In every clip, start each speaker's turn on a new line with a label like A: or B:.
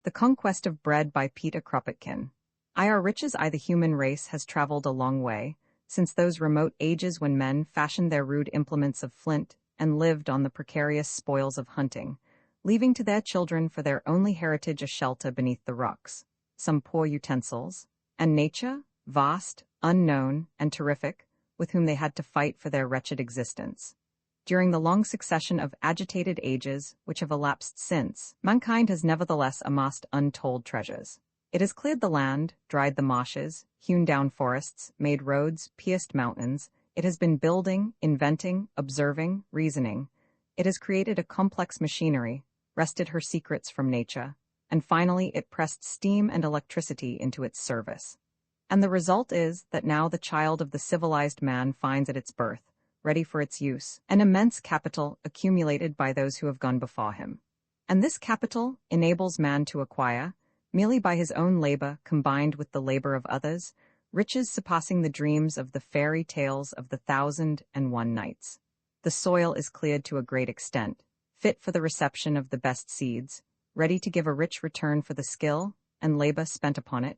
A: The Conquest of Bread by Peter Kropotkin. Our riches the human race has traveled a long way, since those remote ages when men fashioned their rude implements of flint and lived on the precarious spoils of hunting, leaving to their children for their only heritage a shelter beneath the rocks, some poor utensils, and nature, vast, unknown, and terrific, with whom they had to fight for their wretched existence. During the long succession of agitated ages which have elapsed since, mankind has nevertheless amassed untold treasures. It has cleared the land, dried the marshes, hewn down forests, made roads, pierced mountains. It has been building, inventing, observing, reasoning. It has created a complex machinery, wrested her secrets from nature, and finally it pressed steam and electricity into its service. And the result is that now the child of the civilized man finds at its birth, ready for its use, an immense capital accumulated by those who have gone before him. And this capital enables man to acquire, merely by his own labor combined with the labor of others, riches surpassing the dreams of the fairy tales of the 1,001 Nights. The soil is cleared to a great extent, fit for the reception of the best seeds, ready to give a rich return for the skill and labor spent upon it,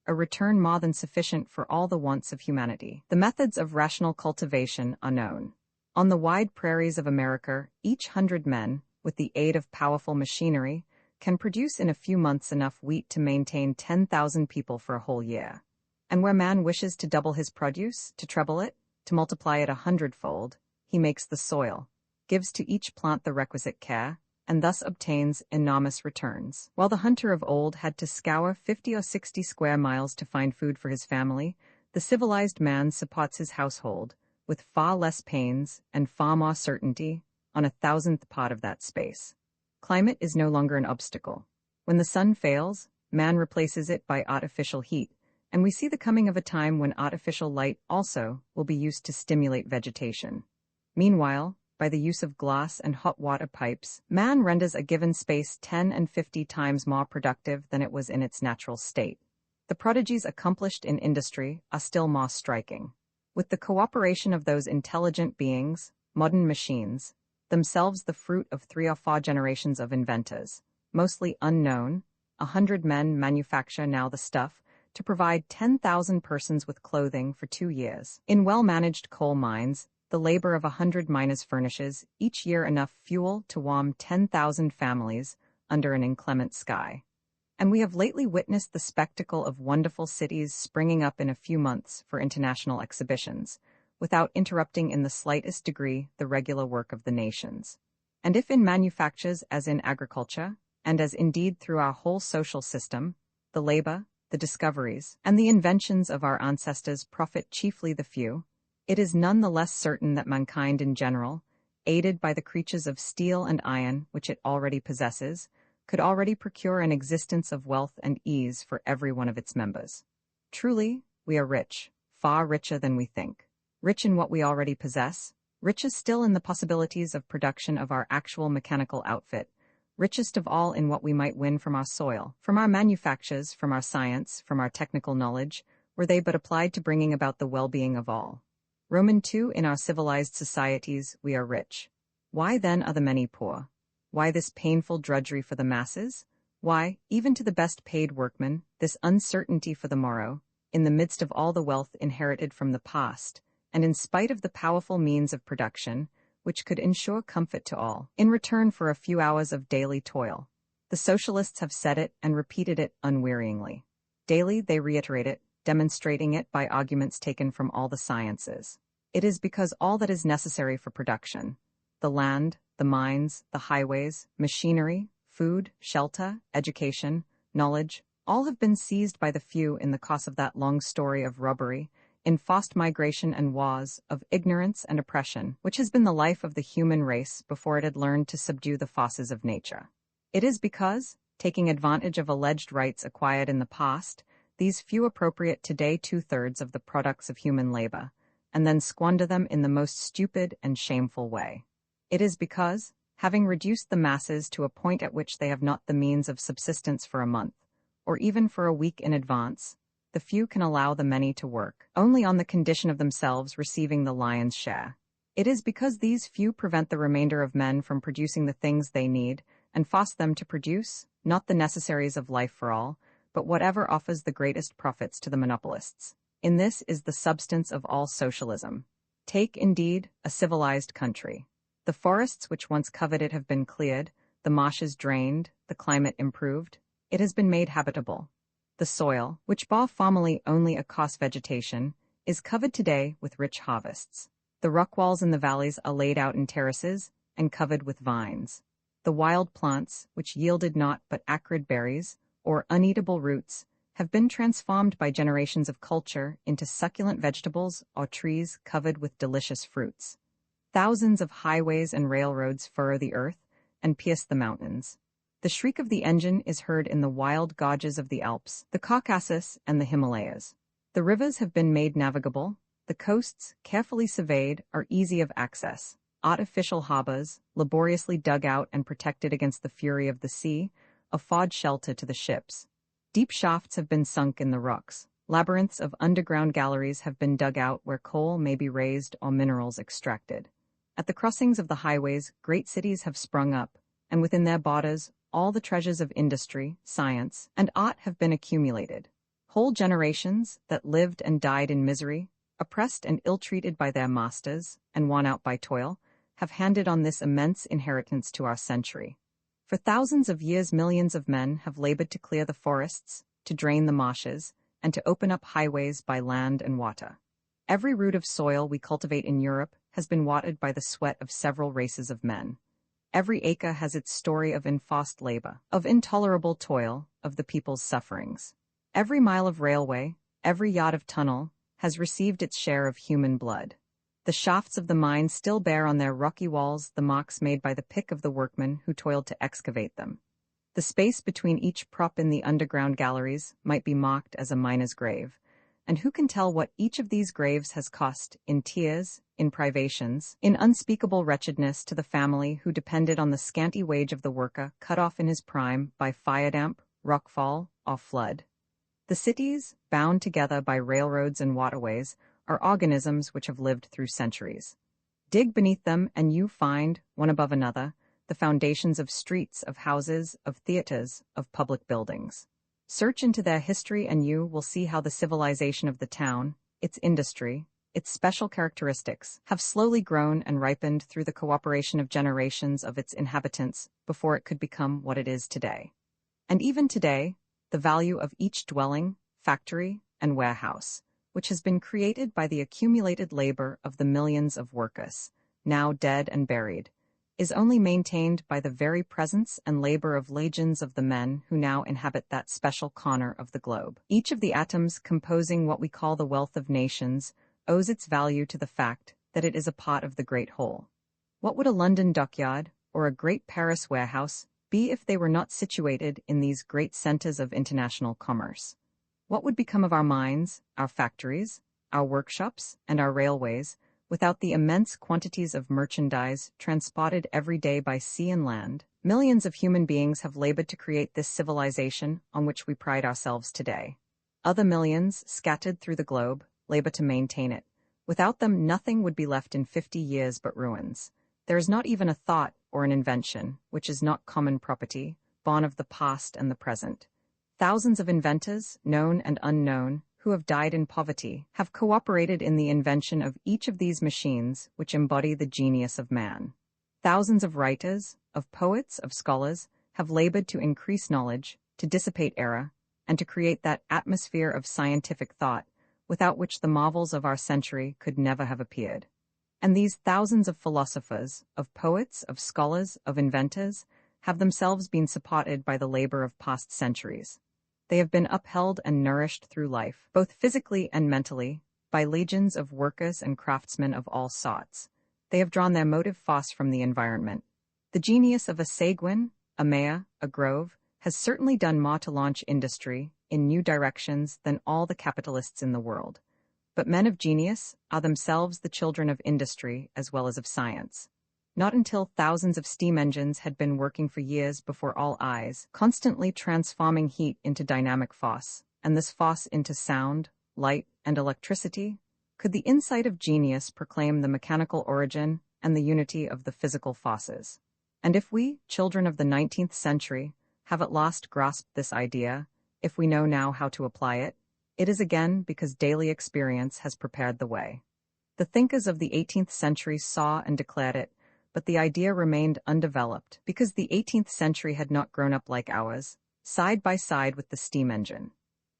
A: a return more than sufficient for all the wants of humanity. The methods of rational cultivation are known. On the wide prairies of America, each 100 men, with the aid of powerful machinery, can produce in a few months enough wheat to maintain 10,000 people for a whole year. And where man wishes to double his produce, to treble it, to multiply it 100-fold, he makes the soil, gives to each plant the requisite care, and thus obtains enormous returns. While the hunter of old had to scour 50 or 60 square miles to find food for his family, the civilized man supports his household, with far less pains and far more certainty, on a 1,000th part of that space. Climate is no longer an obstacle. When the sun fails, man replaces it by artificial heat, and we see the coming of a time when artificial light also will be used to stimulate vegetation. Meanwhile, by the use of glass and hot water pipes, man renders a given space 10 and 50 times more productive than it was in its natural state. The prodigies accomplished in industry are still more striking. With the cooperation of those intelligent beings, modern machines, themselves the fruit of 3 or 4 generations of inventors, mostly unknown, 100 men manufacture now the stuff to provide 10,000 persons with clothing for 2 years. In well-managed coal mines, the labor of 100 miners furnishes each year enough fuel to warm 10,000 families under an inclement sky. And we have lately witnessed the spectacle of wonderful cities springing up in a few months for international exhibitions, without interrupting in the slightest degree the regular work of the nations. And if in manufactures as in agriculture, and as indeed through our whole social system, the labor, the discoveries, and the inventions of our ancestors profit chiefly the few, it is none the less certain that mankind in general, aided by the creatures of steel and iron which it already possesses, could already procure an existence of wealth and ease for every one of its members. Truly, we are rich, far richer than we think. Rich in what we already possess, richest still in the possibilities of production of our actual mechanical outfit, richest of all in what we might win from our soil, from our manufactures, from our science, from our technical knowledge, were they but applied to bringing about the well-being of all. Roman 2. In our civilized societies, we are rich. Why then are the many poor? Why this painful drudgery for the masses? Why, even to the best paid workman, this uncertainty for the morrow, in the midst of all the wealth inherited from the past, and in spite of the powerful means of production, which could ensure comfort to all, in return for a few hours of daily toil? The socialists have said it and repeated it unwearyingly. Daily they reiterate it, demonstrating it by arguments taken from all the sciences. It is because all that is necessary for production, the land, the mines, the highways, machinery, food, shelter, education, knowledge, all have been seized by the few in the course of that long story of robbery, in forced migration and wars, of ignorance and oppression, which has been the life of the human race before it had learned to subdue the forces of nature. It is because, taking advantage of alleged rights acquired in the past, these few appropriate today 2/3 of the products of human labor, and then squander them in the most stupid and shameful way. It is because, having reduced the masses to a point at which they have not the means of subsistence for a month, or even for a week in advance, the few can allow the many to work, only on the condition of themselves receiving the lion's share. It is because these few prevent the remainder of men from producing the things they need, and force them to produce, not the necessaries of life for all, but whatever offers the greatest profits to the monopolists. In this is the substance of all socialism. Take, indeed, a civilized country. The forests which once covered it have been cleared, the marshes drained, the climate improved. It has been made habitable. The soil, which bore formerly only a coarse vegetation, is covered today with rich harvests. The rock walls in the valleys are laid out in terraces and covered with vines. The wild plants, which yielded naught but acrid berries, or uneatable roots, have been transformed by generations of culture into succulent vegetables or trees covered with delicious fruits. Thousands of highways and railroads furrow the earth and pierce the mountains. The shriek of the engine is heard in the wild gorges of the Alps, the Caucasus, and the Himalayas. The rivers have been made navigable. The coasts, carefully surveyed, are easy of access. Artificial harbors, laboriously dug out and protected against the fury of the sea, afford shelter to the ships. Deep shafts have been sunk in the rocks. Labyrinths of underground galleries have been dug out where coal may be raised or minerals extracted. At the crossings of the highways, great cities have sprung up, and within their borders, all the treasures of industry, science, and art have been accumulated. Whole generations that lived and died in misery, oppressed and ill-treated by their masters, and worn out by toil, have handed on this immense inheritance to our century. For thousands of years, millions of men have labored to clear the forests, to drain the marshes, and to open up highways by land and water. Every root of soil we cultivate in Europe has been watered by the sweat of several races of men. Every acre has its story of enforced labor, of intolerable toil, of the people's sufferings. Every mile of railway, every yard of tunnel, has received its share of human blood. The shafts of the mines still bear on their rocky walls the marks made by the pick of the workmen who toiled to excavate them. The space between each prop in the underground galleries might be marked as a miner's grave, and who can tell what each of these graves has cost in tears, in privations, in unspeakable wretchedness to the family who depended on the scanty wage of the worker cut off in his prime by firedamp, rockfall, or flood. The cities, bound together by railroads and waterways, are organisms which have lived through centuries. Dig beneath them and you find, one above another, the foundations of streets, of houses, of theaters, of public buildings. Search into their history and you will see how the civilization of the town, its industry, its special characteristics, have slowly grown and ripened through the cooperation of generations of its inhabitants before it could become what it is today. And even today, the value of each dwelling, factory, and warehouse, which has been created by the accumulated labor of the millions of workers, now dead and buried, is only maintained by the very presence and labor of legions of the men who now inhabit that special corner of the globe. Each of the atoms composing what we call the wealth of nations owes its value to the fact that it is a part of the great whole. What would a London dockyard or a great Paris warehouse be if they were not situated in these great centers of international commerce? What would become of our mines, our factories, our workshops, and our railways without the immense quantities of merchandise transported every day by sea and land? Millions of human beings have labored to create this civilization on which we pride ourselves today. Other millions, scattered through the globe, labor to maintain it. Without them, nothing would be left in 50 years but ruins. There is not even a thought or an invention, which is not common property, born of the past and the present. Thousands of inventors, known and unknown, who have died in poverty, have cooperated in the invention of each of these machines which embody the genius of man. Thousands of writers, of poets, of scholars, have labored to increase knowledge, to dissipate error, and to create that atmosphere of scientific thought without which the marvels of our century could never have appeared. And these thousands of philosophers, of poets, of scholars, of inventors, have themselves been supported by the labor of past centuries. They have been upheld and nourished through life, both physically and mentally, by legions of workers and craftsmen of all sorts. They have drawn their motive force from the environment. The genius of a Seguin, a Maya, a Grove, has certainly done more to launch industry in new directions than all the capitalists in the world. But men of genius are themselves the children of industry as well as of science. Not until thousands of steam engines had been working for years before all eyes, constantly transforming heat into dynamic force, and this force into sound, light, and electricity, could the insight of genius proclaim the mechanical origin and the unity of the physical forces. And if we, children of the 19th century, have at last grasped this idea, if we know now how to apply it, it is again because daily experience has prepared the way. The thinkers of the 18th century saw and declared it, but the idea remained undeveloped because the 18th century had not grown up like ours, side by side with the steam engine.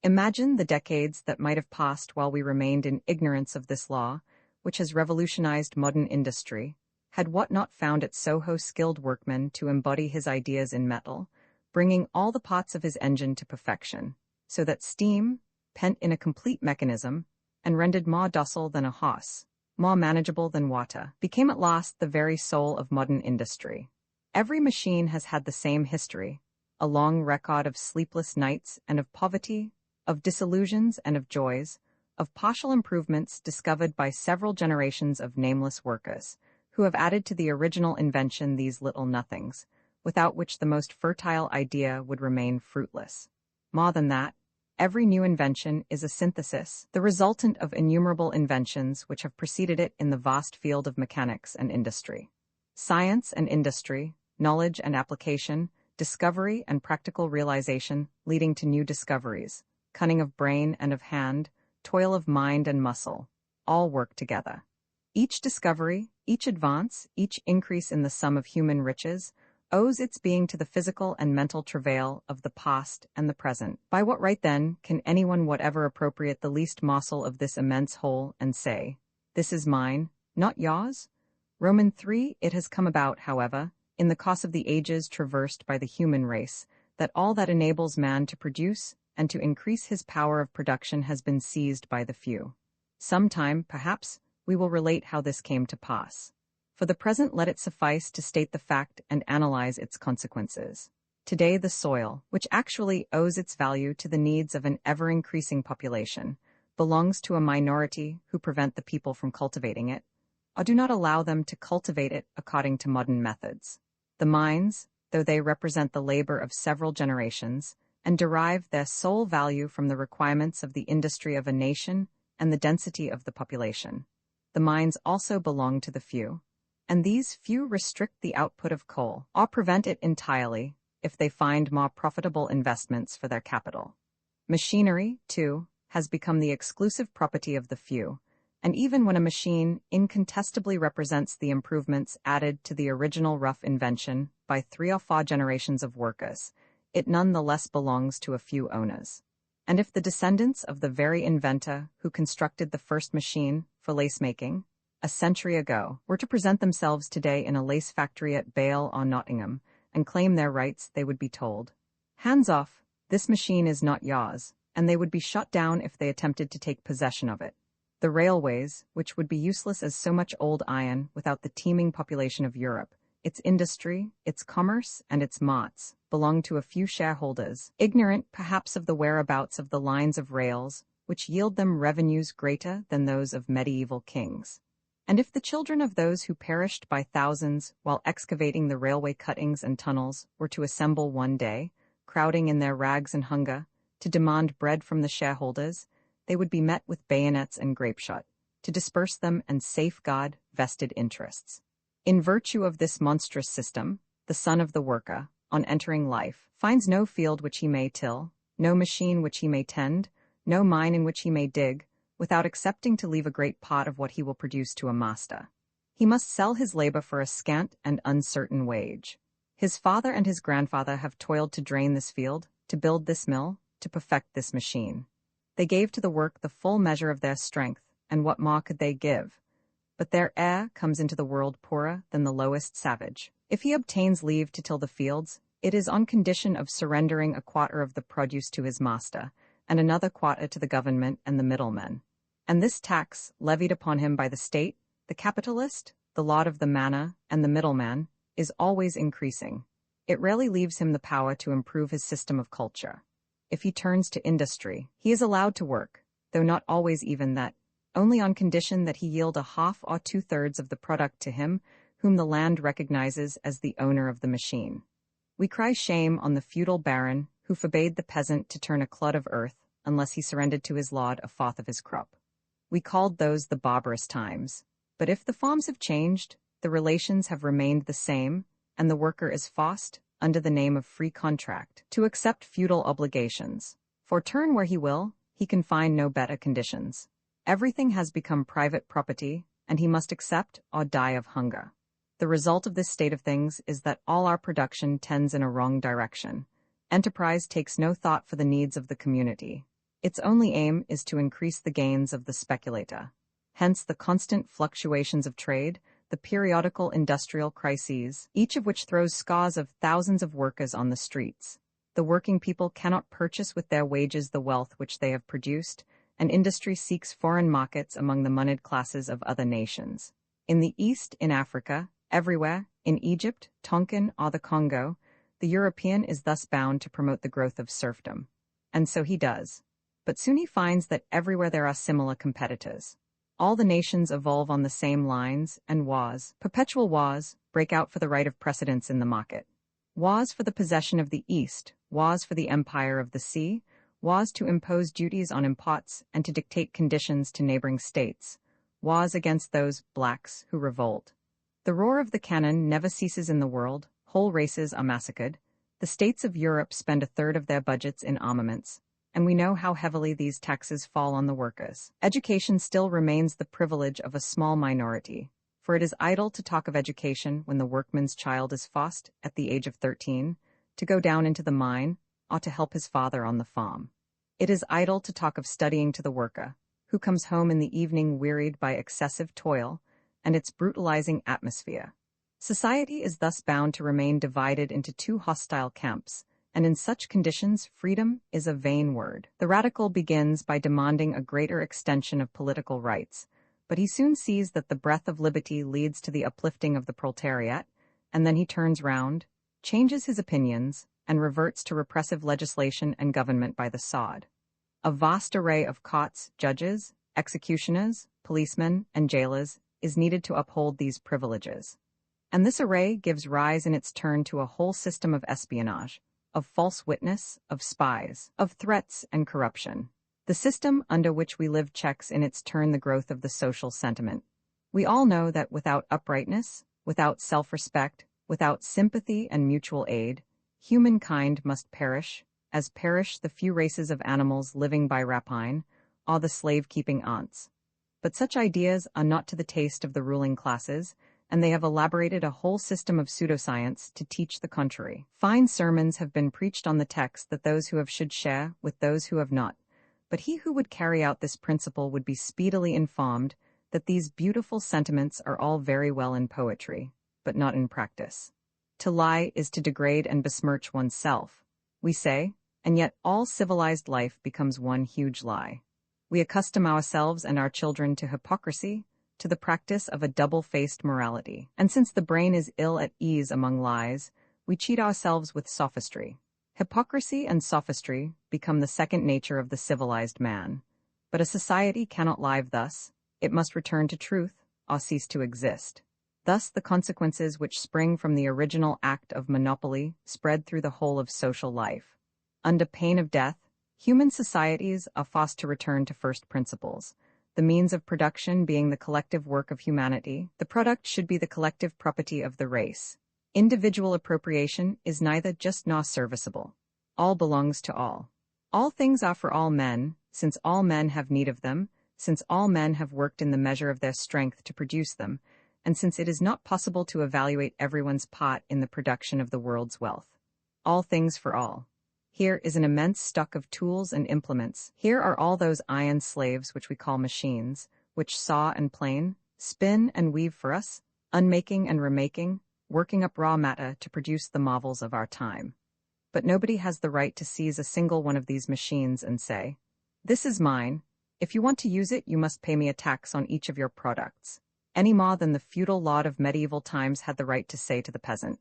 A: Imagine the decades that might have passed while we remained in ignorance of this law, which has revolutionized modern industry, had Watt not found at Soho skilled workmen to embody his ideas in metal, bringing all the parts of his engine to perfection, so that steam, pent in a complete mechanism, and rendered more docile than a horse, more manageable than water, became at last the very soul of modern industry. Every machine has had the same history, a long record of sleepless nights and of poverty, of disillusions and of joys, of partial improvements discovered by several generations of nameless workers, who have added to the original invention these little nothings, without which the most fertile idea would remain fruitless. More than that, every new invention is a synthesis, the resultant of innumerable inventions which have preceded it in the vast field of mechanics and industry. Science and industry, knowledge and application, discovery and practical realization leading to new discoveries, cunning of brain and of hand, toil of mind and muscle, all work together. Each discovery, each advance, each increase in the sum of human riches, owes its being to the physical and mental travail of the past and the present. By what right, then, can anyone whatever appropriate the least morsel of this immense whole and say, "This is mine, not yours"? Roman 3. It has come about, however, in the course of the ages traversed by the human race, that all that enables man to produce and to increase his power of production has been seized by the few. Sometime, perhaps, we will relate how this came to pass. For the present let it suffice to state the fact and analyze its consequences. Today the soil, which actually owes its value to the needs of an ever-increasing population, belongs to a minority who prevent the people from cultivating it, or do not allow them to cultivate it according to modern methods. The mines, though they represent the labor of several generations, and derive their sole value from the requirements of the industry of a nation and the density of the population. The mines also belong to the few, and these few restrict the output of coal, or prevent it entirely, if they find more profitable investments for their capital. Machinery, too, has become the exclusive property of the few, and even when a machine incontestably represents the improvements added to the original rough invention by 3 or 4 generations of workers, it none the less belongs to a few owners. And if the descendants of the very inventor who constructed the first machine for lace-making, a century ago, were to present themselves today in a lace factory at Bale or Nottingham and claim their rights, they would be told, "Hands off, this machine is not yours," and they would be shot down if they attempted to take possession of it. The railways, which would be useless as so much old iron without the teeming population of Europe, its industry, its commerce, and its marts, belong to a few shareholders, ignorant perhaps of the whereabouts of the lines of rails, which yield them revenues greater than those of medieval kings. And if the children of those who perished by thousands while excavating the railway cuttings and tunnels were to assemble one day, crowding in their rags and hunger, to demand bread from the shareholders, they would be met with bayonets and grapeshot, to disperse them and safeguard vested interests. In virtue of this monstrous system, the son of the worker, on entering life, finds no field which he may till, no machine which he may tend, no mine in which he may dig, without accepting to leave a great part of what he will produce to a master. He must sell his labor for a scant and uncertain wage. His father and his grandfather have toiled to drain this field, to build this mill, to perfect this machine. They gave to the work the full measure of their strength, and what more could they give? But their heir comes into the world poorer than the lowest savage. If he obtains leave to till the fields, it is on condition of surrendering a quarter of the produce to his master, and another quarter to the government and the middlemen. And this tax, levied upon him by the state, the capitalist, the lord of the manor, and the middleman, is always increasing. It rarely leaves him the power to improve his system of culture. If he turns to industry, he is allowed to work, though not always even that, only on condition that he yield a half or 2/3 of the product to him whom the land recognizes as the owner of the machine. We cry shame on the feudal baron who forbade the peasant to turn a clod of earth unless he surrendered to his lord a fourth of his crop. We called those the barbarous times. But if the forms have changed, the relations have remained the same, and the worker is forced, under the name of free contract, to accept feudal obligations. For turn where he will, he can find no better conditions. Everything has become private property, and he must accept or die of hunger. The result of this state of things is that all our production tends in a wrong direction. Enterprise takes no thought for the needs of the community. Its only aim is to increase the gains of the speculator. Hence the constant fluctuations of trade, the periodical industrial crises, each of which throws scores of thousands of workers on the streets. The working people cannot purchase with their wages the wealth which they have produced, and industry seeks foreign markets among the moneyed classes of other nations. In the East, in Africa, everywhere, in Egypt, Tonkin, or the Congo, the European is thus bound to promote the growth of serfdom. And so he does. But soon he finds that everywhere there are similar competitors. All the nations evolve on the same lines, and perpetual wars, break out for the right of precedence in the market. Wars for the possession of the East, wars for the empire of the sea, wars to impose duties on imports and to dictate conditions to neighboring states, wars against those blacks who revolt. The roar of the cannon never ceases in the world, whole races are massacred. The states of Europe spend a third of their budgets in armaments, and we know how heavily these taxes fall on the workers. Education still remains the privilege of a small minority, for it is idle to talk of education when the workman's child is forced, at the age of 13, to go down into the mine, or to help his father on the farm. It is idle to talk of studying to the worker, who comes home in the evening wearied by excessive toil and its brutalizing atmosphere. Society is thus bound to remain divided into two hostile camps, and in such conditions freedom is a vain word. The radical begins by demanding a greater extension of political rights, but he soon sees that the breath of liberty leads to the uplifting of the proletariat, and then he turns round, changes his opinions, and reverts to repressive legislation and government by the sword. A vast array of courts, judges, executioners, policemen, and jailers is needed to uphold these privileges. And this array gives rise in its turn to a whole system of espionage, of false witness, of spies, of threats and corruption. The system under which we live checks in its turn the growth of the social sentiment. We all know that without uprightness, without self-respect, without sympathy and mutual aid, humankind must perish, as perish the few races of animals living by rapine, or the slave-keeping ants. But such ideas are not to the taste of the ruling classes, and they have elaborated a whole system of pseudoscience to teach the contrary. Fine sermons have been preached on the text that those who have should share with those who have not, but he who would carry out this principle would be speedily informed that these beautiful sentiments are all very well in poetry, but not in practice. To lie is to degrade and besmirch oneself, we say, and yet all civilized life becomes one huge lie. We accustom ourselves and our children to hypocrisy, to the practice of a double-faced morality. And since the brain is ill at ease among lies, we cheat ourselves with sophistry. Hypocrisy and sophistry become the second nature of the civilized man. But a society cannot live thus. It must return to truth, or cease to exist. Thus the consequences which spring from the original act of monopoly spread through the whole of social life. Under pain of death, human societies are forced to return to first principles. The means of production being the collective work of humanity, the product should be the collective property of the race. Individual appropriation is neither just nor serviceable. All belongs to all. All things are for all men, since all men have need of them, since all men have worked in the measure of their strength to produce them, and since it is not possible to evaluate everyone's part in the production of the world's wealth. All things for all. Here is an immense stock of tools and implements. Here are all those iron slaves which we call machines, which saw and plane, spin and weave for us, unmaking and remaking, working up raw matter to produce the marvels of our time. But nobody has the right to seize a single one of these machines and say, "This is mine. If you want to use it, you must pay me a tax on each of your products," any more than the feudal lord of medieval times had the right to say to the peasant,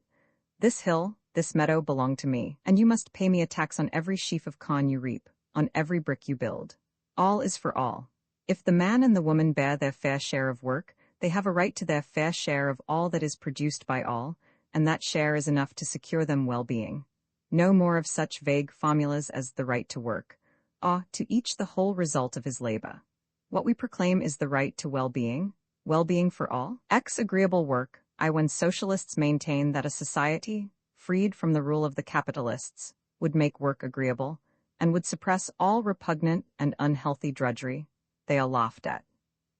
A: "This hill, this meadow belong to me, and you must pay me a tax on every sheaf of corn you reap, on every brick you build." All is for all. If the man and the woman bear their fair share of work, they have a right to their fair share of all that is produced by all, and that share is enough to secure them well-being. No more of such vague formulas as the right to work, or to each the whole result of his labor. What we proclaim is the right to well-being for all. Agreeable work, when socialists maintain that a society, freed from the rule of the capitalists, would make work agreeable, and would suppress all repugnant and unhealthy drudgery they are laughed at.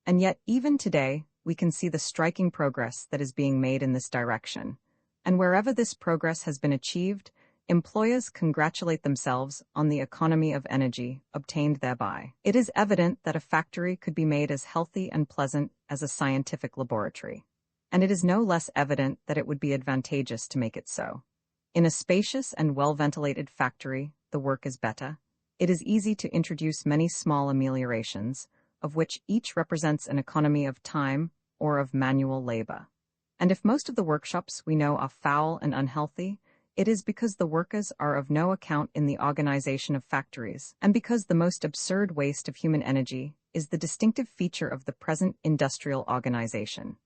A: And yet, even today, we can see the striking progress that is being made in this direction. And wherever this progress has been achieved, employers congratulate themselves on the economy of energy obtained thereby. It is evident that a factory could be made as healthy and pleasant as a scientific laboratory. And it is no less evident that it would be advantageous to make it so. In a spacious and well-ventilated factory, the work is better. It is easy to introduce many small ameliorations, of which each represents an economy of time or of manual labor. And if most of the workshops we know are foul and unhealthy, it is because the workers are of no account in the organization of factories, and because the most absurd waste of human energy is the distinctive feature of the present industrial organization.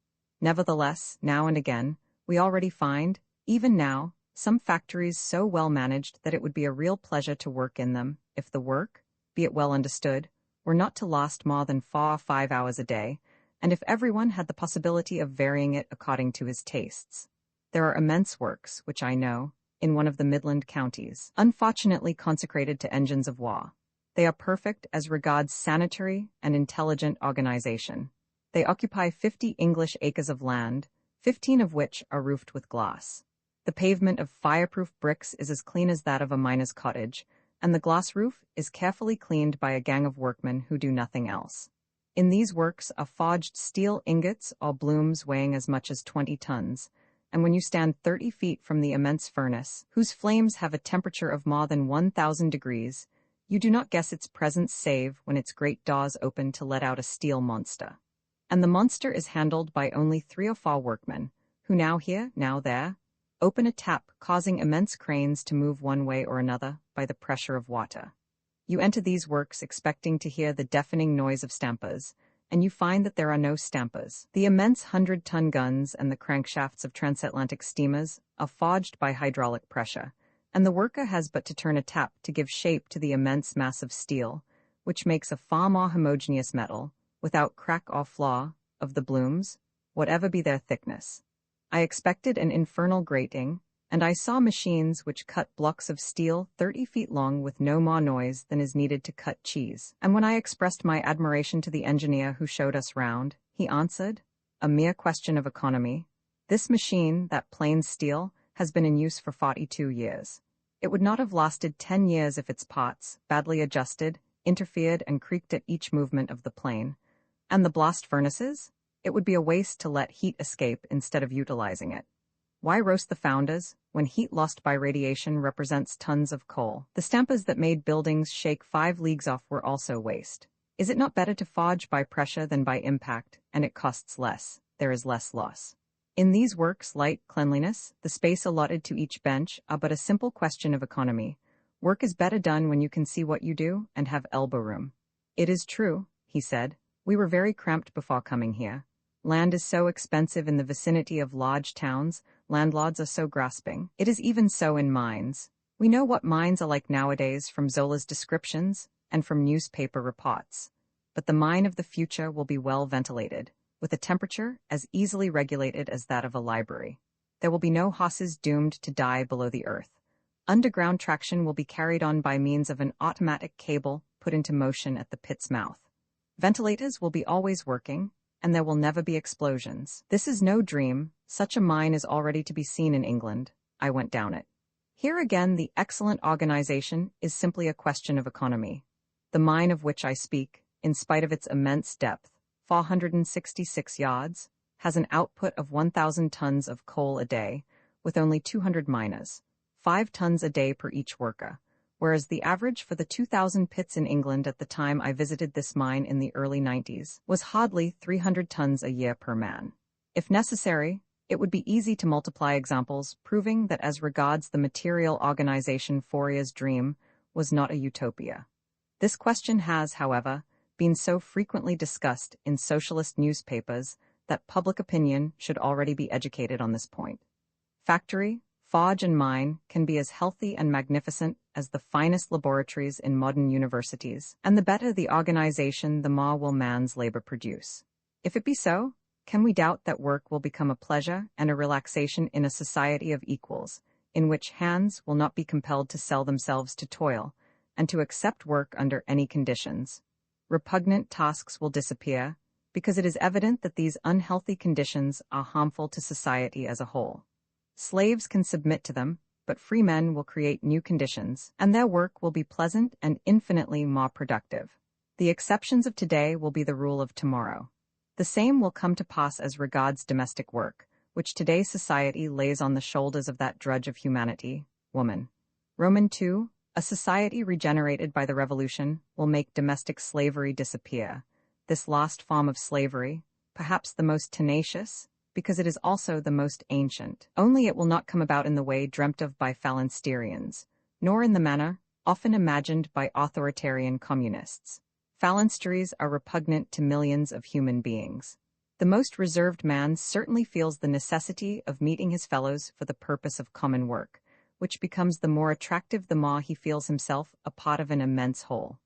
A: Nevertheless, now and again, we already find, even now, some factories so well managed that it would be a real pleasure to work in them, if the work, be it well understood, were not to last more than 4 or 5 hours a day, and if everyone had the possibility of varying it according to his tastes. There are immense works, which I know, in one of the Midland counties, unfortunately consecrated to engines of war. They are perfect as regards sanitary and intelligent organization. They occupy 50 English acres of land, 15 of which are roofed with glass. The pavement of fireproof bricks is as clean as that of a miner's cottage, and the glass roof is carefully cleaned by a gang of workmen who do nothing else. In these works are forged steel ingots or blooms weighing as much as 20 tons, and when you stand 30 feet from the immense furnace, whose flames have a temperature of more than 1,000 degrees, you do not guess its presence save when its great doors open to let out a steel monster. And the monster is handled by only 3 or 4 workmen, who now here, now there, open a tap causing immense cranes to move one way or another by the pressure of water. You enter these works expecting to hear the deafening noise of stampers, and you find that there are no stampers. The immense 100-ton guns and the crankshafts of transatlantic steamers are forged by hydraulic pressure, and the worker has but to turn a tap to give shape to the immense mass of steel, which makes a far more homogeneous metal, without crack or flaw, of the blooms, whatever be their thickness. I expected an infernal grating, and I saw machines which cut blocks of steel 30 feet long with no more noise than is needed to cut cheese. And when I expressed my admiration to the engineer who showed us round, he answered, "A mere question of economy. This machine, that plain steel, has been in use for 42 years. It would not have lasted 10 years if its parts, badly adjusted, interfered and creaked at each movement of the plane. And the blast furnaces? It would be a waste to let heat escape instead of utilizing it. Why roast the founders, when heat lost by radiation represents tons of coal? The stampers that made buildings shake 5 leagues off were also waste. Is it not better to forge by pressure than by impact, and it costs less, there is less loss? In these works, light, cleanliness, the space allotted to each bench are but a simple question of economy. Work is better done when you can see what you do and have elbow room. It is true," he said, "we were very cramped before coming here. Land is so expensive in the vicinity of large towns, landlords are so grasping. It is even so in mines. We know what mines are like nowadays from Zola's descriptions and from newspaper reports. But the mine of the future will be well ventilated, with a temperature as easily regulated as that of a library. There will be no horses doomed to die below the earth. Underground traction will be carried on by means of an automatic cable put into motion at the pit's mouth. Ventilators will be always working, and there will never be explosions. This is no dream. Such a mine is already to be seen in England. I went down it. Here again the excellent organization is simply a question of economy. The mine of which I speak, in spite of its immense depth, 466 yards, has an output of 1,000 tons of coal a day, with only 200 miners, 5 tons a day per each worker, whereas the average for the 2,000 pits in England at the time I visited this mine in the early 90s was hardly 300 tons a year per man. If necessary, it would be easy to multiply examples proving that as regards the material organization Fourier's dream was not a utopia. This question has, however, been so frequently discussed in socialist newspapers that public opinion should already be educated on this point. Factory, forge and mine can be as healthy and magnificent as the finest laboratories in modern universities, and the better the organization the more will man's labor produce. If it be so, can we doubt that work will become a pleasure and a relaxation in a society of equals, in which hands will not be compelled to sell themselves to toil, and to accept work under any conditions. Repugnant tasks will disappear, because it is evident that these unhealthy conditions are harmful to society as a whole. Slaves can submit to them, but free men will create new conditions, and their work will be pleasant and infinitely more productive. The exceptions of today will be the rule of tomorrow. The same will come to pass as regards domestic work, which today's society lays on the shoulders of that drudge of humanity, woman. Roman II, a society regenerated by the Revolution, will make domestic slavery disappear. This last form of slavery, perhaps the most tenacious, because it is also the most ancient. Only it will not come about in the way dreamt of by phalansterians, nor in the manner often imagined by authoritarian communists. Phalansteries are repugnant to millions of human beings. The most reserved man certainly feels the necessity of meeting his fellows for the purpose of common work, which becomes the more attractive the more he feels himself a part of an immense whole.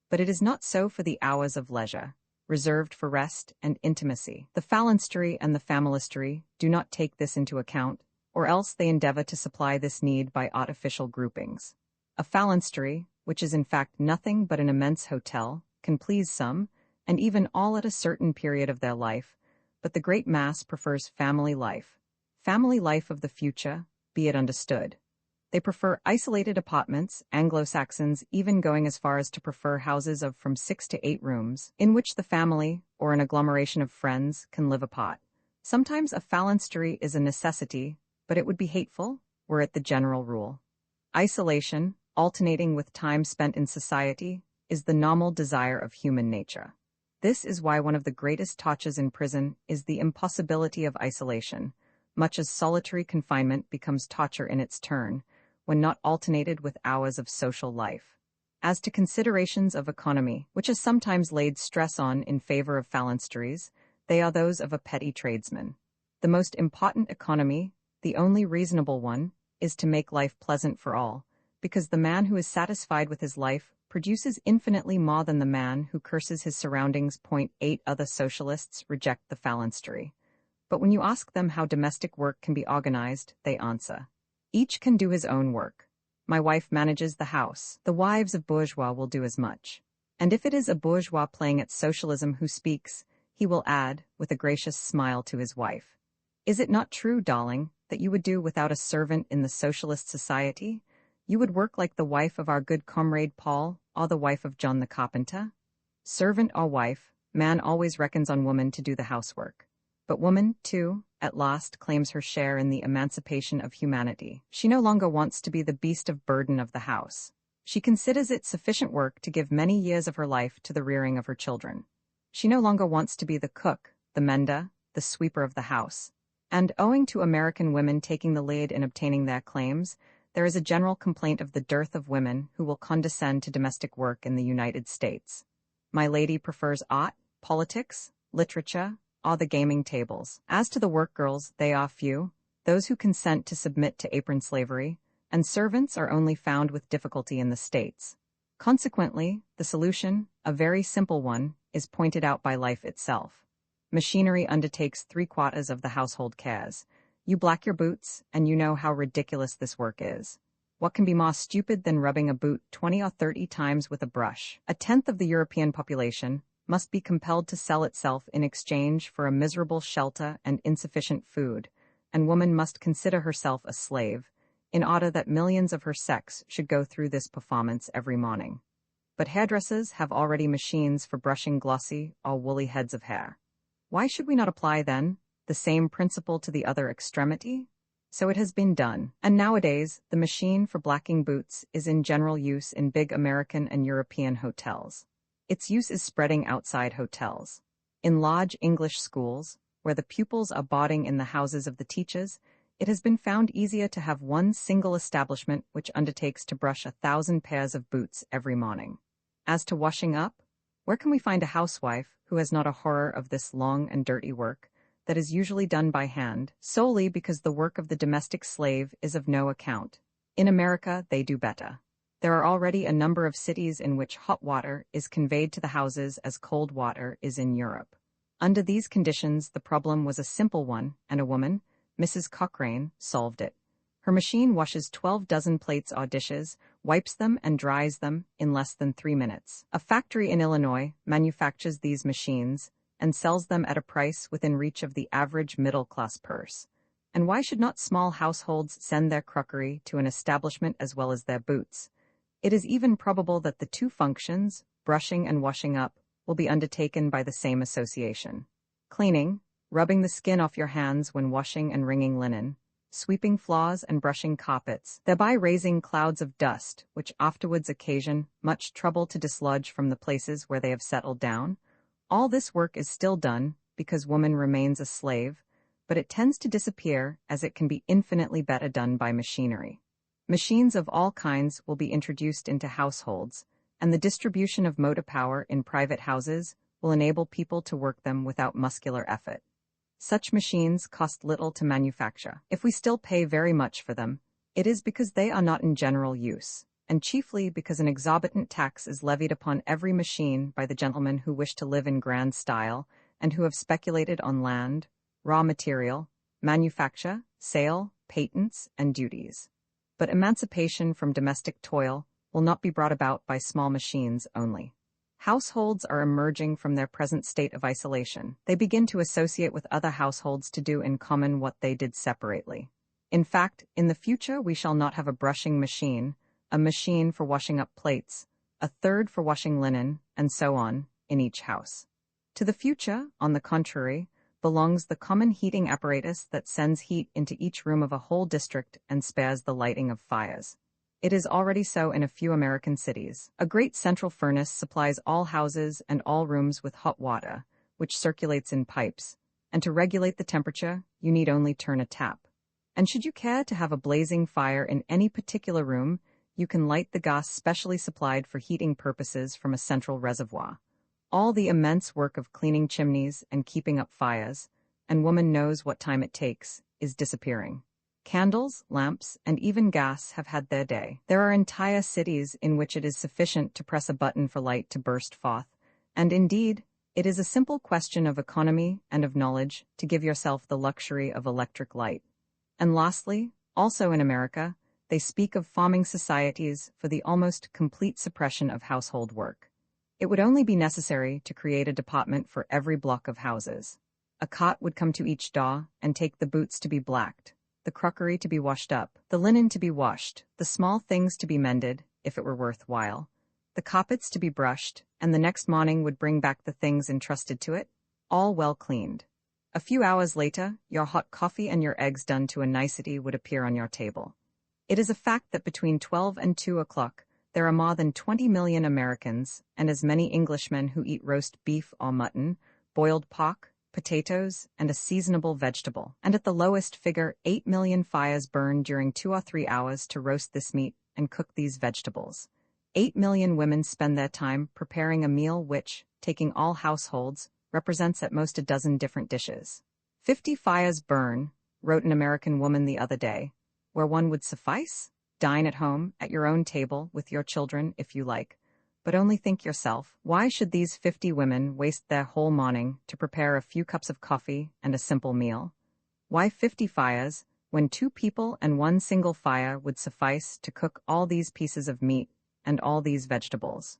A: But it is not so for the hours of leisure, reserved for rest and intimacy. The phalanstery and the familistery do not take this into account, or else they endeavor to supply this need by artificial groupings. A phalanstery, which is in fact nothing but an immense hotel, can please some, and even all at a certain period of their life, but the great mass prefers family life of the future, be it understood. They prefer isolated apartments, Anglo-Saxons even going as far as to prefer houses of from 6 to 8 rooms, in which the family, or an agglomeration of friends, can live apart. Sometimes a phalanstery is a necessity, but it would be hateful, were it the general rule. Isolation, alternating with time spent in society, is the normal desire of human nature. This is why one of the greatest tortures in prison is the impossibility of isolation, much as solitary confinement becomes torture in its turn, when not alternated with hours of social life. As to considerations of economy, which is sometimes laid stress on in favor of phalansteries, they are those of a petty tradesman. The most important economy, the only reasonable one, is to make life pleasant for all, because the man who is satisfied with his life produces infinitely more than the man who curses his surroundings. 8 Other socialists reject the phalanstery. But when you ask them how domestic work can be organized, they answer, each can do his own work. My wife manages the house. The wives of bourgeois will do as much. And if it is a bourgeois playing at socialism who speaks, he will add, with a gracious smile to his wife, is it not true, darling, that you would do without a servant in the socialist society? You would work like the wife of our good comrade Paul, or the wife of John the carpenter? Servant or wife, man always reckons on woman to do the housework. But woman, too, at last claims her share in the emancipation of humanity. She no longer wants to be the beast of burden of the house. She considers it sufficient work to give many years of her life to the rearing of her children. She no longer wants to be the cook, the mender, the sweeper of the house. And owing to American women taking the lead in obtaining their claims, there is a general complaint of the dearth of women who will condescend to domestic work in the United States. My lady prefers art, politics, literature, or the gaming tables. As to the work girls, they are few, those who consent to submit to apron slavery, and servants are only found with difficulty in the States. Consequently, the solution, a very simple one, is pointed out by life itself. Machinery undertakes 3/4 of the household cares. You black your boots, and you know how ridiculous this work is. What can be more stupid than rubbing a boot 20 or 30 times with a brush? 1/10 of the European population must be compelled to sell itself in exchange for a miserable shelter and insufficient food, and woman must consider herself a slave, in order that millions of her sex should go through this performance every morning. But hairdressers have already machines for brushing glossy or woolly heads of hair. Why should we not apply, then, the same principle to the other extremity? So it has been done, and nowadays the machine for blacking boots is in general use in big American and European hotels. Its use is spreading outside hotels. In large English schools, where the pupils are boarding in the houses of the teachers, it has been found easier to have one single establishment which undertakes to brush 1,000 pairs of boots every morning. As to washing up, where can we find a housewife who has not a horror of this long and dirty work, that is usually done by hand, solely because the work of the domestic slave is of no account? In America, they do better. There are already a number of cities in which hot water is conveyed to the houses as cold water is in Europe. Under these conditions, the problem was a simple one, and a woman, Mrs. Cochrane, solved it. Her machine washes 12 dozen plates or dishes, wipes them and dries them in less than 3 minutes. A factory in Illinois manufactures these machines and sells them at a price within reach of the average middle-class purse. And why should not small households send their crockery to an establishment as well as their boots? It is even probable that the two functions, brushing and washing up, will be undertaken by the same association. Cleaning, rubbing the skin off your hands when washing and wringing linen, sweeping floors and brushing carpets, thereby raising clouds of dust, which afterwards occasion much trouble to dislodge from the places where they have settled down. All this work is still done because woman remains a slave, but it tends to disappear as it can be infinitely better done by machinery. Machines of all kinds will be introduced into households, and the distribution of motor power in private houses will enable people to work them without muscular effort. Such machines cost little to manufacture. If we still pay very much for them, it is because they are not in general use, and chiefly because an exorbitant tax is levied upon every machine by the gentlemen who wish to live in grand style and who have speculated on land, raw material, manufacture, sale, patents, and duties. But emancipation from domestic toil will not be brought about by small machines only. Households are emerging from their present state of isolation. They begin to associate with other households to do in common what they did separately. In fact, in the future we shall not have a brushing machine, a machine for washing up plates, a third for washing linen, and so on, in each house. To the future, on the contrary, belongs the common heating apparatus that sends heat into each room of a whole district and spares the lighting of fires. It is already so in a few American cities. A great central furnace supplies all houses and all rooms with hot water, which circulates in pipes, and to regulate the temperature, you need only turn a tap. And should you care to have a blazing fire in any particular room, you can light the gas specially supplied for heating purposes from a central reservoir. All the immense work of cleaning chimneys and keeping up fires, and woman knows what time it takes, is disappearing. Candles, lamps, and even gas have had their day. There are entire cities in which it is sufficient to press a button for light to burst forth, and indeed, it is a simple question of economy and of knowledge to give yourself the luxury of electric light. And lastly, also in America, they speak of farming societies for the almost complete suppression of household work. It would only be necessary to create a department for every block of houses. A cot would come to each door and take the boots to be blacked, the crockery to be washed up, the linen to be washed, the small things to be mended, if it were worthwhile, the carpets to be brushed, and the next morning would bring back the things entrusted to it, all well cleaned. A few hours later, your hot coffee and your eggs done to a nicety would appear on your table. It is a fact that between 12 and 2 o'clock, there are more than 20 million Americans and as many Englishmen who eat roast beef or mutton, boiled pork, potatoes, and a seasonable vegetable, and at the lowest figure 8 million fires burn during 2 or 3 hours to roast this meat and cook these vegetables. 8 million women spend their time preparing a meal which, taking all households, represents at most a dozen different dishes. 50 fires burn, wrote an American woman the other day, where one would suffice? Dine at home, at your own table, with your children, if you like. But only think yourself, why should these 50 women waste their whole morning to prepare a few cups of coffee and a simple meal? Why 50 fires, when 2 people and 1 single fire would suffice to cook all these pieces of meat and all these vegetables?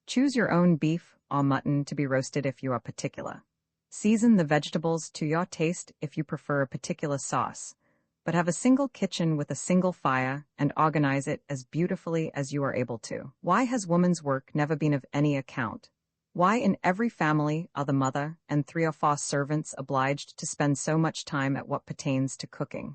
A: Choose your own beef or mutton to be roasted if you are particular. Season the vegetables to your taste if you prefer a particular sauce, but have a single kitchen with a single fire and organize it as beautifully as you are able to. Why has woman's work never been of any account? Why in every family are the mother and 3 or 4 servants obliged to spend so much time at what pertains to cooking?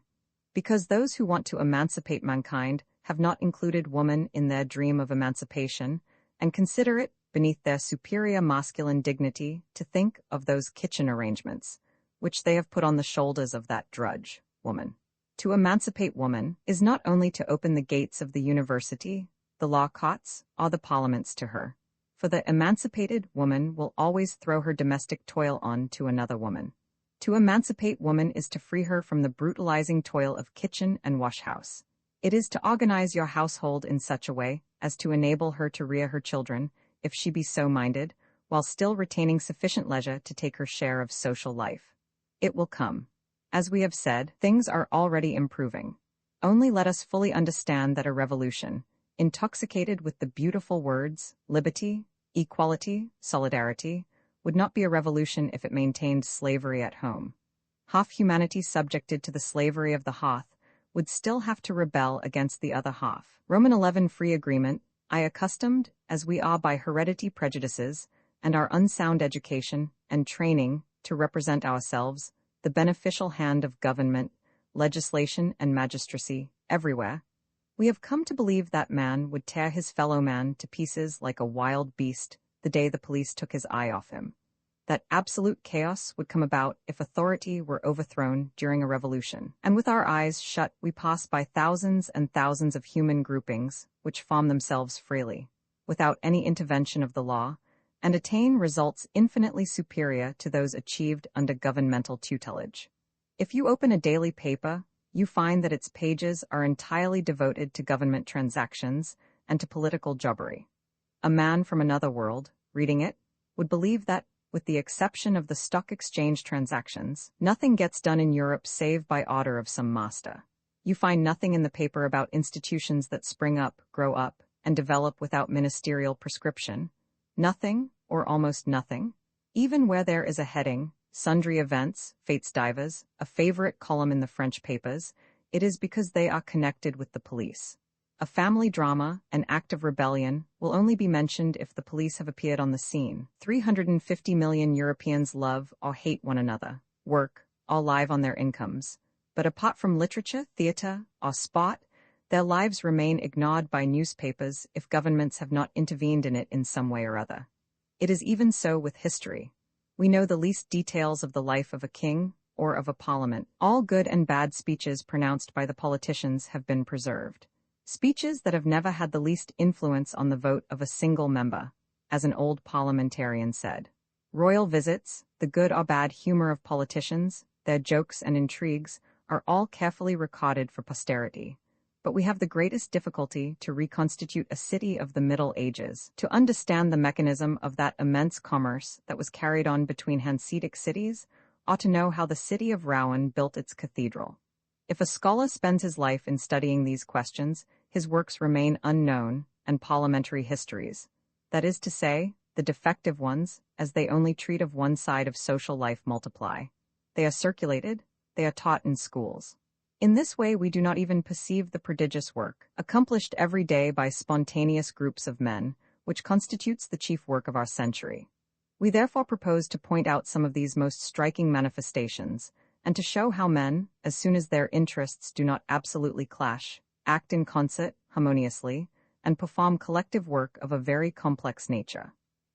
A: Because those who want to emancipate mankind have not included woman in their dream of emancipation, and consider it beneath their superior masculine dignity to think of those kitchen arrangements, which they have put on the shoulders of that drudge, woman. To emancipate woman is not only to open the gates of the university, the law courts, or the parliaments to her, for the emancipated woman will always throw her domestic toil on to another woman. To emancipate woman is to free her from the brutalizing toil of kitchen and wash-house. It is to organize your household in such a way as to enable her to rear her children, if she be so minded, while still retaining sufficient leisure to take her share of social life. It will come. As we have said, things are already improving. Only let us fully understand that a revolution, intoxicated with the beautiful words, liberty, equality, solidarity, would not be a revolution if it maintained slavery at home. Half humanity subjected to the slavery of the hearth would still have to rebel against the other half. Roman 11 Free Agreement, I accustomed, as we are by heredity prejudices, and our unsound education and training to represent ourselves, the beneficial hand of government, legislation and magistracy, everywhere, we have come to believe that man would tear his fellow man to pieces like a wild beast the day the police took his eye off him. That absolute chaos would come about if authority were overthrown during a revolution. And with our eyes shut, we pass by thousands and thousands of human groupings which farm themselves freely, without any intervention of the law, and attain results infinitely superior to those achieved under governmental tutelage. If you open a daily paper, you find that its pages are entirely devoted to government transactions and to political jobbery. A man from another world, reading it, would believe that, with the exception of the stock exchange transactions, nothing gets done in Europe save by order of some master. You find nothing in the paper about institutions that spring up, grow up, and develop without ministerial prescription. Nothing, or almost nothing. Even where there is a heading, sundry events, fates divers, a favorite column in the French papers, it is because they are connected with the police. A family drama, an act of rebellion, will only be mentioned if the police have appeared on the scene. 350 million Europeans love or hate one another, work, or live on their incomes. But apart from literature, theatre, or sport, their lives remain ignored by newspapers if governments have not intervened in it in some way or other. It is even so with history. We know the least details of the life of a king or of a parliament. All good and bad speeches pronounced by the politicians have been preserved. Speeches that have never had the least influence on the vote of a single member, as an old parliamentarian said. Royal visits, the good or bad humor of politicians, their jokes and intrigues, are all carefully recorded for posterity. But we have the greatest difficulty to reconstitute a city of the Middle Ages, to understand the mechanism of that immense commerce that was carried on between Hanseatic cities, or to know how the city of Rouen built its cathedral. If a scholar spends his life in studying these questions, his works remain unknown, and parliamentary histories, that is to say, the defective ones, as they only treat of one side of social life, multiply. They are circulated, they are taught in schools. In this way we do not even perceive the prodigious work, accomplished every day by spontaneous groups of men, which constitutes the chief work of our century. We therefore propose to point out some of these most striking manifestations, and to show how men, as soon as their interests do not absolutely clash, act in concert, harmoniously, and perform collective work of a very complex nature.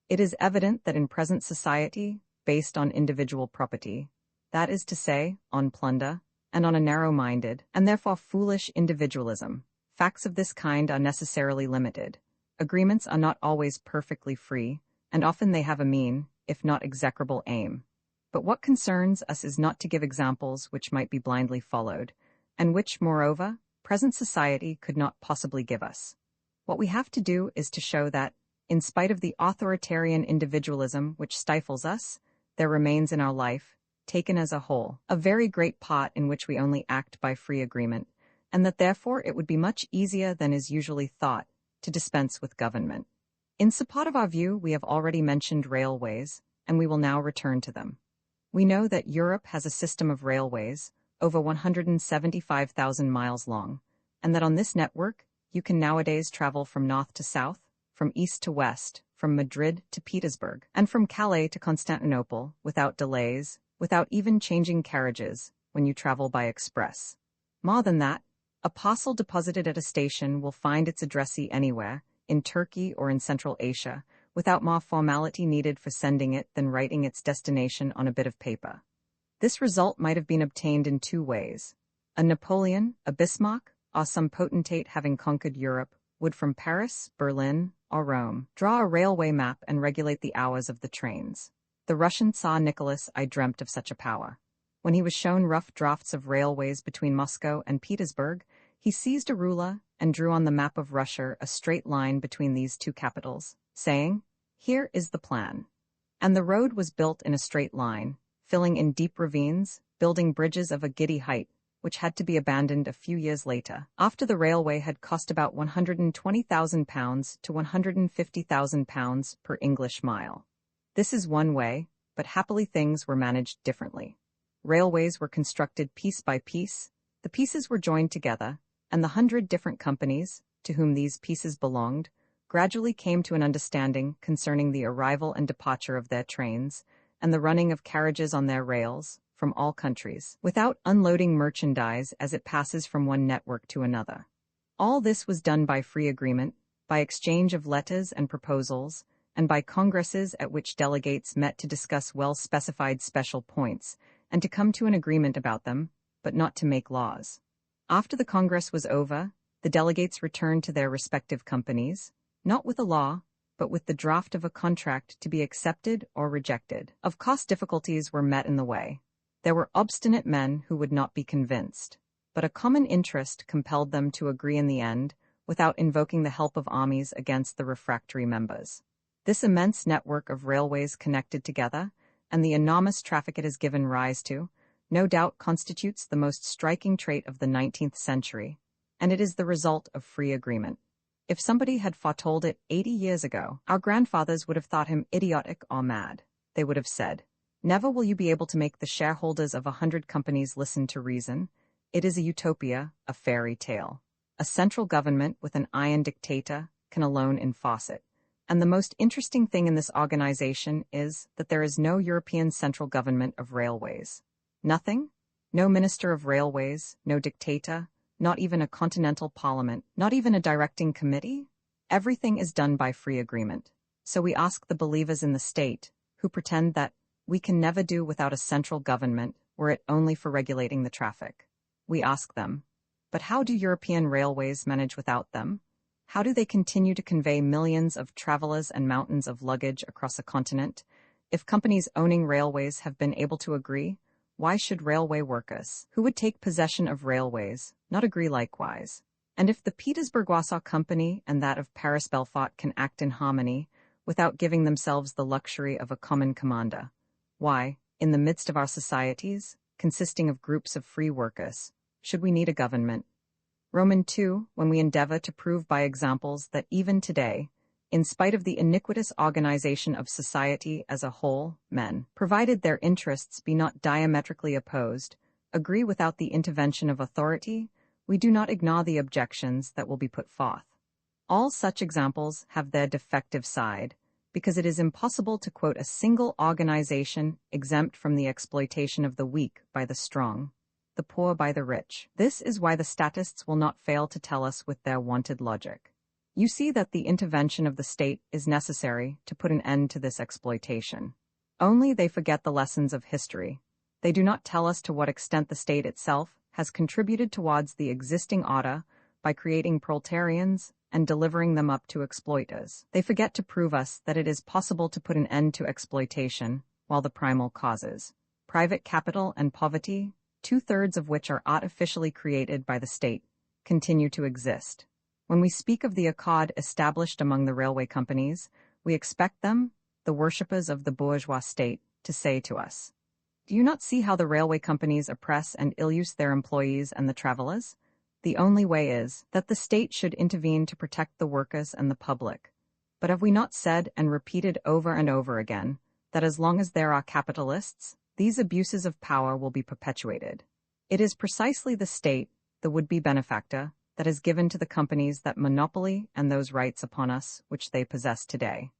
A: It is evident that in present society, based on individual property, that is to say, on plunder, and on a narrow-minded, and therefore foolish individualism, facts of this kind are necessarily limited. Agreements are not always perfectly free, and often they have a mean, if not execrable aim. But what concerns us is not to give examples which might be blindly followed, and which, moreover, present society could not possibly give us. What we have to do is to show that, in spite of the authoritarian individualism which stifles us, there remains in our life, taken as a whole, a very great part in which we only act by free agreement, and that therefore it would be much easier than is usually thought to dispense with government. In support of our view, we have already mentioned railways, and we will now return to them. We know that Europe has a system of railways, over 175,000 miles long, and that on this network, you can nowadays travel from north to south, from east to west, from Madrid to Petersburg, and from Calais to Constantinople, without delays, without even changing carriages, when you travel by express. More than that, a parcel deposited at a station will find its addressee anywhere, in Turkey or in Central Asia, without more formality needed for sending it than writing its destination on a bit of paper. This result might have been obtained in two ways. A Napoleon, a Bismarck, or some potentate having conquered Europe, would from Paris, Berlin, or Rome draw a railway map and regulate the hours of the trains. The Russian Tsar Nicholas I dreamt of such a power. When he was shown rough drafts of railways between Moscow and Petersburg, he seized a ruler and drew on the map of Russia a straight line between these two capitals, saying, "Here is the plan." And the road was built in a straight line, filling in deep ravines, building bridges of a giddy height, which had to be abandoned a few years later, after the railway had cost about £120,000 to £150,000 per English mile. This is one way, but happily things were managed differently. Railways were constructed piece by piece, the pieces were joined together, and the 100 different companies, to whom these pieces belonged, gradually came to an understanding concerning the arrival and departure of their trains, and the running of carriages on their rails, from all countries, without unloading merchandise as it passes from one network to another. All this was done by free agreement, by exchange of letters and proposals, and by congresses at which delegates met to discuss well-specified special points, and to come to an agreement about them, but not to make laws. After the Congress was over, the delegates returned to their respective companies, not with a law, but with the draft of a contract to be accepted or rejected. Of course, difficulties were met in the way. There were obstinate men who would not be convinced, but a common interest compelled them to agree in the end, without invoking the help of armies against the refractory members. This immense network of railways connected together, and the enormous traffic it has given rise to, no doubt constitutes the most striking trait of the 19th century, and it is the result of free agreement. If somebody had foretold it 80 years ago, our grandfathers would have thought him idiotic or mad. They would have said, "Never will you be able to make the shareholders of 100 companies listen to reason. It is a utopia, a fairy tale. A central government with an iron dictator can alone enforce it. And the most interesting thing in this organization is that there is no European central government of railways. Nothing? No minister of railways, no dictator, not even a continental parliament, not even a directing committee? Everything is done by free agreement. So we ask the believers in the state, who pretend that we can never do without a central government, were it only for regulating the traffic. We ask them, but how do European railways manage without them? How do they continue to convey millions of travelers and mountains of luggage across a continent? If companies owning railways have been able to agree, why should railway workers, who would take possession of railways, not agree likewise? And if the Petersburg-Warsaw Company and that of Paris-Belfort can act in harmony, without giving themselves the luxury of a common commander, why, in the midst of our societies, consisting of groups of free workers, should we need a government? Roman 2, when we endeavor to prove by examples that even today, in spite of the iniquitous organization of society as a whole, men, provided their interests be not diametrically opposed, agree without the intervention of authority, we do not ignore the objections that will be put forth. All such examples have their defective side, because it is impossible to quote a single organization exempt from the exploitation of the weak by the strong, the poor by the rich. This is why the statists will not fail to tell us with their wonted logic. You see that the intervention of the state is necessary to put an end to this exploitation. Only they forget the lessons of history. They do not tell us to what extent the state itself has contributed towards the existing order by creating proletarians and delivering them up to exploiters. They forget to prove us that it is possible to put an end to exploitation, while the primal causes, private capital and poverty, 2/3 of which are artificially created by the state, continue to exist. When we speak of the accord established among the railway companies, we expect them, the worshippers of the bourgeois state, to say to us, "Do you not see how the railway companies oppress and ill-use their employees and the travelers? The only way is that the state should intervene to protect the workers and the public. But have we not said and repeated over and over again that as long as there are capitalists, these abuses of power will be perpetuated? It is precisely the state, the would-be benefactor, that has given to the companies that monopoly and those rights upon us which they possess today.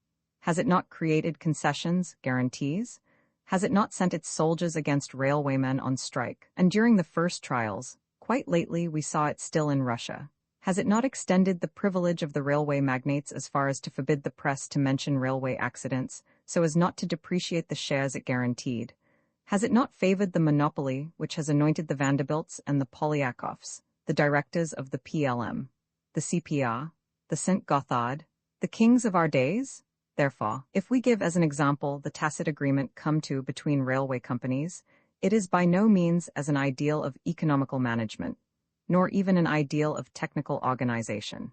A: Has it not created concessions, guarantees? Has it not sent its soldiers against railwaymen on strike? And during the first trials, quite lately we saw it still in Russia. Has it not extended the privilege of the railway magnates as far as to forbid the press to mention railway accidents, so as not to depreciate the shares it guaranteed? Has it not favored the monopoly which has anointed the Vanderbilts and the Polyakovs, the directors of the PLM, the CPR, the St. Gothard, the kings of our days? Therefore, if we give as an example the tacit agreement come to between railway companies, it is by no means as an ideal of economical management, nor even an ideal of technical organization.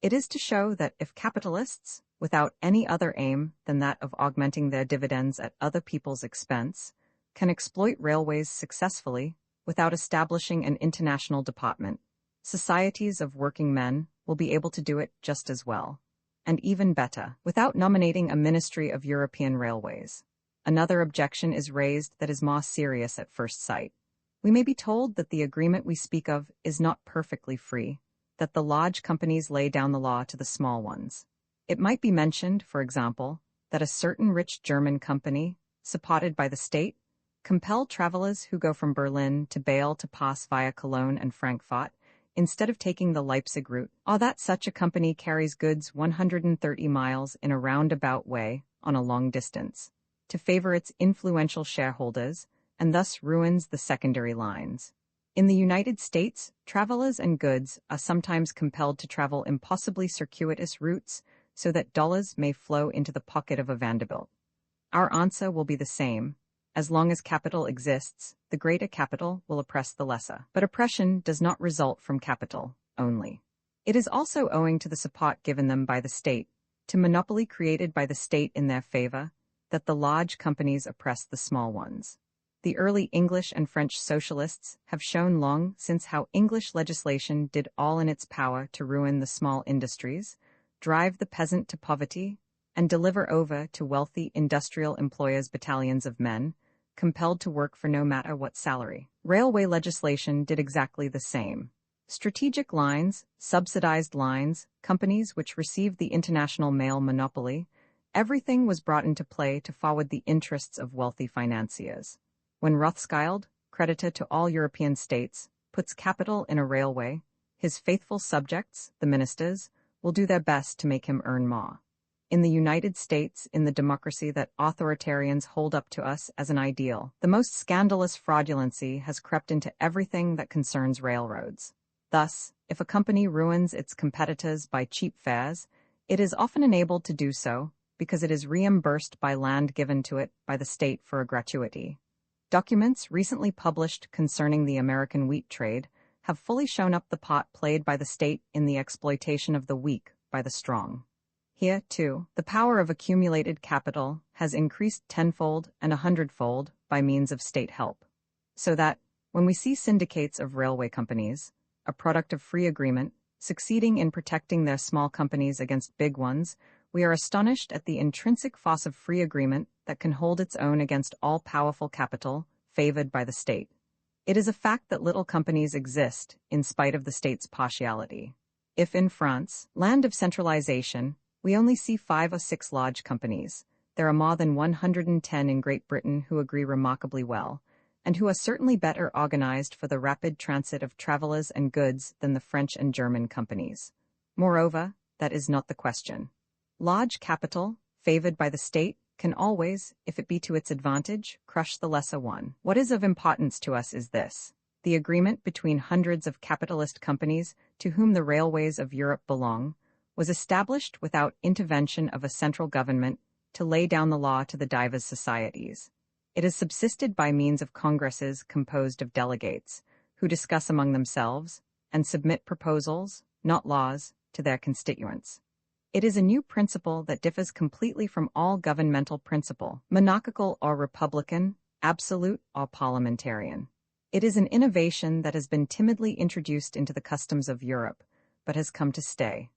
A: It is to show that if capitalists, without any other aim than that of augmenting their dividends at other people's expense, can exploit railways successfully, without establishing an international department, societies of working men will be able to do it just as well, and even better, without nominating a Ministry of European Railways. Another objection is raised that is more serious at first sight. We may be told that the agreement we speak of is not perfectly free, that the large companies lay down the law to the small ones. It might be mentioned, for example, that a certain rich German company, supported by the state, compelled travelers who go from Berlin to Bâle to pass via Cologne and Frankfurt, instead of taking the Leipzig route, or that such a company carries goods 130 miles in a roundabout way on a long distance, to favor its influential shareholders, and thus ruins the secondary lines. In the United States, travelers and goods are sometimes compelled to travel impossibly circuitous routes so that dollars may flow into the pocket of a Vanderbilt. Our answer will be the same. As long as capital exists, the greater capital will oppress the lesser. But oppression does not result from capital only. It is also owing to the support given them by the state, to monopoly created by the state in their favor, that the large companies oppress the small ones. The early English and French socialists have shown long since how English legislation did all in its power to ruin the small industries, drive the peasant to poverty, and deliver over to wealthy industrial employers battalions of men, compelled to work for no matter what salary. Railway legislation did exactly the same. Strategic lines, subsidized lines, companies which received the international mail monopoly, everything was brought into play to forward the interests of wealthy financiers. When Rothschild, creditor to all European states, puts capital in a railway, his faithful subjects, the ministers, will do their best to make him earn more. In the United States, in the democracy that authoritarians hold up to us as an ideal, the most scandalous fraudulency has crept into everything that concerns railroads. Thus, if a company ruins its competitors by cheap fares, it is often enabled to do so because it is reimbursed by land given to it by the state for a gratuity. Documents recently published concerning the American wheat trade have fully shown up the part played by the state in the exploitation of the weak by the strong. Here, too, the power of accumulated capital has increased tenfold and 100-fold by means of state help. So that, when we see syndicates of railway companies, a product of free agreement, succeeding in protecting their small companies against big ones, we are astonished at the intrinsic force of free agreement that can hold its own against all-powerful capital favored by the state. It is a fact that little companies exist in spite of the state's partiality. If in France, land of centralization, we only see 5 or 6 large companies, there are more than 110 in Great Britain who agree remarkably well, and who are certainly better organized for the rapid transit of travelers and goods than the French and German companies. Moreover, that is not the question. Large capital, favored by the state, can always, if it be to its advantage, crush the lesser one. What is of importance to us is this: the agreement between hundreds of capitalist companies to whom the railways of Europe belong was established without intervention of a central government to lay down the law to the divers societies. It has subsisted by means of congresses composed of delegates, who discuss among themselves and submit proposals, not laws, to their constituents. It is a new principle that differs completely from all governmental principle, monarchical or republican, absolute or parliamentarian. It is an innovation that has been timidly introduced into the customs of Europe, but has come to stay.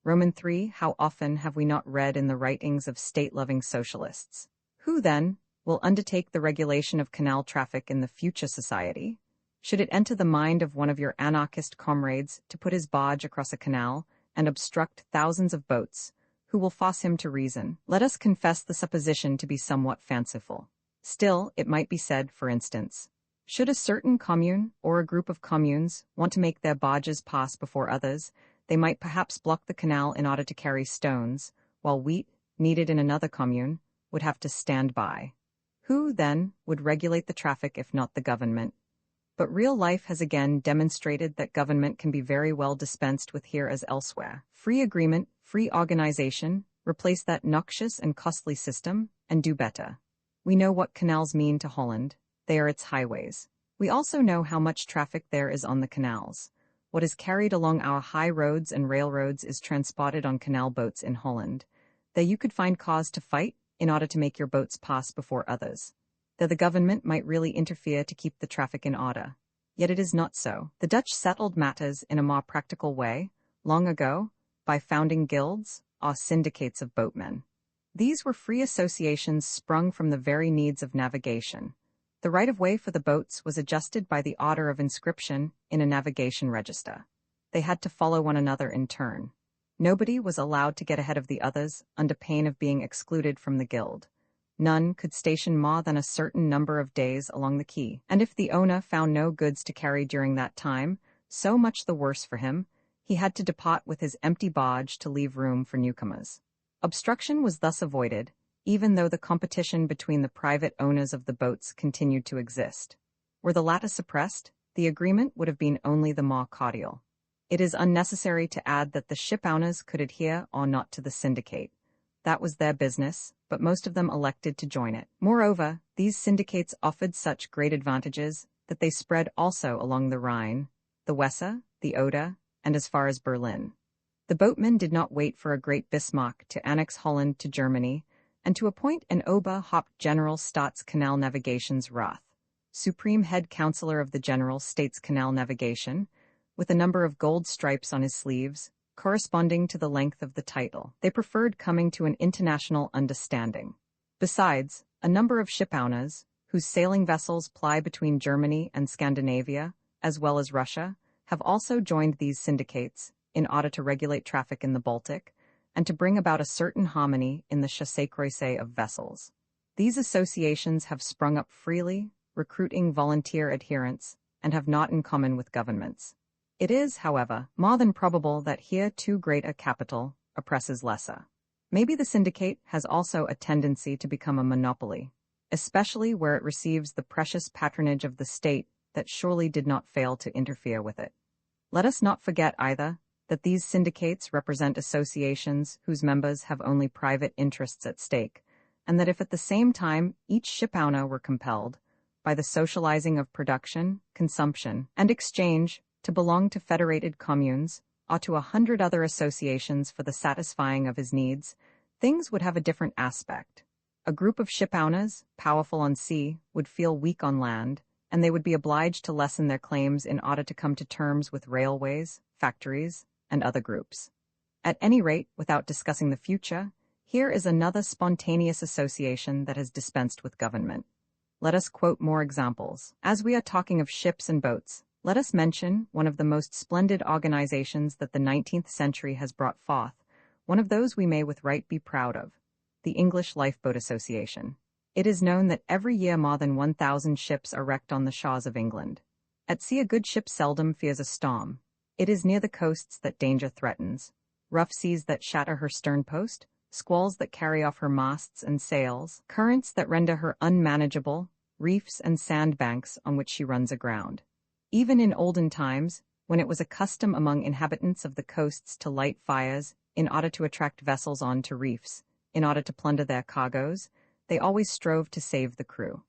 A: Roman 3. How often have we not read in the writings of state-loving socialists? Who, then, will undertake the regulation of canal traffic in the future society? Should it enter the mind of one of your anarchist comrades to put his barge across a canal and obstruct thousands of boats, who will force him to reason? Let us confess the supposition to be somewhat fanciful. Still, it might be said, for instance, should a certain commune or a group of communes want to make their barges pass before others, they might perhaps block the canal in order to carry stones, while wheat, needed in another commune, would have to stand by. Who, then, would regulate the traffic if not the government? But real life has again demonstrated that government can be very well dispensed with here as elsewhere. Free agreement, free organization, replace that noxious and costly system, and do better. We know what canals mean to Holland. They are its highways. We also know how much traffic there is on the canals. What is carried along our high roads and railroads is transported on canal boats in Holland. There you could find cause to fight in order to make your boats pass before others. There the government might really interfere to keep the traffic in order. Yet it is not so. The Dutch settled matters in a more practical way, long ago, by founding guilds, or syndicates of boatmen. These were free associations sprung from the very needs of navigation. The right-of-way for the boats was adjusted by the order of inscription in a navigation register. They had to follow one another in turn. Nobody was allowed to get ahead of the others under pain of being excluded from the guild. None could station more than a certain number of days along the quay, and if the owner found no goods to carry during that time, so much the worse for him, he had to depart with his empty barge to leave room for newcomers. Obstruction was thus avoided, even though the competition between the private owners of the boats continued to exist. Were the latter suppressed, the agreement would have been only the more cordial. It is unnecessary to add that the shipowners could adhere or not to the syndicate. That was their business, but most of them elected to join it. Moreover, these syndicates offered such great advantages that they spread also along the Rhine, the Weser, the Oder, and as far as Berlin. The boatmen did not wait for a great Bismarck to annex Holland to Germany and to appoint an Oberhaupt General Staats Canal Navigations Rath, supreme head counselor of the General States Canal Navigation, with a number of gold stripes on his sleeves, corresponding to the length of the title. They preferred coming to an international understanding. Besides, a number of shipowners, whose sailing vessels ply between Germany and Scandinavia, as well as Russia, have also joined these syndicates in order to regulate traffic in the Baltic and to bring about a certain harmony in the chassé-croisé of vessels. These associations have sprung up freely, recruiting volunteer adherents, and have naught in common with governments. It is, however, more than probable that here too great a capital oppresses lesser. Maybe the syndicate has also a tendency to become a monopoly, especially where it receives the precious patronage of the state that surely did not fail to interfere with it. Let us not forget either that these syndicates represent associations whose members have only private interests at stake, and that if at the same time each shipowner were compelled, by the socializing of production, consumption, and exchange, to belong to federated communes, or to 100 other associations for the satisfying of his needs, things would have a different aspect. A group of shipowners, powerful on sea, would feel weak on land, and they would be obliged to lessen their claims in order to come to terms with railways, factories, and other groups. At any rate, without discussing the future, here is another spontaneous association that has dispensed with government. Let us quote more examples. As we are talking of ships and boats, let us mention one of the most splendid organizations that the 19th century has brought forth, one of those we may with right be proud of, the English Lifeboat Association. It is known that every year more than 1,000 ships are wrecked on the shores of England. At sea a good ship seldom fears a storm. It is near the coasts that danger threatens, rough seas that shatter her sternpost, squalls that carry off her masts and sails, currents that render her unmanageable, reefs and sandbanks on which she runs aground. Even in olden times, when it was a custom among inhabitants of the coasts to light fires in order to attract vessels on to reefs, in order to plunder their cargoes, they always strove to save the crew.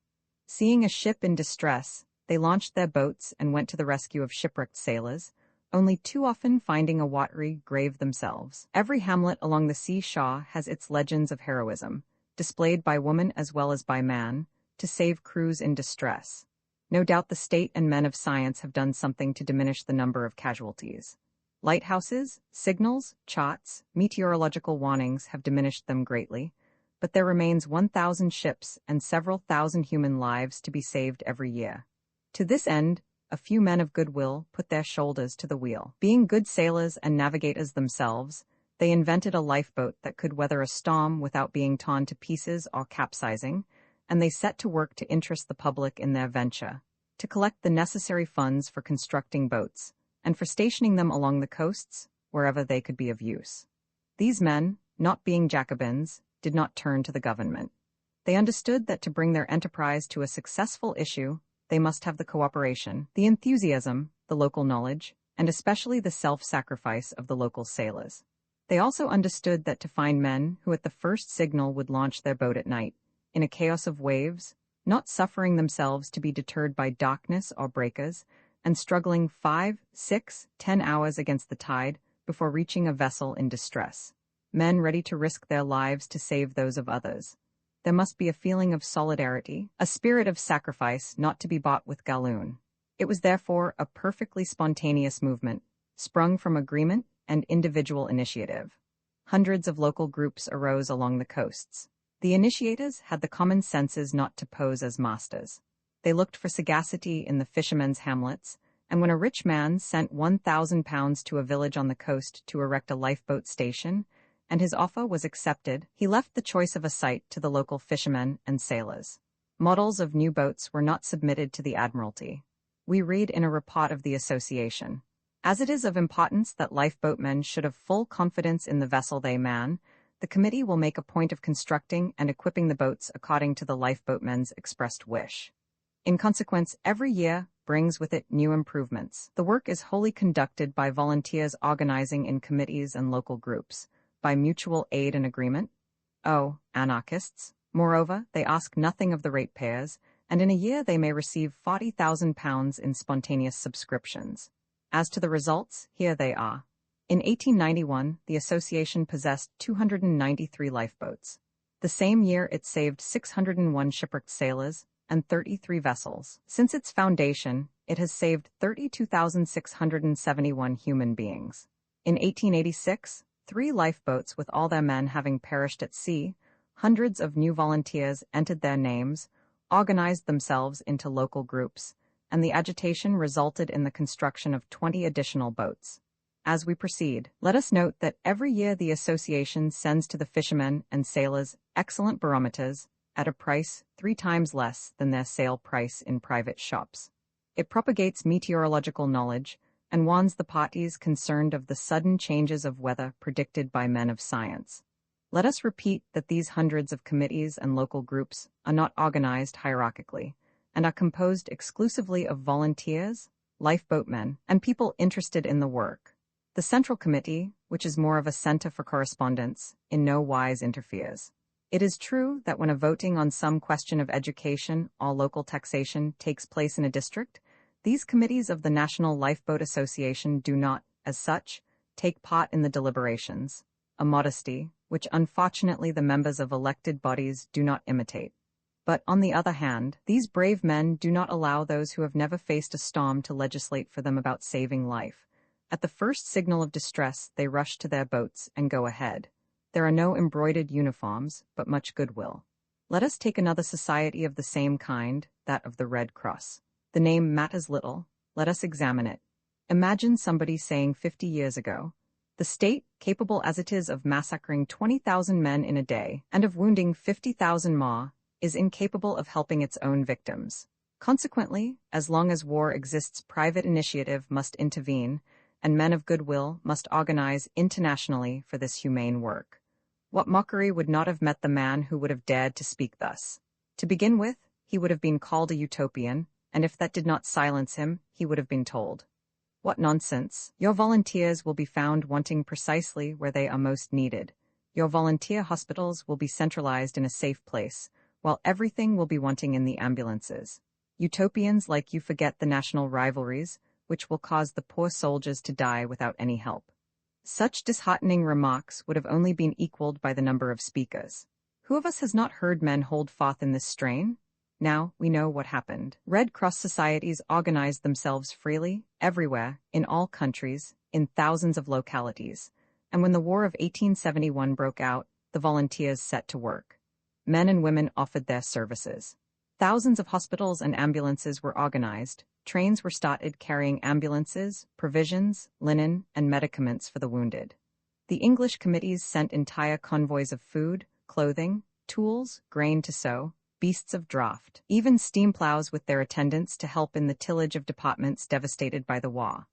A: Seeing a ship in distress, they launched their boats and went to the rescue of shipwrecked sailors, only too often finding a watery grave themselves. Every hamlet along the sea-shore has its legends of heroism, displayed by woman as well as by man, to save crews in distress. No doubt the state and men of science have done something to diminish the number of casualties. Lighthouses, signals, charts, meteorological warnings have diminished them greatly, but there remains 1,000 ships and several thousand human lives to be saved every year. To this end, a few men of goodwill put their shoulders to the wheel. Being good sailors and navigators themselves, they invented a lifeboat that could weather a storm without being torn to pieces or capsizing, and they set to work to interest the public in their venture, to collect the necessary funds for constructing boats, and for stationing them along the coasts, wherever they could be of use. These men, not being Jacobins, did not turn to the government. They understood that to bring their enterprise to a successful issue, they must have the cooperation, the enthusiasm, the local knowledge, and especially the self-sacrifice of the local sailors. They also understood that to find men who at the first signal would launch their boat at night, in a chaos of waves, not suffering themselves to be deterred by darkness or breakers, and struggling 5, 6, 10 hours against the tide before reaching a vessel in distress. Men ready to risk their lives to save those of others. There must be a feeling of solidarity, a spirit of sacrifice not to be bought with galloon. It was therefore a perfectly spontaneous movement, sprung from agreement and individual initiative. Hundreds of local groups arose along the coasts. The initiators had the common senses not to pose as masters. They looked for sagacity in the fishermen's hamlets, and when a rich man sent £1,000 to a village on the coast to erect a lifeboat station, and his offer was accepted, he left the choice of a site to the local fishermen and sailors. Models of new boats were not submitted to the Admiralty. We read in a report of the association, "As it is of importance that lifeboatmen should have full confidence in the vessel they man, the committee will make a point of constructing and equipping the boats according to the lifeboatmen's expressed wish. In consequence, every year brings with it new improvements. The work is wholly conducted by volunteers organizing in committees and local groups, by mutual aid and agreement. Oh, anarchists! Moreover, they ask nothing of the ratepayers, and in a year they may receive £40,000 in spontaneous subscriptions. As to the results, here they are. In 1891, the association possessed 293 lifeboats. The same year it saved 601 shipwrecked sailors and 33 vessels. Since its foundation, it has saved 32,671 human beings. In 1886, 3 lifeboats with all their men having perished at sea, hundreds of new volunteers entered their names, organized themselves into local groups, and the agitation resulted in the construction of 20 additional boats. As we proceed, let us note that every year the association sends to the fishermen and sailors excellent barometers at a price 3 times less than their sale price in private shops. It propagates meteorological knowledge and warns the parties concerned of the sudden changes of weather predicted by men of science. Let us repeat that these hundreds of committees and local groups are not organized hierarchically and are composed exclusively of volunteers, lifeboatmen, and people interested in the work. The Central Committee, which is more of a center for correspondence, in no wise interferes. It is true that when a voting on some question of education or local taxation takes place in a district, these committees of the National Lifeboat Association do not, as such, take part in the deliberations, a modesty which unfortunately the members of elected bodies do not imitate. But, on the other hand, these brave men do not allow those who have never faced a storm to legislate for them about saving life. At the first signal of distress, they rush to their boats and go ahead. There are no embroidered uniforms, but much goodwill. Let us take another society of the same kind, that of the Red Cross. The name matters little. Let us examine it. Imagine somebody saying 50 years ago, "The state, capable as it is of massacring 20,000 men in a day and of wounding 50,000 more, is incapable of helping its own victims. Consequently, as long as war exists, private initiative must intervene, and men of goodwill must organize internationally for this humane work." What mockery would not have met the man who would have dared to speak thus? To begin with, he would have been called a utopian, and if that did not silence him, he would have been told, "What nonsense! Your volunteers will be found wanting precisely where they are most needed. Your volunteer hospitals will be centralized in a safe place, while everything will be wanting in the ambulances. Utopians like you forget the national rivalries, which will cause the poor soldiers to die without any help." Such disheartening remarks would have only been equaled by the number of speakers. Who of us has not heard men hold forth in this strain? Now we know what happened. Red Cross societies organized themselves freely, everywhere, in all countries, in thousands of localities, and when the War of 1871 broke out, the volunteers set to work. Men and women offered their services. Thousands of hospitals and ambulances were organized. Trains were started carrying ambulances, provisions, linen, and medicaments for the wounded. The English committees sent entire convoys of food, clothing, tools, grain to sow, beasts of draught, even steam plows with their attendants to help in the tillage of departments devastated by the war.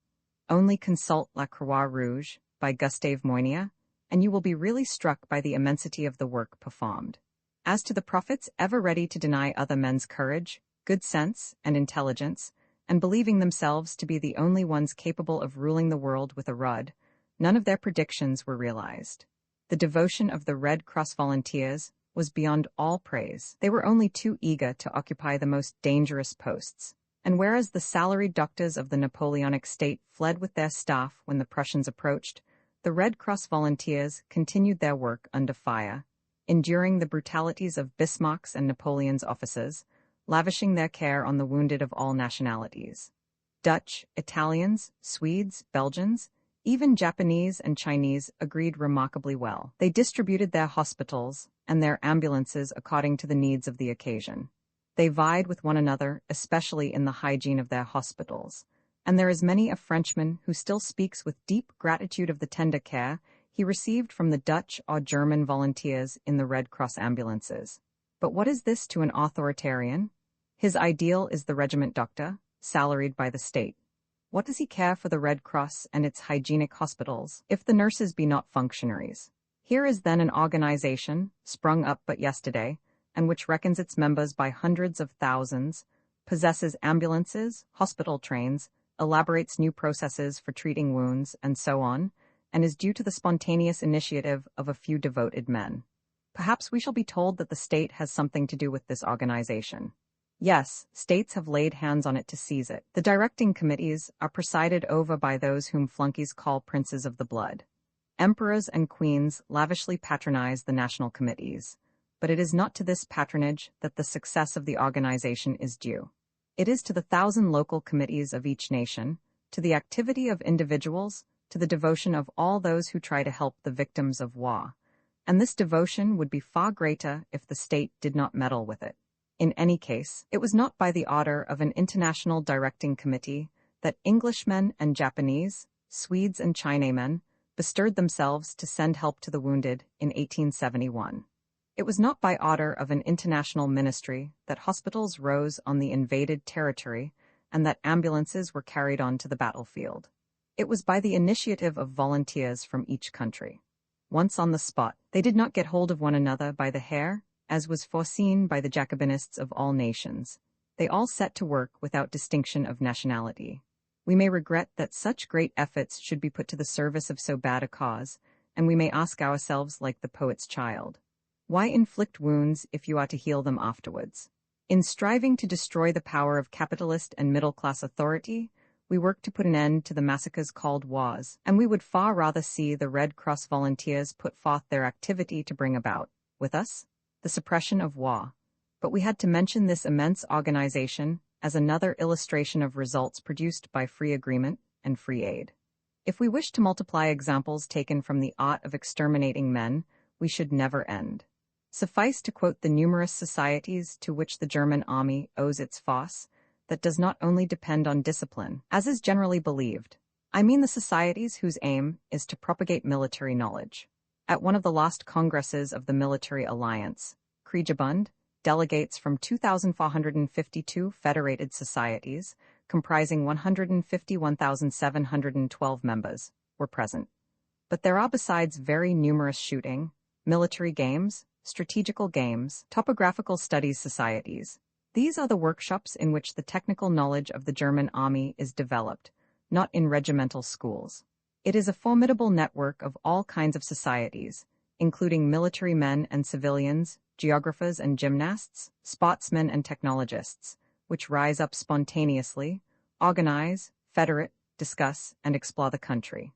A: Only consult La Croix Rouge, by Gustave Moynier, and you will be really struck by the immensity of the work performed. As to the prophets ever ready to deny other men's courage, good sense, and intelligence, and believing themselves to be the only ones capable of ruling the world with a rod, none of their predictions were realized. The devotion of the Red Cross volunteers was beyond all praise. They were only too eager to occupy the most dangerous posts, and whereas the salaried doctors of the Napoleonic state fled with their staff when the Prussians approached, the Red Cross volunteers continued their work under fire, enduring the brutalities of Bismarck's and Napoleon's officers, lavishing their care on the wounded of all nationalities. Dutch, Italians, Swedes, Belgians, even Japanese and Chinese agreed remarkably well. They distributed their hospitals and their ambulances according to the needs of the occasion. They vied with one another, especially in the hygiene of their hospitals. And there is many a Frenchman who still speaks with deep gratitude of the tender care he received from the Dutch or German volunteers in the Red Cross ambulances. But what is this to an authoritarian? His ideal is the regiment doctor, salaried by the state. What does he care for the Red Cross and its hygienic hospitals, if the nurses be not functionaries? Here is then an organization, sprung up but yesterday, and which reckons its members by hundreds of thousands, possesses ambulances, hospital trains, elaborates new processes for treating wounds, and so on, and is due to the spontaneous initiative of a few devoted men. Perhaps we shall be told that the state has something to do with this organization. Yes, states have laid hands on it to seize it. The directing committees are presided over by those whom flunkies call princes of the blood. Emperors and queens lavishly patronize the national committees, but it is not to this patronage that the success of the organization is due. It is to the 1,000 local committees of each nation, to the activity of individuals, to the devotion of all those who try to help the victims of war. And this devotion would be far greater if the state did not meddle with it. In any case, it was not by the order of an international directing committee that Englishmen and Japanese, Swedes and Chinamen bestirred themselves to send help to the wounded in 1871. It was not by order of an international ministry that hospitals rose on the invaded territory and that ambulances were carried on to the battlefield. It was by the initiative of volunteers from each country. Once on the spot, they did not get hold of one another by the hair, as was foreseen by the Jacobinists of all nations. They all set to work without distinction of nationality. We may regret that such great efforts should be put to the service of so bad a cause, and we may ask ourselves like the poet's child, why inflict wounds if you are to heal them afterwards? In striving to destroy the power of capitalist and middle-class authority, we work to put an end to the massacres called wars, and we would far rather see the Red Cross volunteers put forth their activity to bring about, with us, the suppression of war. But we had to mention this immense organization as another illustration of results produced by free agreement and free aid. If we wish to multiply examples taken from the art of exterminating men, we should never end. Suffice to quote the numerous societies to which the German army owes its force, that does not only depend on discipline, as is generally believed. I mean the societies whose aim is to propagate military knowledge. At one of the last congresses of the Military Alliance, Kriegsbund, delegates from 2,452 federated societies, comprising 151,712 members, were present. But there are besides very numerous shooting, military games, strategical games, topographical studies societies. These are the workshops in which the technical knowledge of the German army is developed, not in regimental schools. It is a formidable network of all kinds of societies, including military men and civilians, geographers and gymnasts, sportsmen and technologists, which rise up spontaneously, organize, federate, discuss, and explore the country.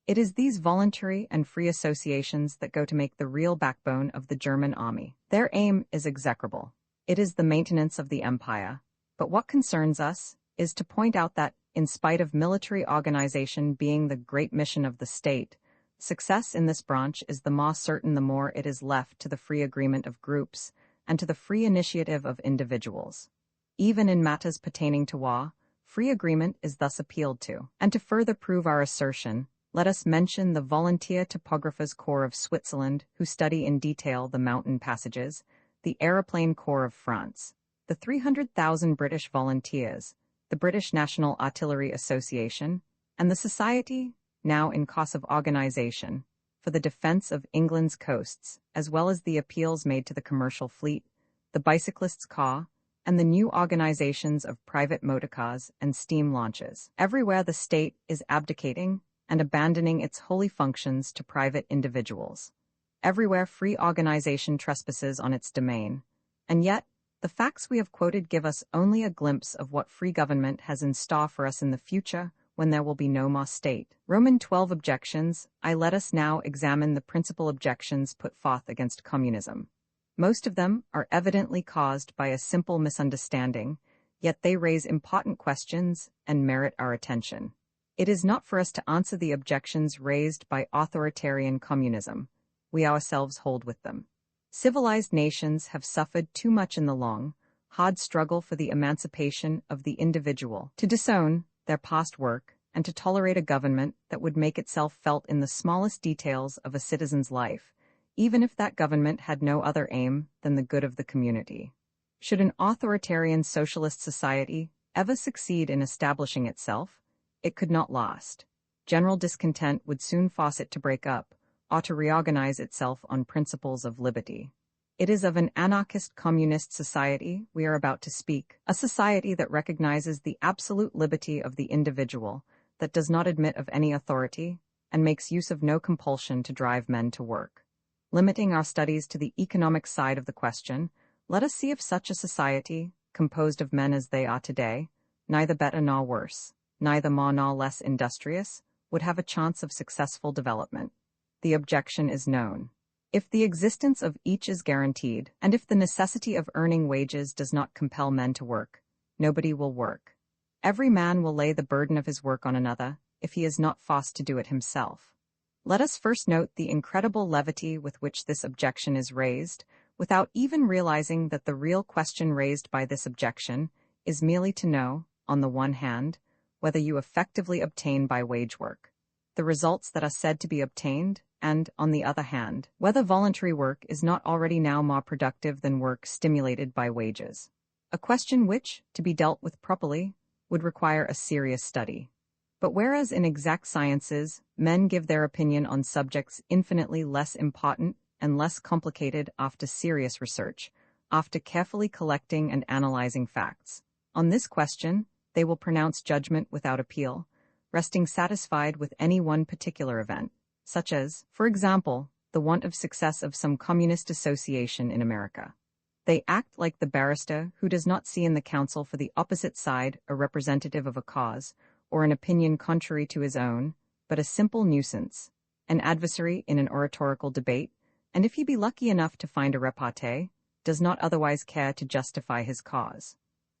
A: It is these voluntary and free associations that go to make the real backbone of the German army. Their aim is execrable. It is the maintenance of the empire. But what concerns us is to point out that, in spite of military organization being the great mission of the state, success in this branch is the more certain the more it is left to the free agreement of groups and to the free initiative of individuals. Even in matters pertaining to war, free agreement is thus appealed to. And to further prove our assertion, let us mention the Volunteer Topographers Corps of Switzerland, who study in detail the mountain passages, the Aeroplane Corps of France, the 300,000 British volunteers, the British National Artillery Association, and the Society, now in course of organization, for the defense of England's coasts, as well as the appeals made to the commercial fleet, the Bicyclists' Corps, and the new organizations of private motorcars and steam launches. Everywhere the state is abdicating and abandoning its holy functions to private individuals. Everywhere free organization trespasses on its domain. And yet, the facts we have quoted give us only a glimpse of what free government has in store for us in the future, when there will be no more state. Roman 12 objections. Let us now examine the principal objections put forth against communism. Most of them are evidently caused by a simple misunderstanding, Yet they raise important questions and merit our attention. It is not for us to answer the objections raised by authoritarian communism. We ourselves hold with them. Civilized nations have suffered too much in the long, hard struggle for the emancipation of the individual to disown their past work and to tolerate a government that would make itself felt in the smallest details of a citizen's life, even if that government had no other aim than the good of the community. Should an authoritarian socialist society ever succeed in establishing itself, it could not last. General discontent would soon force it to break up, or to reorganize itself on principles of liberty. It is of an anarchist communist society we are about to speak, a society that recognizes the absolute liberty of the individual, that does not admit of any authority, and makes use of no compulsion to drive men to work. Limiting our studies to the economic side of the question, let us see if such a society, composed of men as they are today, neither better nor worse, neither more nor less industrious, would have a chance of successful development. The objection is known. If the existence of each is guaranteed, and if the necessity of earning wages does not compel men to work, nobody will work. Every man will lay the burden of his work on another, if he is not forced to do it himself. Let us first note the incredible levity with which this objection is raised, without even realizing that the real question raised by this objection is merely to know, on the one hand, whether you effectively obtain by wage work the results that are said to be obtained, and, on the other hand, whether voluntary work is not already now more productive than work stimulated by wages. A question which, to be dealt with properly, would require a serious study. But whereas in exact sciences, men give their opinion on subjects infinitely less important and less complicated after serious research, after carefully collecting and analyzing facts, on this question, they will pronounce judgment without appeal, resting satisfied with any one particular event, such as, for example, the want of success of some communist association in America. They act like the barrister who does not see in the counsel for the opposite side a representative of a cause, or an opinion contrary to his own, but a simple nuisance, an adversary in an oratorical debate, and if he be lucky enough to find a repartee, does not otherwise care to justify his cause.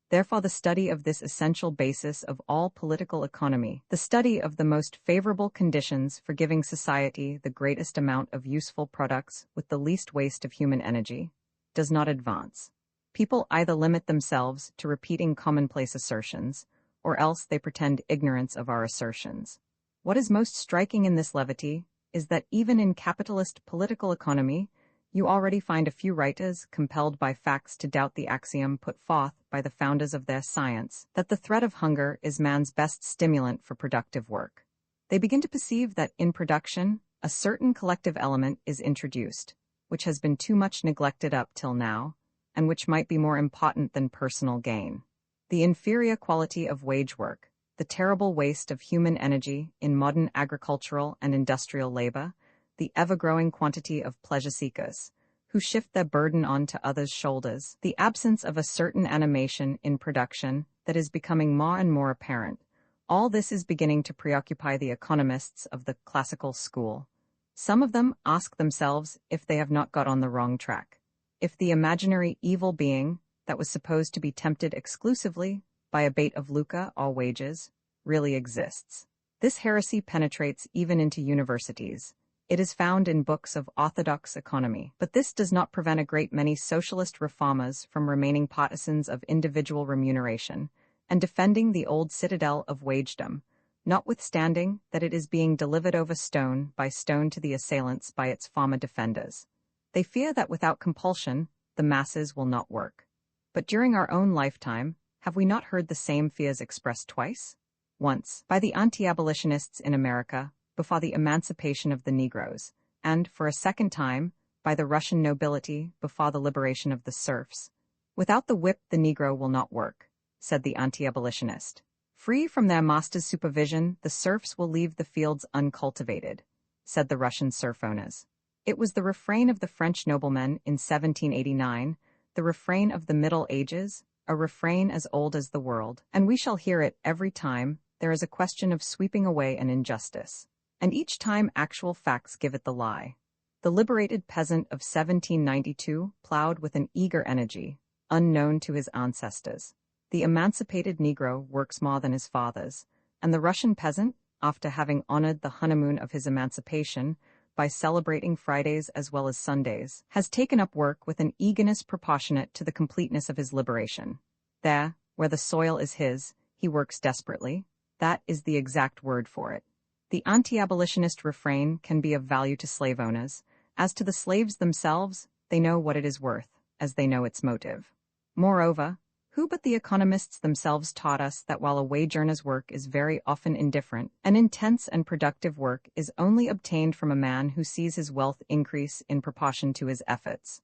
A: Therefore, the study of this essential basis of all political economy, the study of the most favorable conditions for giving society the greatest amount of useful products with the least waste of human energy, does not advance. People either limit themselves to repeating commonplace assertions, or else they pretend ignorance of our assertions. What is most striking in this levity is that even in capitalist political economy, you already find a few writers compelled by facts to doubt the axiom put forth by the founders of their science, that the threat of hunger is man's best stimulant for productive work. They begin to perceive that in production, a certain collective element is introduced, which has been too much neglected up till now, and which might be more important than personal gain. The inferior quality of wage work, the terrible waste of human energy in modern agricultural and industrial labor, the ever-growing quantity of pleasure-seekers, who shift their burden on to others' shoulders, the absence of a certain animation in production that is becoming more and more apparent, all this is beginning to preoccupy the economists of the classical school. Some of them ask themselves if they have not got on the wrong track, if the imaginary evil being that was supposed to be tempted exclusively by a bait of lucre or wages really exists. This heresy penetrates even into universities. It is found in books of orthodox economy, but this does not prevent a great many socialist reformers from remaining partisans of individual remuneration and defending the old citadel of wagedom, notwithstanding that it is being delivered over stone by stone to the assailants by its former defenders. They fear that without compulsion, the masses will not work. But during our own lifetime, have we not heard the same fears expressed twice? Once, by the anti-abolitionists in America, before the emancipation of the Negroes, and, for a second time, by the Russian nobility before the liberation of the serfs. Without the whip the Negro will not work, said the anti-abolitionist. Free from their master's supervision, the serfs will leave the fields uncultivated, said the Russian serf owners. It was the refrain of the French noblemen in 1789, the refrain of the Middle Ages, a refrain as old as the world, and we shall hear it every time there is a question of sweeping away an injustice. And each time actual facts give it the lie. The liberated peasant of 1792 plowed with an eager energy, unknown to his ancestors. The emancipated Negro works more than his fathers, and the Russian peasant, after having honored the honeymoon of his emancipation by celebrating Fridays as well as Sundays, has taken up work with an eagerness proportionate to the completeness of his liberation. There, where the soil is his, he works desperately. That is the exact word for it. The anti-abolitionist refrain can be of value to slave owners. As to the slaves themselves, they know what it is worth, as they know its motive. Moreover, who but the economists themselves taught us that while a wage earner's work is very often indifferent, an intense and productive work is only obtained from a man who sees his wealth increase in proportion to his efforts.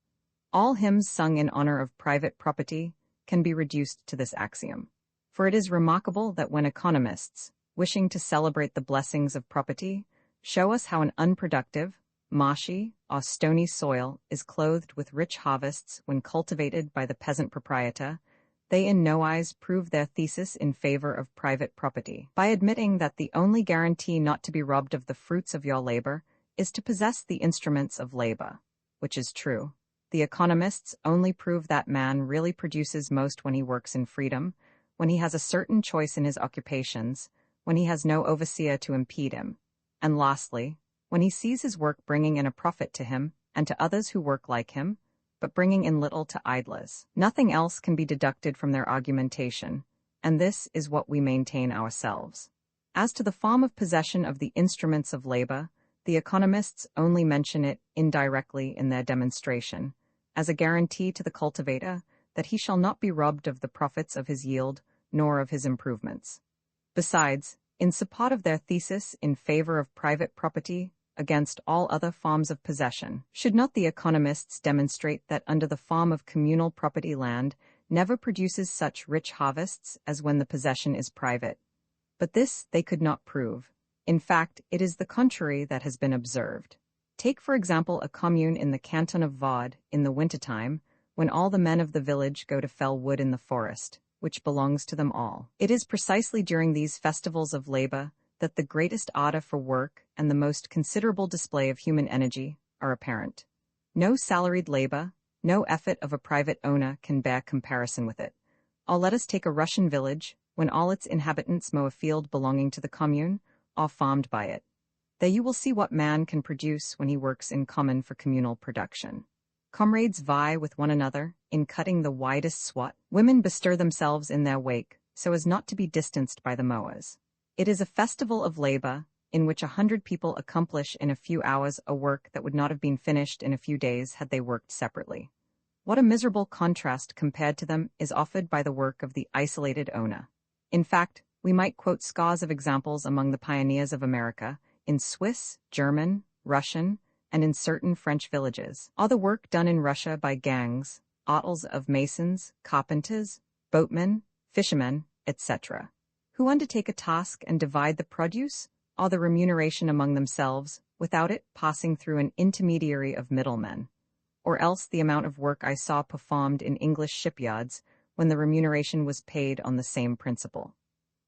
A: All hymns sung in honor of private property can be reduced to this axiom. For it is remarkable that when economists, wishing to celebrate the blessings of property, show us how an unproductive, marshy, or stony soil is clothed with rich harvests when cultivated by the peasant proprietor, they in no wise prove their thesis in favor of private property, by admitting that the only guarantee not to be robbed of the fruits of your labor is to possess the instruments of labor, which is true. The economists only prove that man really produces most when he works in freedom, when he has a certain choice in his occupations, when he has no overseer to impede him, and lastly, when he sees his work bringing in a profit to him and to others who work like him, but bringing in little to idlers. Nothing else can be deducted from their argumentation, and this is what we maintain ourselves. As to the form of possession of the instruments of labor, the economists only mention it indirectly in their demonstration, as a guarantee to the cultivator that he shall not be robbed of the profits of his yield nor of his improvements. Besides, in support of their thesis in favor of private property against all other forms of possession, should not the economists demonstrate that under the form of communal property land never produces such rich harvests as when the possession is private? But this they could not prove. In fact, it is the contrary that has been observed. Take for example a commune in the canton of Vaud in the wintertime, when all the men of the village go to fell wood in the forest, which belongs to them all. It is precisely during these festivals of labor that the greatest ardor for work and the most considerable display of human energy are apparent. No salaried labor, no effort of a private owner can bear comparison with it. Or let us take a Russian village, when all its inhabitants mow a field belonging to the commune, or farmed by it. There you will see what man can produce when he works in common for communal production. Comrades vie with one another in cutting the widest swath. Women bestir themselves in their wake, so as not to be distanced by the mowers. It is a festival of labor, in which 100 people accomplish in a few hours a work that would not have been finished in a few days had they worked separately. What a miserable contrast compared to them is offered by the work of the isolated owner. In fact, we might quote scores of examples among the pioneers of America, in Swiss, German, Russian, and in certain French villages, or the work done in Russia by gangs, ottles of masons, carpenters, boatmen, fishermen, etc., who undertake a task and divide the produce or the remuneration among themselves without it passing through an intermediary of middlemen, or else the amount of work I saw performed in English shipyards when the remuneration was paid on the same principle.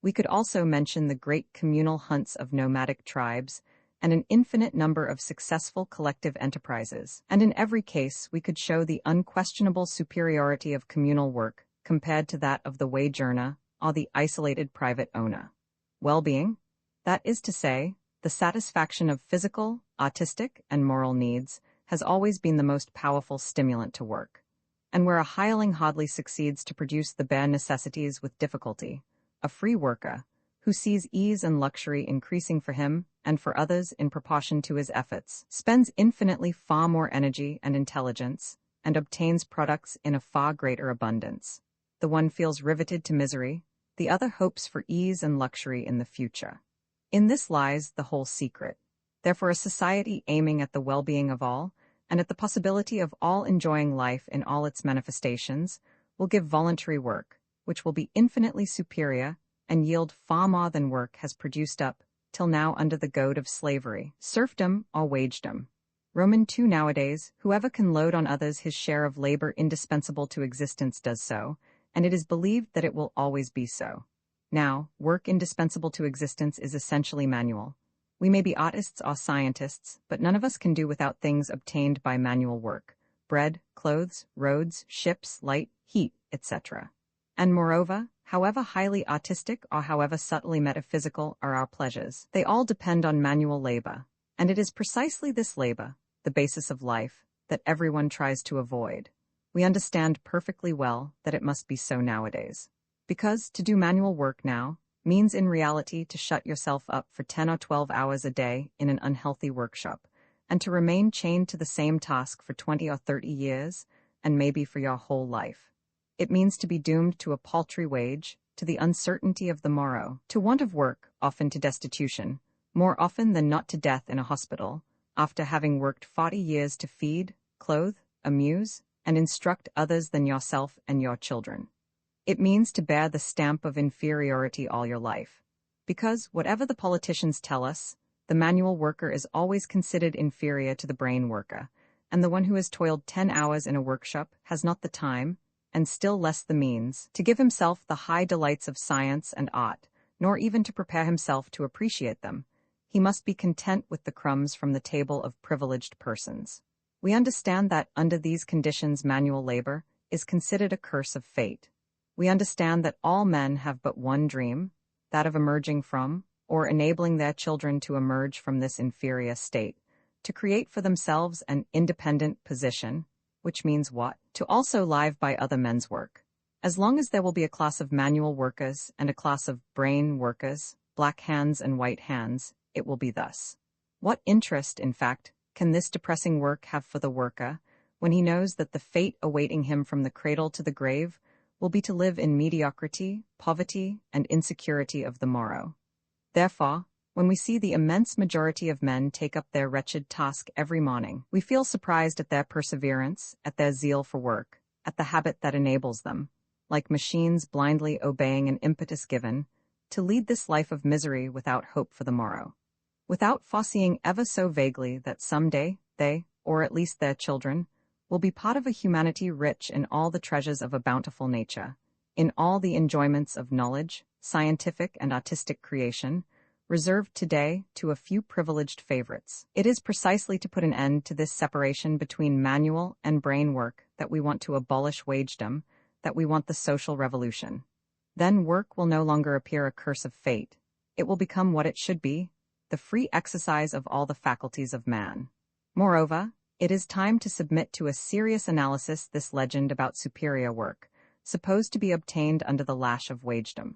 A: We could also mention the great communal hunts of nomadic tribes and an infinite number of successful collective enterprises, and in every case we could show the unquestionable superiority of communal work compared to that of the wage earner or the isolated private owner. Well-being, that is to say, the satisfaction of physical, artistic, and moral needs, has always been the most powerful stimulant to work. And where a hireling hardly succeeds to produce the bare necessities with difficulty, a free worker, who sees ease and luxury increasing for him and for others in proportion to his efforts, spends infinitely far more energy and intelligence, and obtains products in a far greater abundance. The one feels riveted to misery, the other hopes for ease and luxury in the future. In this lies the whole secret. Therefore, a society aiming at the well-being of all, and at the possibility of all enjoying life in all its manifestations, will give voluntary work, which will be infinitely superior and yield far more than work has produced up till now under the goad of slavery, serfdom, or wagedom. Roman II nowadays, whoever can load on others his share of labor indispensable to existence does so, and it is believed that it will always be so. Now, work indispensable to existence is essentially manual. We may be artists or scientists, but none of us can do without things obtained by manual work: bread, clothes, roads, ships, light, heat, etc. And moreover, however highly artistic or however subtly metaphysical are our pleasures, they all depend on manual labor. And it is precisely this labor, the basis of life, that everyone tries to avoid. We understand perfectly well that it must be so nowadays. Because to do manual work now means in reality to shut yourself up for 10 or 12 hours a day in an unhealthy workshop, and to remain chained to the same task for 20 or 30 years, and maybe for your whole life. It means to be doomed to a paltry wage, to the uncertainty of the morrow, to want of work, often to destitution, more often than not to death in a hospital, after having worked 40 years to feed, clothe, amuse, and instruct others than yourself and your children. It means to bear the stamp of inferiority all your life. Because, whatever the politicians tell us, the manual worker is always considered inferior to the brain worker, and the one who has toiled 10 hours in a workshop has not the time, and still less the means, to give himself the high delights of science and art, nor even to prepare himself to appreciate them. He must be content with the crumbs from the table of privileged persons. We understand that under these conditions manual labor is considered a curse of fate. We understand that all men have but one dream, that of emerging from, or enabling their children to emerge from this inferior state, to create for themselves an independent position, which means what? To also live by other men's work. As long as there will be a class of manual workers and a class of brain workers, black hands and white hands, it will be thus. What interest, in fact, can this depressing work have for the worker, when he knows that the fate awaiting him from the cradle to the grave will be to live in mediocrity, poverty, and insecurity of the morrow? Therefore, when we see the immense majority of men take up their wretched task every morning, we feel surprised at their perseverance, at their zeal for work, at the habit that enables them, like machines blindly obeying an impetus given, to lead this life of misery without hope for the morrow, without foreseeing ever so vaguely that some day they, or at least their children, will be part of a humanity rich in all the treasures of a bountiful nature, in all the enjoyments of knowledge, scientific and artistic creation, reserved today to a few privileged favorites. It is precisely to put an end to this separation between manual and brain work that we want to abolish wagedom, that we want the social revolution. Then work will no longer appear a curse of fate. It will become what it should be, the free exercise of all the faculties of man. Moreover, it is time to submit to a serious analysis this legend about superior work, supposed to be obtained under the lash of wagedom.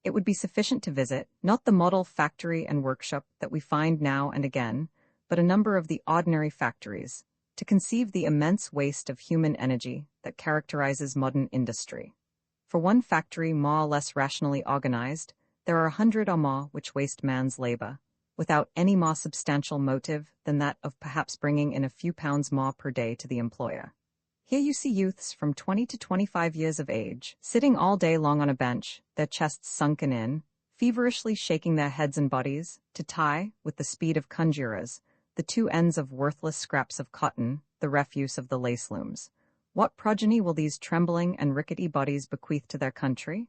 A: It would be sufficient to visit, not the model factory and workshop that we find now and again, but a number of the ordinary factories, to conceive the immense waste of human energy that characterizes modern industry. For one factory more or less rationally organized, there are 100 or more which waste man's labor, without any more substantial motive than that of perhaps bringing in a few pounds more per day to the employer. Here you see youths from 20 to 25 years of age, sitting all day long on a bench, their chests sunken in, feverishly shaking their heads and bodies, to tie, with the speed of conjurers, the two ends of worthless scraps of cotton, the refuse of the lace looms. What progeny will these trembling and rickety bodies bequeath to their country?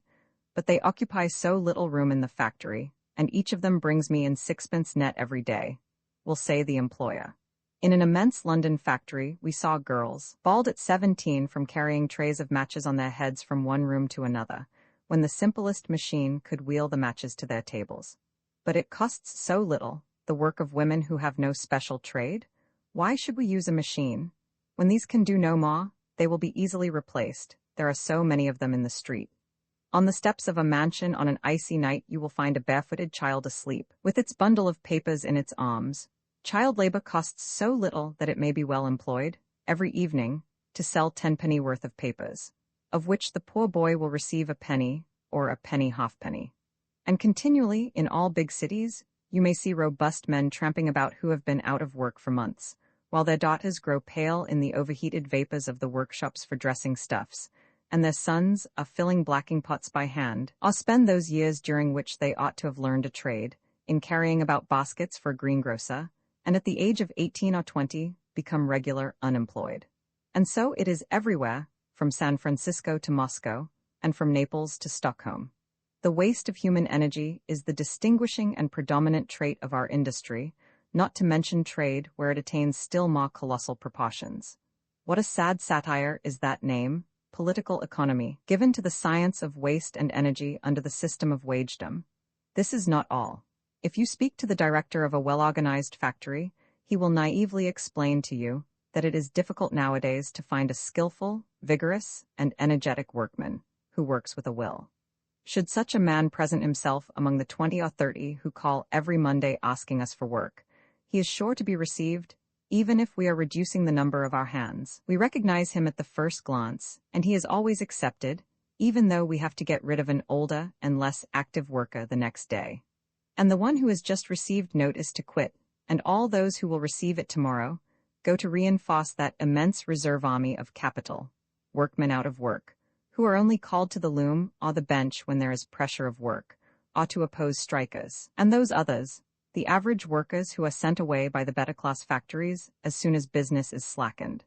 A: But they occupy so little room in the factory, and each of them brings me in 6pence net every day, will say the employer. In an immense London factory, we saw girls, bald at 17 from carrying trays of matches on their heads from one room to another, when the simplest machine could wheel the matches to their tables. But it costs so little, the work of women who have no special trade. Why should we use a machine? When these can do no more, they will be easily replaced. There are so many of them in the street. On the steps of a mansion on an icy night you will find a barefooted child asleep, with its bundle of papers in its arms. Child labor costs so little that it may be well employed, every evening, to sell 10 penny worth of papers, of which the poor boy will receive a penny, or a penny halfpenny. And continually, in all big cities, you may see robust men tramping about who have been out of work for months, while their daughters grow pale in the overheated vapors of the workshops for dressing stuffs, and their sons are filling blacking pots by hand, or spend those years during which they ought to have learned a trade, in carrying about baskets for a greengrocer, and at the age of 18 or 20 become regular unemployed. And so it is everywhere, from San Francisco to Moscow, and from Naples to Stockholm. The waste of human energy is the distinguishing and predominant trait of our industry, not to mention trade, where it attains still more colossal proportions. What a sad satire is that name, political economy, given to the science of waste and energy under the system of wagedom. This is not all. If you speak to the director of a well-organized factory, he will naively explain to you that it is difficult nowadays to find a skillful, vigorous, and energetic workman who works with a will. Should such a man present himself among the 20 or 30 who call every Monday asking us for work, he is sure to be received, even if we are reducing the number of our hands. We recognize him at the first glance, and he is always accepted, even though we have to get rid of an older and less active worker the next day. And the one who has just received notice to quit, and all those who will receive it tomorrow, go to reinforce that immense reserve army of capital, workmen out of work, who are only called to the loom or the bench when there is pressure of work, or to oppose strikers. And those others, the average workers who are sent away by the better-class factories as soon as business is slackened.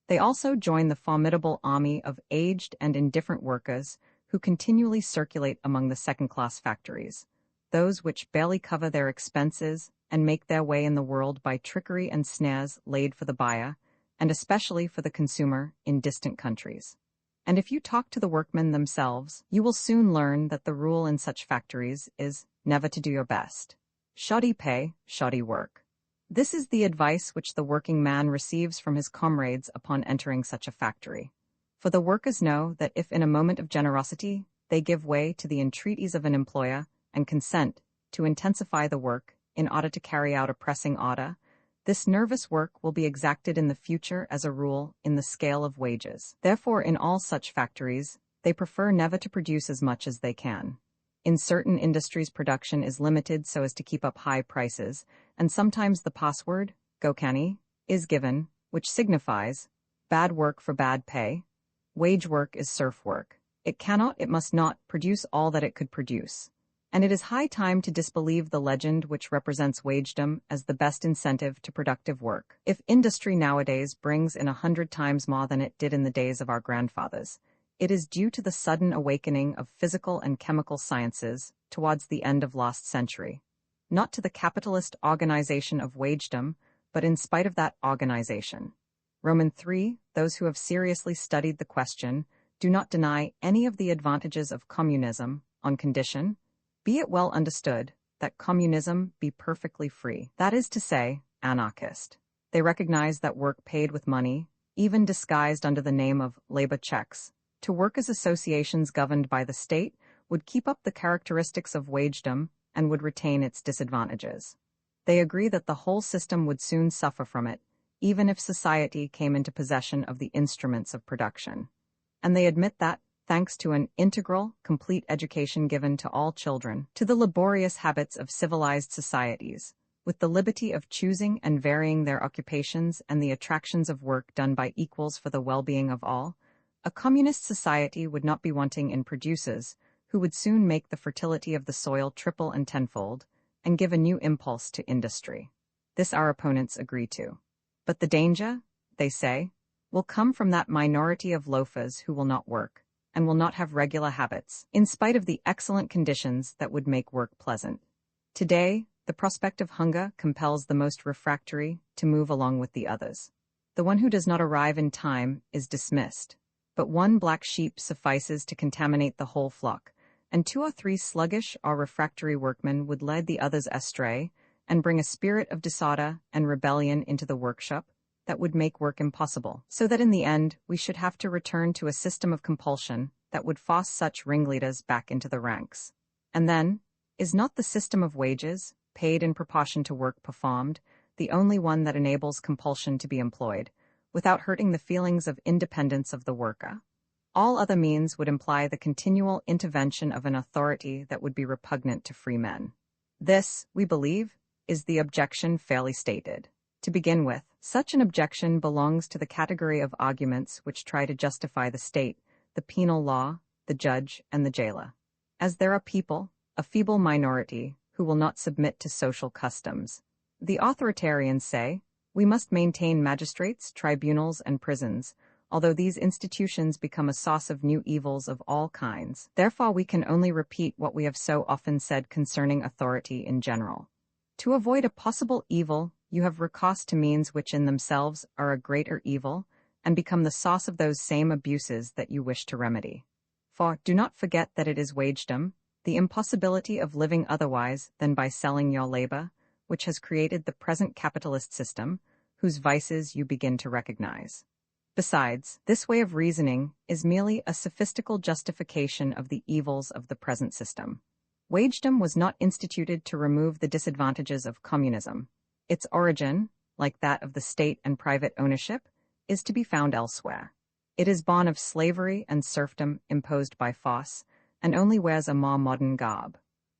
A: They also join the formidable army of aged and indifferent workers who continually circulate among the second-class factories, those which barely cover their expenses and make their way in the world by trickery and snares laid for the buyer, and especially for the consumer in distant countries. And if you talk to the workmen themselves, you will soon learn that the rule in such factories is never to do your best. Shoddy pay, shoddy work. This is the advice which the working man receives from his comrades upon entering such a factory. For the workers know that if in a moment of generosity they give way to the entreaties of an employer and consent to intensify the work in order to carry out a pressing order, this nervous work will be exacted in the future as a rule in the scale of wages. Therefore, in all such factories, they prefer never to produce as much as they can. In certain industries, production is limited so as to keep up high prices, and sometimes the password, go canny, is given, which signifies bad work for bad pay. Wage work is serf work. It cannot, it must not, produce all that it could produce. And it is high time to disbelieve the legend which represents wagedom as the best incentive to productive work. If industry nowadays brings in 100 times more than it did in the days of our grandfathers, it is due to the sudden awakening of physical and chemical sciences towards the end of last century. Not to the capitalist organization of wagedom, but in spite of that organization. Roman 3, those who have seriously studied the question, do not deny any of the advantages of communism, on condition, be it well understood, that communism be perfectly free. That is to say, anarchist. They recognize that work paid with money, even disguised under the name of labor checks, to workers' associations governed by the state, would keep up the characteristics of wagedom and would retain its disadvantages. They agree that the whole system would soon suffer from it, even if society came into possession of the instruments of production. And they admit that, thanks to an integral, complete education given to all children, to the laborious habits of civilized societies, with the liberty of choosing and varying their occupations and the attractions of work done by equals for the well-being of all, a communist society would not be wanting in producers, who would soon make the fertility of the soil triple and tenfold, and give a new impulse to industry. This our opponents agree to. But the danger, they say, will come from that minority of loafers who will not work, and will not have regular habits, in spite of the excellent conditions that would make work pleasant. Today, the prospect of hunger compels the most refractory to move along with the others. The one who does not arrive in time is dismissed, but one black sheep suffices to contaminate the whole flock, and 2 or 3 sluggish or refractory workmen would lead the others astray and bring a spirit of disorder and rebellion into the workshop that would make work impossible, so that in the end we should have to return to a system of compulsion that would force such ringleaders back into the ranks. And then, is not the system of wages, paid in proportion to work performed, the only one that enables compulsion to be employed, without hurting the feelings of independence of the worker? All other means would imply the continual intervention of an authority that would be repugnant to free men. This, we believe, is the objection fairly stated. To begin with, such an objection belongs to the category of arguments which try to justify the state, the penal law, the judge, and the jailer. As there are people, a feeble minority, who will not submit to social customs, the authoritarians say, we must maintain magistrates, tribunals, and prisons, although these institutions become a source of new evils of all kinds. Therefore, we can only repeat what we have so often said concerning authority in general. To avoid a possible evil, you have recourse to means which in themselves are a greater evil, and become the source of those same abuses that you wish to remedy. For do not forget that it is wagedom, the impossibility of living otherwise than by selling your labor, which has created the present capitalist system, whose vices you begin to recognize. Besides, this way of reasoning is merely a sophistical justification of the evils of the present system. Wagedom was not instituted to remove the disadvantages of communism. Its origin, like that of the state and private ownership, is to be found elsewhere. It is born of slavery and serfdom imposed by force, and only wears a more modern garb.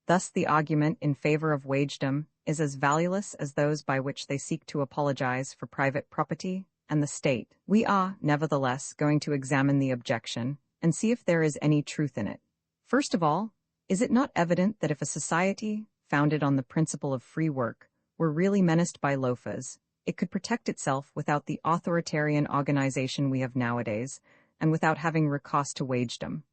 A: Thus the argument in favor of wagedom is as valueless as those by which they seek to apologize for private property and the state. We are, nevertheless, going to examine the objection and see if there is any truth in it. First of all, is it not evident that if a society, founded on the principle of free work, were really menaced by loafers, it could protect itself without the authoritarian organization we have nowadays, and without having recourse to wagedom?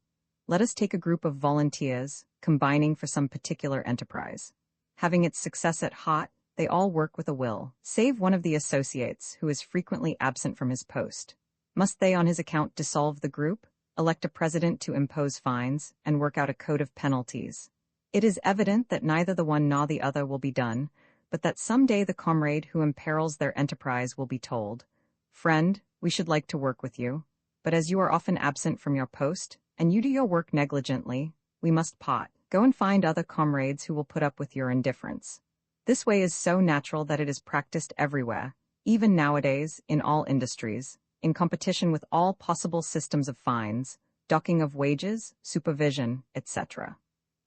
A: Let us take a group of volunteers, combining for some particular enterprise. Having its success at heart, they all work with a will, save one of the associates, who is frequently absent from his post. Must they on his account dissolve the group, elect a president to impose fines, and work out a code of penalties? It is evident that neither the one nor the other will be done, but that some day the comrade who imperils their enterprise will be told, "Friend, we should like to work with you, but as you are often absent from your post, and you do your work negligently, we must part. Go and find other comrades who will put up with your indifference." This way is so natural that it is practiced everywhere, even nowadays, in all industries, in competition with all possible systems of fines, docking of wages, supervision, etc.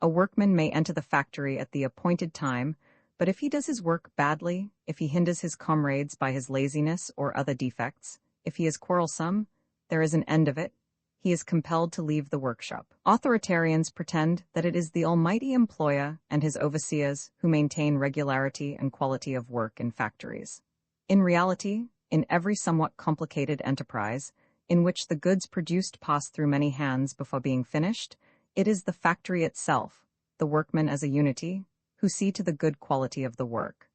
A: A workman may enter the factory at the appointed time, but if he does his work badly, if he hinders his comrades by his laziness or other defects, if he is quarrelsome, there is an end of it. He is compelled to leave the workshop. Authoritarians pretend that it is the almighty employer and his overseers who maintain regularity and quality of work in factories. In reality, in every somewhat complicated enterprise, in which the goods produced pass through many hands before being finished, it is the factory itself, the workmen as a unity, who see to the good quality of the work.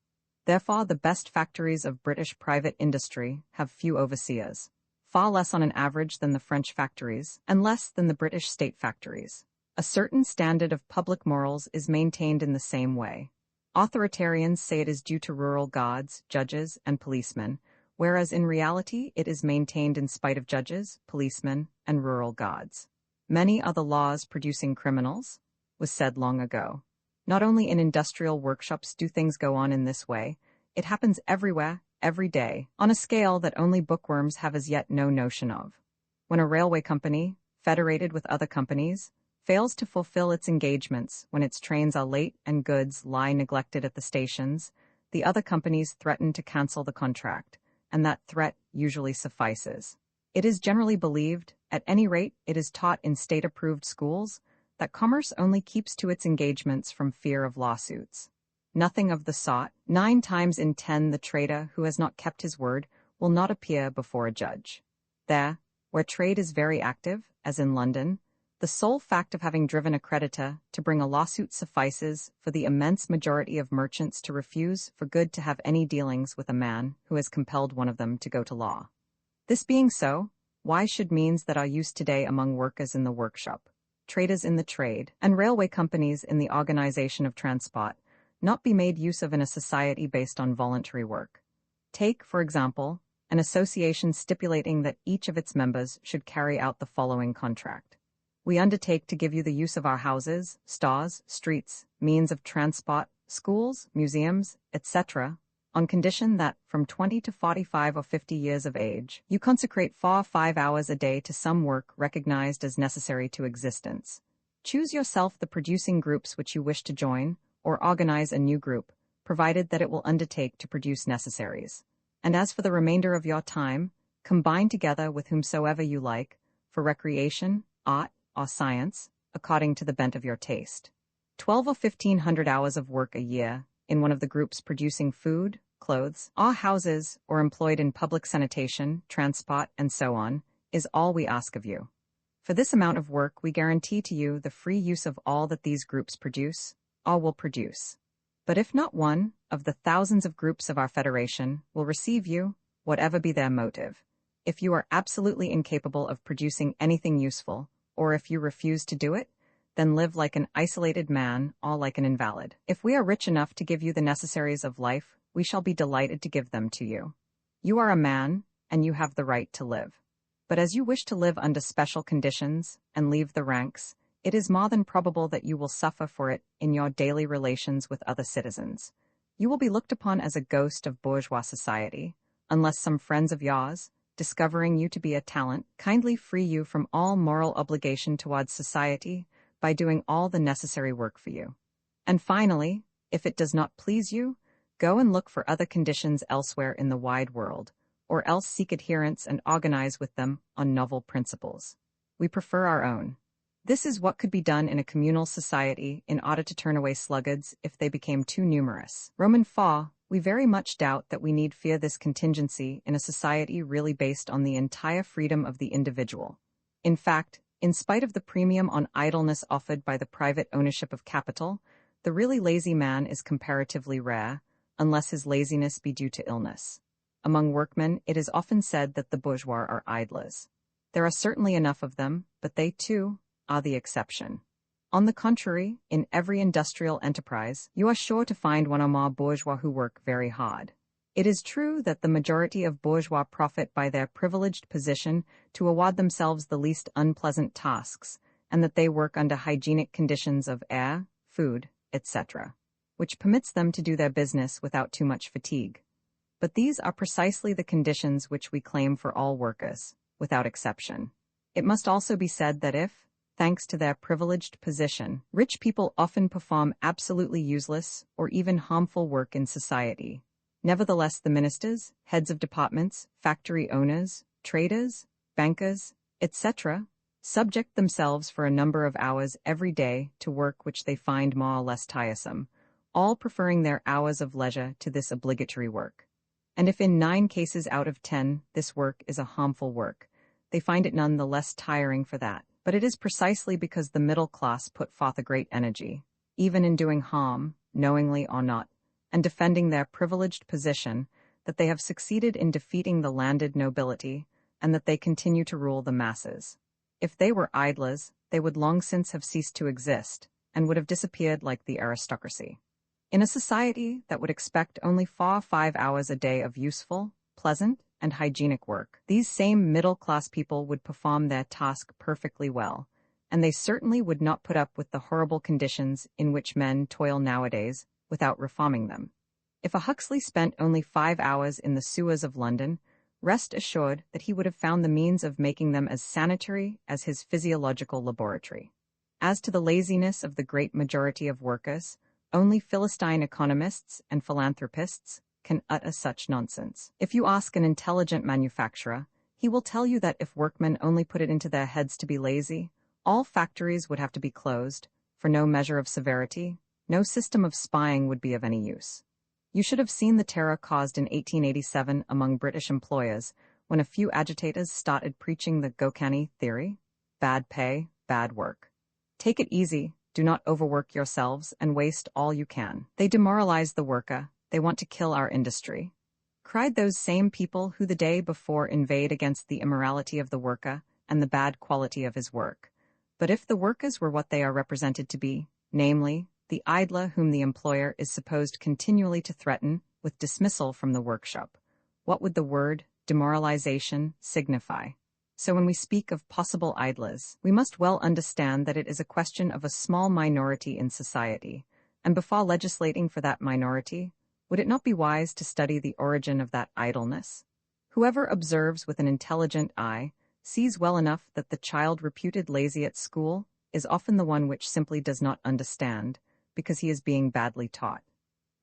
A: Therefore, the best factories of British private industry have few overseers, far less on an average than the French factories, and less than the British state factories. A certain standard of public morals is maintained in the same way. Authoritarians say it is due to rural guards, judges, and policemen, whereas in reality it is maintained in spite of judges, policemen, and rural guards. Many are the laws producing criminals, was said long ago. Not only in industrial workshops do things go on in this way, it happens everywhere, every day, on a scale that only bookworms have as yet no notion of. When a railway company, federated with other companies, fails to fulfill its engagements when its trains are late and goods lie neglected at the stations, the other companies threaten to cancel the contract, and that threat usually suffices. It is generally believed, at any rate it is taught in state-approved schools, that commerce only keeps to its engagements from fear of lawsuits. Nothing of the sort. 9 times in 10 the trader who has not kept his word will not appear before a judge. There, where trade is very active, as in London, the sole fact of having driven a creditor to bring a lawsuit suffices for the immense majority of merchants to refuse for good to have any dealings with a man who has compelled one of them to go to law. This being so, why should means that are used today among workers in the workshop, traders in the trade, and railway companies in the organization of transport not be made use of in a society based on voluntary work? Take, for example, an association stipulating that each of its members should carry out the following contract. We undertake to give you the use of our houses, stores, streets, means of transport, schools, museums, etc., on condition that, from 20 to 45 or 50 years of age, you consecrate 4 or 5 hours a day to some work recognized as necessary to existence. Choose yourself the producing groups which you wish to join, or organize a new group, provided that it will undertake to produce necessaries. And as for the remainder of your time, combine together with whomsoever you like, for recreation, art, or science, according to the bent of your taste. 12 or 1500 hours of work a year, in one of the groups producing food, clothes, or houses, or employed in public sanitation, transport, and so on, is all we ask of you. For this amount of work we guarantee to you the free use of all that these groups produce, or will produce. But if not one of the thousands of groups of our federation will receive you, whatever be their motive, If you are absolutely incapable of producing anything useful, or if you refuse to do it, then live like an isolated man, all like an invalid. If we are rich enough to give you the necessaries of life, we shall be delighted to give them to you. You are a man, and you have the right to live. But as you wish to live under special conditions and leave the ranks, it is more than probable that you will suffer for it in your daily relations with other citizens. You will be looked upon as a ghost of bourgeois society, unless some friends of yours, discovering you to be a talent, kindly free you from all moral obligation towards society by doing all the necessary work for you. And finally, if it does not please you, go and look for other conditions elsewhere in the wide world, or else seek adherents and organize with them on novel principles. We prefer our own. This is what could be done in a communal society in order to turn away sluggards if they became too numerous. Roman 4, we very much doubt that we need fear this contingency in a society really based on the entire freedom of the individual. In fact, in spite of the premium on idleness offered by the private ownership of capital, the really lazy man is comparatively rare, unless his laziness be due to illness. Among workmen, it is often said that the bourgeois are idlers. There are certainly enough of them, but they, too, are the exception. On the contrary, in every industrial enterprise, you are sure to find one or more bourgeois who work very hard. It is true that the majority of bourgeois profit by their privileged position to award themselves the least unpleasant tasks, and that they work under hygienic conditions of air, food, etc., which permits them to do their business without too much fatigue. But these are precisely the conditions which we claim for all workers, without exception. It must also be said that if, thanks to their privileged position, rich people often perform absolutely useless or even harmful work in society, nevertheless the ministers, heads of departments, factory owners, traders, bankers, etc., subject themselves for a number of hours every day to work which they find more or less tiresome, all preferring their hours of leisure to this obligatory work. And if in 9 cases out of 10 this work is a harmful work, they find it none the less tiring for that. But it is precisely because the middle class put forth a great energy, even in doing harm, knowingly or not, and defending their privileged position, that they have succeeded in defeating the landed nobility, and that they continue to rule the masses. If they were idlers, they would long since have ceased to exist, and would have disappeared like the aristocracy. In a society that would expect only 4-5 hours a day of useful, pleasant, and hygienic work, these same middle-class people would perform their task perfectly well, and they certainly would not put up with the horrible conditions in which men toil nowadays without reforming them. If a Huxley spent only 5 hours in the sewers of London, rest assured that he would have found the means of making them as sanitary as his physiological laboratory. As to the laziness of the great majority of workers, only Philistine economists and philanthropists can utter such nonsense. If you ask an intelligent manufacturer, he will tell you that if workmen only put it into their heads to be lazy, all factories would have to be closed, for no measure of severity, no system of spying would be of any use. You should have seen the terror caused in 1887 among British employers when a few agitators started preaching the Gokani theory: bad pay, bad work. Take it easy, do not overwork yourselves, and waste all you can. They demoralize the worker. They want to kill our industry, cried those same people who the day before inveighed against the immorality of the worker and the bad quality of his work. But if the workers were what they are represented to be, namely, the idler whom the employer is supposed continually to threaten with dismissal from the workshop, what would the word demoralization signify? So when we speak of possible idlers, we must well understand that it is a question of a small minority in society, and before legislating for that minority, would it not be wise to study the origin of that idleness? Whoever observes with an intelligent eye sees well enough that the child reputed lazy at school is often the one which simply does not understand, because he is being badly taught.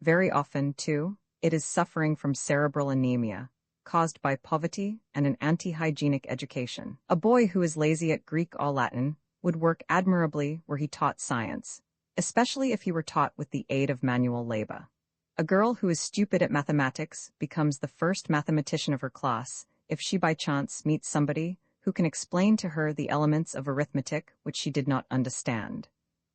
A: Very often, too, it is suffering from cerebral anemia, caused by poverty and an anti-hygienic education. A boy who is lazy at Greek or Latin would work admirably were he taught science, especially if he were taught with the aid of manual labor. A girl who is stupid at mathematics becomes the first mathematician of her class if she by chance meets somebody who can explain to her the elements of arithmetic which she did not understand.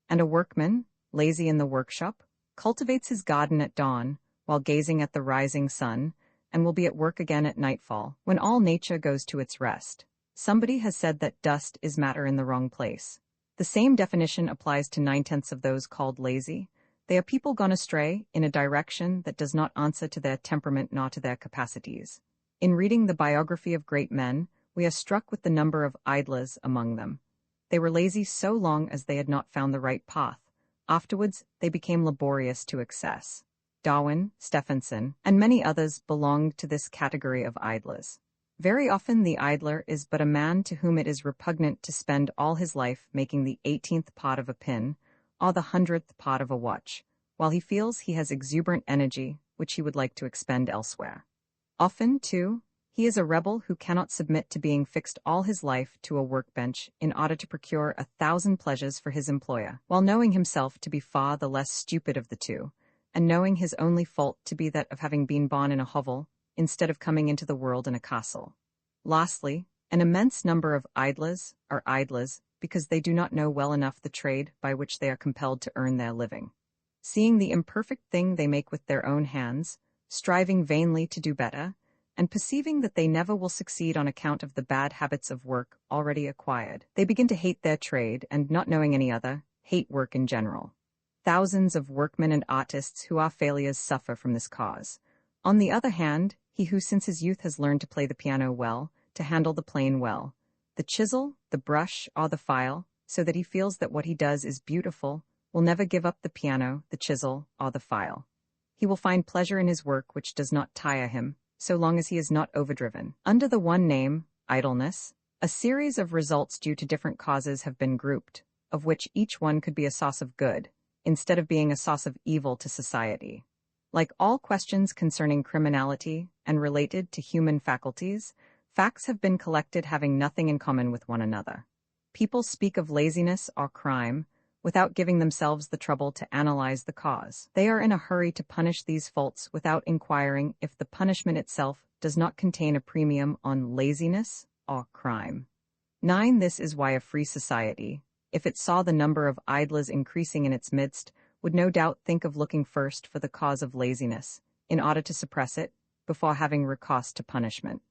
A: And a workman, lazy in the workshop, cultivates his garden at dawn while gazing at the rising sun, and will be at work again at nightfall, when all nature goes to its rest. Somebody has said that dust is matter in the wrong place. The same definition applies to 9/10 of those called lazy. They are people gone astray in a direction that does not answer to their temperament nor to their capacities. In reading the biography of great men, we are struck with the number of idlers among them. They were lazy so long as they had not found the right path. Afterwards, they became laborious to excess. Darwin, Stephenson, and many others belonged to this category of idlers. Very often the idler is but a man to whom it is repugnant to spend all his life making the 18th part of a pin, or the 100th part of a watch, while he feels he has exuberant energy which he would like to expend elsewhere. Often, too, he is a rebel who cannot submit to being fixed all his life to a workbench in order to procure 1,000 pleasures for his employer, while knowing himself to be far the less stupid of the two, and knowing his only fault to be that of having been born in a hovel, instead of coming into the world in a castle. Lastly, an immense number of idlers are idlers because they do not know well enough the trade by which they are compelled to earn their living. Seeing the imperfect thing they make with their own hands, striving vainly to do better, and perceiving that they never will succeed on account of the bad habits of work already acquired, they begin to hate their trade and, not knowing any other, hate work in general. Thousands of workmen and artists who are failures suffer from this cause. On the other hand, he who since his youth has learned to play the piano well, to handle the plane well, the chisel, the brush, or the file, so that he feels that what he does is beautiful, will never give up the piano, the chisel, or the file. He will find pleasure in his work which does not tire him, so long as he is not overdriven. Under the one name, idleness, a series of results due to different causes have been grouped, of which each one could be a source of good, instead of being a source of evil to society. Like all questions concerning criminality and related to human faculties, facts have been collected having nothing in common with one another. People speak of laziness or crime without giving themselves the trouble to analyze the cause. They are in a hurry to punish these faults without inquiring if the punishment itself does not contain a premium on laziness or crime. 9. This is why a free society, if it saw the number of idlers increasing in its midst, would no doubt think of looking first for the cause of laziness, in order to suppress it, before having recourse to punishment.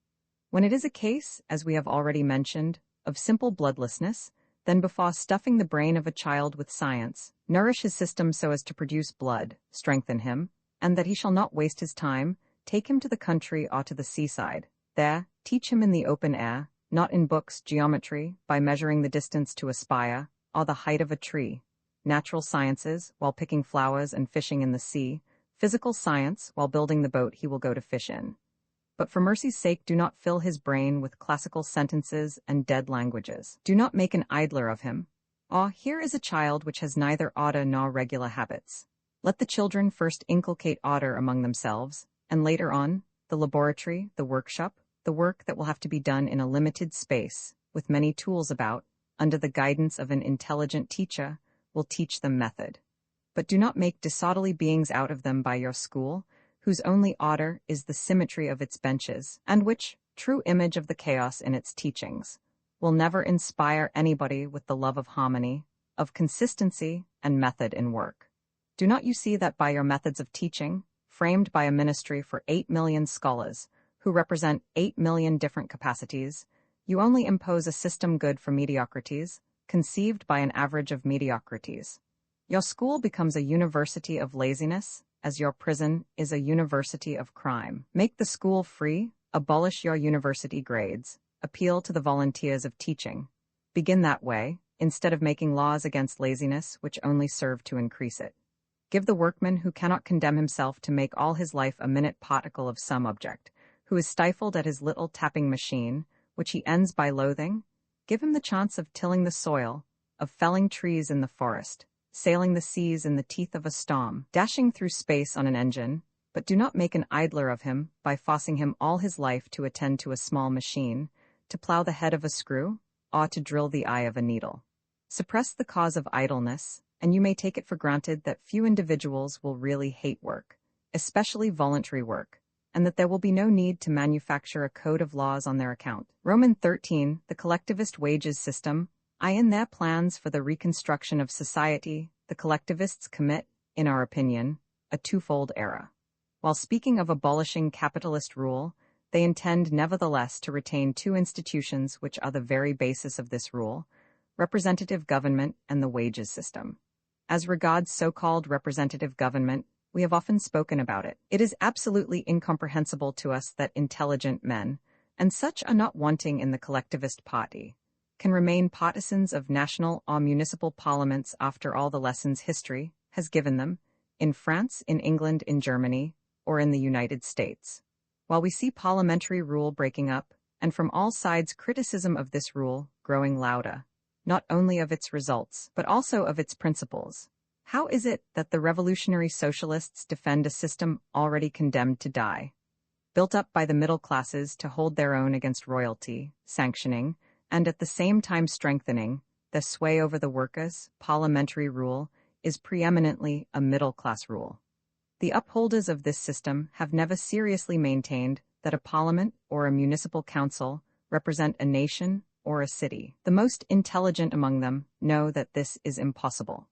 A: When it is a case, as we have already mentioned, of simple bloodlessness, then before stuffing the brain of a child with science, nourish his system so as to produce blood, strengthen him, and that he shall not waste his time, take him to the country or to the seaside. There, teach him in the open air, not in books, geometry, by measuring the distance to a spire, or the height of a tree, natural sciences, while picking flowers and fishing in the sea, physical science, while building the boat he will go to fish in. But for mercy's sake, do not fill his brain with classical sentences and dead languages. Do not make an idler of him. Here is a child which has neither order nor regular habits. Let the children first inculcate order among themselves, and later on, the laboratory, the workshop, the work that will have to be done in a limited space, with many tools about, under the guidance of an intelligent teacher, will teach them method. But do not make disorderly beings out of them by your school, whose only order is the symmetry of its benches, and which, true image of the chaos in its teachings, will never inspire anybody with the love of harmony, of consistency, and method in work. Do not you see that by your methods of teaching, framed by a ministry for 8 million scholars, who represent 8 million different capacities, you only impose a system good for mediocrities, conceived by an average of mediocrities? Your school becomes a university of laziness, as your prison is a university of crime. Make the school free, abolish your university grades, appeal to the volunteers of teaching. Begin that way, instead of making laws against laziness which only serve to increase it. Give the workman who cannot condemn himself to make all his life a minute particle of some object, who is stifled at his little tapping machine, which he ends by loathing, give him the chance of tilling the soil, of felling trees in the forest, sailing the seas in the teeth of a storm, dashing through space on an engine, but do not make an idler of him by forcing him all his life to attend to a small machine, to plow the head of a screw, or to drill the eye of a needle. Suppress the cause of idleness, and you may take it for granted that few individuals will really hate work, especially voluntary work, and that there will be no need to manufacture a code of laws on their account. Roman 13, the collectivist wages system. In their plans for the reconstruction of society, the collectivists commit, in our opinion, a twofold error. While speaking of abolishing capitalist rule, they intend nevertheless to retain two institutions which are the very basis of this rule: representative government and the wages system. As regards so-called representative government, we have often spoken about it. It is absolutely incomprehensible to us that intelligent men, and such are not wanting in the collectivist party, can remain partisans of national or municipal parliaments after all the lessons history has given them, in France, in England, in Germany, or in the United States. While we see parliamentary rule breaking up, and from all sides criticism of this rule growing louder, not only of its results, but also of its principles, how is it that the revolutionary socialists defend a system already condemned to die, built up by the middle classes to hold their own against royalty, sanctioning, and at the same time strengthening, their sway over the workers? Parliamentary rule is preeminently a middle-class rule. The upholders of this system have never seriously maintained that a parliament or a municipal council represent a nation or a city. The most intelligent among them know that this is impossible.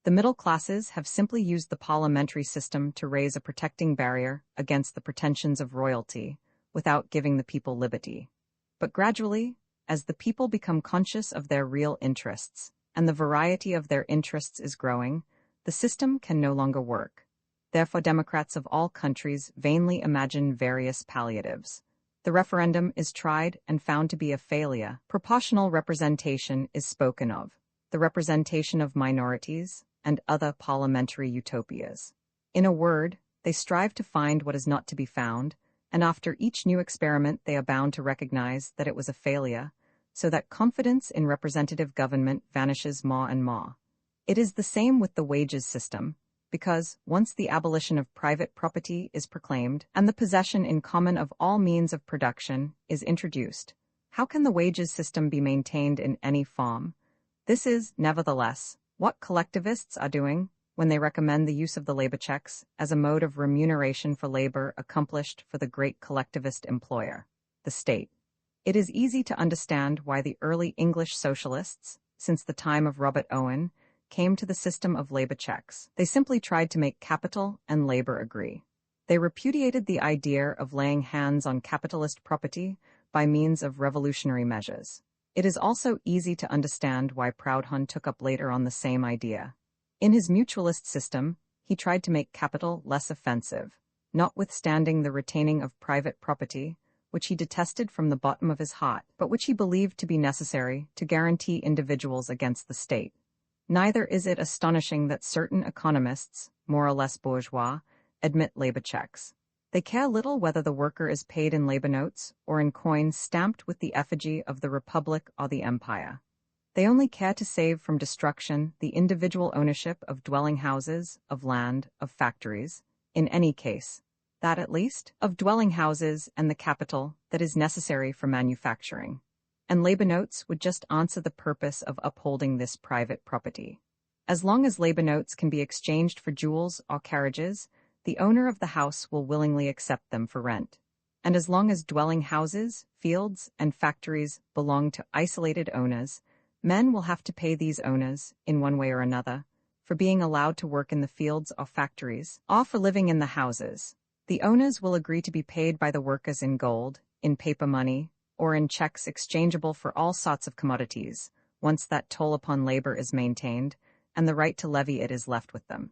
A: The middle classes have simply used the parliamentary system to raise a protecting barrier against the pretensions of royalty, without giving the people liberty. But gradually, as the people become conscious of their real interests, and the variety of their interests is growing, the system can no longer work. Therefore, Democrats of all countries vainly imagine various palliatives. The referendum is tried and found to be a failure. Proportional representation is spoken of, the representation of minorities, and other parliamentary utopias. In a word, they strive to find what is not to be found, and after each new experiment they are bound to recognize that it was a failure, so that confidence in representative government vanishes more and more. It is the same with the wages system, because, once the abolition of private property is proclaimed, and the possession in common of all means of production is introduced, how can the wages system be maintained in any form? This is, nevertheless, what collectivists are doing when they recommend the use of the labor checks as a mode of remuneration for labor accomplished for the great collectivist employer, the state. It is easy to understand why the early English socialists, since the time of Robert Owen, came to the system of labor checks. They simply tried to make capital and labor agree. They repudiated the idea of laying hands on capitalist property by means of revolutionary measures. It is also easy to understand why Proudhon took up later on the same idea. In his mutualist system, he tried to make capital less offensive, notwithstanding the retaining of private property, which he detested from the bottom of his heart, but which he believed to be necessary to guarantee individuals against the state. Neither is it astonishing that certain economists, more or less bourgeois, admit labor checks. They care little whether the worker is paid in labor notes or in coins stamped with the effigy of the Republic or the Empire. They only care to save from destruction the individual ownership of dwelling houses, of land, of factories, in any case, that at least, of dwelling houses and the capital that is necessary for manufacturing. And labor notes would just answer the purpose of upholding this private property. As long as labor notes can be exchanged for jewels or carriages, the owner of the house will willingly accept them for rent. And as long as dwelling houses, fields, and factories belong to isolated owners, men will have to pay these owners, in one way or another, for being allowed to work in the fields or factories, or for living in the houses. The owners will agree to be paid by the workers in gold, in paper money, or in checks exchangeable for all sorts of commodities, once that toll upon labor is maintained, and the right to levy it is left with them.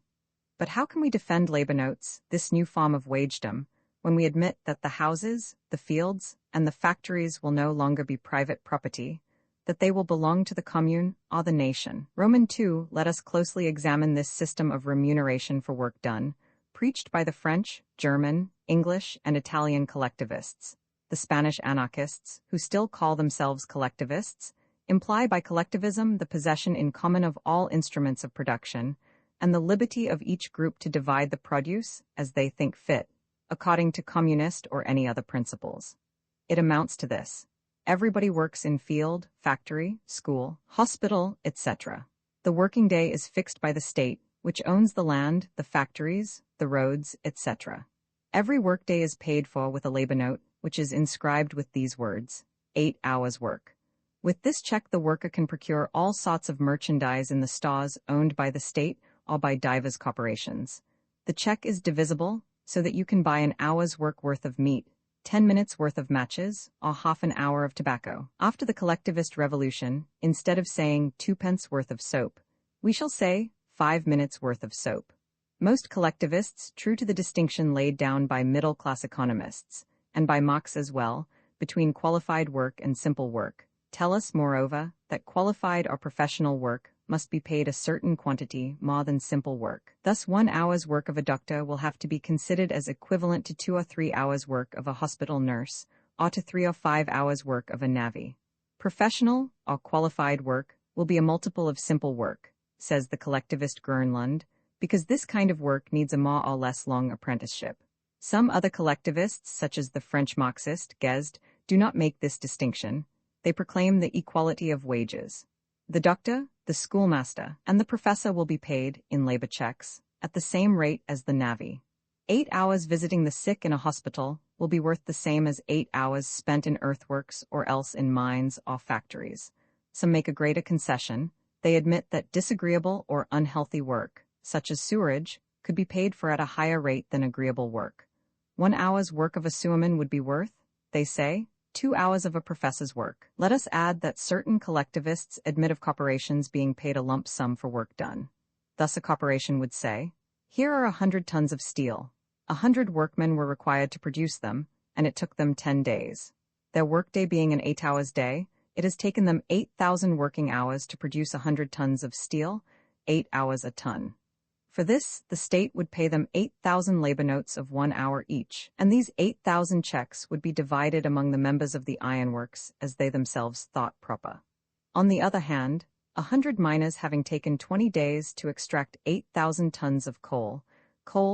A: But how can we defend labor notes, this new form of wagedom, when we admit that the houses, the fields, and the factories will no longer be private property, that they will belong to the commune or the nation? Roman II, let us closely examine this system of remuneration for work done, preached by the French, German, English, and Italian collectivists. The Spanish anarchists, who still call themselves collectivists, imply by collectivism the possession in common of all instruments of production, and the liberty of each group to divide the produce as they think fit, according to communist or any other principles. It amounts to this: everybody works in field, factory, school, hospital, etc. The working day is fixed by the state, which owns the land, the factories, the roads, etc. Every workday is paid for with a labor note, which is inscribed with these words: 8 hours work. With this check the worker can procure all sorts of merchandise in the stores owned by the state or by divers corporations. The check is divisible, so that you can buy an hour's worth of meat, 10 minutes worth of matches, or half an hour of tobacco. After the collectivist revolution, instead of saying 2 pence worth of soap, we shall say 5 minutes worth of soap. Most collectivists, true to the distinction laid down by middle-class economists, and by Marx as well, between qualified work and simple work, tell us, moreover, that qualified or professional work must be paid a certain quantity more than simple work. Thus 1 hour's work of a doctor will have to be considered as equivalent to 2 or 3 hours' work of a hospital nurse, or to 3 or 5 hours' work of a navvy. Professional or qualified work will be a multiple of simple work, says the collectivist Grönlund, because this kind of work needs a more or less long apprenticeship. Some other collectivists, such as the French Marxist, Guesde, do not make this distinction. They proclaim the equality of wages. The doctor, the schoolmaster, and the professor will be paid, in labor checks, at the same rate as the navvy. 8 hours visiting the sick in a hospital will be worth the same as 8 hours spent in earthworks or else in mines or factories. Some make a greater concession. They admit that disagreeable or unhealthy work, such as sewerage, could be paid for at a higher rate than agreeable work. 1 hour's work of a sewerman would be worth, they say, 2 hours of a professor's work. Let us add that certain collectivists admit of corporations being paid a lump sum for work done. Thus a corporation would say, here are 100 tons of steel. 100 workmen were required to produce them, and it took them 10 days. Their workday being an 8 hours day, it has taken them 8,000 working hours to produce 100 tons of steel, 8 hours a ton. For this, the state would pay them 8,000 labor notes of 1 hour each, and these 8,000 checks would be divided among the members of the ironworks as they themselves thought proper. On the other hand, 100 miners having taken 20 days to extract 8,000 tons of coal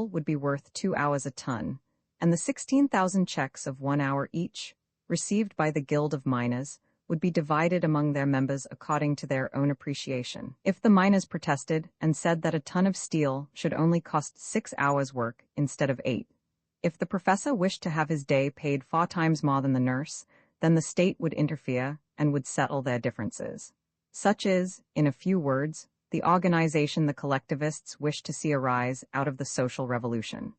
A: would be worth 2 hours a ton, and the 16,000 checks of 1 hour each, received by the Guild of Miners, would be divided among their members according to their own appreciation. If the miners protested and said that a ton of steel should only cost 6 hours' work instead of 8, if the professor wished to have his day paid 4 times more than the nurse, then the state would interfere and would settle their differences. Such is, in a few words, the organization the collectivists wish to see arise out of the social revolution.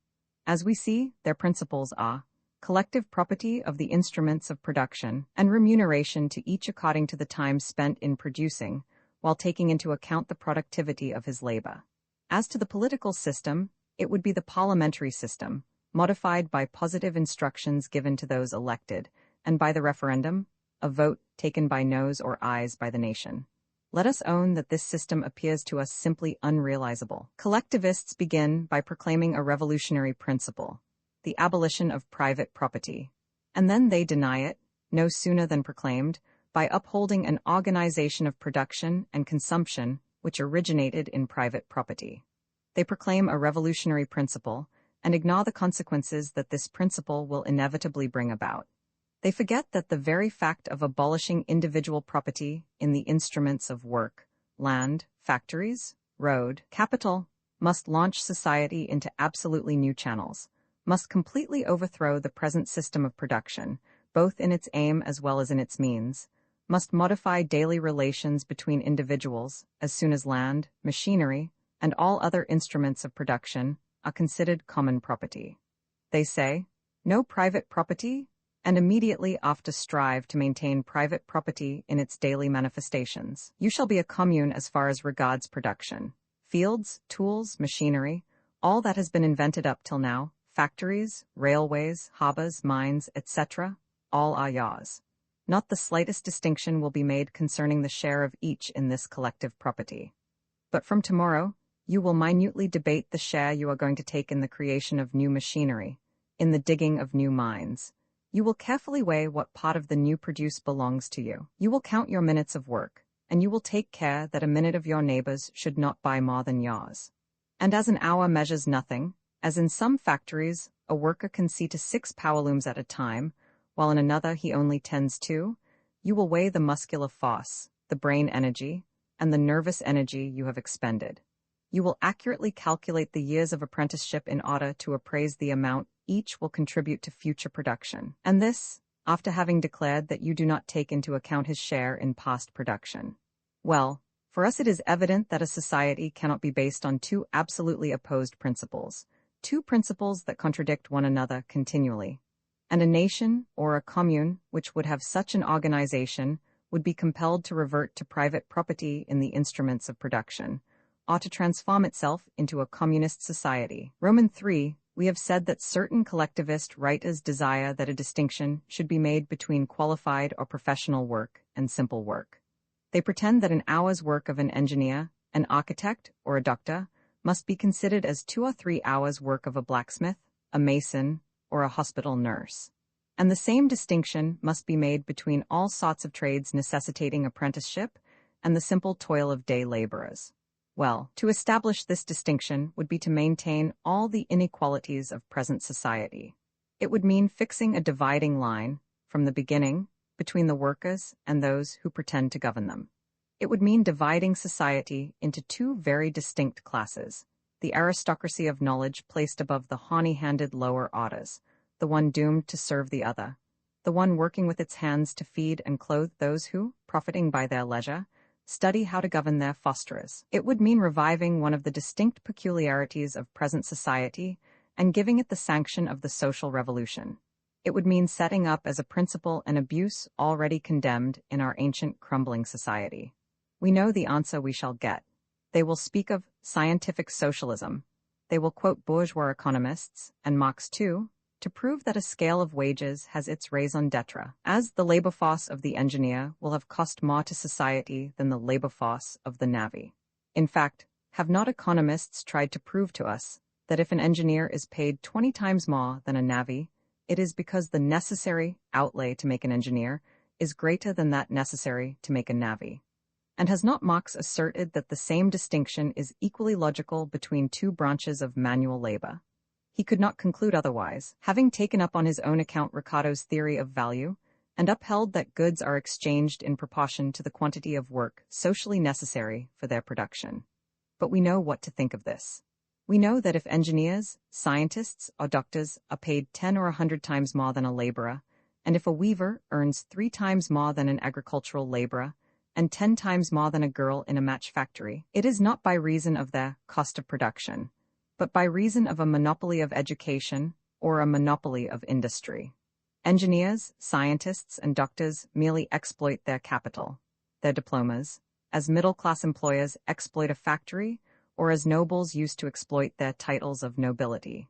A: As we see, their principles are collective property of the instruments of production, and remuneration to each according to the time spent in producing, while taking into account the productivity of his labor. As to the political system, it would be the parliamentary system, modified by positive instructions given to those elected, and by the referendum, a vote taken by noes or ayes by the nation. Let us own that this system appears to us simply unrealizable. Collectivists begin by proclaiming a revolutionary principle, the abolition of private property, and then they deny it, no sooner than proclaimed, by upholding an organization of production and consumption which originated in private property. They proclaim a revolutionary principle and ignore the consequences that this principle will inevitably bring about. They forget that the very fact of abolishing individual property in the instruments of work, land, factories, road, capital, must launch society into absolutely new channels, must completely overthrow the present system of production, both in its aim as well as in its means, must modify daily relations between individuals as soon as land, machinery, and all other instruments of production are considered common property. They say, no private property, and immediately after strive to maintain private property in its daily manifestations. You shall be a commune as far as regards production. Fields, tools, machinery, all that has been invented up till now, factories, railways, harbors, mines, etc., all are yours. Not the slightest distinction will be made concerning the share of each in this collective property. But from tomorrow, you will minutely debate the share you are going to take in the creation of new machinery, in the digging of new mines. You will carefully weigh what part of the new produce belongs to you. You will count your minutes of work, and you will take care that a minute of your neighbors should not buy more than yours. And as an hour measures nothing, as in some factories, a worker can see to 6 power looms at a time, while in another he only tends to, you will weigh the muscular force, the brain energy, and the nervous energy you have expended. You will accurately calculate the years of apprenticeship in order to appraise the amount each will contribute to future production. And this, after having declared that you do not take into account his share in past production. Well, for us it is evident that a society cannot be based on 2 absolutely opposed principles, two principles that contradict one another continually. And a nation, or a commune, which would have such an organization, would be compelled to revert to private property in the instruments of production, ought to transform itself into a communist society. Roman 3, we have said that certain collectivist writers desire that a distinction should be made between qualified or professional work and simple work. They pretend that an hour's work of an engineer, an architect, or a doctor must be considered as 2 or 3 hours' work of a blacksmith, a mason, or a hospital nurse. And the same distinction must be made between all sorts of trades necessitating apprenticeship and the simple toil of day laborers. Well, to establish this distinction would be to maintain all the inequalities of present society. It would mean fixing a dividing line, from the beginning, between the workers and those who pretend to govern them. It would mean dividing society into 2 very distinct classes, the aristocracy of knowledge placed above the horny-handed lower orders, the one doomed to serve the other, the one working with its hands to feed and clothe those who, profiting by their leisure, study how to govern their fosterers. It would mean reviving one of the distinct peculiarities of present society and giving it the sanction of the social revolution. It would mean setting up as a principle an abuse already condemned in our ancient crumbling society. We know the answer we shall get. They will speak of scientific socialism. They will quote bourgeois economists, and Marx too, to prove that a scale of wages has its raison d'etre, as the labor force of the engineer will have cost more to society than the labor force of the navvy. In fact, have not economists tried to prove to us that if an engineer is paid 20 times more than a navvy, it is because the necessary outlay to make an engineer is greater than that necessary to make a navvy? And has not Marx asserted that the same distinction is equally logical between 2 branches of manual labor? He could not conclude otherwise, having taken up on his own account Ricardo's theory of value, and upheld that goods are exchanged in proportion to the quantity of work socially necessary for their production. But we know what to think of this. We know that if engineers, scientists, or doctors are paid 10 or 100 times more than a laborer, and if a weaver earns 3 times more than an agricultural laborer, and 10 times more than a girl in a match factory, it is not by reason of their cost of production, but by reason of a monopoly of education or a monopoly of industry. Engineers, scientists, and doctors merely exploit their capital, their diplomas, as middle-class employers exploit a factory or as nobles used to exploit their titles of nobility.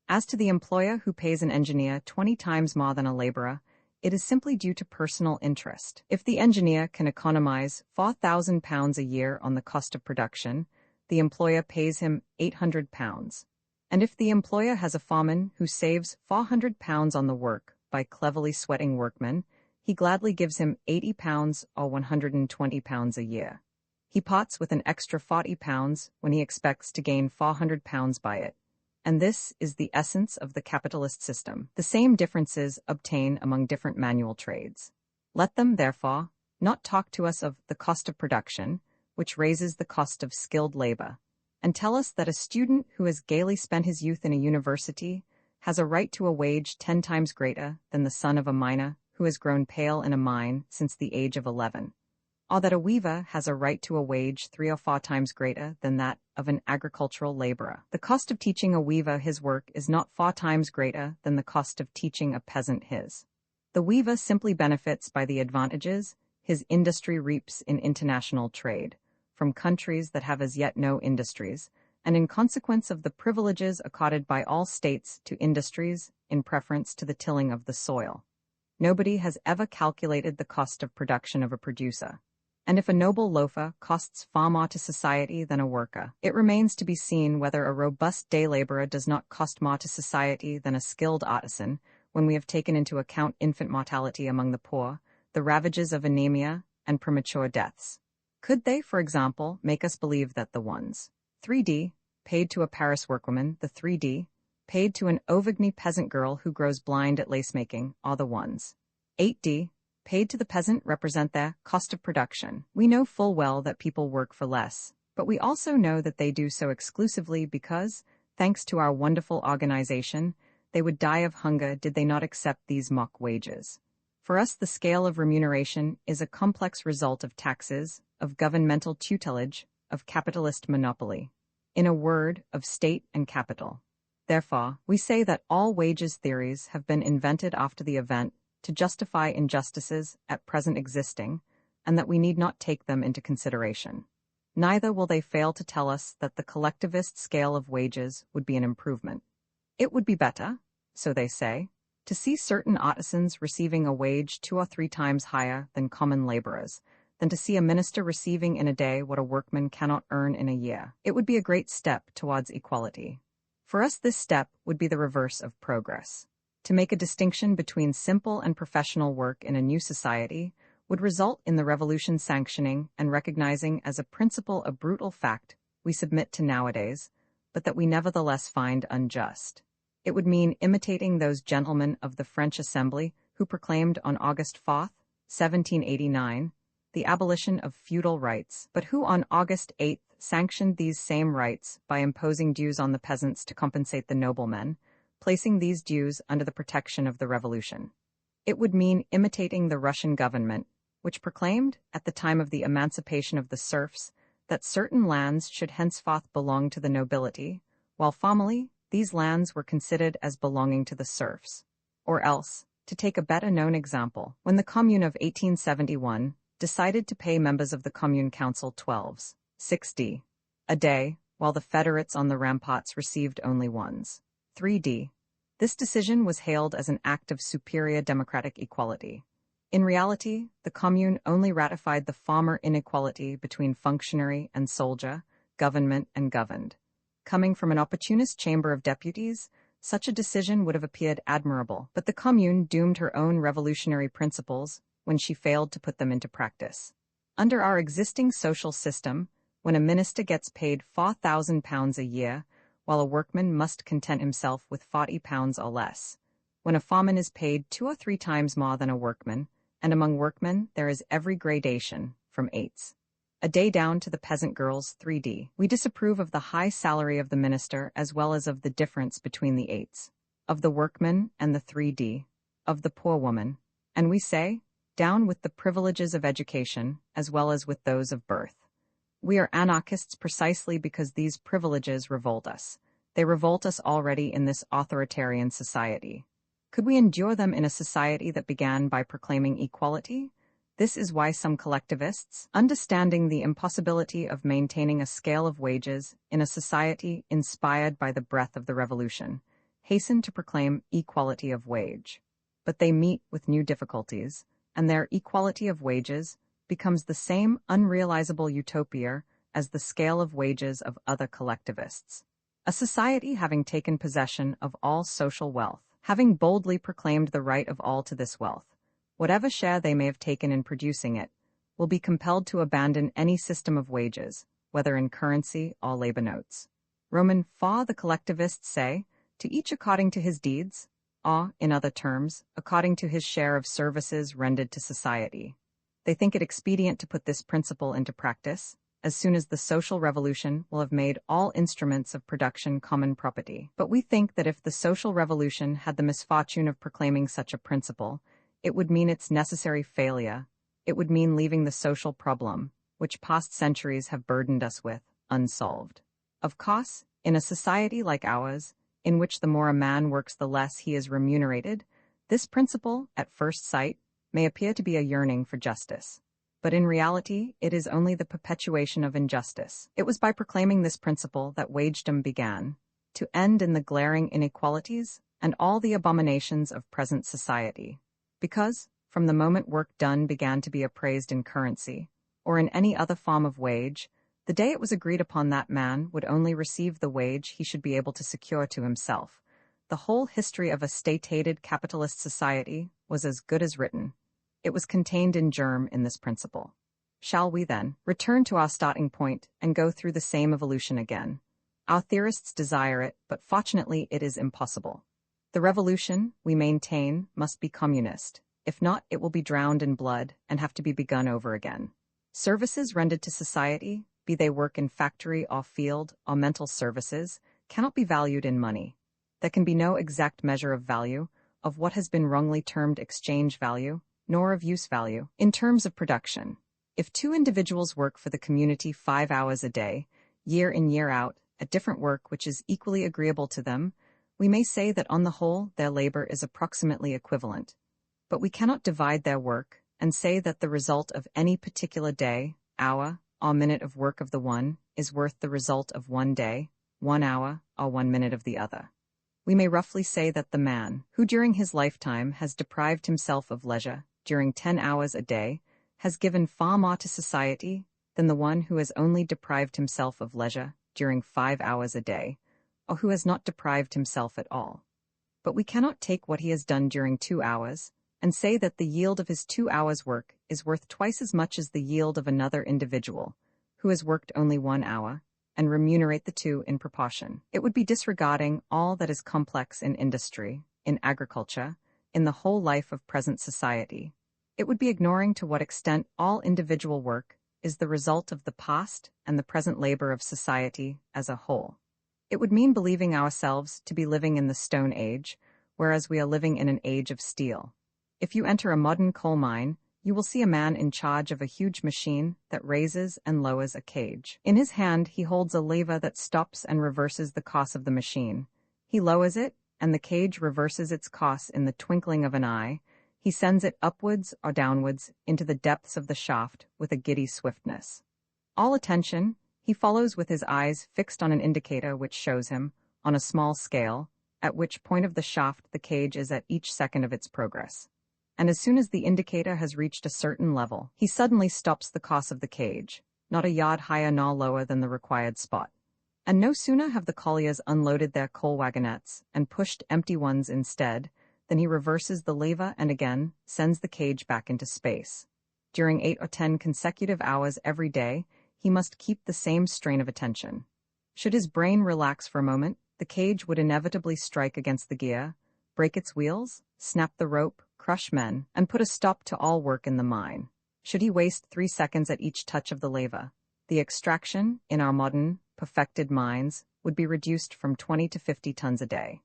A: As to the employer who pays an engineer 20 times more than a laborer, it is simply due to personal interest. If the engineer can economize £4,000 a year on the cost of production, the employer pays him £800. And if the employer has a foreman who saves £400 on the work by cleverly sweating workmen, he gladly gives him £80 or £120 a year. He parts with an extra £40 when he expects to gain £400 by it. And this is the essence of the capitalist system. The same differences obtain among different manual trades. Let them, therefore, not talk to us of the cost of production, which raises the cost of skilled labor, and tell us that a student who has gaily spent his youth in a university has a right to a wage 10 times greater than the son of a miner who has grown pale in a mine since the age of 11. Or that a weaver has a right to a wage 3 or 4 times greater than that of an agricultural laborer. The cost of teaching a weaver his work is not 4 times greater than the cost of teaching a peasant his. The weaver simply benefits by the advantages his industry reaps in international trade, from countries that have as yet no industries, and in consequence of the privileges accorded by all states to industries in preference to the tilling of the soil. Nobody has ever calculated the cost of production of a producer. And if a noble loafer costs far more to society than a worker, it remains to be seen whether a robust day laborer does not cost more to society than a skilled artisan, when we have taken into account infant mortality among the poor, the ravages of anemia, and premature deaths. Could they, for example, make us believe that the ones 3D, paid to a Paris workwoman, the 3D, paid to an Auvergne peasant girl who grows blind at lace-making, are the ones 8D, paid to the peasant represent their cost of production? We know full well that people work for less, but we also know that they do so exclusively because, thanks to our wonderful organization, they would die of hunger did they not accept these mock wages. For us, the scale of remuneration is a complex result of taxes, of governmental tutelage, of capitalist monopoly. In a word, of state and capital. Therefore, we say that all wages theories have been invented after the event to justify injustices at present existing, and that we need not take them into consideration. Neither will they fail to tell us that the collectivist scale of wages would be an improvement. It would be better, so they say, to see certain artisans receiving a wage 2 or 3 times higher than common laborers, than to see a minister receiving in a day what a workman cannot earn in a year. It would be a great step towards equality. For us, this step would be the reverse of progress. To make a distinction between simple and professional work in a new society would result in the revolution sanctioning and recognizing as a principle a brutal fact we submit to nowadays, but that we nevertheless find unjust. It would mean imitating those gentlemen of the French Assembly who proclaimed on August 4, 1789, the abolition of feudal rights, but who on August 8 sanctioned these same rights by imposing dues on the peasants to compensate the noblemen, placing these dues under the protection of the revolution. It would mean imitating the Russian government, which proclaimed, at the time of the emancipation of the serfs, that certain lands should henceforth belong to the nobility, while formerly these lands were considered as belonging to the serfs. Or else, to take a better-known example, when the Commune of 1871 decided to pay members of the Commune Council 12s, a day, while the Federates on the ramparts received only 3d. This decision was hailed as an act of superior democratic equality. In reality, the Commune only ratified the former inequality between functionary and soldier, government and governed. Coming from an opportunist chamber of deputies, such a decision would have appeared admirable, but the Commune doomed her own revolutionary principles when she failed to put them into practice. Under our existing social system, when a minister gets paid £4,000 a year, while a workman must content himself with £40 or less, when a foreman is paid 2 or 3 times more than a workman, and among workmen there is every gradation, from 8s a day down to the peasant girl's 3d. We disapprove of the high salary of the minister as well as of the difference between the 8s, of the workman and the 3d, of the poor woman, and we say, down with the privileges of education as well as with those of birth. We are anarchists precisely because these privileges revolt us. They revolt us already in this authoritarian society. Could we endure them in a society that began by proclaiming equality? This is why some collectivists, understanding the impossibility of maintaining a scale of wages in a society inspired by the breath of the revolution, hasten to proclaim equality of wage. But they meet with new difficulties, and their equality of wages becomes the same unrealizable utopia as the scale of wages of other collectivists. A society having taken possession of all social wealth, having boldly proclaimed the right of all to this wealth, whatever share they may have taken in producing it, will be compelled to abandon any system of wages, whether in currency or labor notes. Roman 4 the collectivists say, to each according to his deeds, or, in other terms, according to his share of services rendered to society. They think it expedient to put this principle into practice, as soon as the social revolution will have made all instruments of production common property. But we think that if the social revolution had the misfortune of proclaiming such a principle, it would mean its necessary failure. It would mean leaving the social problem, which past centuries have burdened us with, unsolved. Of course, in a society like ours, in which the more a man works the less he is remunerated, this principle, at first sight, may appear to be a yearning for justice. But in reality, it is only the perpetuation of injustice. It was by proclaiming this principle that wagedom began, to end in the glaring inequalities and all the abominations of present society. Because, from the moment work done began to be appraised in currency, or in any other form of wage, the day it was agreed upon that man would only receive the wage he should be able to secure to himself, the whole history of a state-aided capitalist society was as good as written. It was contained in germ in this principle. Shall we, then, return to our starting point and go through the same evolution again? Our theorists desire it, but fortunately it is impossible. The revolution, we maintain, must be communist. If not, it will be drowned in blood and have to be begun over again. Services rendered to society, be they work in factory or field or mental services, cannot be valued in money. There can be no exact measure of value, of what has been wrongly termed exchange value, nor of use value, in terms of production. If 2 individuals work for the community 5 hours a day, year in year out, at different work which is equally agreeable to them, We may say that on the whole their labor is approximately equivalent, but we cannot divide their work and say that the result of any particular day, hour, or minute of work of the one is worth the result of one day, 1 hour, or 1 minute of the other. We may roughly say that the man, who during his lifetime has deprived himself of leisure during 10 hours a day, has given far more to society than the one who has only deprived himself of leisure during 5 hours a day, or who has not deprived himself at all. But we cannot take what he has done during 2 hours and say that the yield of his 2 hours' work is worth twice as much as the yield of another individual, who has worked only 1 hour, and remunerate the two in proportion. It would be disregarding all that is complex in industry, in agriculture, in the whole life of present society. It would be ignoring to what extent all individual work is the result of the past and the present labor of society as a whole. It would mean believing ourselves to be living in the Stone Age, whereas we are living in an age of steel. If you enter a modern coal mine, you will see a man in charge of a huge machine that raises and lowers a cage. In his hand, he holds a lever that stops and reverses the course of the machine. He lowers it, and the cage reverses its course in the twinkling of an eye. He sends it upwards or downwards into the depths of the shaft with a giddy swiftness. All attention, he follows with his eyes fixed on an indicator which shows him, on a small scale, at which point of the shaft the cage is at each second of its progress. And as soon as the indicator has reached a certain level, he suddenly stops the course of the cage, not a yard higher nor lower than the required spot. And no sooner have the colliers unloaded their coal wagonettes and pushed empty ones instead, than he reverses the lever and again sends the cage back into space. During 8 or 10 consecutive hours every day, he must keep the same strain of attention. Should his brain relax for a moment, the cage would inevitably strike against the gear, break its wheels, snap the rope, crush men, and put a stop to all work in the mine. Should he waste 3 seconds at each touch of the lever, the extraction, in our modern, perfected mines, would be reduced from 20 to 50 tons a day.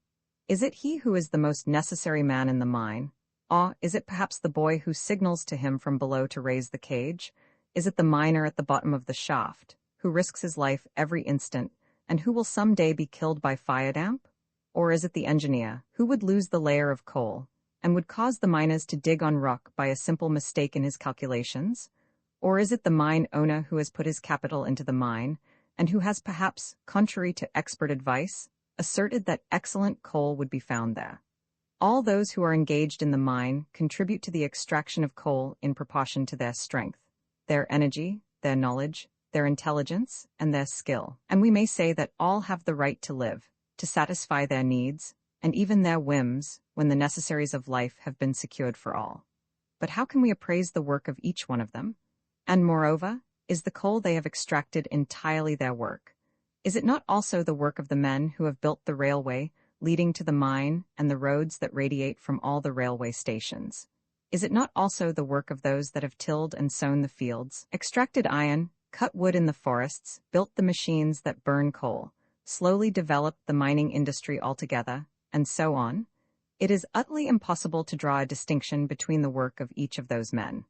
A: Is it he who is the most necessary man in the mine? Or is it perhaps the boy who signals to him from below to raise the cage? Is it the miner at the bottom of the shaft, who risks his life every instant, and who will some day be killed by fire damp? Or is it the engineer, who would lose the layer of coal, and would cause the miners to dig on rock by a simple mistake in his calculations? Or is it the mine owner who has put his capital into the mine, and who has perhaps, contrary to expert advice, asserted that excellent coal would be found there? All those who are engaged in the mine contribute to the extraction of coal in proportion to their strength, their energy, their knowledge, their intelligence, and their skill. And we may say that all have the right to live, to satisfy their needs, and even their whims, when the necessaries of life have been secured for all. But how can we appraise the work of each one of them? And moreover, is the coal they have extracted entirely their work? Is it not also the work of the men who have built the railway leading to the mine and the roads that radiate from all the railway stations? Is it not also the work of those that have tilled and sown the fields, extracted iron, cut wood in the forests, built the machines that burn coal, slowly developed the mining industry altogether, and so on? It is utterly impossible to draw a distinction between the work of each of those men.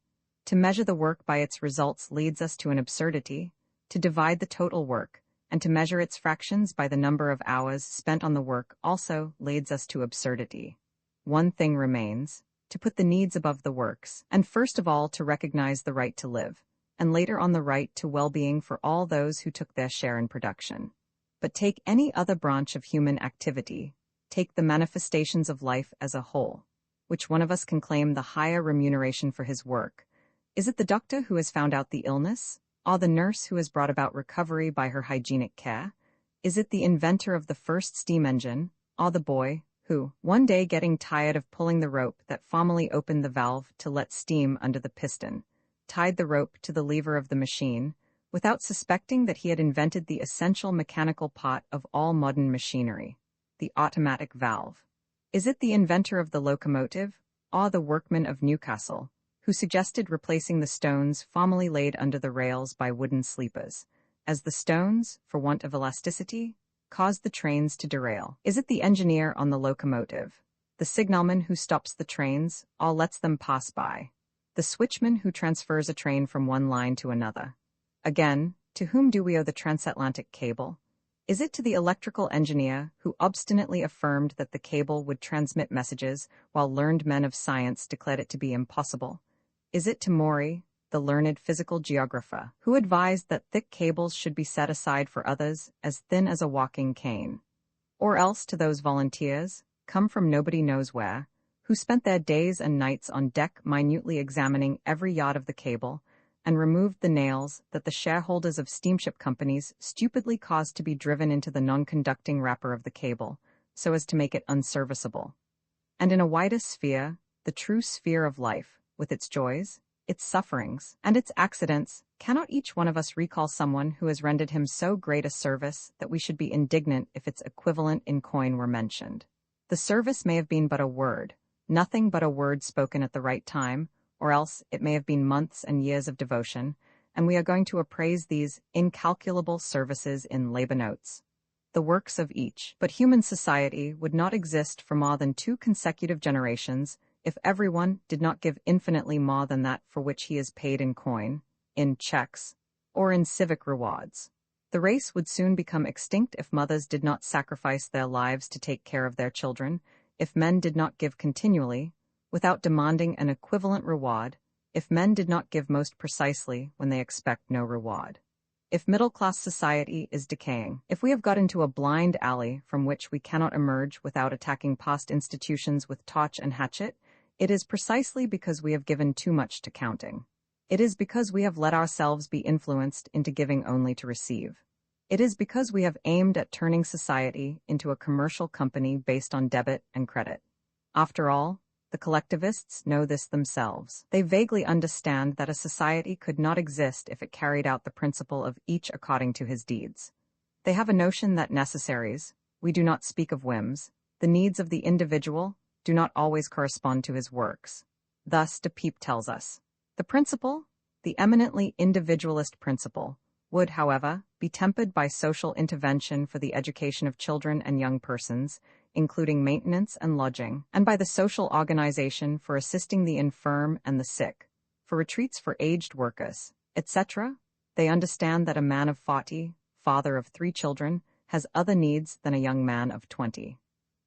A: To measure the work by its results leads us to an absurdity. To divide the total work, and to measure its fractions by the number of hours spent on the work also leads us to absurdity. One thing remains: to put the needs above the works, and first of all to recognize the right to live, and later on the right to well-being for all those who took their share in production. But take any other branch of human activity, take the manifestations of life as a whole. Which one of us can claim the higher remuneration for his work? Is it the doctor who has found out the illness, or the nurse who has brought about recovery by her hygienic care? Is it the inventor of the first steam engine, or the boy who, one day getting tired of pulling the rope that formerly opened the valve to let steam under the piston, tied the rope to the lever of the machine, without suspecting that he had invented the essential mechanical part of all modern machinery, the automatic valve? Is it the inventor of the locomotive, or the workman of Newcastle, who suggested replacing the stones formerly laid under the rails by wooden sleepers, as the stones, for want of elasticity, caused the trains to derail? Is it the engineer on the locomotive, the signalman who stops the trains, or lets them pass by, the switchman who transfers a train from one line to another? Again, to whom do we owe the transatlantic cable? Is it to the electrical engineer who obstinately affirmed that the cable would transmit messages while learned men of science declared it to be impossible? Is it to Maury, the learned physical geographer, who advised that thick cables should be set aside for others as thin as a walking cane? Or else to those volunteers, come from nobody knows where, who spent their days and nights on deck minutely examining every yard of the cable, and removed the nails that the shareholders of steamship companies stupidly caused to be driven into the non-conducting wrapper of the cable, so as to make it unserviceable. And in a wider sphere, the true sphere of life, with its joys, its sufferings, and its accidents, cannot each one of us recall someone who has rendered him so great a service that we should be indignant if its equivalent in coin were mentioned? The service may have been but a word, nothing but a word spoken at the right time, or else it may have been months and years of devotion, and we are going to appraise these incalculable services in labor notes. The works of each. But human society would not exist for more than 2 consecutive generations if everyone did not give infinitely more than that for which he is paid in coin, in checks, or in civic rewards. The race would soon become extinct if mothers did not sacrifice their lives to take care of their children, if men did not give continually, without demanding an equivalent reward, if men did not give most precisely when they expect no reward. If middle-class society is decaying, if we have got into a blind alley from which we cannot emerge without attacking past institutions with torch and hatchet, it is precisely because we have given too much to counting. It is because we have let ourselves be influenced into giving only to receive. It is because we have aimed at turning society into a commercial company based on debit and credit. After all, the collectivists know this themselves. They vaguely understand that a society could not exist if it carried out the principle of each according to his deeds. They have a notion that necessaries, we do not speak of whims, the needs of the individual, do not always correspond to his works. Thus de Peep tells us. The principle, the eminently individualist principle, would, however, be tempered by social intervention for the education of children and young persons, including maintenance and lodging, and by the social organization for assisting the infirm and the sick, for retreats for aged workers, etc. They understand that a man of 40, father of 3 children, has other needs than a young man of 20.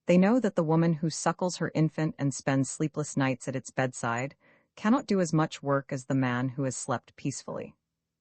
A: They know that the woman who suckles her infant and spends sleepless nights at its bedside cannot do as much work as the man who has slept peacefully.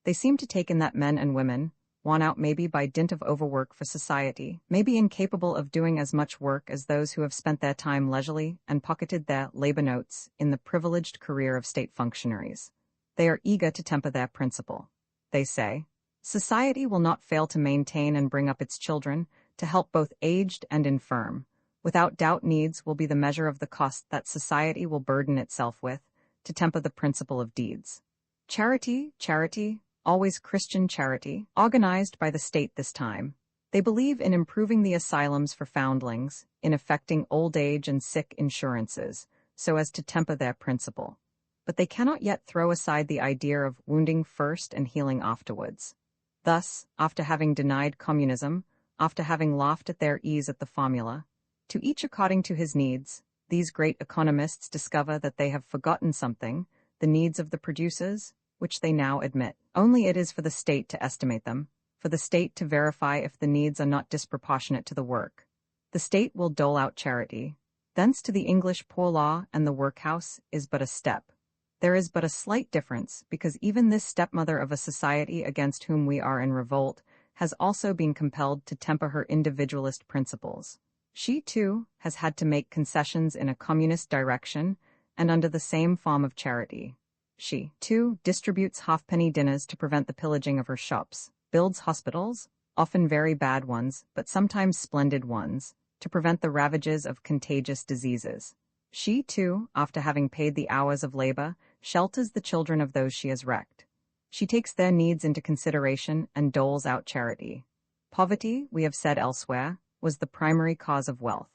A: They seem to take in that men and women, worn out maybe by dint of overwork for society, may be incapable of doing as much work as those who have spent their time leisurely and pocketed their labor notes in the privileged career of state functionaries. They are eager to temper their principle. They say, society will not fail to maintain and bring up its children, to help both aged and infirm. Without doubt needs will be the measure of the cost that society will burden itself with, to temper the principle of deeds. Charity, always Christian charity, organized by the state this time. They believe in improving the asylums for foundlings, in effecting old age and sick insurances, so as to temper their principle. But they cannot yet throw aside the idea of wounding first and healing afterwards. Thus, after having denied communism, after having laughed at their ease at the formula, to each according to his needs, these great economists discover that they have forgotten something, the needs of the producers, which they now admit. Only it is for the state to estimate them, for the state to verify if the needs are not disproportionate to the work. The state will dole out charity. Thence to the English poor law and the workhouse is but a step. There is but a slight difference, because even this stepmother of a society against whom we are in revolt has also been compelled to temper her individualist principles. She, too, has had to make concessions in a communist direction and under the same form of charity. She, too, distributes halfpenny dinners to prevent the pillaging of her shops, builds hospitals, often very bad ones, but sometimes splendid ones, to prevent the ravages of contagious diseases. She, too, after having paid the hours of labor, shelters the children of those she has wrecked. She takes their needs into consideration and doles out charity. Poverty, we have said elsewhere, was the primary cause of wealth.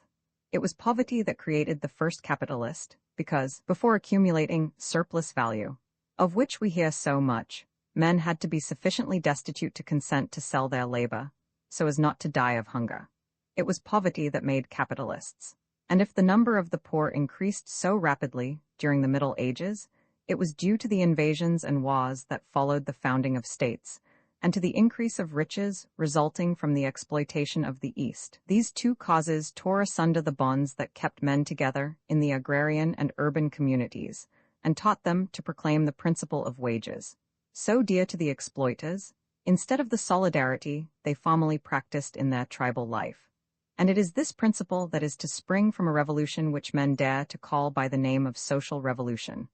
A: It was poverty that created the first capitalist, because, before accumulating surplus value, of which we hear so much, men had to be sufficiently destitute to consent to sell their labor, so as not to die of hunger. It was poverty that made capitalists. And if the number of the poor increased so rapidly during the Middle Ages, it was due to the invasions and wars that followed the founding of states, and to the increase of riches resulting from the exploitation of the East. These two causes tore asunder the bonds that kept men together in the agrarian and urban communities, and taught them to proclaim the principle of wages, so dear to the exploiters, instead of the solidarity they formerly practiced in their tribal life. And it is this principle that is to spring from a revolution which men dare to call by the name of social revolution,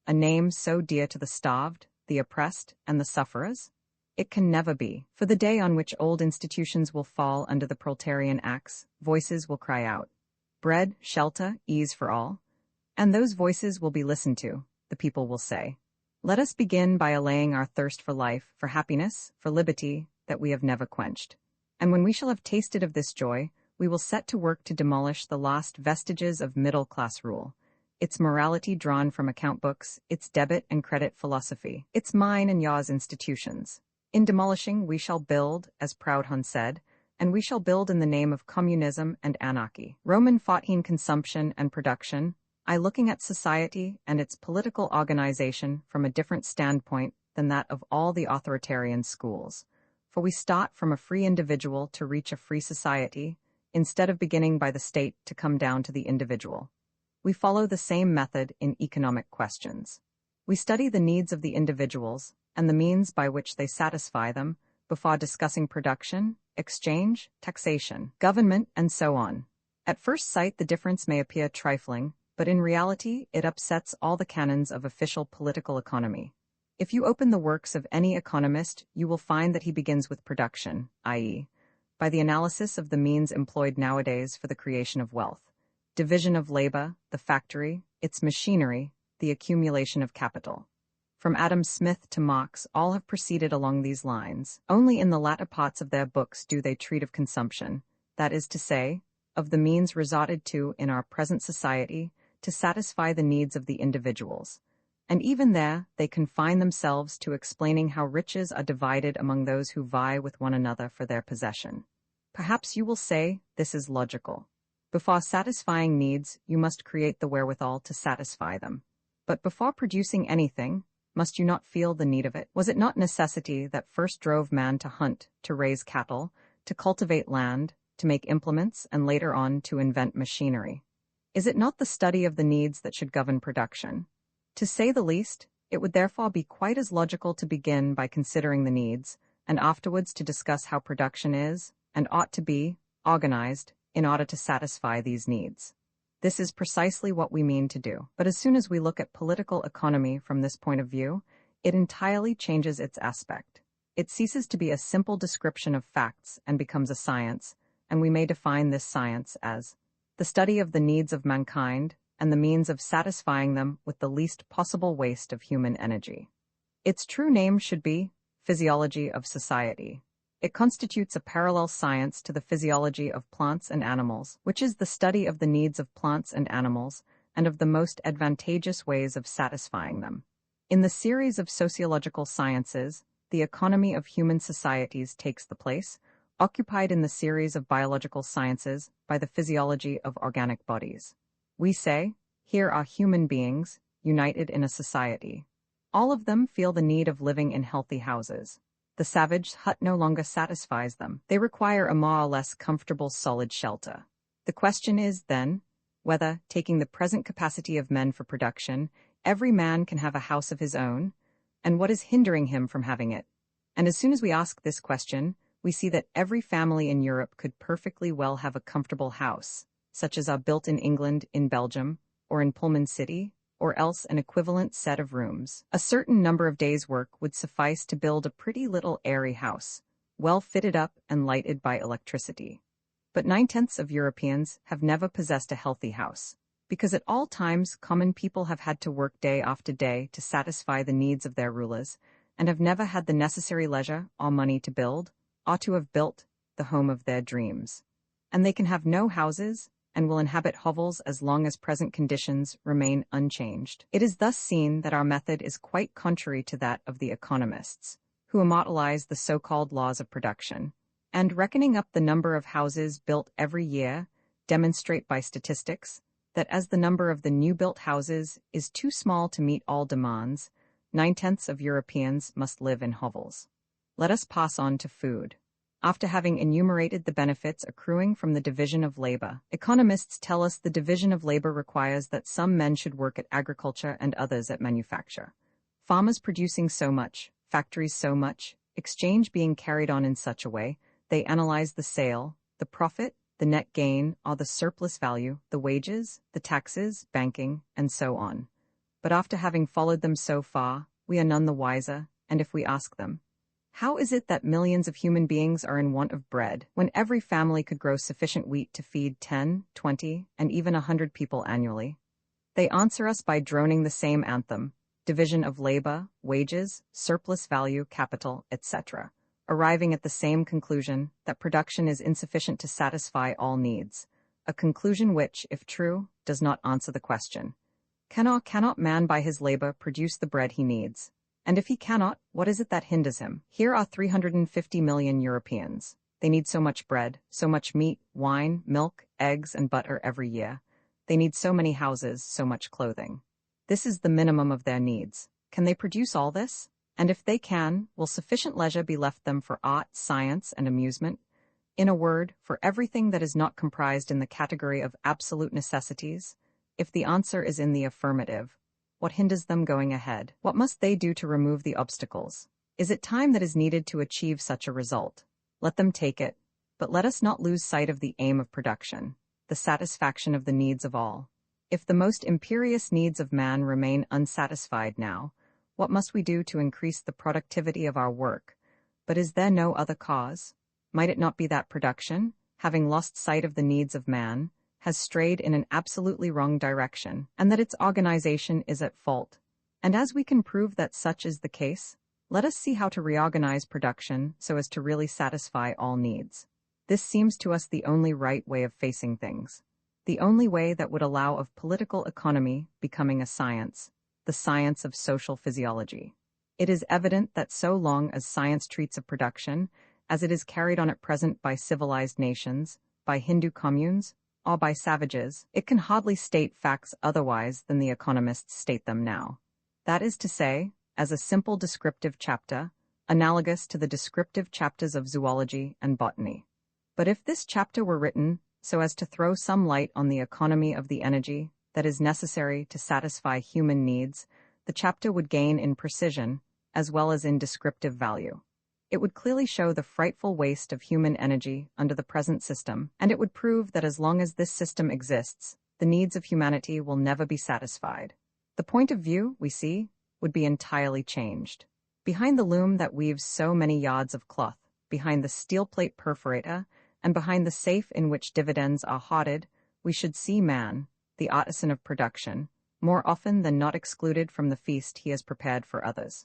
A: a name so dear to the starved, the oppressed, and the sufferers? It can never be, for the day on which old institutions will fall under the proletarian axe, voices will cry out, bread, shelter, ease for all, and those voices will be listened to, the people will say. Let us begin by allaying our thirst for life, for happiness, for liberty, that we have never quenched. And when we shall have tasted of this joy, we will set to work to demolish the last vestiges of middle-class rule, its morality drawn from account books, its debit and credit philosophy, its mine and yours institutions. In demolishing we shall build, as Proudhon said, and we shall build in the name of communism and anarchy. Roman 14 consumption and production, looking at society and its political organization from a different standpoint than that of all the authoritarian schools. For we start from a free individual to reach a free society, instead of beginning by the state to come down to the individual. We follow the same method in economic questions. We study the needs of the individuals and the means by which they satisfy them before discussing production, exchange, taxation, government, and so on. At first sight the difference may appear trifling, but in reality it upsets all the canons of official political economy. If you open the works of any economist, you will find that he begins with production, i.e., by the analysis of the means employed nowadays for the creation of wealth, division of labor, the factory, its machinery, the accumulation of capital. From Adam Smith to Marx, all have proceeded along these lines. Only in the latter parts of their books do they treat of consumption, that is to say, of the means resorted to in our present society to satisfy the needs of the individuals. And even there, they confine themselves to explaining how riches are divided among those who vie with one another for their possession. Perhaps you will say this is logical. Before satisfying needs, you must create the wherewithal to satisfy them. But before producing anything, must you not feel the need of it? Was it not necessity that first drove man to hunt, to raise cattle, to cultivate land, to make implements, and later on to invent machinery? Is it not the study of the needs that should govern production? To say the least, it would therefore be quite as logical to begin by considering the needs, and afterwards to discuss how production is, and ought to be, organized, in order to satisfy these needs. This is precisely what we mean to do. But as soon as we look at political economy from this point of view, it entirely changes its aspect. It ceases to be a simple description of facts and becomes a science, and we may define this science as the study of the needs of mankind and the means of satisfying them with the least possible waste of human energy. Its true name should be physiology of society. It constitutes a parallel science to the physiology of plants and animals, which is the study of the needs of plants and animals and of the most advantageous ways of satisfying them. In the series of sociological sciences, the economy of human societies takes the place, occupied in the series of biological sciences by the physiology of organic bodies. We say, here are human beings, united in a society. All of them feel the need of living in healthy houses. The savage hut no longer satisfies them. They require a more or less comfortable solid shelter. The question is, then, whether, taking the present capacity of men for production, every man can have a house of his own, and what is hindering him from having it. And as soon as we ask this question, we see that every family in Europe could perfectly well have a comfortable house, such as are built in England, in Belgium, or in Pullman City, or else an equivalent set of rooms. A certain number of days' work would suffice to build a pretty little airy house, well fitted up and lighted by electricity. But 9/10 of Europeans have never possessed a healthy house, because at all times common people have had to work day after day to satisfy the needs of their rulers, and have never had the necessary leisure or money to build, or to have built, the home of their dreams. And they can have no houses, and will inhabit hovels as long as present conditions remain unchanged. It is thus seen that our method is quite contrary to that of the economists, who immortalize the so-called laws of production, and reckoning up the number of houses built every year, demonstrate by statistics that as the number of the new-built houses is too small to meet all demands, 9/10 of Europeans must live in hovels. Let us pass on to food. After having enumerated the benefits accruing from the division of labor, economists tell us the division of labor requires that some men should work at agriculture and others at manufacture. Farmers producing so much, factories so much, exchange being carried on in such a way, they analyze the sale, the profit, the net gain, or the surplus value, the wages, the taxes, banking, and so on. But after having followed them so far, we are none the wiser, and if we ask them, how is it that millions of human beings are in want of bread, when every family could grow sufficient wheat to feed 10, 20, and even 100 people annually? They answer us by droning the same anthem: division of labor, wages, surplus value, capital, etc., arriving at the same conclusion that production is insufficient to satisfy all needs, a conclusion which, if true, does not answer the question: can or cannot man by his labor produce the bread he needs? And if he cannot, what is it that hinders him? Here are 350 million Europeans. They need so much bread, so much meat, wine, milk, eggs, and butter every year. They need so many houses, so much clothing. This is the minimum of their needs. Can they produce all this? And if they can, will sufficient leisure be left them for art, science, and amusement? In a word, for everything that is not comprised in the category of absolute necessities? If the answer is in the affirmative, what hinders them going ahead? What must they do to remove the obstacles? Is it time that is needed to achieve such a result? Let them take it, but let us not lose sight of the aim of production, the satisfaction of the needs of all. If the most imperious needs of man remain unsatisfied now, what must we do to increase the productivity of our work? But is there no other cause? Might it not be that production, having lost sight of the needs of man, has strayed in an absolutely wrong direction, and that its organization is at fault? And as we can prove that such is the case, let us see how to reorganize production so as to really satisfy all needs. This seems to us the only right way of facing things, the only way that would allow of political economy becoming a science, the science of social physiology. It is evident that so long as science treats of production, as it is carried on at present by civilized nations, by Hindu communes, or by savages, it can hardly state facts otherwise than the economists state them now. That is to say, as a simple descriptive chapter, analogous to the descriptive chapters of zoology and botany. But if this chapter were written so as to throw some light on the economy of the energy that is necessary to satisfy human needs, the chapter would gain in precision as well as in descriptive value. It would clearly show the frightful waste of human energy under the present system, and it would prove that as long as this system exists, the needs of humanity will never be satisfied. The point of view, we see, would be entirely changed. Behind the loom that weaves so many yards of cloth, behind the steel plate perforator, and behind the safe in which dividends are hoarded, we should see man, the artisan of production, more often than not excluded from the feast he has prepared for others.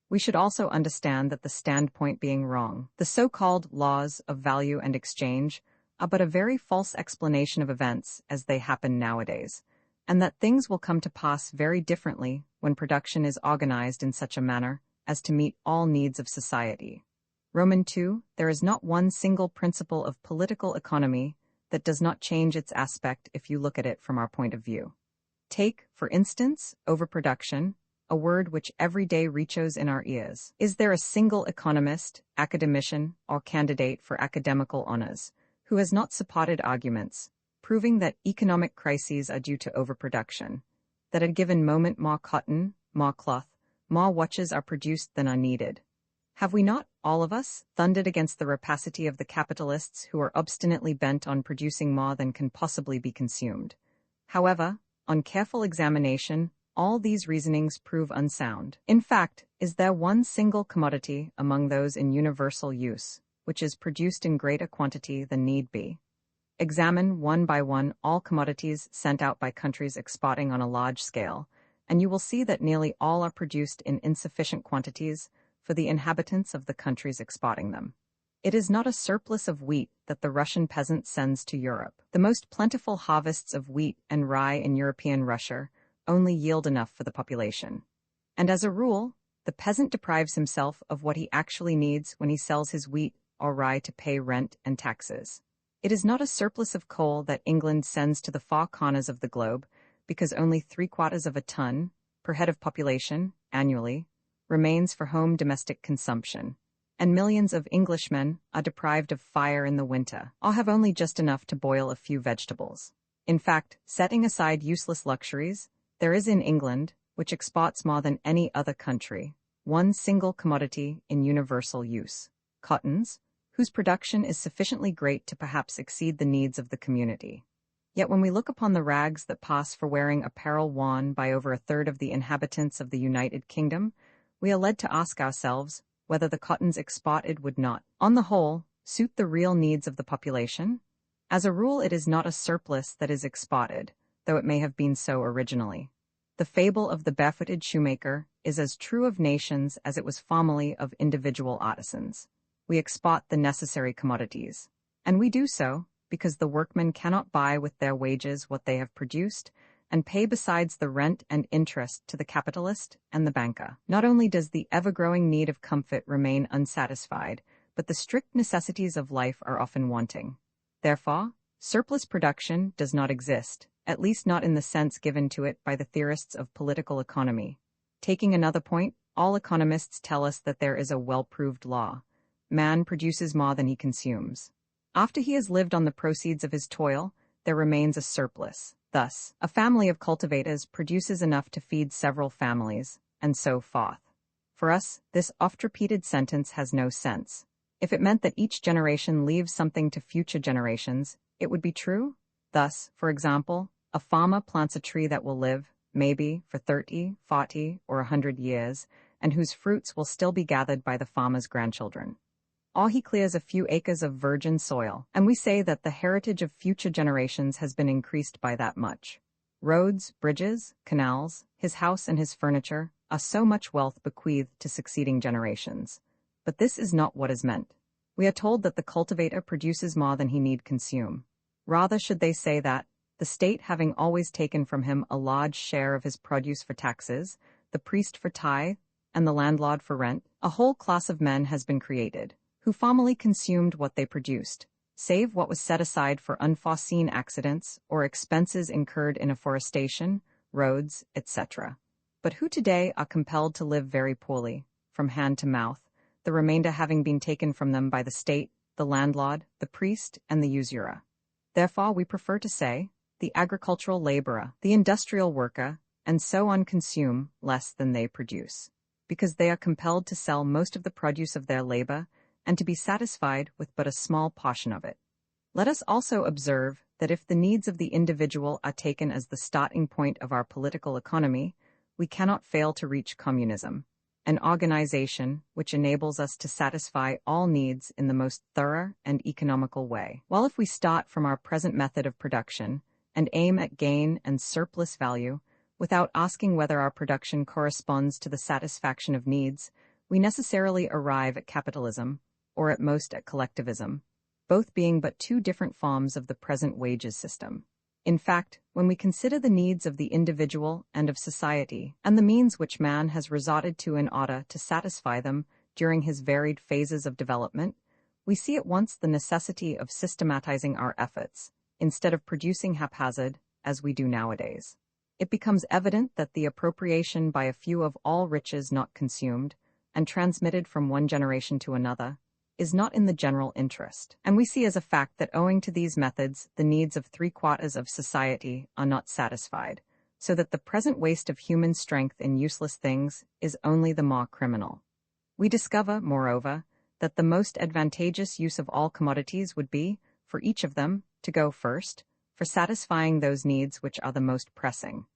A: We should also understand that the standpoint being wrong, the so-called laws of value and exchange are but a very false explanation of events as they happen nowadays, and that things will come to pass very differently when production is organized in such a manner as to meet all needs of society. Roman 2, there is not one single principle of political economy that does not change its aspect if you look at it from our point of view. Take, for instance, overproduction, a word which every day reaches in our ears. Is there a single economist, academician, or candidate for academical honors who has not supported arguments proving that economic crises are due to overproduction, that at a given moment more cotton, more cloth, more watches are produced than are needed? Have we not, all of us, thundered against the rapacity of the capitalists who are obstinately bent on producing more than can possibly be consumed? However, on careful examination, all these reasonings prove unsound. In fact, is there one single commodity among those in universal use, which is produced in greater quantity than need be? Examine one by one all commodities sent out by countries exporting on a large scale, and you will see that nearly all are produced in insufficient quantities for the inhabitants of the countries exporting them. It is not a surplus of wheat that the Russian peasant sends to Europe. The most plentiful harvests of wheat and rye in European Russia only yield enough for the population. And as a rule, the peasant deprives himself of what he actually needs when he sells his wheat or rye to pay rent and taxes. It is not a surplus of coal that England sends to the far corners of the globe because only 3/4 of a ton, per head of population, annually, remains for home domestic consumption. and millions of Englishmen are deprived of fire in the winter, or have only just enough to boil a few vegetables. In fact, setting aside useless luxuries, there is in England, which exports more than any other country, one single commodity in universal use: cottons, whose production is sufficiently great to perhaps exceed the needs of the community. Yet when we look upon the rags that pass for wearing apparel worn by over a third of the inhabitants of the United Kingdom, we are led to ask ourselves whether the cottons exported would not, on the whole, suit the real needs of the population. As a rule, it is not a surplus that is exported, though it may have been so originally. The fable of the barefooted shoemaker is as true of nations as it was formerly of individual artisans. We export the necessary commodities, and we do so because the workmen cannot buy with their wages what they have produced, and pay besides the rent and interest to the capitalist and the banker. Not only does the ever-growing need of comfort remain unsatisfied, but the strict necessities of life are often wanting. Therefore, surplus production does not exist, at least not in the sense given to it by the theorists of political economy. Taking another point, all economists tell us that there is a well-proved law: man produces more than he consumes. After he has lived on the proceeds of his toil, there remains a surplus. Thus, a family of cultivators produces enough to feed several families, and so forth. For us, this oft-repeated sentence has no sense. If it meant that each generation leaves something to future generations, it would be true. Thus, for example, a farmer plants a tree that will live, maybe, for 30, 40, or 100 years, and whose fruits will still be gathered by the farmer's grandchildren. Or he clears a few acres of virgin soil, and we say that the heritage of future generations has been increased by that much. Roads, bridges, canals, his house and his furniture are so much wealth bequeathed to succeeding generations. But this is not what is meant. We are told that the cultivator produces more than he need consume. Rather should they say that, the state having always taken from him a large share of his produce for taxes, the priest for tithe, and the landlord for rent, a whole class of men has been created, who formerly consumed what they produced, save what was set aside for unforeseen accidents or expenses incurred in afforestation, roads, etc., but who today are compelled to live very poorly, from hand to mouth, the remainder having been taken from them by the state, the landlord, the priest, and the usurer. Therefore, we prefer to say, the agricultural laborer, the industrial worker, and so on consume less than they produce, because they are compelled to sell most of the produce of their labor and to be satisfied with but a small portion of it. Let us also observe that if the needs of the individual are taken as the starting point of our political economy, we cannot fail to reach communism, an organization which enables us to satisfy all needs in the most thorough and economical way. While if we start from our present method of production and aim at gain and surplus value, without asking whether our production corresponds to the satisfaction of needs, we necessarily arrive at capitalism, or at most at collectivism, both being but two different forms of the present wages system. In fact, when we consider the needs of the individual and of society, and the means which man has resorted to in order to satisfy them during his varied phases of development, we see at once the necessity of systematizing our efforts, instead of producing haphazard, as we do nowadays. It becomes evident that the appropriation by a few of all riches not consumed, and transmitted from one generation to another, is not in the general interest, and we see as a fact that owing to these methods the needs of 3/4 of society are not satisfied, so that the present waste of human strength in useless things is only the more criminal. We discover, moreover, that the most advantageous use of all commodities would be, for each of them, to go first, for satisfying those needs which are the most pressing.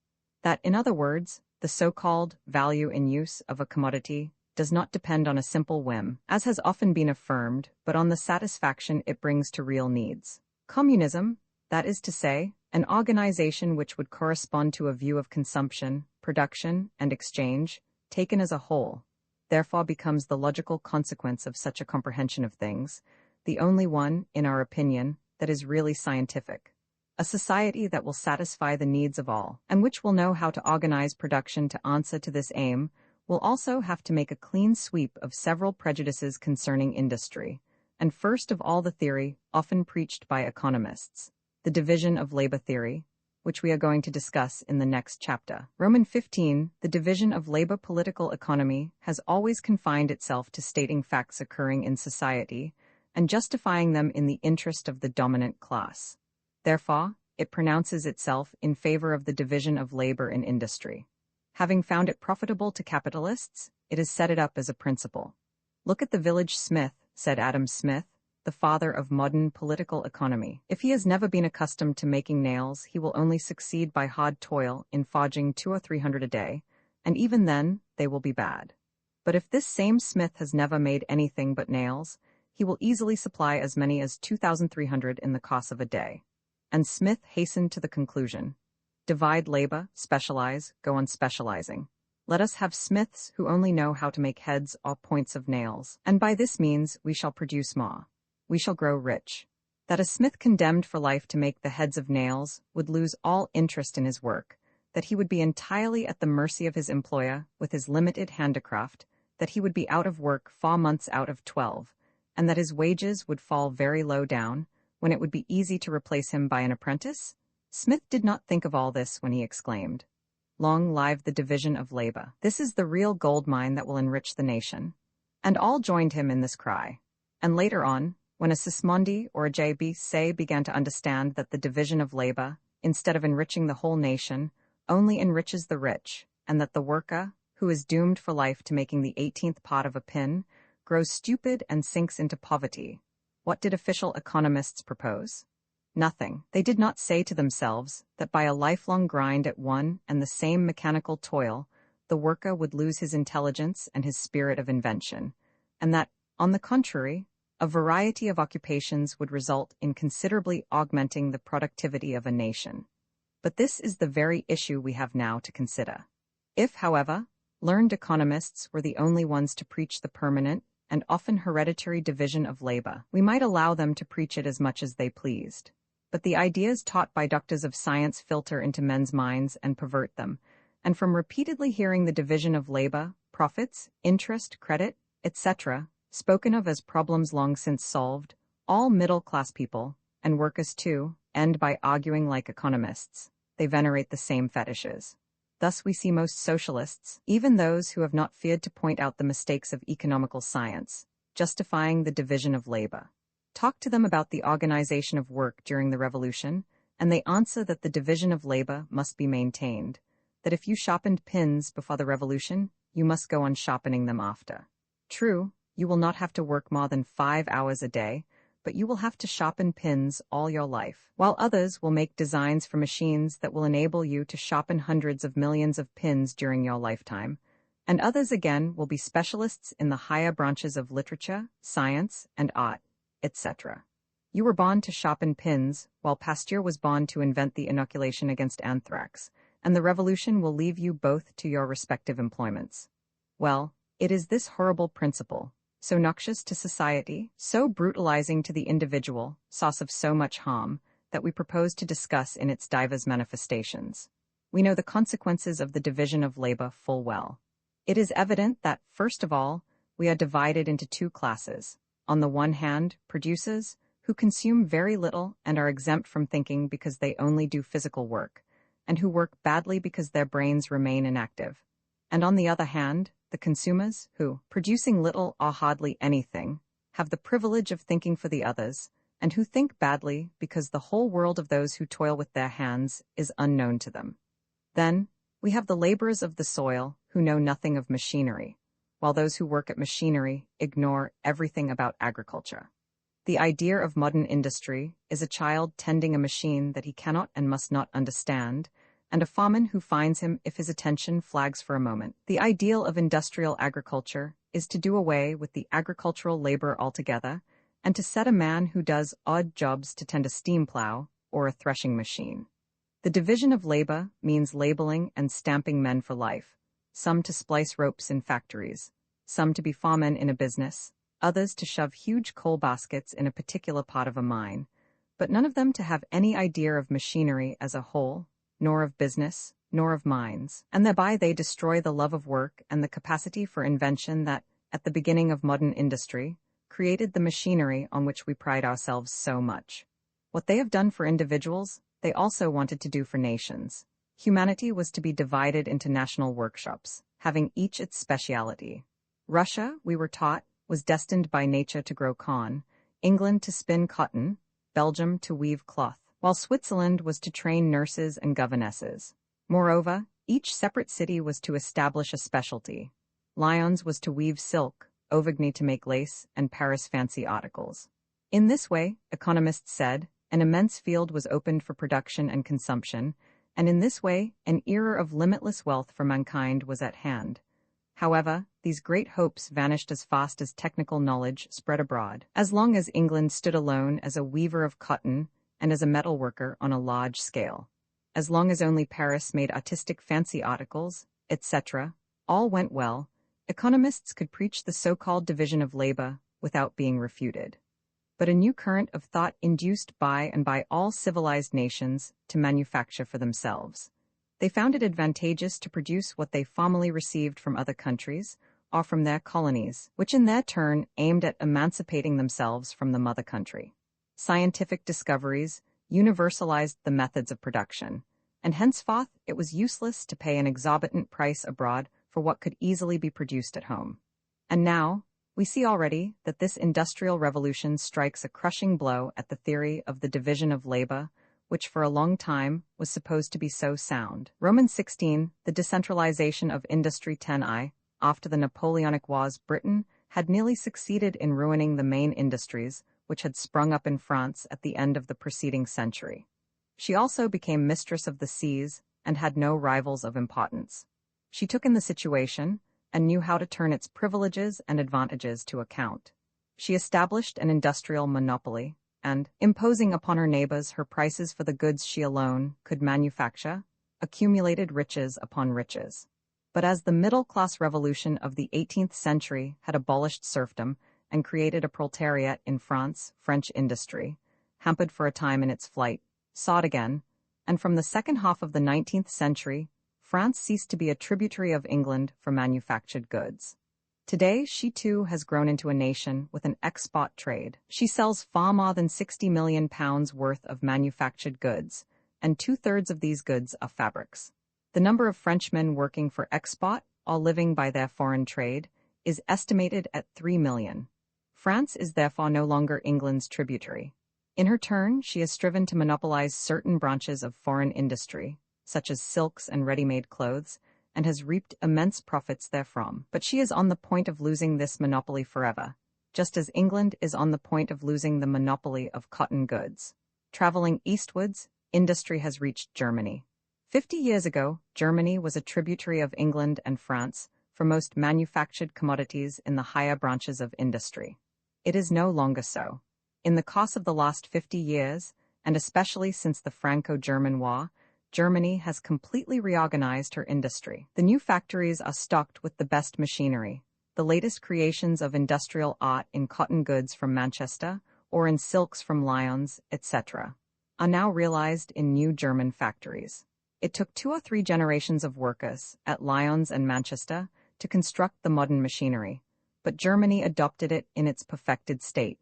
A: That, in other words, the so-called value in use of a commodity does not depend on a simple whim, as has often been affirmed, but on the satisfaction it brings to real needs. Communism, that is to say, an organization which would correspond to a view of consumption, production, and exchange, taken as a whole, therefore becomes the logical consequence of such a comprehension of things, the only one, in our opinion, that is really scientific. A society that will satisfy the needs of all, and which will know how to organize production to answer to this aim, will also have to make a clean sweep of several prejudices concerning industry, and first of all the theory, often preached by economists, the division of labor theory, which we are going to discuss in the next chapter. Roman 15, the division of labor political economy has always confined itself to stating facts occurring in society and justifying them in the interest of the dominant class. Therefore, it pronounces itself in favor of the division of labor in industry. Having found it profitable to capitalists, it has set it up as a principle. "Look at the village smith," said Adam Smith, the father of modern political economy. "If he has never been accustomed to making nails, he will only succeed by hard toil in forging 200 or 300 a day, and even then they will be bad. But if this same smith has never made anything but nails, he will easily supply as many as 2,300 in the course of a day." And Smith hastened to the conclusion: divide labor, specialize, go on specializing. Let us have smiths who only know how to make heads or points of nails, and by this means we shall produce more. We shall grow rich. That a smith condemned for life to make the heads of nails would lose all interest in his work, that he would be entirely at the mercy of his employer with his limited handicraft, that he would be out of work 4 months out of 12, and that his wages would fall very low down, when it would be easy to replace him by an apprentice? Smith did not think of all this when he exclaimed, "Long live the division of labor. This is the real gold mine that will enrich the nation." And all joined him in this cry. And later on, when a Sismondi or a J.B. Say began to understand that the division of labor, instead of enriching the whole nation, only enriches the rich, and that the worker, who is doomed for life to making the 18th part of a pin, grows stupid and sinks into poverty, what did official economists propose? Nothing. They did not say to themselves that by a lifelong grind at one and the same mechanical toil, the worker would lose his intelligence and his spirit of invention, and that, on the contrary, a variety of occupations would result in considerably augmenting the productivity of a nation. But this is the very issue we have now to consider. If, however, learned economists were the only ones to preach the permanent and often hereditary division of labor, we might allow them to preach it as much as they pleased. But the ideas taught by doctors of science filter into men's minds and pervert them, and from repeatedly hearing the division of labor, profits, interest, credit, etc., spoken of as problems long since solved, all middle-class people, and workers too, end by arguing like economists. They venerate the same fetishes. Thus we see most socialists, even those who have not feared to point out the mistakes of economical science, justifying the division of labor. Talk to them about the organization of work during the revolution, and they answer that the division of labor must be maintained, that if you sharpened pins before the revolution, you must go on sharpening them after. True, you will not have to work more than 5 hours a day, but you will have to sharpen pins all your life, while others will make designs for machines that will enable you to sharpen hundreds of millions of pins during your lifetime, and others again will be specialists in the higher branches of literature, science, and art, etc. You were born to sharpen pins, while Pasteur was born to invent the inoculation against anthrax, and the revolution will leave you both to your respective employments. Well, it is this horrible principle, so noxious to society, so brutalizing to the individual, source of so much harm, that we propose to discuss in its divers manifestations. We know the consequences of the division of labor full well. It is evident that, first of all, we are divided into 2 classes. On the one hand, producers, who consume very little and are exempt from thinking because they only do physical work, and who work badly because their brains remain inactive. And on the other hand, the consumers, who, producing little or hardly anything, have the privilege of thinking for the others, and who think badly because the whole world of those who toil with their hands is unknown to them. Then, we have the laborers of the soil who know nothing of machinery, while those who work at machinery ignore everything about agriculture. The idea of modern industry is a child tending a machine that he cannot and must not understand, and a foreman who finds him if his attention flags for a moment. The ideal of industrial agriculture is to do away with the agricultural labor altogether, and to set a man who does odd jobs to tend a steam plow or a threshing machine. The division of labor means labeling and stamping men for life, some to splice ropes in factories, some to be foremen in a business, others to shove huge coal baskets in a particular part of a mine, but none of them to have any idea of machinery as a whole, nor of business, nor of mines, and thereby they destroy the love of work and the capacity for invention that, at the beginning of modern industry, created the machinery on which we pride ourselves so much. What they have done for individuals, they also wanted to do for nations. Humanity was to be divided into national workshops, having each its speciality. Russia, we were taught, was destined by nature to grow corn, England to spin cotton, Belgium to weave cloth, while Switzerland was to train nurses and governesses. Moreover, each separate city was to establish a specialty. Lyons was to weave silk, Auvergne to make lace, and Paris fancy articles. In this way, economists said, an immense field was opened for production and consumption, and in this way, an era of limitless wealth for mankind was at hand. However, these great hopes vanished as fast as technical knowledge spread abroad. As long as England stood alone as a weaver of cotton and as a metal worker on a large scale, as long as only Paris made artistic fancy articles, etc., all went well. Economists could preach the so-called division of labor without being refuted. But a new current of thought induced by and by all civilized nations to manufacture for themselves. They found it advantageous to produce what they formerly received from other countries or from their colonies, which in their turn aimed at emancipating themselves from the mother country. Scientific discoveries universalized the methods of production, and henceforth it was useless to pay an exorbitant price abroad for what could easily be produced at home. And now, we see already that this industrial revolution strikes a crushing blow at the theory of the division of labor, which for a long time was supposed to be so sound. Roman 16, the decentralization of industry 10I, after the Napoleonic Wars, Britain had nearly succeeded in ruining the main industries which had sprung up in France at the end of the preceding century. She also became mistress of the seas and had no rivals of importance. She took in the situation and knew how to turn its privileges and advantages to account. She established an industrial monopoly, and, imposing upon her neighbors her prices for the goods she alone could manufacture, accumulated riches upon riches. But as the middle-class revolution of the 18th century had abolished serfdom and created a proletariat in France, French industry, hampered for a time in its flight, sought again, and from the second half of the 19th century, France ceased to be a tributary of England for manufactured goods. Today, she too has grown into a nation with an export trade. She sells far more than £60 million worth of manufactured goods, and 2/3 of these goods are fabrics. The number of Frenchmen working for export, or living by their foreign trade, is estimated at 3 million. France is therefore no longer England's tributary. In her turn, she has striven to monopolize certain branches of foreign industry, such as silks and ready-made clothes, and has reaped immense profits therefrom. But she is on the point of losing this monopoly forever, just as England is on the point of losing the monopoly of cotton goods. Traveling eastwards, industry has reached Germany. 50 years ago, Germany was a tributary of England and France for most manufactured commodities in the higher branches of industry. It is no longer so. In the course of the last 50 years, and especially since the Franco-German War, Germany has completely reorganized her industry. The new factories are stocked with the best machinery. The latest creations of industrial art in cotton goods from Manchester or in silks from Lyons, etc., are now realized in new German factories. It took 2 or 3 generations of workers at Lyons and Manchester to construct the modern machinery, but Germany adopted it in its perfected state.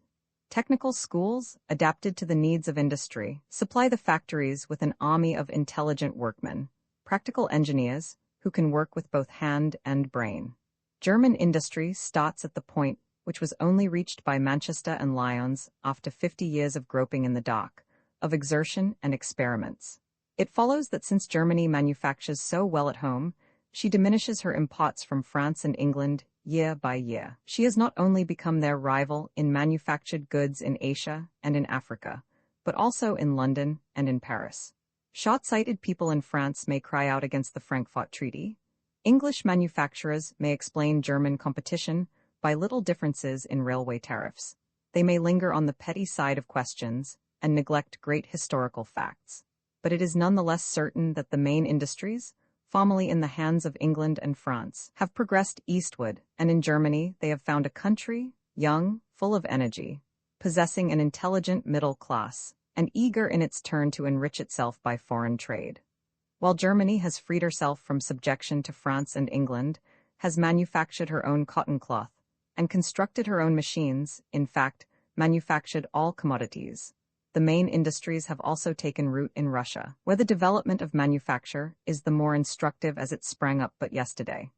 A: Technical schools, adapted to the needs of industry, supply the factories with an army of intelligent workmen, practical engineers, who can work with both hand and brain. German industry starts at the point which was only reached by Manchester and Lyons after 50 years of groping in the dark, of exertion and experiments. It follows that since Germany manufactures so well at home, she diminishes her imports from France and England year by year. She has not only become their rival in manufactured goods in Asia and in Africa, but also in London and in Paris. Short-sighted people in France may cry out against the Frankfurt Treaty. English manufacturers may explain German competition by little differences in railway tariffs. They may linger on the petty side of questions and neglect great historical facts. But it is nonetheless certain that the main industries, formerly in the hands of England and France, have progressed eastward, and in Germany they have found a country, young, full of energy, possessing an intelligent middle class, and eager in its turn to enrich itself by foreign trade. While Germany has freed herself from subjection to France and England, has manufactured her own cotton cloth, and constructed her own machines, in fact, manufactured all commodities. the main industries have also taken root in Russia, where the development of manufacture is the more instructive as it sprang up but yesterday.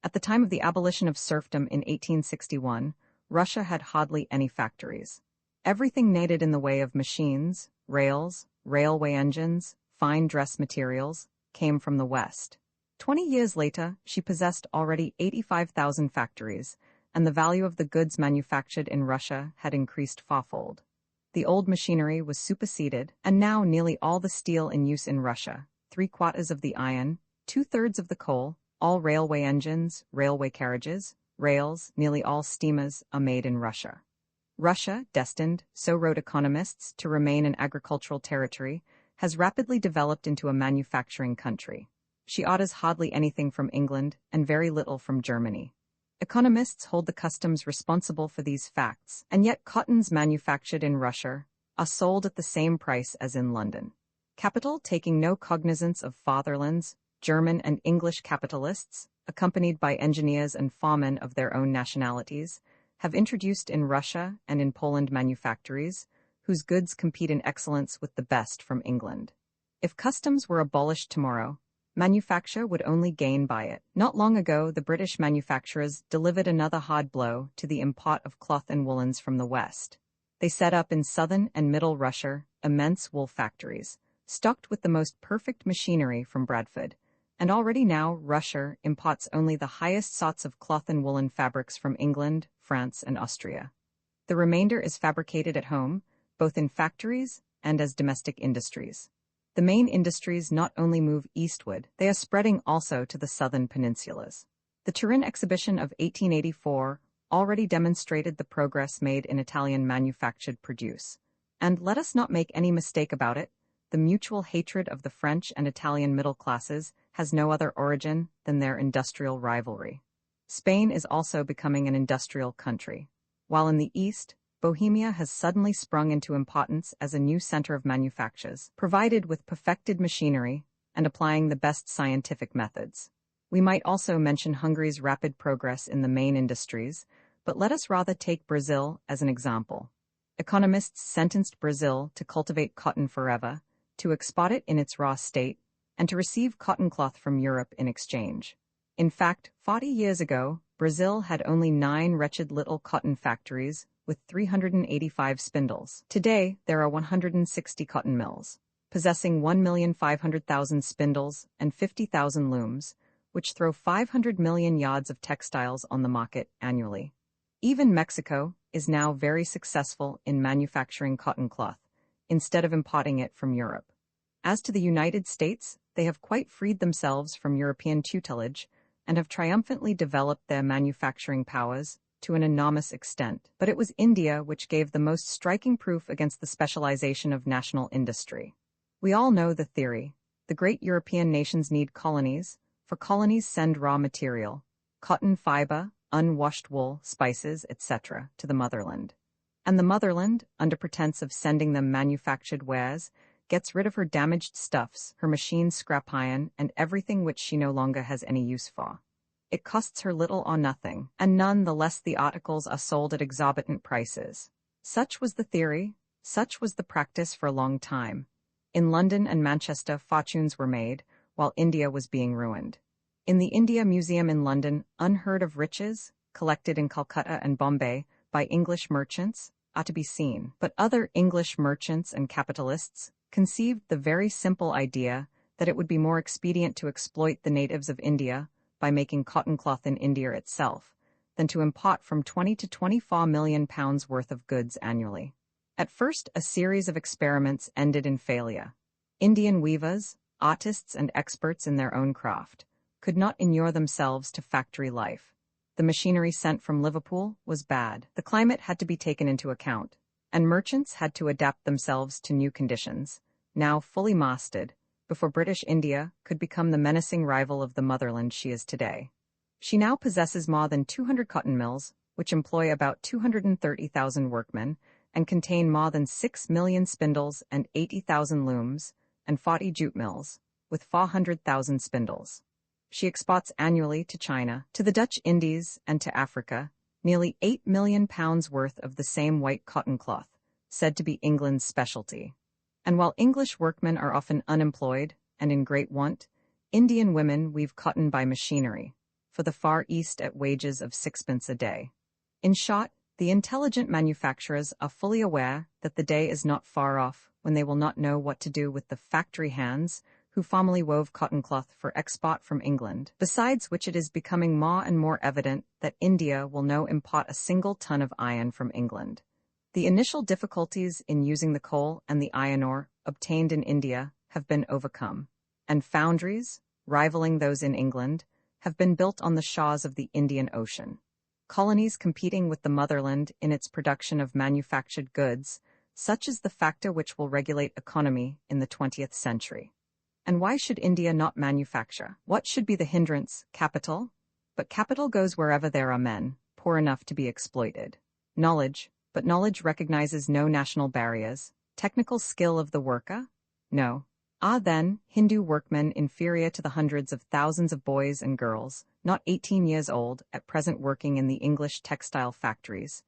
A: At the time of the abolition of serfdom in 1861, Russia had hardly any factories. Everything needed in the way of machines, rails, railway engines, fine dress materials, came from the West. 20 years later, she possessed already 85,000 factories, and the value of the goods manufactured in Russia had increased fourfold. The old machinery was superseded, and now nearly all the steel in use in Russia, 3/4 of the iron, 2/3 of the coal, all railway engines, railway carriages, rails, nearly all steamers are made in Russia. Russia, destined, so wrote economists, to remain an agricultural territory, has rapidly developed into a manufacturing country. She orders hardly anything from England and very little from Germany. Economists hold the customs responsible for these facts, and yet cottons manufactured in Russia are sold at the same price as in London. Capital, taking no cognizance of fatherlands, German and English capitalists, accompanied by engineers and foremen of their own nationalities, have introduced in Russia and in Poland manufactories, whose goods compete in excellence with the best from England. If customs were abolished tomorrow, manufacture would only gain by it. Not long ago, the British manufacturers delivered another hard blow to the import of cloth and woolens from the West. They set up in southern and middle Russia immense wool factories, stocked with the most perfect machinery from Bradford, and already now Russia imports only the highest sorts of cloth and woolen fabrics from England, France, and Austria. The remainder is fabricated at home, both in factories and as domestic industries. The main industries not only move eastward, they are spreading also to the southern peninsulas. The Turin exhibition of 1884 already demonstrated the progress made in Italian manufactured produce. And let us not make any mistake about it, the mutual hatred of the French and Italian middle classes has no other origin than their industrial rivalry. Spain is also becoming an industrial country. While in the east, Bohemia has suddenly sprung into importance as a new center of manufactures, provided with perfected machinery and applying the best scientific methods. We might also mention Hungary's rapid progress in the main industries, but let us rather take Brazil as an example. Economists sentenced Brazil to cultivate cotton forever, to export it in its raw state, and to receive cotton cloth from Europe in exchange. In fact, 40 years ago, Brazil had only 9 wretched little cotton factories with 385 spindles. Today, there are 160 cotton mills, possessing 1,500,000 spindles and 50,000 looms, which throw 500 million yards of textiles on the market annually. Even Mexico is now very successful in manufacturing cotton cloth, instead of importing it from Europe. As to the United States, they have quite freed themselves from European tutelage and have triumphantly developed their manufacturing powers to an enormous extent. But it was India which gave the most striking proof against the specialization of national industry. We all know the theory. The great European nations need colonies, for colonies send raw material, cotton fiber, unwashed wool, spices, etc., to the motherland. And the motherland, under pretense of sending them manufactured wares, gets rid of her damaged stuffs, her machines scrap iron, and everything which she no longer has any use for. It costs her little or nothing, and none the less the articles are sold at exorbitant prices. Such was the theory, such was the practice for a long time. In London and Manchester fortunes were made, while India was being ruined. In the India Museum in London, unheard of riches, collected in Calcutta and Bombay by English merchants, are to be seen. But other English merchants and capitalists conceived the very simple idea that it would be more expedient to exploit the natives of India by making cotton cloth in India itself, than to import from 20 to 24 million pounds worth of goods annually. At first, a series of experiments ended in failure. Indian weavers, artists and experts in their own craft, could not inure themselves to factory life. The machinery sent from Liverpool was bad. The climate had to be taken into account, and merchants had to adapt themselves to new conditions, now fully mastered, before British India could become the menacing rival of the motherland she is today. She now possesses more than 200 cotton mills, which employ about 230,000 workmen, and contain more than 6 million spindles and 80,000 looms, and 40 jute mills, with 400,000 spindles. She exports annually to China, to the Dutch Indies, and to Africa, nearly 8 million pounds worth of the same white cotton cloth, said to be England's specialty. And while English workmen are often unemployed and in great want, Indian women weave cotton by machinery, for the Far East at wages of sixpence a day. In short, the intelligent manufacturers are fully aware that the day is not far off when they will not know what to do with the factory hands who formerly wove cotton cloth for export from England, besides which it is becoming more and more evident that India will no import a single ton of iron from England. The initial difficulties in using the coal and the iron ore obtained in India have been overcome, and foundries, rivaling those in England, have been built on the shores of the Indian Ocean. Colonies competing with the motherland in its production of manufactured goods, such is the factor which will regulate economy in the 20th century. And why should India not manufacture? What should be the hindrance? Capital? But capital goes wherever there are men, poor enough to be exploited. Knowledge, but knowledge recognizes no national barriers. Technical skill of the worker? No. Then, Hindu workmen inferior to the hundreds of thousands of boys and girls, not 18 years old, at present working in the English textile factories.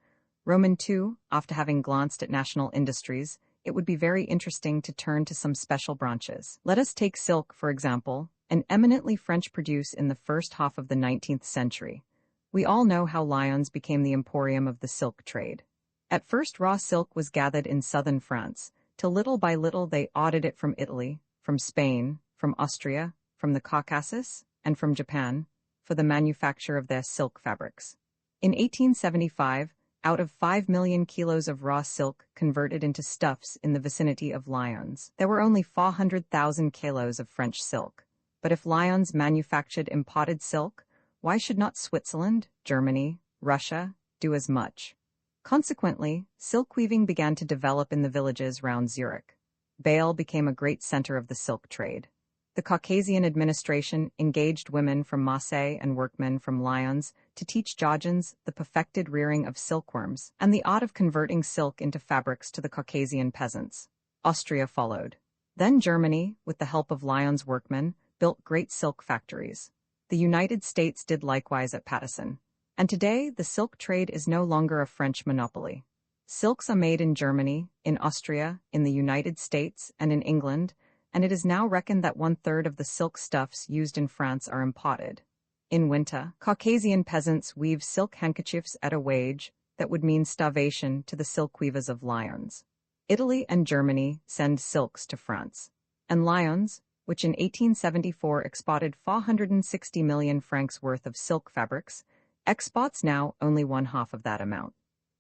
A: Roman II, after having glanced at national industries, it would be very interesting to turn to some special branches. Let us take silk, for example, an eminently French produce in the first half of the 19th century. We all know how Lyons became the emporium of the silk trade. At first raw silk was gathered in southern France, till little by little they ordered it from Italy, from Spain, from Austria, from the Caucasus, and from Japan, for the manufacture of their silk fabrics. In 1875, out of 5 million kilos of raw silk converted into stuffs in the vicinity of Lyons, there were only 400,000 kilos of French silk. But if Lyons manufactured imported silk, why should not Switzerland, Germany, Russia do as much? Consequently, silk weaving began to develop in the villages round Zurich. Bâle became a great center of the silk trade. The Caucasian administration engaged women from Marseille and workmen from Lyons to teach Georgians the perfected rearing of silkworms and the art of converting silk into fabrics to the Caucasian peasants. Austria followed. Then Germany, with the help of Lyons workmen, built great silk factories. The United States did likewise at Paterson. And today, the silk trade is no longer a French monopoly. Silks are made in Germany, in Austria, in the United States, and in England, and it is now reckoned that 1/3 of the silk stuffs used in France are imported. In winter, Caucasian peasants weave silk handkerchiefs at a wage that would mean starvation to the silk weavers of Lyons. Italy and Germany send silks to France. And Lyons, which in 1874 exported 460 million francs worth of silk fabrics, exports now only 1/2 of that amount.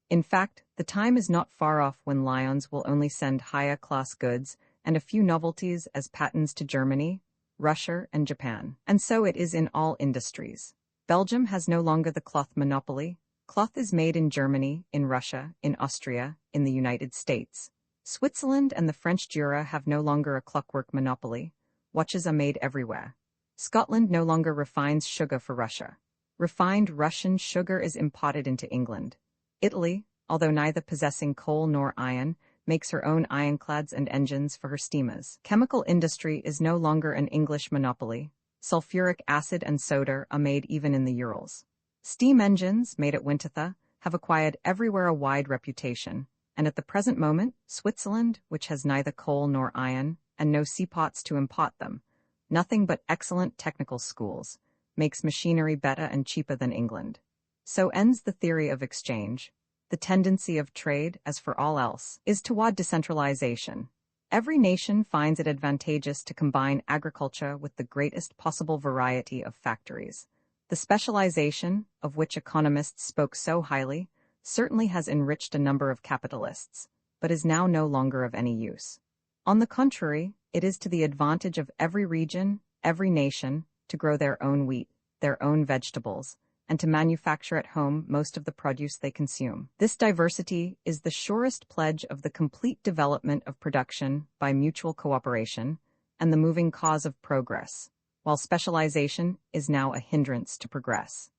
A: In fact, the time is not far off when Lyons will only send higher-class goods and a few novelties as patents to Germany, Russia, and Japan. And so it is in all industries. Belgium has no longer the cloth monopoly. Cloth is made in Germany, in Russia, in Austria, in the United States. Switzerland and the French Jura have no longer a clockwork monopoly. Watches are made everywhere. Scotland no longer refines sugar for Russia. Refined Russian sugar is imported into England. Italy, although neither possessing coal nor iron, makes her own ironclads and engines for her steamers. Chemical industry is no longer an English monopoly. Sulfuric acid and soda are made even in the Urals. Steam engines, made at Winterthur, have acquired everywhere a wide reputation, and at the present moment, Switzerland, which has neither coal nor iron, and no seaports to import them, nothing but excellent technical schools, makes machinery better and cheaper than England. So ends the theory of exchange. The tendency of trade, as for all else, is toward decentralization. Every nation finds it advantageous to combine agriculture with the greatest possible variety of factories. The specialization, of which economists spoke so highly, certainly has enriched a number of capitalists, but is now no longer of any use. On the contrary, it is to the advantage of every region, every nation, to grow their own wheat, their own vegetables, and to manufacture at home most of the produce they consume. This diversity is the surest pledge of the complete development of production by mutual cooperation and the moving cause of progress, while specialization is now a hindrance to progress.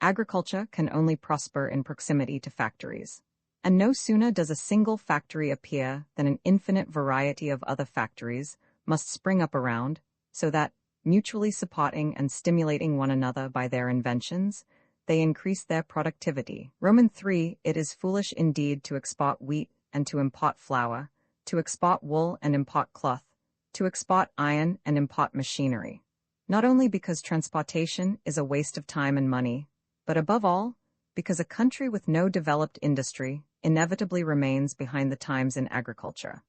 A: Agriculture can only prosper in proximity to factories, and no sooner does a single factory appear than an infinite variety of other factories must spring up around, so that, mutually supporting and stimulating one another by their inventions, they increase their productivity. Roman 3. It is foolish indeed to export wheat and to import flour, to export wool and import cloth, to export iron and import machinery. Not only because transportation is a waste of time and money, but above all, because a country with no developed industry inevitably remains behind the times in agriculture.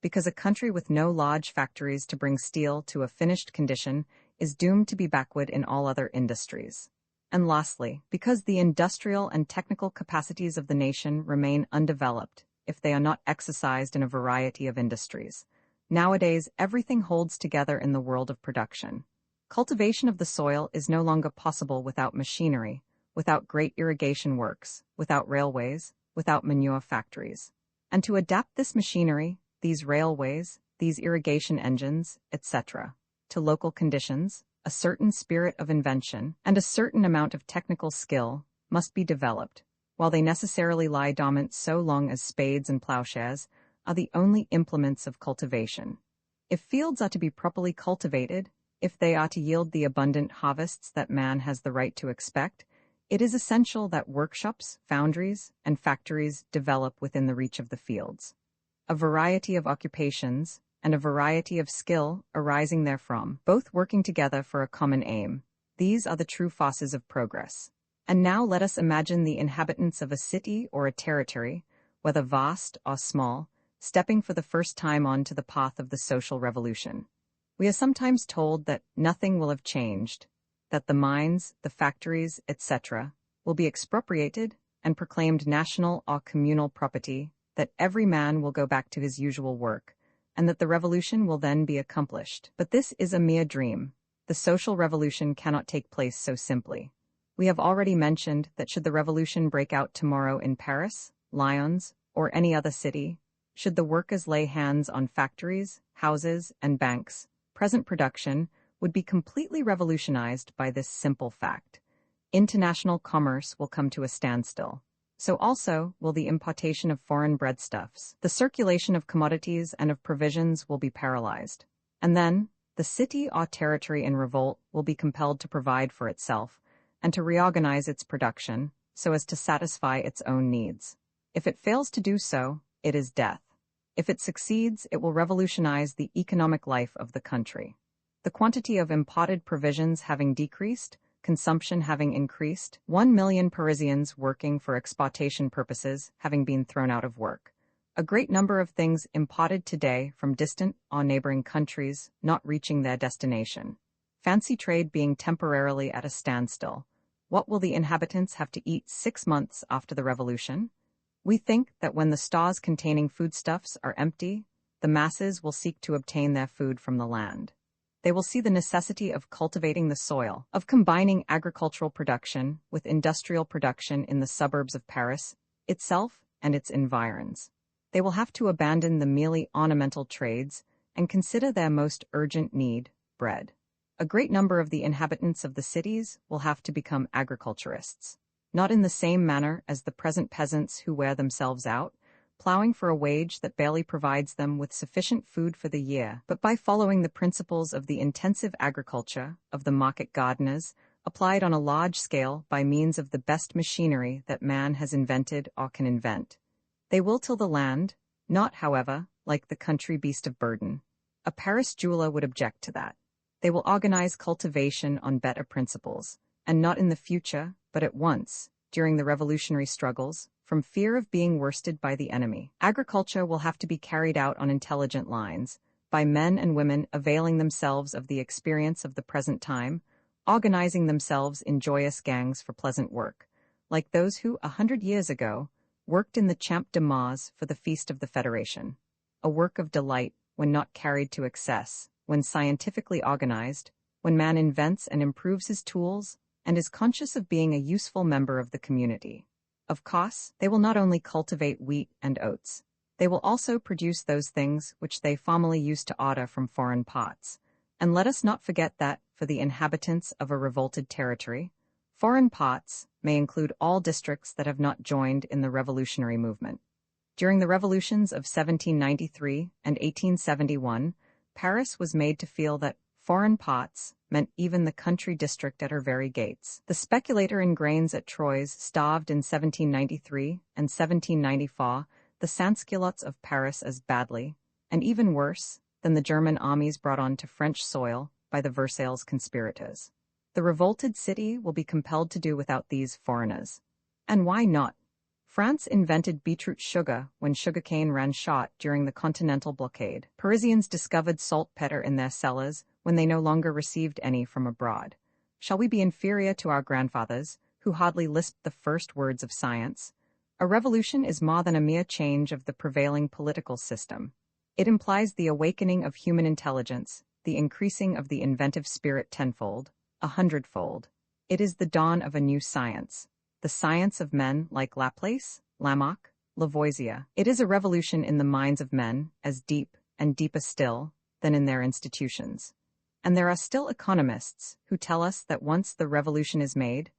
A: Because a country with no large factories to bring steel to a finished condition is doomed to be backward in all other industries. And lastly, because the industrial and technical capacities of the nation remain undeveloped if they are not exercised in a variety of industries. Nowadays, everything holds together in the world of production. Cultivation of the soil is no longer possible without machinery, without great irrigation works, without railways, without manure factories. And to adapt this machinery, these railways, these irrigation engines, etc., to local conditions, a certain spirit of invention and a certain amount of technical skill must be developed, while they necessarily lie dormant so long as spades and plowshares are the only implements of cultivation. If fields are to be properly cultivated, if they are to yield the abundant harvests that man has the right to expect, it is essential that workshops, foundries, and factories develop within the reach of the fields. A variety of occupations, and a variety of skill arising therefrom, both working together for a common aim. These are the true forces of progress. And now let us imagine the inhabitants of a city or a territory, whether vast or small, stepping for the first time onto the path of the social revolution. We are sometimes told that nothing will have changed, that the mines, the factories, etc., will be expropriated and proclaimed national or communal property, that every man will go back to his usual work, and that the revolution will then be accomplished. But this is a mere dream. The social revolution cannot take place so simply. We have already mentioned that should the revolution break out tomorrow in Paris, Lyons, or any other city, should the workers lay hands on factories, houses, and banks, present production would be completely revolutionized by this simple fact. International commerce will come to a standstill. So also will the importation of foreign breadstuffs. The circulation of commodities and of provisions will be paralyzed. And then, the city or territory in revolt will be compelled to provide for itself and to reorganize its production so as to satisfy its own needs. If it fails to do so, it is death. If it succeeds, it will revolutionize the economic life of the country. The quantity of imported provisions having decreased, consumption having increased, 1 million Parisians working for exportation purposes having been thrown out of work. A great number of things imported today from distant or neighboring countries not reaching their destination. Fancy trade being temporarily at a standstill. What will the inhabitants have to eat 6 months after the revolution? We think that when the stores containing foodstuffs are empty, the masses will seek to obtain their food from the land. They will see the necessity of cultivating the soil, of combining agricultural production with industrial production in the suburbs of Paris, itself and its environs. They will have to abandon the merely ornamental trades and consider their most urgent need, bread. A great number of the inhabitants of the cities will have to become agriculturists, not in the same manner as the present peasants who wear themselves out, plowing for a wage that barely provides them with sufficient food for the year, but by following the principles of the intensive agriculture of the market gardeners, applied on a large scale by means of the best machinery that man has invented or can invent. They will till the land, not, however, like the country beast of burden. A Paris jeweler would object to that. They will organize cultivation on better principles, and not in the future, but at once, during the revolutionary struggles, from fear of being worsted by the enemy. Agriculture will have to be carried out on intelligent lines, by men and women availing themselves of the experience of the present time, organizing themselves in joyous gangs for pleasant work, like those who, 100 years ago, worked in the Champ de Mars for the Feast of the Federation. A work of delight when not carried to excess, when scientifically organized, when man invents and improves his tools, and is conscious of being a useful member of the community. Of course, they will not only cultivate wheat and oats. They will also produce those things which they formerly used to order from foreign parts. And let us not forget that, for the inhabitants of a revolted territory, foreign parts may include all districts that have not joined in the revolutionary movement. During the revolutions of 1793 and 1871, Paris was made to feel that foreign parts meant even the country district at her very gates. The speculator in grains at Troyes starved in 1793 and 1794 the sans-culottes of Paris as badly, and even worse, than the German armies brought on to French soil by the Versailles conspirators. The revolted city will be compelled to do without these foreigners. And why not? France invented beetroot sugar when sugarcane ran short during the Continental blockade. Parisians discovered saltpeter in their cellars when they no longer received any from abroad. Shall we be inferior to our grandfathers, who hardly lisped the first words of science? A revolution is more than a mere change of the prevailing political system. It implies the awakening of human intelligence, the increasing of the inventive spirit tenfold, a hundredfold. It is the dawn of a new science. The science of men like Laplace, Lamarck, Lavoisier. It is a revolution in the minds of men, as deep, and deeper still, than in their institutions. And there are still economists who tell us that once the revolution is made,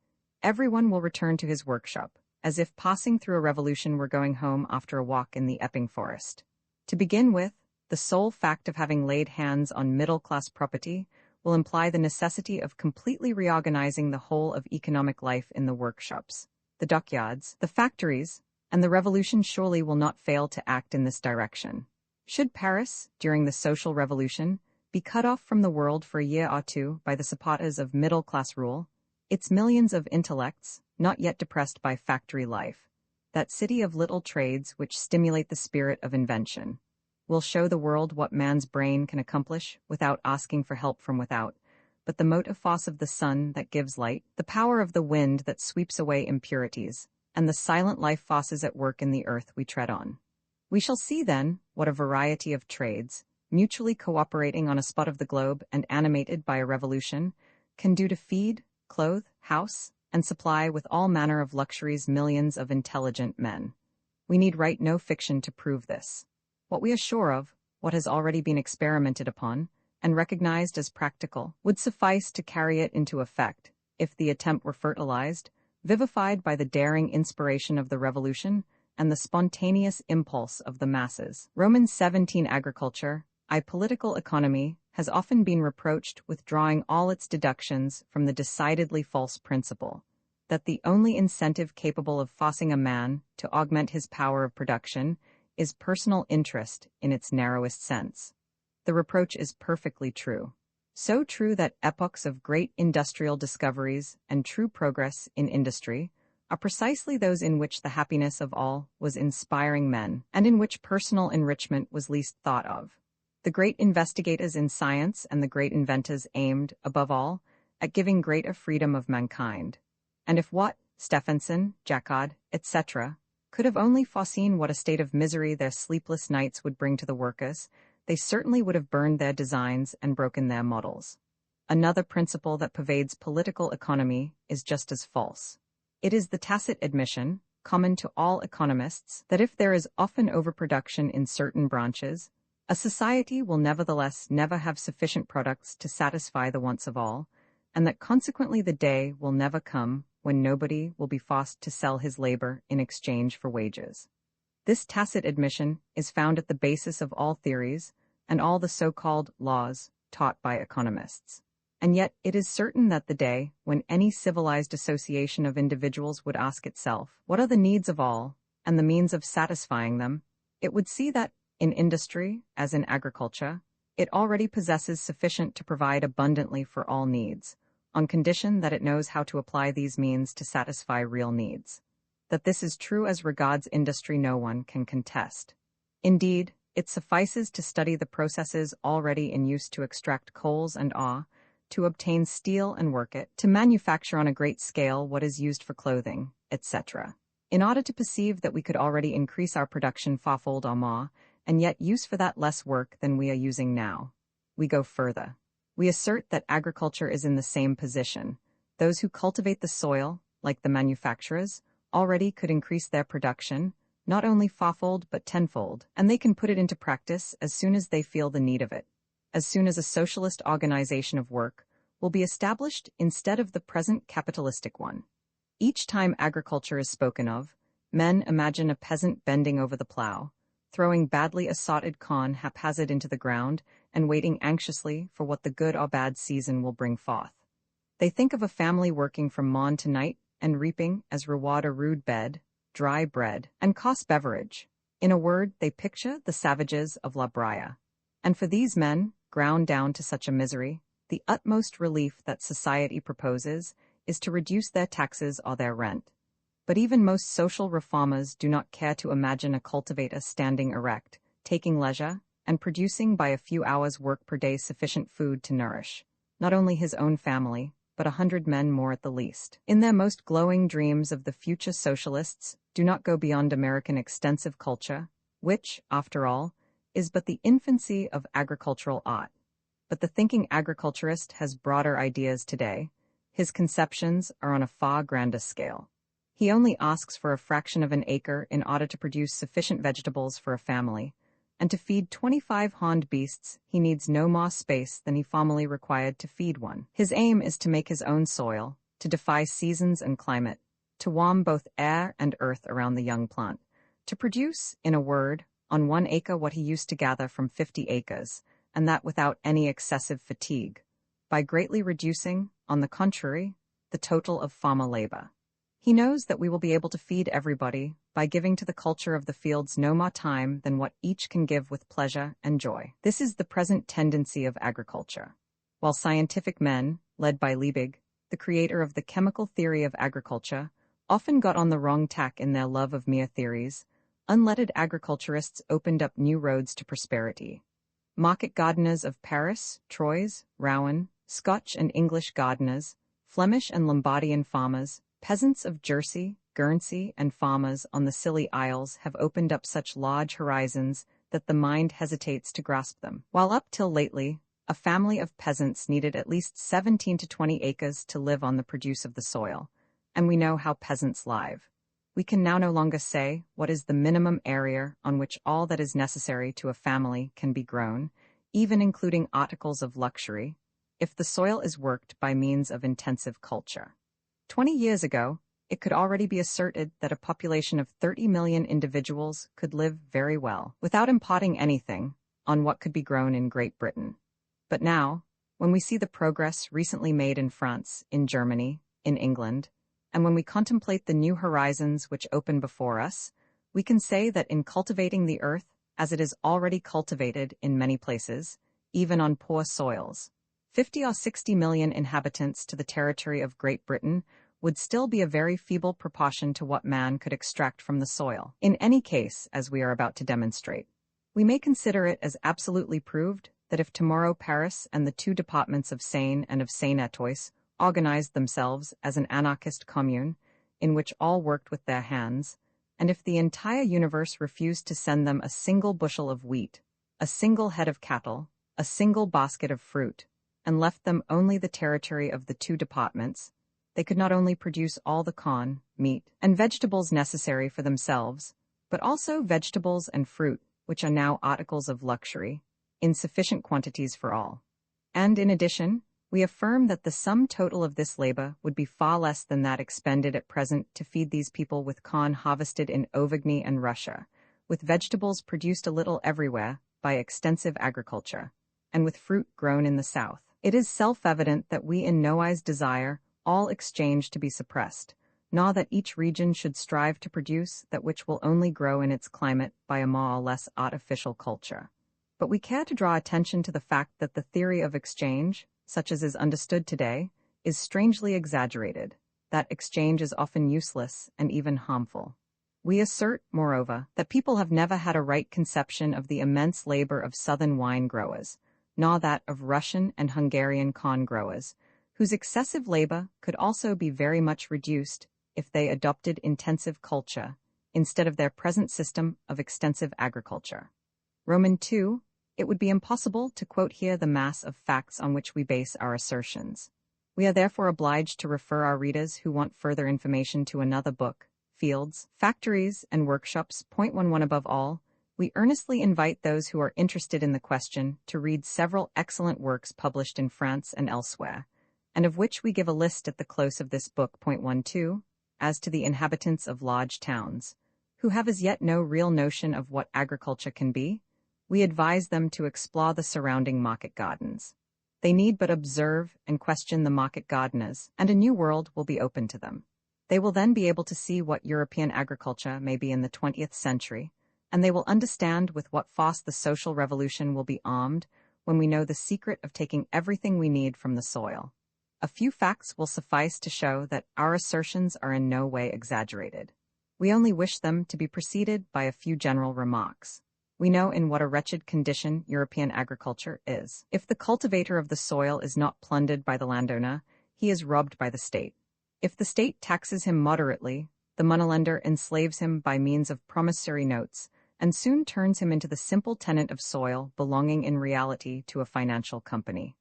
A: everyone will return to his workshop, as if passing through a revolution were going home after a walk in the Epping forest. To begin with, the sole fact of having laid hands on middle-class property will imply the necessity of completely reorganizing the whole of economic life in the workshops, the dockyards, the factories, and the revolution surely will not fail to act in this direction. Should Paris, during the social revolution, be cut off from the world for a year or two by the supporters of middle-class rule, its millions of intellects, not yet depressed by factory life, that city of little trades which stimulate the spirit of invention, will show the world what man's brain can accomplish without asking for help from without, but the motive force of the sun that gives light, the power of the wind that sweeps away impurities, and the silent life forces at work in the earth we tread on. We shall see then what a variety of trades, mutually cooperating on a spot of the globe and animated by a revolution, can do to feed, clothe, house, and supply with all manner of luxuries millions of intelligent men. We need write no fiction to prove this. What we are sure of, what has already been experimented upon, and recognized as practical, would suffice to carry it into effect, if the attempt were fertilized, vivified by the daring inspiration of the revolution, and the spontaneous impulse of the masses. Romans 17 Agriculture, political economy, has often been reproached with drawing all its deductions from the decidedly false principle that the only incentive capable of forcing a man to augment his power of production is personal interest in its narrowest sense. The reproach is perfectly true. So true that epochs of great industrial discoveries and true progress in industry are precisely those in which the happiness of all was inspiring men, and in which personal enrichment was least thought of. The great investigators in science and the great inventors aimed, above all, at giving greater freedom of mankind. And if Watt, Stephenson, Jacquard, etc., could have only foreseen what a state of misery their sleepless nights would bring to the workers, they certainly would have burned their designs and broken their models. Another principle that pervades political economy is just as false. It is the tacit admission, common to all economists, that if there is often overproduction in certain branches, a society will nevertheless never have sufficient products to satisfy the wants of all, and that consequently the day will never come when nobody will be forced to sell his labor in exchange for wages. This tacit admission is found at the basis of all theories and all the so-called laws taught by economists. And yet it is certain that the day when any civilized association of individuals would ask itself, what are the needs of all, and the means of satisfying them, it would see that, in industry, as in agriculture, it already possesses sufficient to provide abundantly for all needs, on condition that it knows how to apply these means to satisfy real needs. That this is true as regards industry no one can contest. Indeed, it suffices to study the processes already in use to extract coals and ore, to obtain steel and work it, to manufacture on a great scale what is used for clothing, etc. In order to perceive that we could already increase our production fourfold or more, and yet use for that less work than we are using now, we go further. We assert that agriculture is in the same position. Those who cultivate the soil, like the manufacturers, already could increase their production, not only fourfold but tenfold, and they can put it into practice as soon as they feel the need of it, as soon as a socialist organization of work will be established instead of the present capitalistic one. Each time agriculture is spoken of, men imagine a peasant bending over the plow, throwing badly assorted corn haphazard into the ground, and waiting anxiously for what the good or bad season will bring forth. They think of a family working from morn to night, and reaping, as reward, a rude bed, dry bread, and coarse beverage. In a word, they picture the savages of La Brea. And for these men, ground down to such a misery, the utmost relief that society proposes is to reduce their taxes or their rent. But even most social reformers do not care to imagine a cultivator standing erect, taking leisure, and producing by a few hours' work per day sufficient food to nourish not only his own family, but 100 men more at the least. In their most glowing dreams of the future, socialists do not go beyond American extensive culture, which, after all, is but the infancy of agricultural art. But the thinking agriculturist has broader ideas today. His conceptions are on a far grander scale. He only asks for a fraction of an acre in order to produce sufficient vegetables for a family, and to feed 25 horned beasts he needs no more space than he formerly required to feed one. His aim is to make his own soil, to defy seasons and climate, to warm both air and earth around the young plant, to produce, in a word, on 1 acre what he used to gather from 50 acres, and that without any excessive fatigue, by greatly reducing, on the contrary, the total of farmer labor. He knows that we will be able to feed everybody by giving to the culture of the fields no more time than what each can give with pleasure and joy. This is the present tendency of agriculture. While scientific men, led by Liebig, the creator of the chemical theory of agriculture, often got on the wrong tack in their love of mere theories, unlettered agriculturists opened up new roads to prosperity. Market gardeners of Paris, Troyes, Rouen, Scotch and English gardeners, Flemish and Lombardian farmers, peasants of Jersey, Guernsey, and farmers on the Scilly Isles have opened up such large horizons that the mind hesitates to grasp them. While up till lately, a family of peasants needed at least 17 to 20 acres to live on the produce of the soil, and we know how peasants live. We can now no longer say what is the minimum area on which all that is necessary to a family can be grown, even including articles of luxury, if the soil is worked by means of intensive culture. 20 years ago, it could already be asserted that a population of 30 million individuals could live very well, without imparting anything, on what could be grown in Great Britain. But now, when we see the progress recently made in France, in Germany, in England, and when we contemplate the new horizons which open before us, we can say that in cultivating the earth, as it is already cultivated in many places, even on poor soils, 50 or 60 million inhabitants to the territory of Great Britain would still be a very feeble proportion to what man could extract from the soil. In any case, as we are about to demonstrate, we may consider it as absolutely proved that if tomorrow Paris and the 2 departments of Seine and of Seine-et-Oise organized themselves as an anarchist commune, in which all worked with their hands, and if the entire universe refused to send them a single bushel of wheat, a single head of cattle, a single basket of fruit, and left them only the territory of the 2 departments, they could not only produce all the corn, meat, and vegetables necessary for themselves, but also vegetables and fruit, which are now articles of luxury, in sufficient quantities for all. And in addition, we affirm that the sum total of this labor would be far less than that expended at present to feed these people with corn harvested in Auvergne and Russia, with vegetables produced a little everywhere by extensive agriculture, and with fruit grown in the South. It is self-evident that we in no wise desire all exchange to be suppressed, nor that each region should strive to produce that which will only grow in its climate by a more or less artificial culture. But we care to draw attention to the fact that the theory of exchange, such as is understood today, is strangely exaggerated, that exchange is often useless and even harmful. We assert, moreover, that people have never had a right conception of the immense labor of southern wine growers, nor that of Russian and Hungarian corn growers, whose excessive labor could also be very much reduced if they adopted intensive culture instead of their present system of extensive agriculture. Roman 2, it would be impossible to quote here the mass of facts on which we base our assertions. We are therefore obliged to refer our readers who want further information to another book, Fields, Factories, and Workshops. 11 Above all, we earnestly invite those who are interested in the question to read several excellent works published in France and elsewhere, and of which we give a list at the close of this book. 12. As to the inhabitants of large towns, who have as yet no real notion of what agriculture can be, we advise them to explore the surrounding market gardens. They need but observe and question the market gardeners, and a new world will be open to them. They will then be able to see what European agriculture may be in the 20th century, And they will understand with what force the social revolution will be armed when we know the secret of taking everything we need from the soil. A few facts will suffice to show that our assertions are in no way exaggerated. We only wish them to be preceded by a few general remarks. We know in what a wretched condition European agriculture is. If the cultivator of the soil is not plundered by the landowner, he is robbed by the state. If the state taxes him moderately, the moneylender enslaves him by means of promissory notes, and soon turns him into the simple tenant of soil belonging in reality to a financial company.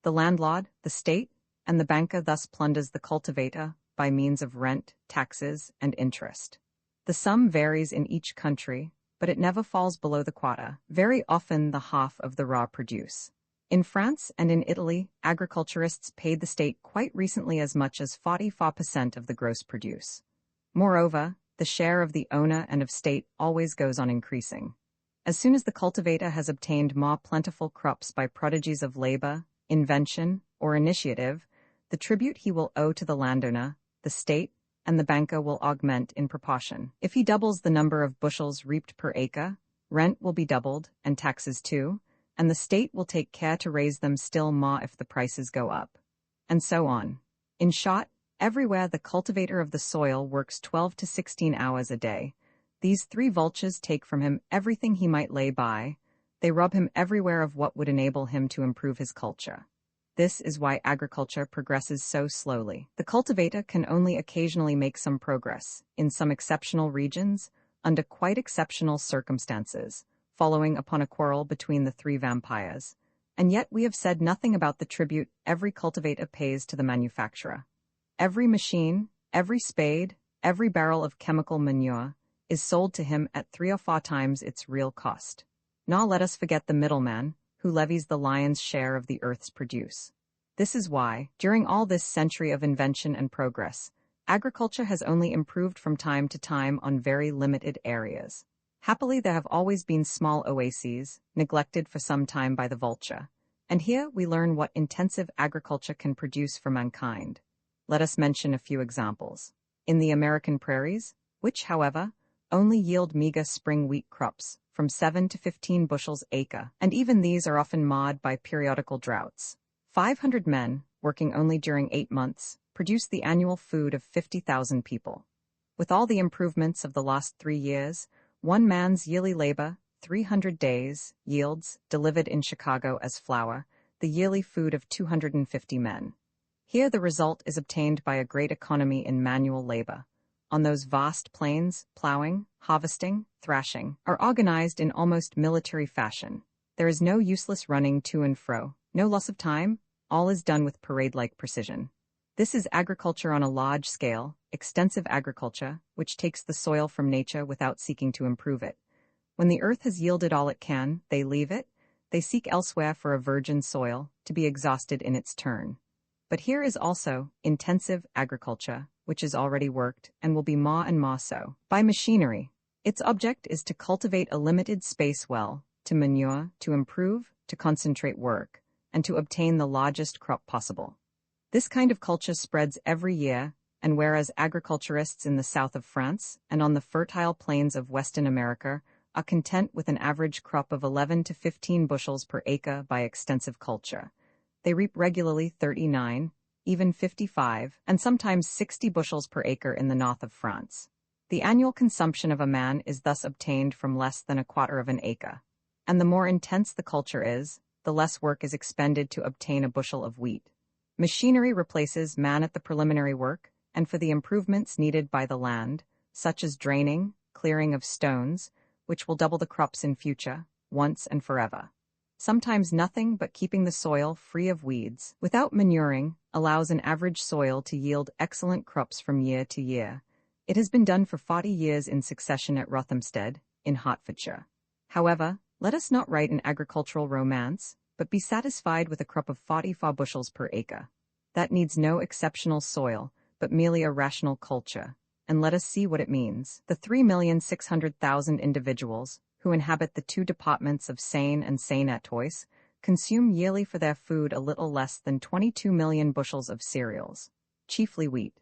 A: The landlord, the state, and the banker thus plunders the cultivator by means of rent, taxes, and interest. The sum varies in each country, but it never falls below the quota, very often the half of the raw produce. In France and in Italy, agriculturists paid the state quite recently as much as 44% of the gross produce. Moreover, the share of the owner and of state always goes on increasing. As soon as the cultivator has obtained more plentiful crops by prodigies of labor, invention, or initiative, the tribute he will owe to the landowner, the state, and the banker will augment in proportion. If he doubles the number of bushels reaped per acre, rent will be doubled, and taxes too, and the state will take care to raise them still more if the prices go up. And so on. In short, everywhere the cultivator of the soil works 12 to 16 hours a day. These three vultures take from him everything he might lay by. They rob him everywhere of what would enable him to improve his culture. This is why agriculture progresses so slowly. The cultivator can only occasionally make some progress, in some exceptional regions, under quite exceptional circumstances, following upon a quarrel between the three vampires. And yet we have said nothing about the tribute every cultivator pays to the manufacturer. Every machine, every spade, every barrel of chemical manure is sold to him at 3 or 4 times its real cost. Nor let us forget the middleman, who levies the lion's share of the earth's produce. This is why, during all this century of invention and progress, agriculture has only improved from time to time on very limited areas. Happily, there have always been small oases, neglected for some time by the vulture, and here we learn what intensive agriculture can produce for mankind. Let us mention a few examples. In the American prairies, which, however, only yield meager spring wheat crops, from 7 to 15 bushels acre, and even these are often marred by periodical droughts. 500 men, working only during 8 months, produce the annual food of 50,000 people. With all the improvements of the last 3 years, one man's yearly labor, 300 days, yields, delivered in Chicago as flour, the yearly food of 250 men. Here the result is obtained by a great economy in manual labor. On those vast plains, plowing, harvesting, thrashing are organized in almost military fashion. There is no useless running to and fro, no loss of time, all is done with parade-like precision. This is agriculture on a large scale, extensive agriculture, which takes the soil from nature without seeking to improve it. When the earth has yielded all it can, they leave it, they seek elsewhere for a virgin soil, to be exhausted in its turn. But here is also intensive agriculture, which is already worked, and will be more and more so, by machinery. Its object is to cultivate a limited space well, to manure, to improve, to concentrate work, and to obtain the largest crop possible. This kind of culture spreads every year, and whereas agriculturists in the south of France and on the fertile plains of Western America are content with an average crop of 11 to 15 bushels per acre by extensive culture, they reap regularly 39, even 55, and sometimes 60 bushels per acre in the north of France. The annual consumption of a man is thus obtained from less than a quarter of an acre. And the more intense the culture is, the less work is expended to obtain a bushel of wheat. Machinery replaces man at the preliminary work, and for the improvements needed by the land, such as draining, clearing of stones, which will double the crops in future, once and forever. Sometimes nothing but keeping the soil free of weeds, without manuring, allows an average soil to yield excellent crops from year to year. It has been done for 40 years in succession at Rothamsted, in Hertfordshire. However, let us not write an agricultural romance, but be satisfied with a crop of 44 bushels per acre. That needs no exceptional soil, but merely a rational culture, and let us see what it means. The 3,600,000 individuals who inhabit the 2 departments of Seine and Seine-et-Oise consume yearly for their food a little less than 22 million bushels of cereals, chiefly wheat.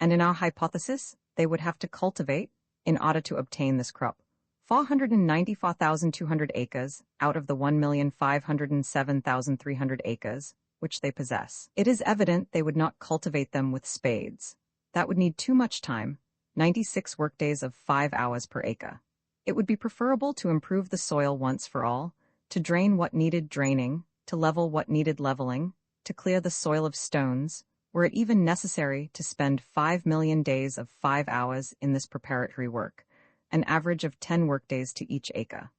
A: And in our hypothesis, they would have to cultivate, in order to obtain this crop, 494,200 acres out of the 1,507,300 acres, which they possess. It is evident they would not cultivate them with spades. That would need too much time, 96 workdays of 5 hours per acre. It would be preferable to improve the soil once for all, to drain what needed draining, to level what needed leveling, to clear the soil of stones, were it even necessary to spend 5 million days of 5 hours in this preparatory work, an average of 10 workdays to each acre.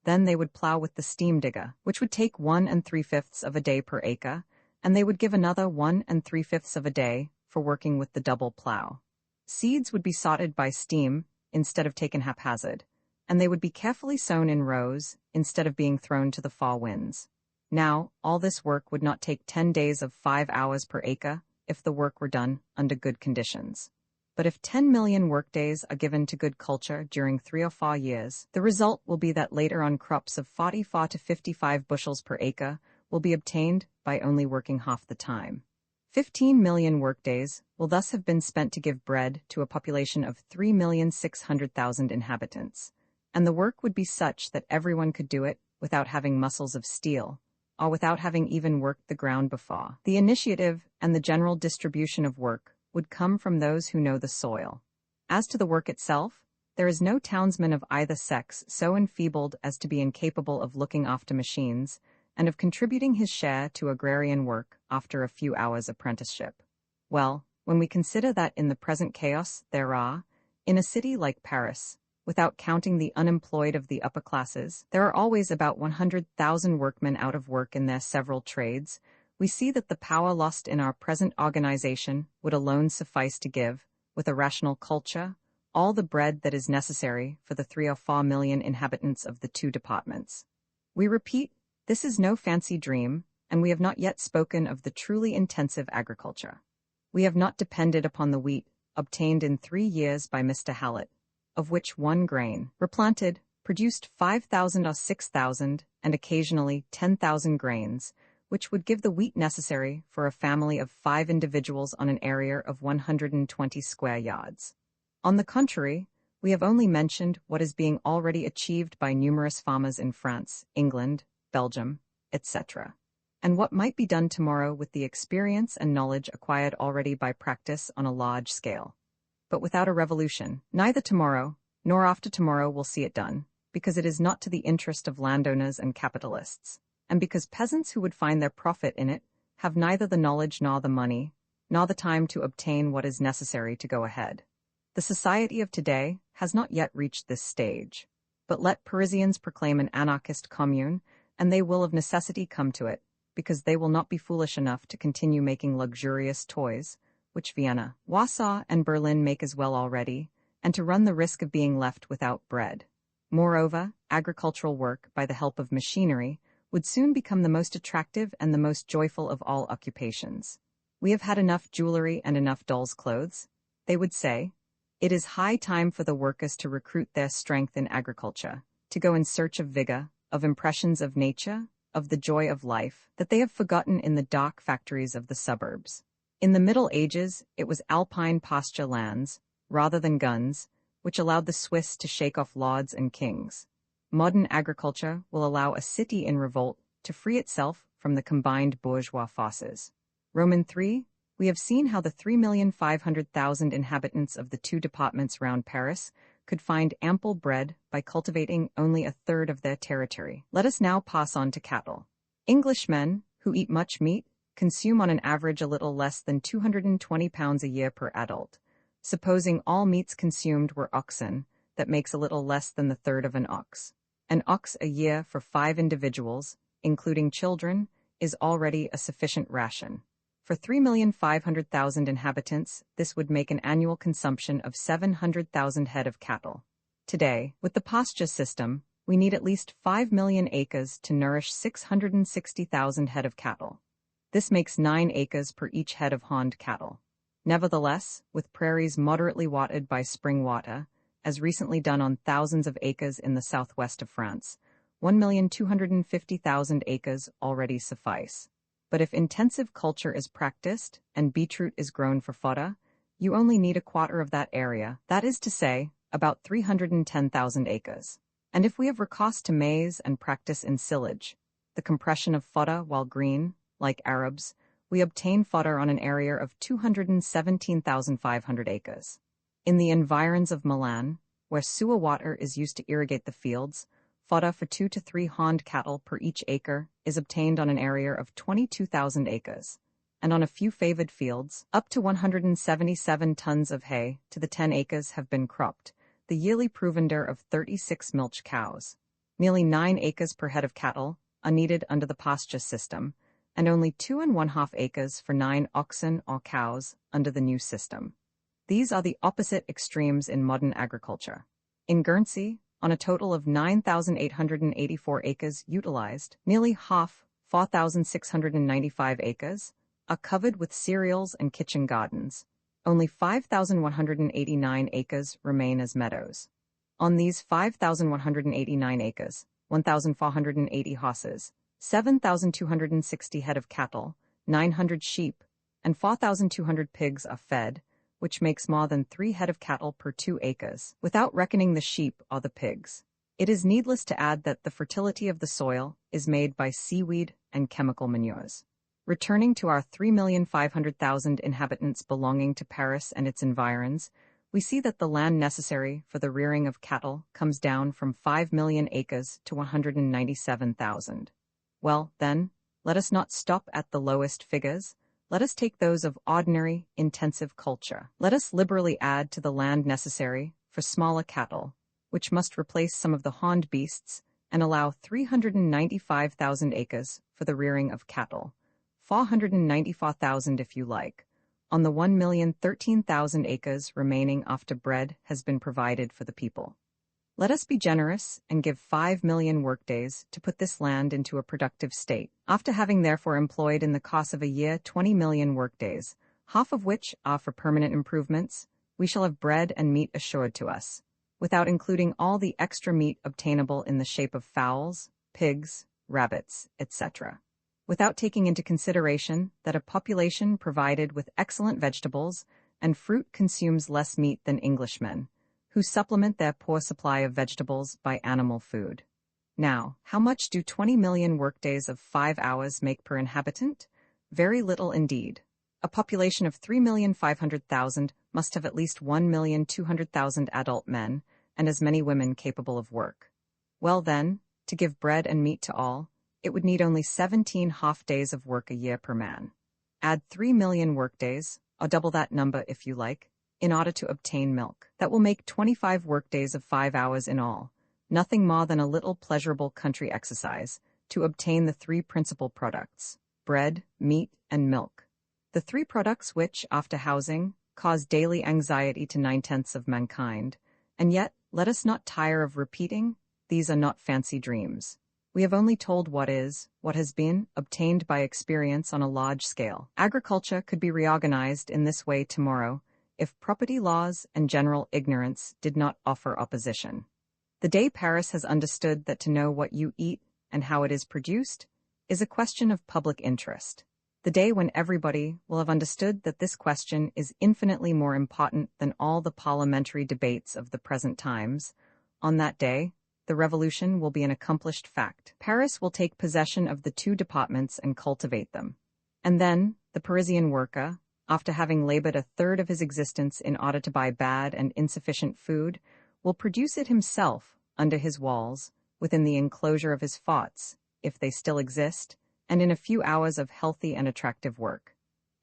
A: Then they would plow with the steam digger, which would take 1 3/5 of a day per acre, and they would give another 1 3/5 of a day for working with the double plow. Seeds would be sorted by steam instead of taken haphazard, and they would be carefully sown in rows instead of being thrown to the far winds. Now, all this work would not take 10 days of 5 hours per acre if the work were done under good conditions. But if 10 million workdays are given to good culture during 3 or 4 years, the result will be that later on crops of 44 to 55 bushels per acre will be obtained by only working half the time. 15 million workdays will thus have been spent to give bread to a population of 3,600,000 inhabitants, and the work would be such that everyone could do it without having muscles of steel, or without having even worked the ground before. The initiative and the general distribution of work would come from those who know the soil. As to the work itself, there is no townsman of either sex so enfeebled as to be incapable of looking after machines, and of contributing his share to agrarian work after a few hours' apprenticeship. Well, when we consider that in the present chaos there are, in a city like Paris, without counting the unemployed of the upper classes, there are always about 100,000 workmen out of work in their several trades, we see that the power lost in our present organization would alone suffice to give, with a rational culture, all the bread that is necessary for the 3 or 4 million inhabitants of the 2 departments. We repeat, this is no fancy dream, and we have not yet spoken of the truly intensive agriculture. We have not depended upon the wheat, obtained in 3 years by Mr. Hallett, of which 1 grain, replanted, produced 5,000 or 6,000, and occasionally 10,000 grains, which would give the wheat necessary for a family of 5 individuals on an area of 120 square yards. On the contrary, we have only mentioned what is being already achieved by numerous farmers in France, England, Belgium, etc., and what might be done tomorrow with the experience and knowledge acquired already by practice on a large scale. But without a revolution, neither tomorrow nor after tomorrow will see it done, because it is not to the interest of landowners and capitalists, and because peasants who would find their profit in it have neither the knowledge nor the money, nor the time to obtain what is necessary to go ahead. The society of today has not yet reached this stage, but let Parisians proclaim an anarchist commune, and they will of necessity come to it, because they will not be foolish enough to continue making luxurious toys, which Vienna, Warsaw, and Berlin make as well already, and to run the risk of being left without bread. Moreover, agricultural work, by the help of machinery, would soon become the most attractive and the most joyful of all occupations. We have had enough jewelry and enough dolls' clothes, they would say. It is high time for the workers to recruit their strength in agriculture, to go in search of vigor, of impressions of nature, of the joy of life, that they have forgotten in the dark factories of the suburbs. In the Middle Ages, it was alpine pasture lands, rather than guns, which allowed the Swiss to shake off lords and kings. Modern agriculture will allow a city in revolt to free itself from the combined bourgeois forces. Roman 3, we have seen how the 3,500,000 inhabitants of the 2 departments round Paris could find ample bread by cultivating only a third of their territory. Let us now pass on to cattle. Englishmen, who eat much meat, consume on an average a little less than 220 pounds a year per adult. Supposing all meats consumed were oxen, that makes a little less than the third of an ox. An ox a year for 5 individuals, including children, is already a sufficient ration. For 3,500,000 inhabitants, this would make an annual consumption of 700,000 head of cattle. Today, with the pasture system, we need at least 5 million acres to nourish 660,000 head of cattle. This makes 9 acres per each head of horned cattle. Nevertheless, with prairies moderately watered by spring water, as recently done on thousands of acres in the southwest of France, 1,250,000 acres already suffice. But if intensive culture is practiced and beetroot is grown for fodder, you only need a quarter of that area, that is to say, about 310,000 acres. And if we have recourse to maize and practice ensilage, the compression of fodder while green, like Arabs, we obtain fodder on an area of 217,500 acres. In the environs of Milan, where sewer water is used to irrigate the fields, fodder for 2 to 3 horned cattle per each acre is obtained on an area of 22,000 acres. And on a few favored fields, up to 177 tons of hay to the 10 acres have been cropped, the yearly provender of 36 milch cows. Nearly 9 acres per head of cattle are needed under the pasture system, and only 2½ acres for 9 oxen or cows under the new system. These are the opposite extremes in modern agriculture. In Guernsey, on a total of 9,884 acres utilized, nearly half, 4,695 acres, are covered with cereals and kitchen gardens. Only 5,189 acres remain as meadows. On these 5,189 acres, 1,480 horses, 7,260 head of cattle, 900 sheep, and 4,200 pigs are fed, which makes more than 3 head of cattle per 2 acres, without reckoning the sheep or the pigs. It is needless to add that the fertility of the soil is made by seaweed and chemical manures. Returning to our 3,500,000 inhabitants belonging to Paris and its environs, we see that the land necessary for the rearing of cattle comes down from 5 million acres to 197,000. Well, then, let us not stop at the lowest figures. Let us take those of ordinary, intensive culture. Let us liberally add to the land necessary for smaller cattle, which must replace some of the horned beasts, and allow 395,000 acres for the rearing of cattle, 494,000 if you like, on the 1,013,000 acres remaining after bread has been provided for the people. Let us be generous and give 5 million workdays to put this land into a productive state, after having therefore employed in the course of a year 20 million workdays, half of which are for permanent improvements. We shall have bread and meat assured to us, without including all the extra meat obtainable in the shape of fowls, pigs, rabbits, etc. Without taking into consideration that a population provided with excellent vegetables and fruit consumes less meat than Englishmen, who supplement their poor supply of vegetables by animal food. Now, how much do 20 million workdays of 5 hours make per inhabitant? Very little indeed. A population of 3,500,000 must have at least 1,200,000 adult men and as many women capable of work. Well then, to give bread and meat to all, it would need only 17 half-days of work a year per man. Add 3 million workdays, or double that number if you like, in order to obtain milk. That will make 25 workdays of 5 hours in all, nothing more than a little pleasurable country exercise, to obtain the 3 principal products, bread, meat, and milk. The 3 products which, after housing, cause daily anxiety to 9/10 of mankind, and yet, let us not tire of repeating, these are not fancy dreams. We have only told what is, what has been, obtained by experience on a large scale. Agriculture could be reorganized in this way tomorrow, if property laws and general ignorance did not offer opposition. The day Paris has understood that to know what you eat and how it is produced is a question of public interest. The day when everybody will have understood that this question is infinitely more important than all the parliamentary debates of the present times, on that day, the revolution will be an accomplished fact. Paris will take possession of the 2 departments and cultivate them. And then, the Parisian worker, after having labored a third of his existence in order to buy bad and insufficient food, will produce it himself under his walls, within the enclosure of his forts, if they still exist, and in a few hours of healthy and attractive work.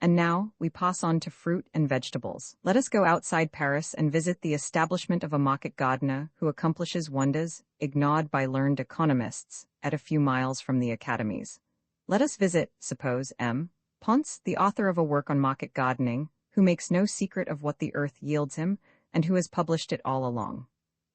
A: And now, we pass on to fruit and vegetables. Let us go outside Paris and visit the establishment of a market gardener who accomplishes wonders ignored by learned economists at a few miles from the academies. Let us visit, suppose, M. Ponce, the author of a work on market gardening, who makes no secret of what the earth yields him, and who has published it all along.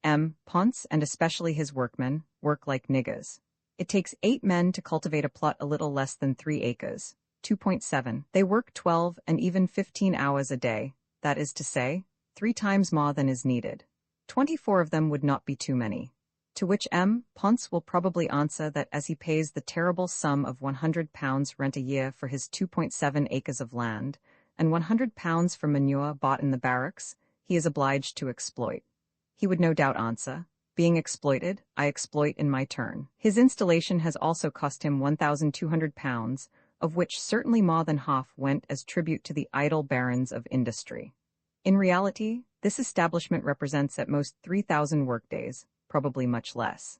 A: M. Ponce, and especially his workmen, work like niggers. It takes 8 men to cultivate a plot a little less than 3 acres. 2.7. They work 12 and even 15 hours a day, that is to say, 3 times more than is needed. 24 of them would not be too many. To which M. Ponce will probably answer that as he pays the terrible sum of £100 rent a year for his 2.7 acres of land, and £100 for manure bought in the barracks, he is obliged to exploit. He would no doubt answer, Being exploited, I exploit in my turn. His installation has also cost him £1,200, of which certainly more than half went as tribute to the idle barons of industry. In reality, this establishment represents at most 3,000 workdays, probably much less.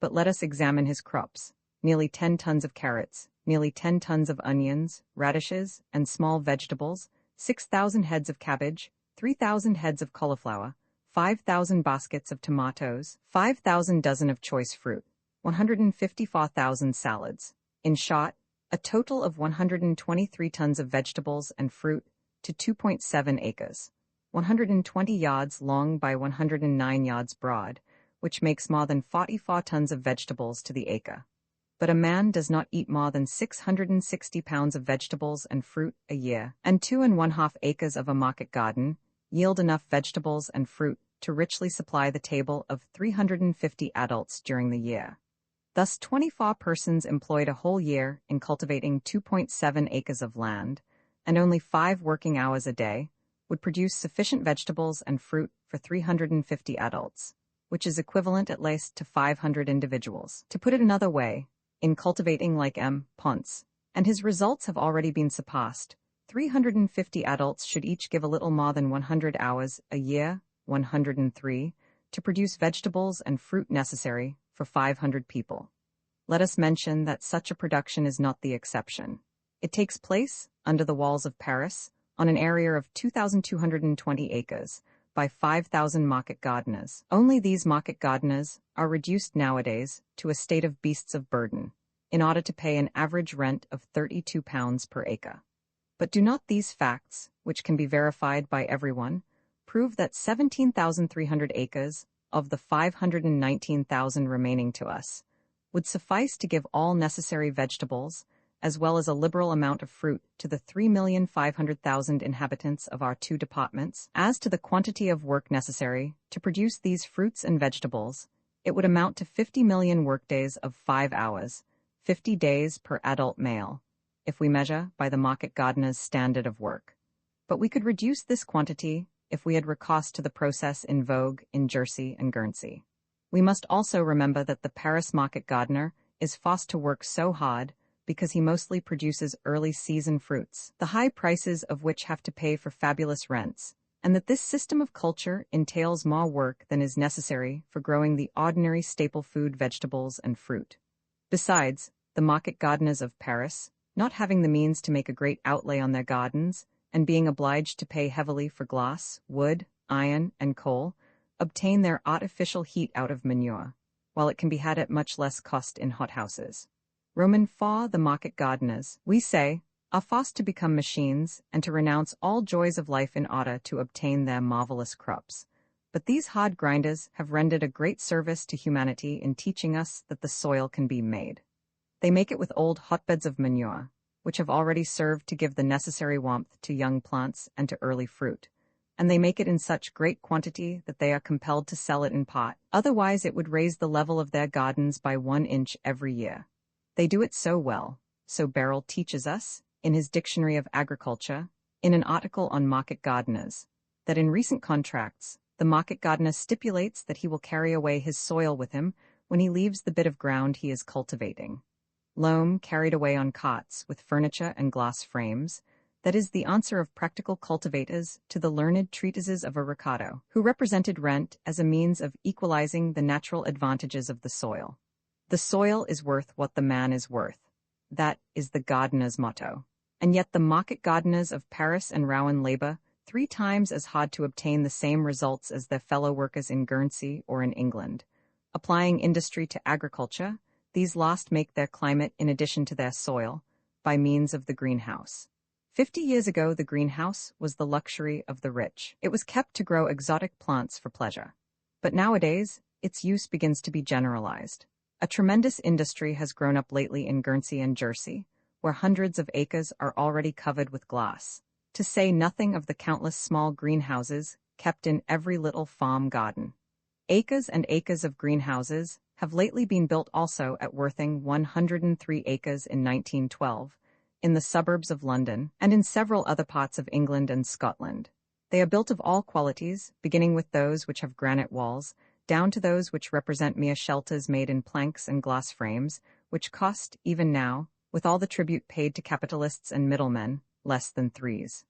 A: But let us examine his crops. Nearly 10 tons of carrots, nearly 10 tons of onions, radishes, and small vegetables, 6,000 heads of cabbage, 3,000 heads of cauliflower, 5,000 baskets of tomatoes, 5,000 dozen of choice fruit, 154,000 salads. In short, a total of 123 tons of vegetables and fruit to 2.7 acres, 120 yards long by 109 yards broad, which makes more than 44 tons of vegetables to the acre. But a man does not eat more than 660 pounds of vegetables and fruit a year, and 2½ acres of a market garden yield enough vegetables and fruit to richly supply the table of 350 adults during the year. Thus, 24 persons employed a whole year in cultivating 2.7 acres of land, and only 5 working hours a day, would produce sufficient vegetables and fruit for 350 adults, which is equivalent at least to 500 individuals. To put it another way, in cultivating like M. Ponce, and his results have already been surpassed, 350 adults should each give a little more than 100 hours a year, 103, to produce vegetables and fruit necessary for 500 people. Let us mention that such a production is not the exception. It takes place under the walls of Paris, on an area of 2,220 acres, by 5,000 market gardeners. Only these market gardeners are reduced nowadays to a state of beasts of burden, in order to pay an average rent of £32 per acre. But do not these facts, which can be verified by everyone, prove that 17,300 acres, of the 519,000 remaining to us, would suffice to give all necessary vegetables, as well as a liberal amount of fruit to the 3,500,000 inhabitants of our 2 departments? As to the quantity of work necessary to produce these fruits and vegetables, it would amount to 50 million workdays of 5 hours, 50 days per adult male, if we measure by the market gardener's standard of work. But we could reduce this quantity if we had recourse to the process in vogue in Jersey and Guernsey. We must also remember that the Paris market gardener is forced to work so hard because he mostly produces early season fruits, the high prices of which have to pay for fabulous rents, and that this system of culture entails more work than is necessary for growing the ordinary staple food vegetables and fruit. Besides, the market gardeners of Paris, not having the means to make a great outlay on their gardens, and being obliged to pay heavily for glass, wood, iron, and coal, obtain their artificial heat out of manure, while it can be had at much less cost in hothouses. Roman 4. The market gardeners, we say, are forced to become machines and to renounce all joys of life in order to obtain their marvelous crops. But these hard grinders have rendered a great service to humanity in teaching us that the soil can be made. They make it with old hotbeds of manure, which have already served to give the necessary warmth to young plants and to early fruit, and they make it in such great quantity that they are compelled to sell it in pot, otherwise it would raise the level of their gardens by 1 inch every year. They do it so well, so Beryl teaches us, in his Dictionary of Agriculture, in an article on market gardeners, that in recent contracts, the market gardener stipulates that he will carry away his soil with him when he leaves the bit of ground he is cultivating. Loam carried away on carts with furniture and glass frames, that is the answer of practical cultivators to the learned treatises of a Ricardo, who represented rent as a means of equalizing the natural advantages of the soil. The soil is worth what the man is worth. That is the gardener's motto. And yet the market gardeners of Paris and Rouen labor 3 times as hard to obtain the same results as their fellow workers in Guernsey or in England. Applying industry to agriculture, these last make their climate in addition to their soil, by means of the greenhouse. 50 years ago the greenhouse was the luxury of the rich. It was kept to grow exotic plants for pleasure. But nowadays, its use begins to be generalized. A tremendous industry has grown up lately in Guernsey and Jersey, where hundreds of acres are already covered with glass, to say nothing of the countless small greenhouses kept in every little farm garden. Acres and acres of greenhouses have lately been built also at Worthing, 103 acres in 1912, in the suburbs of London, and in several other parts of England and Scotland. They are built of all qualities, beginning with those which have granite walls, down to those which represent mere shelters made in planks and glass frames, which cost, even now, with all the tribute paid to capitalists and middlemen, less than 3s.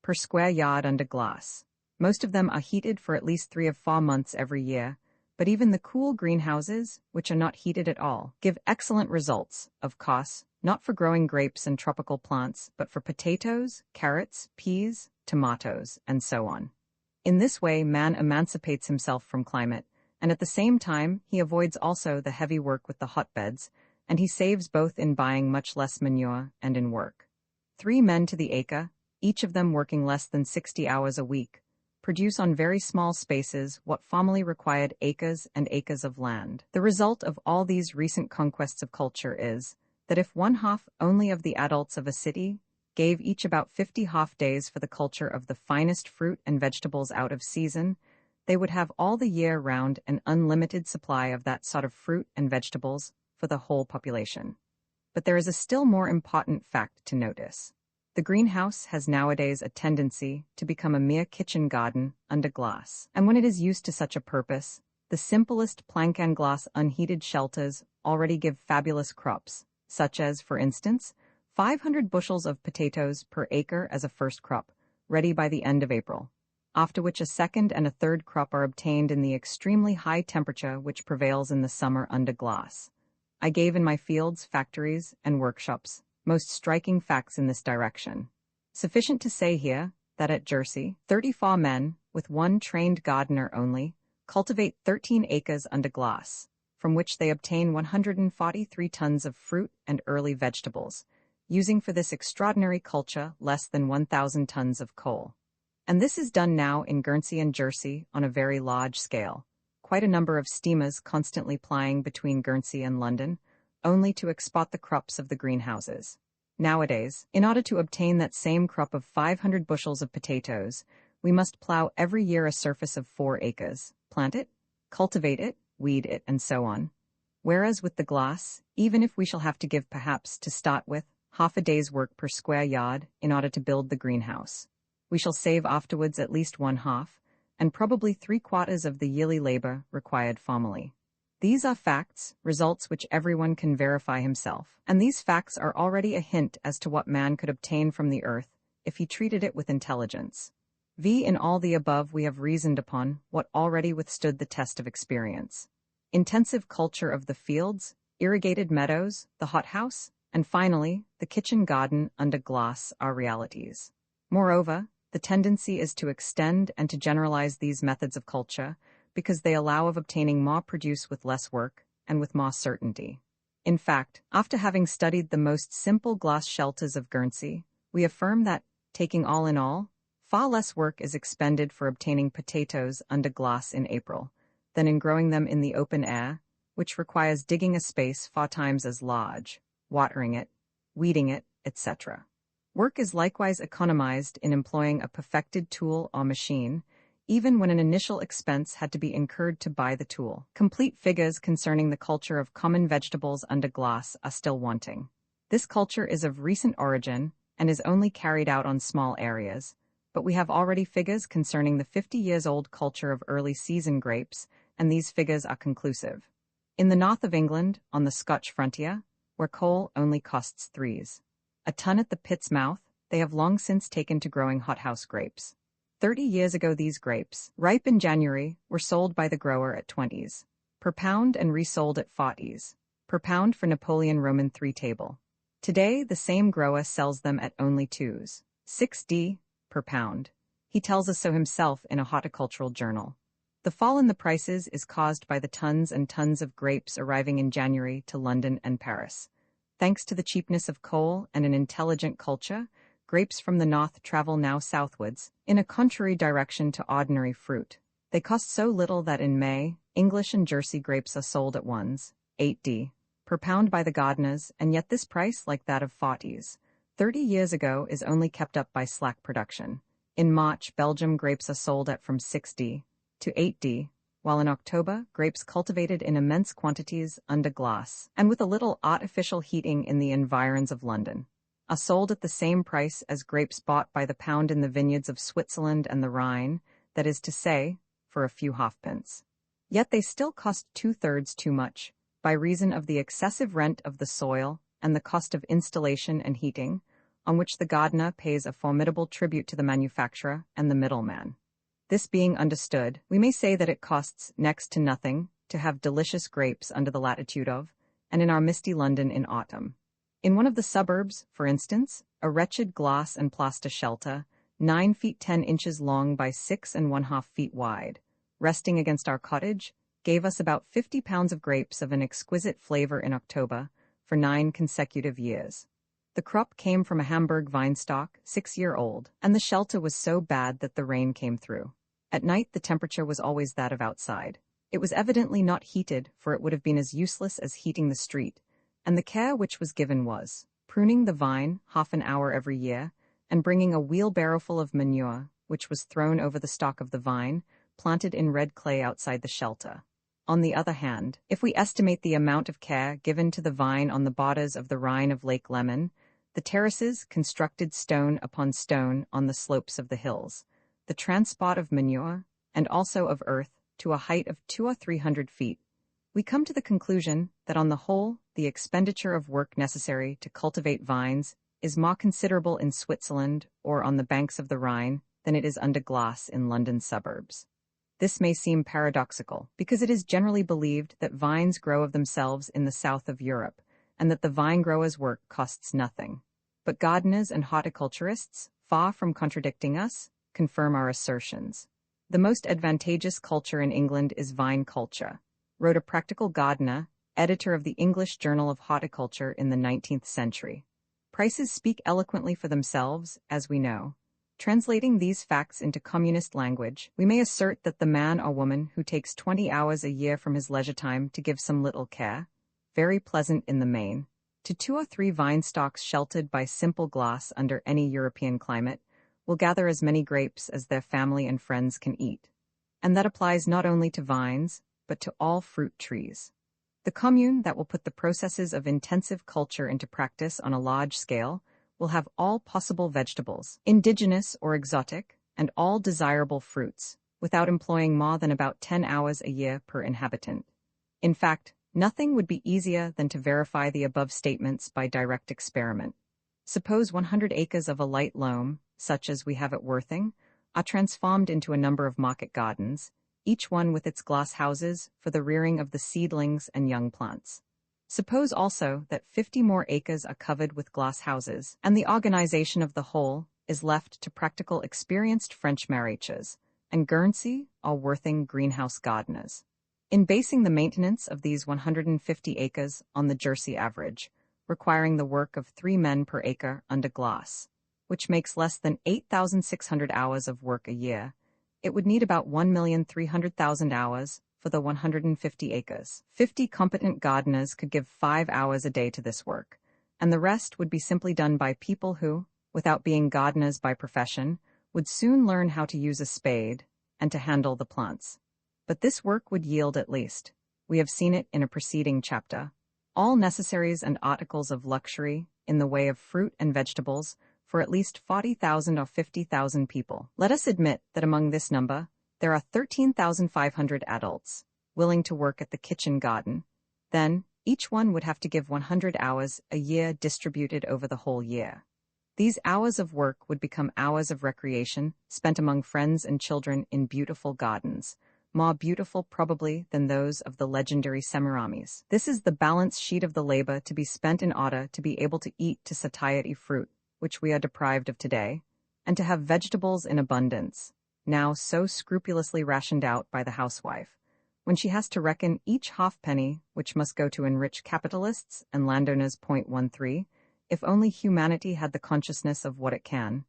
A: per square yard under glass. Most of them are heated for at least 3 or 4 months every year, but even the cool greenhouses, which are not heated at all, give excellent results, of course, not for growing grapes and tropical plants, but for potatoes, carrots, peas, tomatoes, and so on. In this way, man emancipates himself from climate, and at the same time, he avoids also the heavy work with the hotbeds, and he saves both in buying much less manure and in work. 3 men to the acre, each of them working less than 60 hours a week, produce on very small spaces what formerly required acres and acres of land. The result of all these recent conquests of culture is that if 1/2 only of the adults of a city gave each about 50 half-days for the culture of the finest fruit and vegetables out of season, they would have all the year round an unlimited supply of that sort of fruit and vegetables for the whole population. But there is a still more important fact to notice. The greenhouse has nowadays a tendency to become a mere kitchen garden under glass, and when it is used to such a purpose, the simplest plank and glass unheated shelters already give fabulous crops, such as, for instance, 500 bushels of potatoes per acre as a first crop, ready by the end of April, after which a second and a third crop are obtained in the extremely high temperature which prevails in the summer under glass. I gave in my fields, factories, and workshops most striking facts in this direction. Sufficient to say here that at Jersey, 34 men, with 1 trained gardener only, cultivate 13 acres under glass, from which they obtain 143 tons of fruit and early vegetables, using for this extraordinary culture less than 1,000 tons of coal. And this is done now in Guernsey and Jersey on a very large scale, quite a number of steamers constantly plying between Guernsey and London, only to export the crops of the greenhouses. Nowadays, in order to obtain that same crop of 500 bushels of potatoes, we must plow every year a surface of 4 acres, plant it, cultivate it, weed it, and so on. Whereas with the glass, even if we shall have to give perhaps, to start with, half a day's work per square yard in order to build the greenhouse, we shall save afterwards at least 1/2, and probably 3/4 of the yearly labor required formerly. These are facts, results which everyone can verify himself, and these facts are already a hint as to what man could obtain from the earth if he treated it with intelligence. In all the above we have reasoned upon what already withstood the test of experience. Intensive culture of the fields, irrigated meadows, the hothouse, and finally, the kitchen garden under glass are realities. Moreover, the tendency is to extend and to generalize these methods of culture, because they allow of obtaining more produce with less work and with more certainty. In fact, after having studied the most simple glass shelters of Guernsey, we affirm that, taking all in all, far less work is expended for obtaining potatoes under glass in April than in growing them in the open air, which requires digging a space 4 times as large, watering it, weeding it, etc. Work is likewise economized in employing a perfected tool or machine, even when an initial expense had to be incurred to buy the tool. Complete figures concerning the culture of common vegetables under glass are still wanting. This culture is of recent origin and is only carried out on small areas, but we have already figures concerning the 50-years-old culture of early season grapes, and these figures are conclusive. In the north of England, on the Scotch frontier, where coal only costs 3s a ton at the pit's mouth, they have long since taken to growing hothouse grapes. 30 years ago these grapes, ripe in January, were sold by the grower at 20s per pound and resold at 40s per pound for Napoleon Roman III table. Today, the same grower sells them at only 2s per pound. He tells us so himself in a horticultural journal. The fall in the prices is caused by the tons and tons of grapes arriving in January to London and Paris. Thanks to the cheapness of coal and an intelligent culture, grapes from the north travel now southwards, in a contrary direction to ordinary fruit. They cost so little that in May, English and Jersey grapes are sold at 1s per pound by the gardeners, and yet this price, like that of 40s 30 years ago, is only kept up by slack production. In March, Belgium grapes are sold at from 6d to 8d, while in October, grapes cultivated in immense quantities under glass, and with a little artificial heating in the environs of London, are sold at the same price as grapes bought by the pound in the vineyards of Switzerland and the Rhine, that is to say, for a few halfpence. Yet they still cost two-thirds too much, by reason of the excessive rent of the soil and the cost of installation and heating, on which the gardener pays a formidable tribute to the manufacturer and the middleman. This being understood, we may say that it costs next to nothing to have delicious grapes under the latitude of, and in our misty London in autumn. In one of the suburbs, for instance, a wretched glass and plaster shelter, 9 feet 10 inches long by 6½ feet wide, resting against our cottage, gave us about 50 pounds of grapes of an exquisite flavor in October, for 9 consecutive years. The crop came from a Hamburg vine stock, 6-year-old, and the shelter was so bad that the rain came through. At night the temperature was always that of outside. It was evidently not heated, for it would have been as useless as heating the street, and the care which was given was pruning the vine half an hour every year, and bringing a wheelbarrowful of manure, which was thrown over the stalk of the vine, planted in red clay outside the shelter. On the other hand, if we estimate the amount of care given to the vine on the borders of the Rhine of Lake Leman, the terraces constructed stone upon stone on the slopes of the hills, the transport of manure, and also of earth, to a height of 200 or 300 feet, we come to the conclusion that on the whole, the expenditure of work necessary to cultivate vines is more considerable in Switzerland or on the banks of the Rhine than it is under glass in London suburbs. This may seem paradoxical, because it is generally believed that vines grow of themselves in the south of Europe, and that the vine grower's work costs nothing. But gardeners and horticulturists, far from contradicting us, confirm our assertions. The most advantageous culture in England is vine culture, wrote a practical gardener, editor of the English Journal of Horticulture in the 19th century. Prices speak eloquently for themselves, as we know. Translating these facts into communist language, we may assert that the man or woman who takes 20 hours a year from his leisure time to give some little care, very pleasant in the main, to 2 or 3 vine stalks sheltered by simple glass under any European climate, will gather as many grapes as their family and friends can eat. And that applies not only to vines, but to all fruit trees. The commune that will put the processes of intensive culture into practice on a large scale will have all possible vegetables, indigenous or exotic, and all desirable fruits, without employing more than about 10 hours a year per inhabitant. In fact, nothing would be easier than to verify the above statements by direct experiment. Suppose 100 acres of a light loam, such as we have at Worthing, are transformed into a number of market gardens, each one with its glass houses for the rearing of the seedlings and young plants. Suppose also that 50 more acres are covered with glass houses, and the organization of the whole is left to practical experienced French maraîchers and Guernsey or Worthing greenhouse gardeners. In basing the maintenance of these 150 acres on the Jersey average, requiring the work of 3 men per acre under glass, which makes less than 8,600 hours of work a year, it would need about 1,300,000 hours for the 150 acres. 50 competent gardeners could give 5 hours a day to this work, and the rest would be simply done by people who, without being gardeners by profession, would soon learn how to use a spade and to handle the plants. But this work would yield at least, we have seen it in a preceding chapter, all necessaries and articles of luxury in the way of fruit and vegetables for at least 40,000 or 50,000 people. Let us admit that among this number, there are 13,500 adults willing to work at the kitchen garden. Then, each one would have to give 100 hours a year distributed over the whole year. These hours of work would become hours of recreation spent among friends and children in beautiful gardens, more beautiful probably than those of the legendary Semiramis. This is the balance sheet of the labor to be spent in order to be able to eat to satiety fruit, which we are deprived of today, and to have vegetables in abundance, now so scrupulously rationed out by the housewife, when she has to reckon each halfpenny which must go to enrich capitalists and landowners. 13, if only humanity had the consciousness of what it can,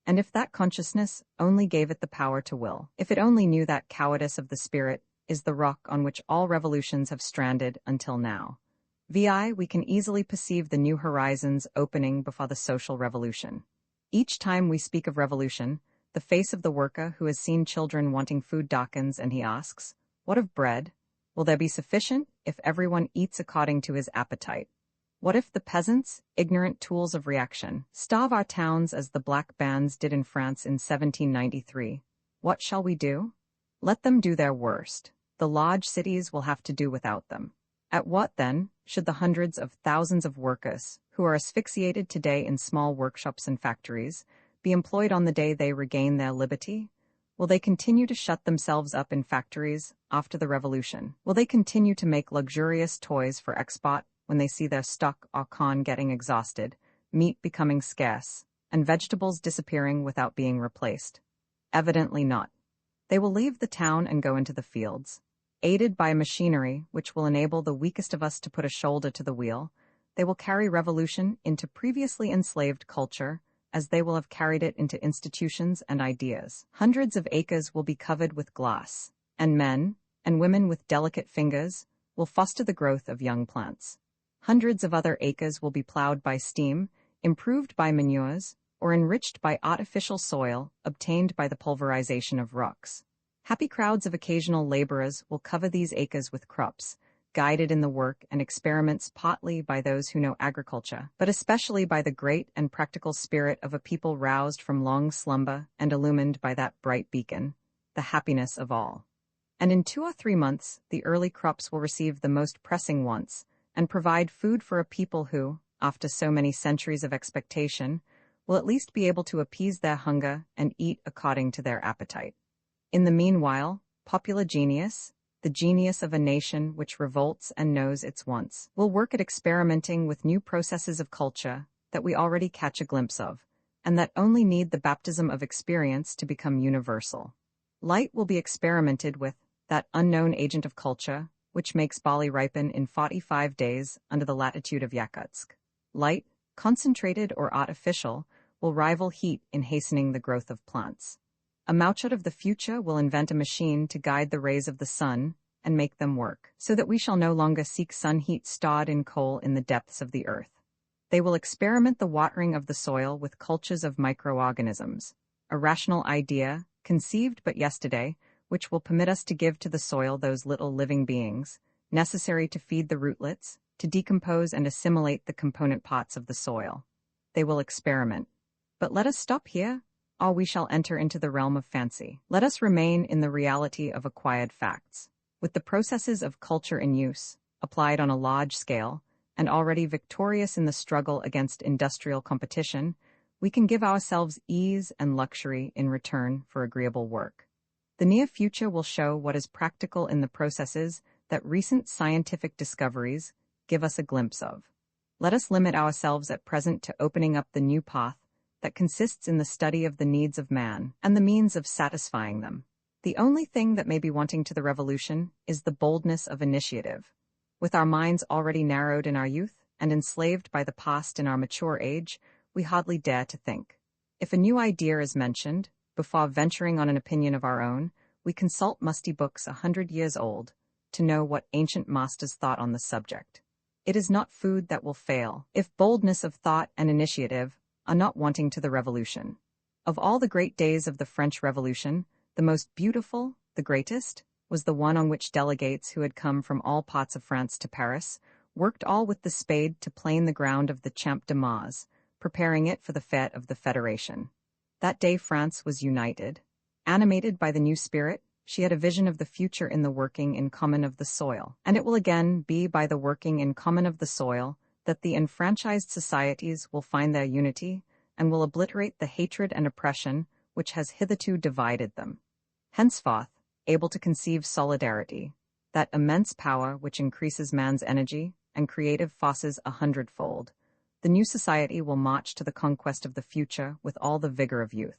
A: and if that consciousness only gave it the power to will, if it only knew that cowardice of the spirit is the rock on which all revolutions have stranded until now. We can easily perceive the new horizons opening before the social revolution. Each time we speak of revolution, the face of the worker who has seen children wanting food darkens, and he asks, "What of bread? Will there be sufficient if everyone eats according to his appetite? What if the peasants, ignorant tools of reaction, starve our towns as the black bands did in France in 1793? What shall we do?" Let them do their worst. The large cities will have to do without them. At what, then, should the hundreds of thousands of workers, who are asphyxiated today in small workshops and factories, be employed on the day they regain their liberty? Will they continue to shut themselves up in factories after the revolution? Will they continue to make luxurious toys for export when they see their stock or corn getting exhausted, meat becoming scarce, and vegetables disappearing without being replaced? Evidently not. They will leave the town and go into the fields. Aided by machinery which will enable the weakest of us to put a shoulder to the wheel, they will carry revolution into previously enslaved culture, as they will have carried it into institutions and ideas. Hundreds of acres will be covered with glass, and men, and women with delicate fingers, will foster the growth of young plants. Hundreds of other acres will be plowed by steam, improved by manures, or enriched by artificial soil obtained by the pulverization of rocks. Happy crowds of occasional laborers will cover these acres with crops, guided in the work and experiments partly by those who know agriculture, but especially by the great and practical spirit of a people roused from long slumber and illumined by that bright beacon, the happiness of all. And in 2 or 3 months, the early crops will receive the most pressing wants, and provide food for a people who, after so many centuries of expectation, will at least be able to appease their hunger and eat according to their appetite. In the meanwhile, popular genius, the genius of a nation which revolts and knows its wants, will work at experimenting with new processes of culture that we already catch a glimpse of, and that only need the baptism of experience to become universal. Light will be experimented with, that unknown agent of culture, which makes barley ripen in 45 days under the latitude of Yakutsk. Light, concentrated or artificial, will rival heat in hastening the growth of plants. A Mauchut of the future will invent a machine to guide the rays of the sun and make them work, so that we shall no longer seek sun heat stored in coal in the depths of the earth. They will experiment the watering of the soil with cultures of microorganisms, a rational idea, conceived but yesterday, which will permit us to give to the soil those little living beings, necessary to feed the rootlets, to decompose and assimilate the component parts of the soil. They will experiment. But let us stop here, or we shall enter into the realm of fancy. Let us remain in the reality of acquired facts. With the processes of culture in use, applied on a large scale, and already victorious in the struggle against industrial competition, we can give ourselves ease and luxury in return for agreeable work. The near future will show what is practical in the processes that recent scientific discoveries give us a glimpse of. Let us limit ourselves at present to opening up the new path that consists in the study of the needs of man and the means of satisfying them. The only thing that may be wanting to the revolution is the boldness of initiative. With our minds already narrowed in our youth and enslaved by the past in our mature age, we hardly dare to think. If a new idea is mentioned, before venturing on an opinion of our own, we consult musty books 100 years old to know what ancient masters thought on the subject. It is not food that will fail, if boldness of thought and initiative are not wanting to the revolution. Of all the great days of the French Revolution, the most beautiful, the greatest, was the one on which delegates who had come from all parts of France to Paris worked all with the spade to plane the ground of the Champ de Mars, preparing it for the fête of the Federation. That day France was united. Animated by the new spirit, she had a vision of the future in the working in common of the soil, and it will again be by the working in common of the soil that the enfranchised societies will find their unity and will obliterate the hatred and oppression which has hitherto divided them. Henceforth, able to conceive solidarity, that immense power which increases man's energy and creative forces 100-fold, the new society will march to the conquest of the future with all the vigor of youth.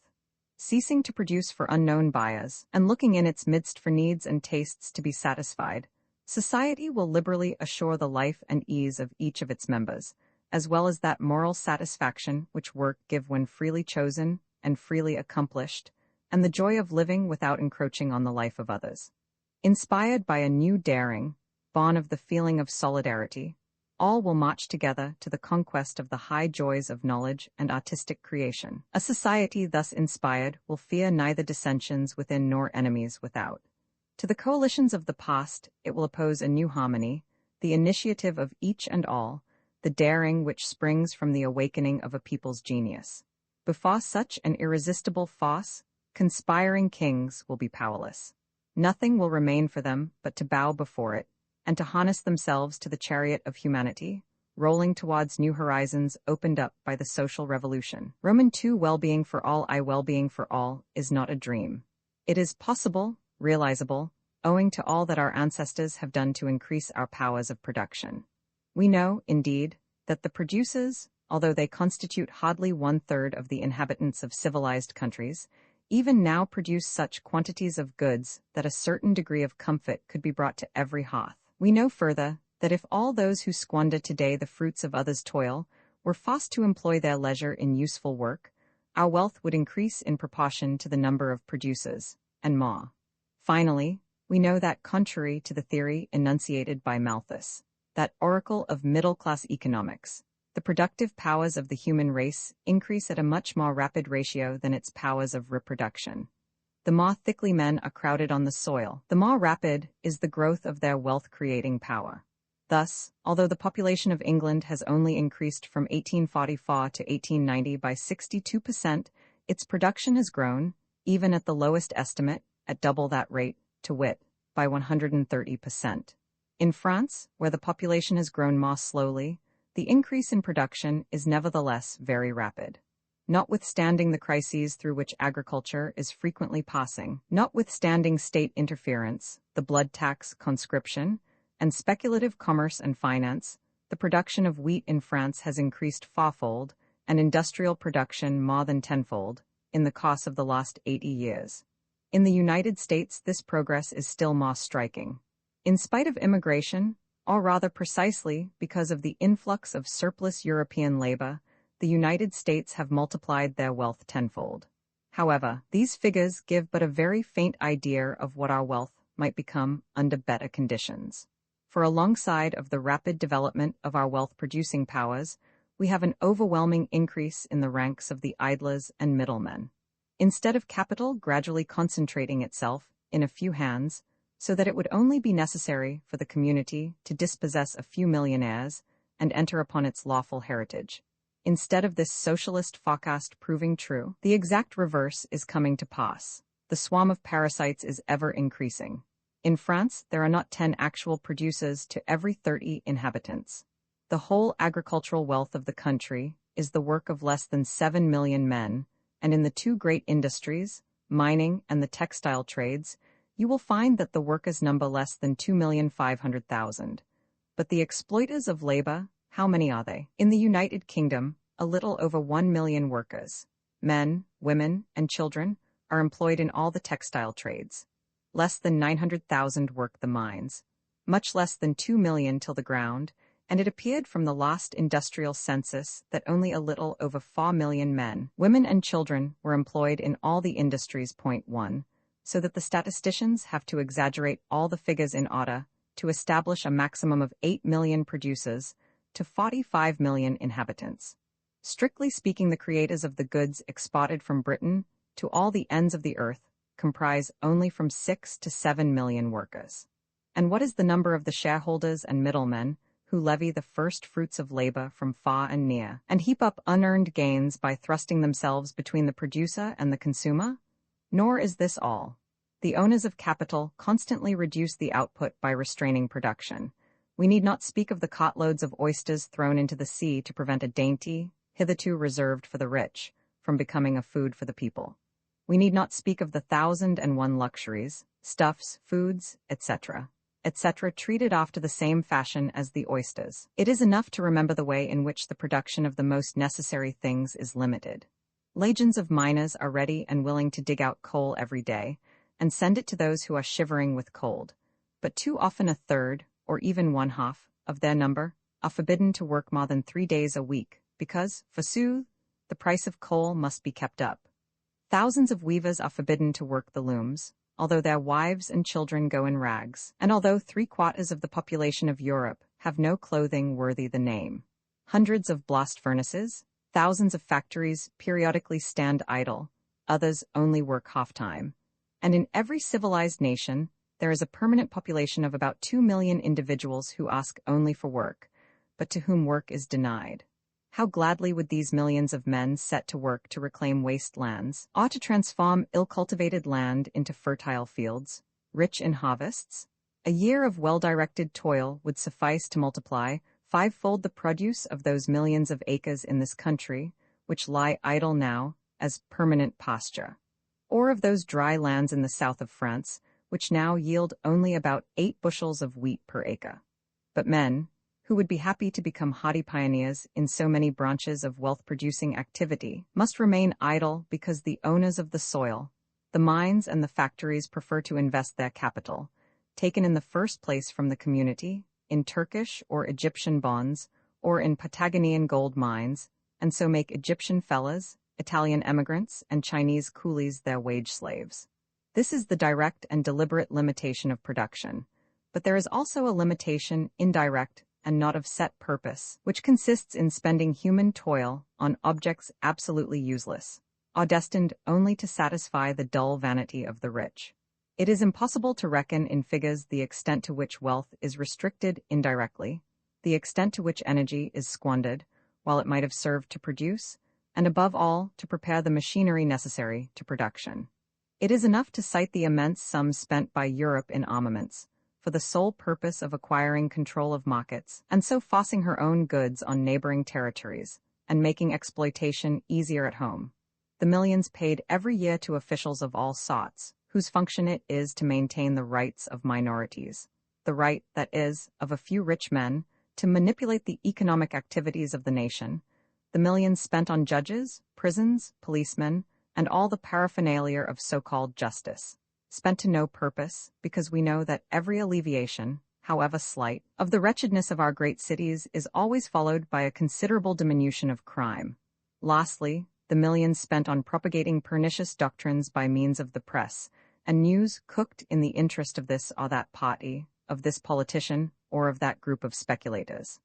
A: Ceasing to produce for unknown buyers, and looking in its midst for needs and tastes to be satisfied, society will liberally assure the life and ease of each of its members, as well as that moral satisfaction which work give when freely chosen and freely accomplished, and the joy of living without encroaching on the life of others. Inspired by a new daring, born of the feeling of solidarity, all will march together to the conquest of the high joys of knowledge and artistic creation. A society thus inspired will fear neither dissensions within nor enemies without. To the coalitions of the past it will oppose a new harmony, the initiative of each and all, the daring which springs from the awakening of a people's genius. Before such an irresistible force, conspiring kings will be powerless. Nothing will remain for them but to bow before it, and to harness themselves to the chariot of humanity, rolling towards new horizons opened up by the social revolution. Roman 2 well-being for all well-being for all is not a dream. It is possible, realizable, owing to all that our ancestors have done to increase our powers of production. We know, indeed, that the producers, although they constitute hardly 1/3 of the inhabitants of civilized countries, even now produce such quantities of goods that a certain degree of comfort could be brought to every hearth. We know further that if all those who squander today the fruits of others' toil were forced to employ their leisure in useful work, our wealth would increase in proportion to the number of producers, and more. Finally, we know that contrary to the theory enunciated by Malthus, that oracle of middle-class economics, the productive powers of the human race increase at a much more rapid ratio than its powers of reproduction. The more thickly men are crowded on the soil, the more rapid is the growth of their wealth-creating power. Thus, although the population of England has only increased from 1844 to 1890 by 62%, its production has grown, even at the lowest estimate, at double that rate, to wit, by 130%. In France, where the population has grown more slowly, the increase in production is nevertheless very rapid. Notwithstanding the crises through which agriculture is frequently passing, notwithstanding state interference, the blood tax, conscription, and speculative commerce and finance, the production of wheat in France has increased fourfold, and industrial production more than tenfold, in the course of the last 80 years. In the United States, this progress is still more striking. In spite of immigration, or rather precisely because of the influx of surplus European labor, the United States have multiplied their wealth tenfold. However, these figures give but a very faint idea of what our wealth might become under better conditions. For alongside of the rapid development of our wealth-producing powers, we have an overwhelming increase in the ranks of the idlers and middlemen. Instead of capital gradually concentrating itself in a few hands, so that it would only be necessary for the community to dispossess a few millionaires and enter upon its lawful heritage. Instead of this socialist forecast proving true, the exact reverse is coming to pass. The swarm of parasites is ever increasing. In France, there are not 10 actual producers to every 30 inhabitants. The whole agricultural wealth of the country is the work of less than 7 million men, and in the two great industries, mining and the textile trades, you will find that the workers number less than 2,500,000. But the exploiters of labor, how many are they? In the United Kingdom, a little over 1 million workers, men, women, and children, are employed in all the textile trades. Less than 900,000 work the mines, much less than 2 million till the ground, and it appeared from the last industrial census that only a little over 4 million men, women, and children were employed in all the industries. 1. So that the statisticians have to exaggerate all the figures in order to establish a maximum of 8 million producers to 45 million inhabitants. Strictly speaking, the creators of the goods exported from Britain to all the ends of the earth comprise only from 6 to 7 million workers. And what is the number of the shareholders and middlemen who levy the first fruits of labor from far and near, and heap up unearned gains by thrusting themselves between the producer and the consumer? Nor is this all. The owners of capital constantly reduce the output by restraining production. We need not speak of the cartloads of oysters thrown into the sea to prevent a dainty, hitherto reserved for the rich, from becoming a food for the people. We need not speak of the 1,001 luxuries, stuffs, foods, etc., treated after the same fashion as the oysters. It is enough to remember the way in which the production of the most necessary things is limited. Legions of miners are ready and willing to dig out coal every day, and send it to those who are shivering with cold, but too often a third, or even 1/2, of their number are forbidden to work more than 3 days a week, because, forsooth, the price of coal must be kept up. Thousands of weavers are forbidden to work the looms, although their wives and children go in rags, and although 3/4 of the population of Europe have no clothing worthy the name. Hundreds of blast furnaces, thousands of factories periodically stand idle, others only work half-time. And in every civilized nation, there is a permanent population of about 2 million individuals who ask only for work, but to whom work is denied. How gladly would these millions of men set to work to reclaim waste lands, or to transform ill-cultivated land into fertile fields? rich in harvests. A year of well-directed toil would suffice to multiply fivefold the produce of those millions of acres in this country, which lie idle now as permanent pasture, or of those dry lands in the south of France, which now yield only about 8 bushels of wheat per acre. But men, who would be happy to become hardy pioneers in so many branches of wealth-producing activity, must remain idle because the owners of the soil, the mines and the factories prefer to invest their capital, taken in the first place from the community, in Turkish or Egyptian bonds, or in Patagonian gold mines, and so make Egyptian fellahs, Italian emigrants, and Chinese coolies their wage slaves. This is the direct and deliberate limitation of production, but there is also a limitation, indirect and not of set purpose, which consists in spending human toil on objects absolutely useless, are destined only to satisfy the dull vanity of the rich. It is impossible to reckon in figures the extent to which wealth is restricted indirectly, the extent to which energy is squandered, while it might have served to produce, and above all, to prepare the machinery necessary to production. It is enough to cite the immense sums spent by Europe in armaments, for the sole purpose of acquiring control of markets, and so forcing her own goods on neighboring territories, and making exploitation easier at home. The millions paid every year to officials of all sorts, whose function it is to maintain the rights of minorities, the right, that is, of a few rich men, to manipulate the economic activities of the nation, the millions spent on judges, prisons, policemen, and all the paraphernalia of so-called justice, spent to no purpose, because we know that every alleviation, however slight, of the wretchedness of our great cities is always followed by a considerable diminution of crime. Lastly, the millions spent on propagating pernicious doctrines by means of the press, and news cooked in the interest of this or that party, of this politician, or of that group of speculators.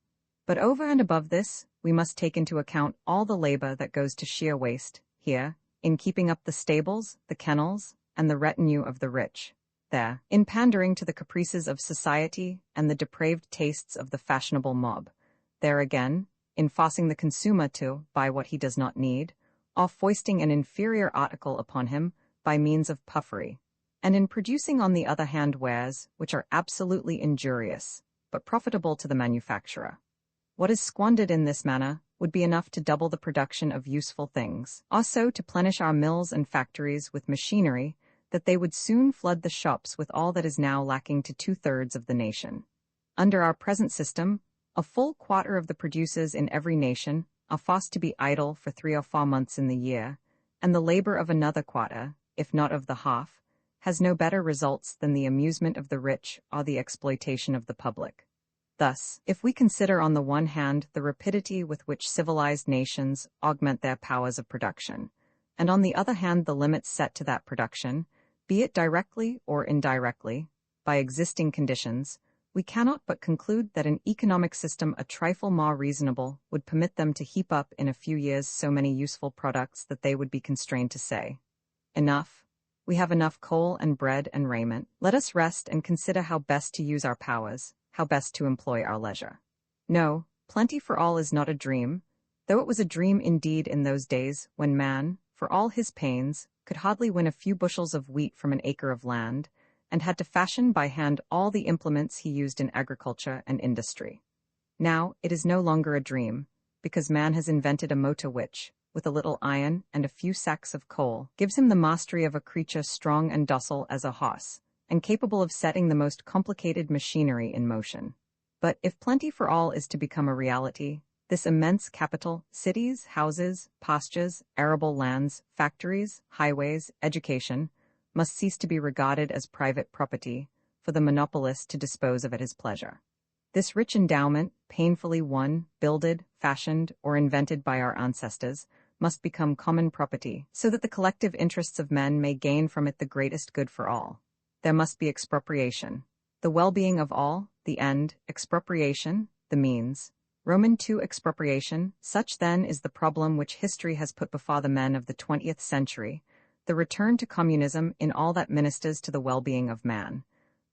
A: But over and above this, we must take into account all the labor that goes to sheer waste, here, in keeping up the stables, the kennels, and the retinue of the rich, there, in pandering to the caprices of society and the depraved tastes of the fashionable mob, there again, in forcing the consumer to buy what he does not need, or foisting an inferior article upon him by means of puffery, and in producing on the other hand wares which are absolutely injurious, but profitable to the manufacturer. What is squandered in this manner would be enough to double the production of useful things, also to plenish our mills and factories with machinery, that they would soon flood the shops with all that is now lacking to 2/3 of the nation. Under our present system, a full quarter of the producers in every nation are forced to be idle for 3 or 4 months in the year, and the labor of another quarter, if not of the half, has no better results than the amusement of the rich or the exploitation of the public. Thus, if we consider on the one hand the rapidity with which civilized nations augment their powers of production, and on the other hand the limits set to that production, be it directly or indirectly, by existing conditions, we cannot but conclude that an economic system a trifle more reasonable would permit them to heap up in a few years so many useful products that they would be constrained to say, "Enough. We have enough coal and bread and raiment. Let us rest and consider how best to use our powers, how best to employ our leisure." No, plenty for all is not a dream, though it was a dream indeed in those days when man, for all his pains, could hardly win a few bushels of wheat from an acre of land, and had to fashion by hand all the implements he used in agriculture and industry. Now it is no longer a dream, because man has invented a motor which, with a little iron and a few sacks of coal, gives him the mastery of a creature strong and docile as a horse, and capable of setting the most complicated machinery in motion. But if plenty for all is to become a reality, this immense capital, cities, houses, pastures, arable lands, factories, highways, education, must cease to be regarded as private property, for the monopolist to dispose of at his pleasure. This rich endowment, painfully won, builded, fashioned, or invented by our ancestors, must become common property, so that the collective interests of men may gain from it the greatest good for all. There must be expropriation. The well-being of all, the end, expropriation, the means. Roman II expropriation, such then is the problem which history has put before the men of the 20th century, the return to communism in all that ministers to the well-being of man.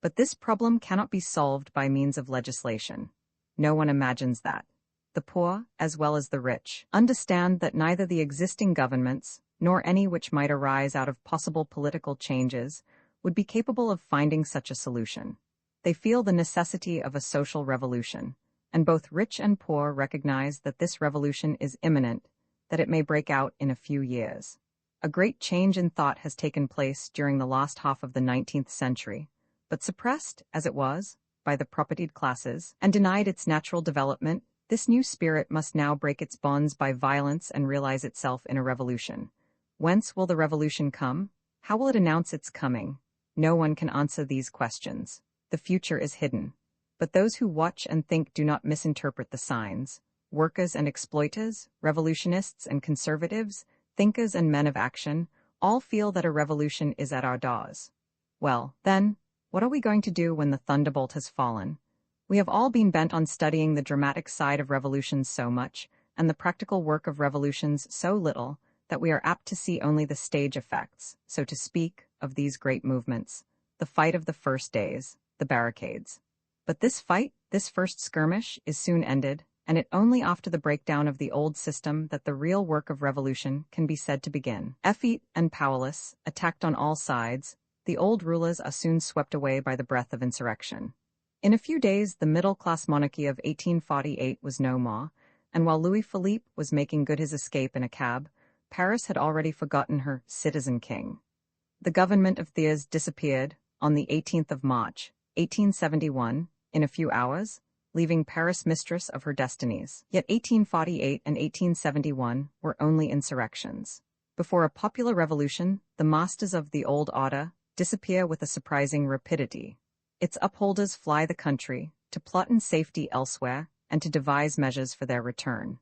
A: But this problem cannot be solved by means of legislation. No one imagines that. The poor, as well as the rich, understand that neither the existing governments, nor any which might arise out of possible political changes, would be capable of finding such a solution. They feel the necessity of a social revolution, and both rich and poor recognize that this revolution is imminent, that it may break out in a few years. A great change in thought has taken place during the last half of the 19th century, but suppressed, as it was, by the propertied classes, and denied its natural development. This new spirit must now break its bonds by violence and realize itself in a revolution. Whence will the revolution come? How will it announce its coming? No one can answer these questions. The future is hidden. But those who watch and think do not misinterpret the signs. Workers and exploiters, revolutionists and conservatives, thinkers and men of action, all feel that a revolution is at our doors. Well, then, what are we going to do when the thunderbolt has fallen? We have all been bent on studying the dramatic side of revolutions so much, and the practical work of revolutions so little, that we are apt to see only the stage effects, so to speak, of these great movements, the fight of the first days, the barricades. But this fight, this first skirmish, is soon ended, and it only after the breakdown of the old system that the real work of revolution can be said to begin. Effete and powerless, attacked on all sides, the old rulers are soon swept away by the breath of insurrection. In a few days, the middle-class monarchy of 1848 was no more, and while Louis Philippe was making good his escape in a cab, Paris had already forgotten her citizen king. The government of Thiers disappeared on the 18th of March, 1871, in a few hours, leaving Paris mistress of her destinies. Yet 1848 and 1871 were only insurrections. Before a popular revolution, the masters of the old order disappear with a surprising rapidity. Its upholders fly the country, to plot in safety elsewhere, and to devise measures for their return.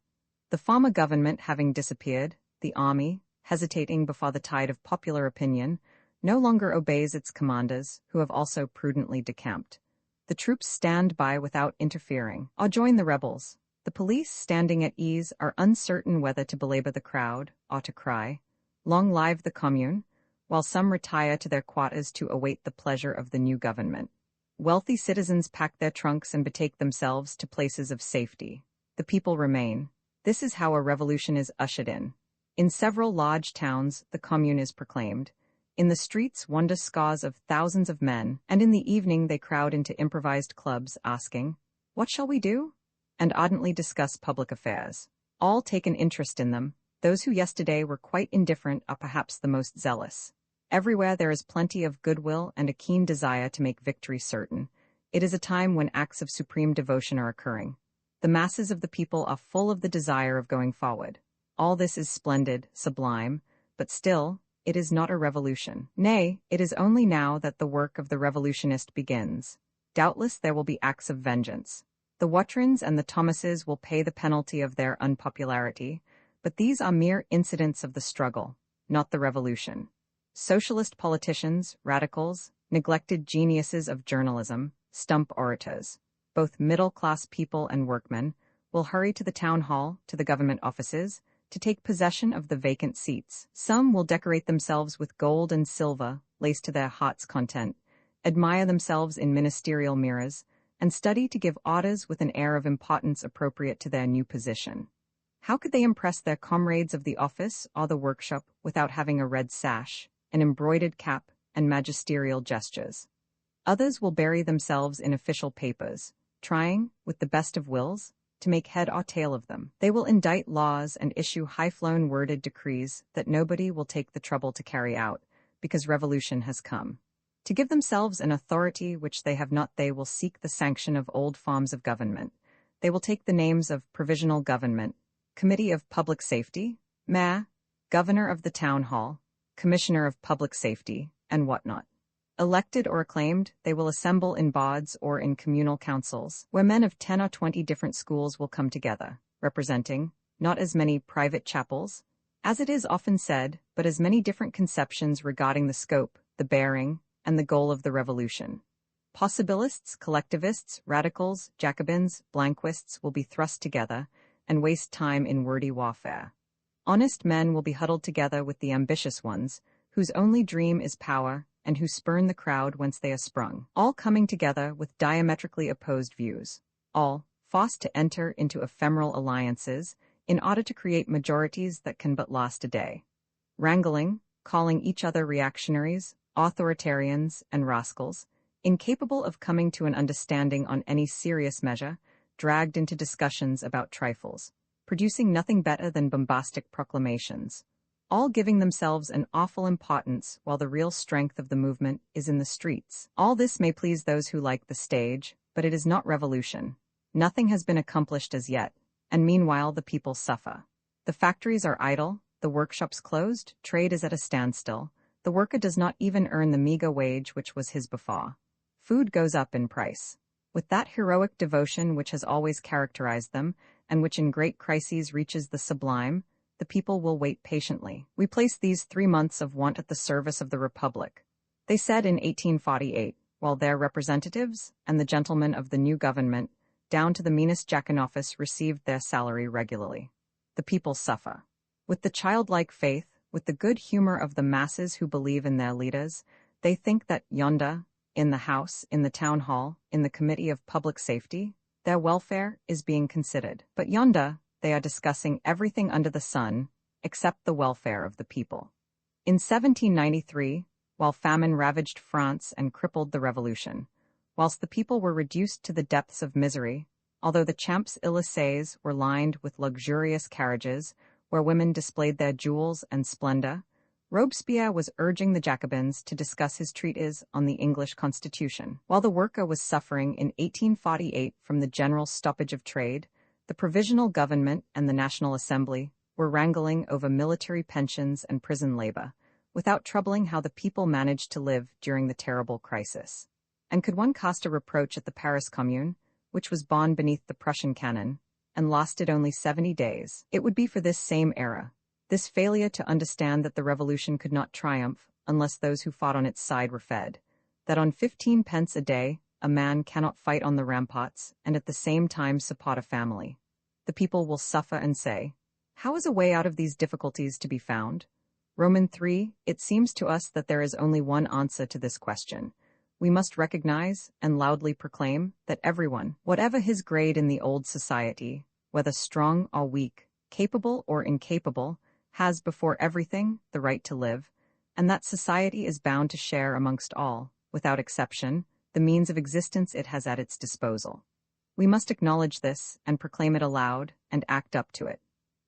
A: The former government having disappeared, the army, hesitating before the tide of popular opinion, no longer obeys its commanders, who have also prudently decamped. The troops stand by without interfering, or join the rebels. The police, standing at ease, are uncertain whether to belabor the crowd, or to cry, "Long live the Commune," while some retire to their quarters to await the pleasure of the new government. Wealthy citizens pack their trunks and betake themselves to places of safety. The people remain. This is how a revolution is ushered in. In several large towns, the Commune is proclaimed. In the streets wander scores of thousands of men, and in the evening they crowd into improvised clubs, asking, "What shall we do?" and ardently discuss public affairs. All take an interest in them. Those who yesterday were quite indifferent are perhaps the most zealous. Everywhere there is plenty of goodwill and a keen desire to make victory certain. It is a time when acts of supreme devotion are occurring. The masses of the people are full of the desire of going forward. All this is splendid, sublime, but still, it is not a revolution. Nay, it is only now that the work of the revolutionist begins. Doubtless there will be acts of vengeance. The Watrins and the Thomases will pay the penalty of their unpopularity, but these are mere incidents of the struggle, not the revolution. Socialist politicians, radicals, neglected geniuses of journalism, stump orators, both middle-class people and workmen, will hurry to the town hall, to the government offices, to take possession of the vacant seats. Some will decorate themselves with gold and silver, laced to their heart's content, admire themselves in ministerial mirrors, and study to give orders with an air of importance appropriate to their new position. How could they impress their comrades of the office or the workshop without having a red sash, an embroidered cap, and magisterial gestures? Others will bury themselves in official papers, trying, with the best of wills, to make head or tail of them. They will indite laws and issue high-flown worded decrees that nobody will take the trouble to carry out, because revolution has come. To give themselves an authority which they have not, they will seek the sanction of old forms of government. They will take the names of provisional government, committee of public safety, mayor, governor of the town hall, commissioner of public safety, and whatnot. Elected or acclaimed, they will assemble in boards or in communal councils, where men of 10 or 20 different schools will come together, representing, not as many private chapels, as it is often said, but as many different conceptions regarding the scope, the bearing, and the goal of the revolution. Possibilists, collectivists, radicals, Jacobins, Blanquists will be thrust together and waste time in wordy warfare. Honest men will be huddled together with the ambitious ones, whose only dream is power, and who spurn the crowd whence they are sprung, all coming together with diametrically opposed views, all forced to enter into ephemeral alliances in order to create majorities that can but last a day. Wrangling, calling each other reactionaries, authoritarians, and rascals, incapable of coming to an understanding on any serious measure, dragged into discussions about trifles, producing nothing better than bombastic proclamations, all giving themselves an awful importance while the real strength of the movement is in the streets. All this may please those who like the stage, but it is not revolution. Nothing has been accomplished as yet, and meanwhile the people suffer. The factories are idle, the workshops closed, trade is at a standstill, the worker does not even earn the meager wage which was his before. Food goes up in price. With that heroic devotion which has always characterized them, and which in great crises reaches the sublime, the people will wait patiently. We place these 3 months of want at the service of the Republic, they said in 1848, while their representatives and the gentlemen of the new government, down to the meanest jack in office, received their salary regularly. The people suffer. With the childlike faith, with the good humor of the masses who believe in their leaders, they think that yonder, in the House, in the Town Hall, in the Committee of Public Safety, their welfare is being considered. But yonder, they are discussing everything under the sun, except the welfare of the people. In 1793, while famine ravaged France and crippled the Revolution, whilst the people were reduced to the depths of misery, although the Champs-Élysées were lined with luxurious carriages, where women displayed their jewels and splendor, Robespierre was urging the Jacobins to discuss his treatise on the English Constitution. While the worker was suffering in 1848 from the general stoppage of trade, the Provisional Government and the National Assembly were wrangling over military pensions and prison labor, without troubling how the people managed to live during the terrible crisis. And could one cast a reproach at the Paris Commune, which was born beneath the Prussian cannon, and lasted only 70 days, it would be for this same era, this failure to understand that the revolution could not triumph unless those who fought on its side were fed, that on 15 pence a day, a man cannot fight on the ramparts and at the same time support a family. The people will suffer and say, how is a way out of these difficulties to be found? Roman 3, it seems to us that there is only one answer to this question. We must recognize and loudly proclaim that everyone, whatever his grade in the old society, whether strong or weak, capable or incapable, has before everything the right to live, and that society is bound to share amongst all, without exception, the means of existence it has at its disposal. We must acknowledge this and proclaim it aloud and act up to it.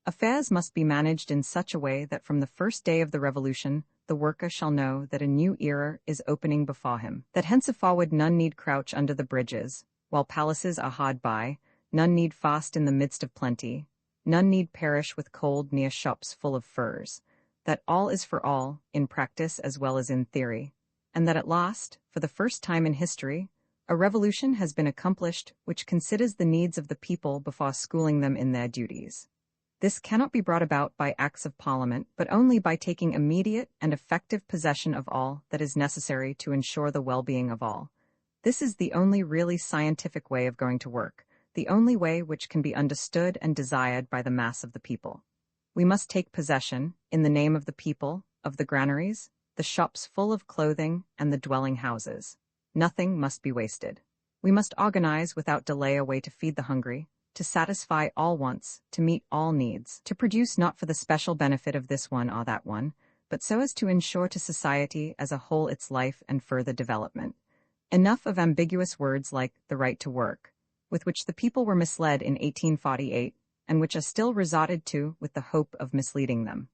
A: Affairs must be managed in such a way that from the first day of the revolution, the worker shall know that a new era is opening before him, that henceforward none need crouch under the bridges, while palaces are hard by, none need fast in the midst of plenty, none need perish with cold near shops full of furs, that all is for all, in practice as well as in theory, and that at last, for the first time in history, a revolution has been accomplished which considers the needs of the people before schooling them in their duties. This cannot be brought about by acts of parliament, but only by taking immediate and effective possession of all that is necessary to ensure the well-being of all. This is the only really scientific way of going to work, the only way which can be understood and desired by the mass of the people. We must take possession, in the name of the people, of the granaries, the shops full of clothing, and the dwelling houses. Nothing must be wasted. We must organize without delay a way to feed the hungry, to satisfy all wants, to meet all needs, to produce not for the special benefit of this one or that one, but so as to ensure to society as a whole its life and further development. Enough of ambiguous words like the right to work, with which the people were misled in 1848, and which are still resorted to with the hope of misleading them.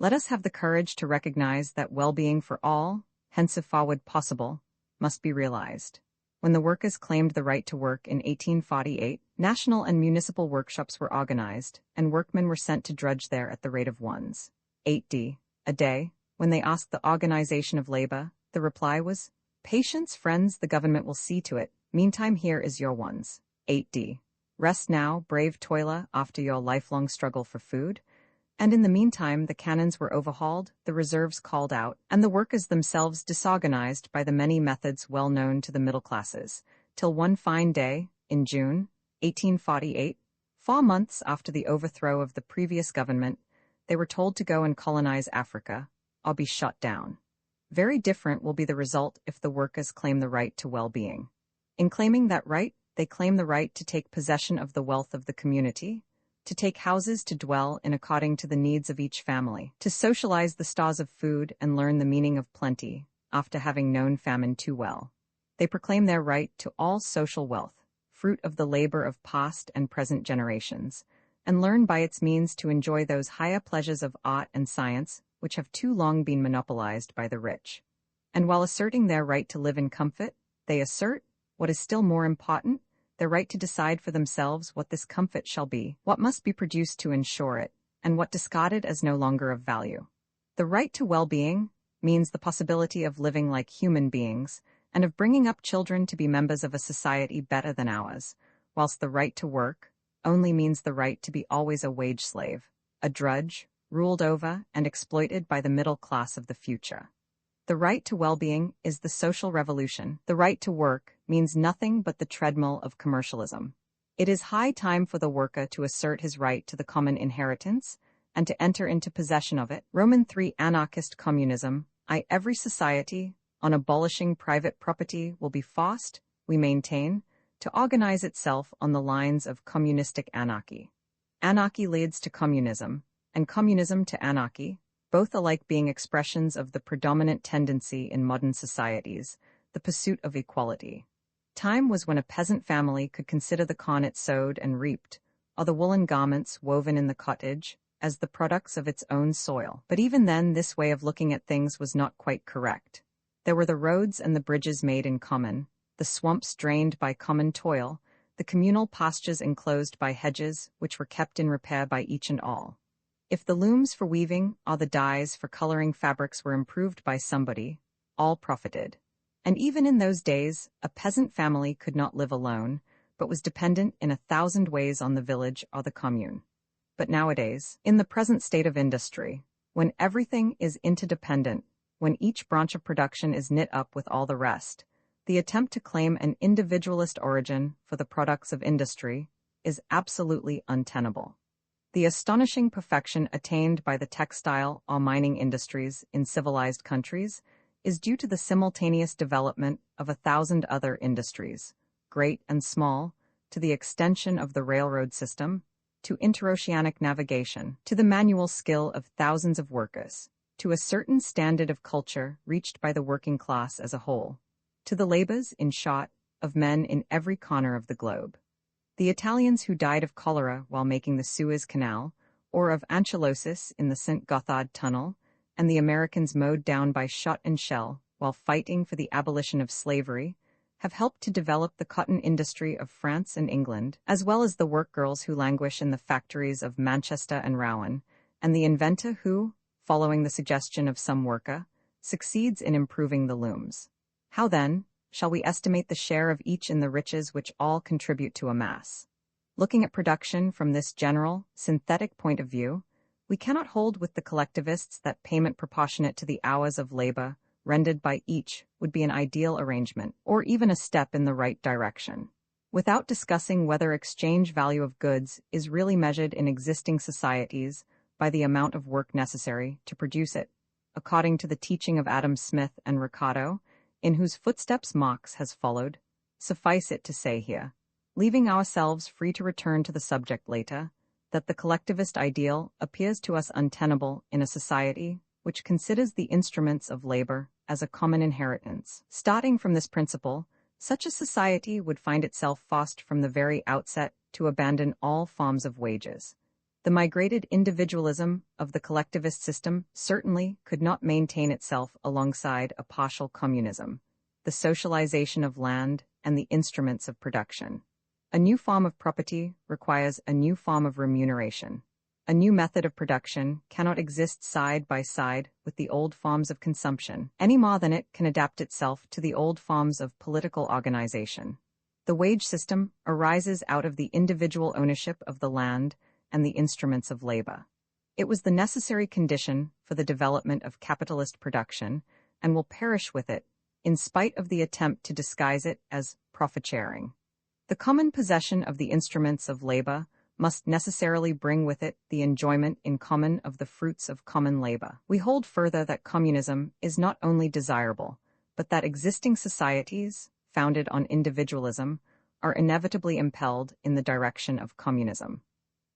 A: Let us have the courage to recognize that well-being for all, henceforward possible, must be realized. When the workers claimed the right to work in 1848, national and municipal workshops were organized, and workmen were sent to drudge there at the rate of 1s. a day. When they asked the organization of labor, the reply was, "Patience, friends, the government will see to it. Meantime, here is your 1s. Rest now, brave toiler, after your lifelong struggle for food." And in the meantime the cannons were overhauled, the reserves called out, and the workers themselves disorganized by the many methods well known to the middle classes, till one fine day, in June, 1848, 4 months after the overthrow of the previous government, they were told to go and colonize Africa, or be shot down. Very different will be the result if the workers claim the right to well-being. In claiming that right, they claim the right to take possession of the wealth of the community, to take houses to dwell in according to the needs of each family, to socialize the stores of food and learn the meaning of plenty, after having known famine too well. They proclaim their right to all social wealth, fruit of the labor of past and present generations, and learn by its means to enjoy those higher pleasures of art and science which have too long been monopolized by the rich. And while asserting their right to live in comfort, they assert, what is still more important, their right to decide for themselves what this comfort shall be, what must be produced to ensure it, and what discarded as no longer of value. The right to well-being means the possibility of living like human beings and of bringing up children to be members of a society better than ours, whilst the right to work only means the right to be always a wage slave, a drudge, ruled over and exploited by the middle class of the future. The right to well-being is the social revolution. The right to work means nothing but the treadmill of commercialism. It is high time for the worker to assert his right to the common inheritance and to enter into possession of it. Roman 3 Anarchist communism. Every society, on abolishing private property, will be forced, we maintain, to organize itself on the lines of communistic anarchy. Anarchy leads to communism, and communism to anarchy, both alike being expressions of the predominant tendency in modern societies, the pursuit of equality. Time was when a peasant family could consider the corn it sowed and reaped, or the woolen garments woven in the cottage, as the products of its own soil. But even then, this way of looking at things was not quite correct. There were the roads and the bridges made in common, the swamps drained by common toil, the communal pastures enclosed by hedges which were kept in repair by each and all. If the looms for weaving or the dyes for coloring fabrics were improved by somebody, all profited. And even in those days, a peasant family could not live alone, but was dependent in 1,000 ways on the village or the commune. But nowadays, in the present state of industry, when everything is interdependent, when each branch of production is knit up with all the rest, the attempt to claim an individualist origin for the products of industry is absolutely untenable. The astonishing perfection attained by the textile or mining industries in civilized countries is due to the simultaneous development of 1,000 other industries, great and small, to the extension of the railroad system, to interoceanic navigation, to the manual skill of thousands of workers, to a certain standard of culture reached by the working class as a whole, to the labors, in short, of men in every corner of the globe. The Italians who died of cholera while making the Suez Canal, or of ankylosis in the St. Gothard Tunnel, and the Americans mowed down by shot and shell while fighting for the abolition of slavery, have helped to develop the cotton industry of France and England, as well as the workgirls who languish in the factories of Manchester and Rouen, and the inventor who, following the suggestion of some worker, succeeds in improving the looms. How then shall we estimate the share of each in the riches which all contribute to amass? Looking at production from this general, synthetic point of view, we cannot hold with the collectivists that payment proportionate to the hours of labor rendered by each would be an ideal arrangement, or even a step in the right direction. Without discussing whether exchange value of goods is really measured in existing societies by the amount of work necessary to produce it, according to the teaching of Adam Smith and Ricardo, in whose footsteps Marx has followed, suffice it to say here, leaving ourselves free to return to the subject later, that the collectivist ideal appears to us untenable in a society which considers the instruments of labor as a common inheritance. Starting from this principle, such a society would find itself forced from the very outset to abandon all forms of wages. The migrated individualism of the collectivist system certainly could not maintain itself alongside a partial communism, the socialization of land and the instruments of production. A new form of property requires a new form of remuneration. A new method of production cannot exist side by side with the old forms of consumption, any more than it can adapt itself to the old forms of political organization. The wage system arises out of the individual ownership of the land and the instruments of labor. It was the necessary condition for the development of capitalist production and will perish with it, in spite of the attempt to disguise it as profit-sharing. The common possession of the instruments of labor must necessarily bring with it the enjoyment in common of the fruits of common labor. We hold further that communism is not only desirable, but that existing societies, founded on individualism, are inevitably impelled in the direction of communism.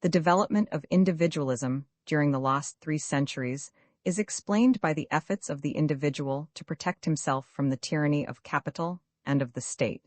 A: The development of individualism during the last 3 centuries is explained by the efforts of the individual to protect himself from the tyranny of capital and of the state.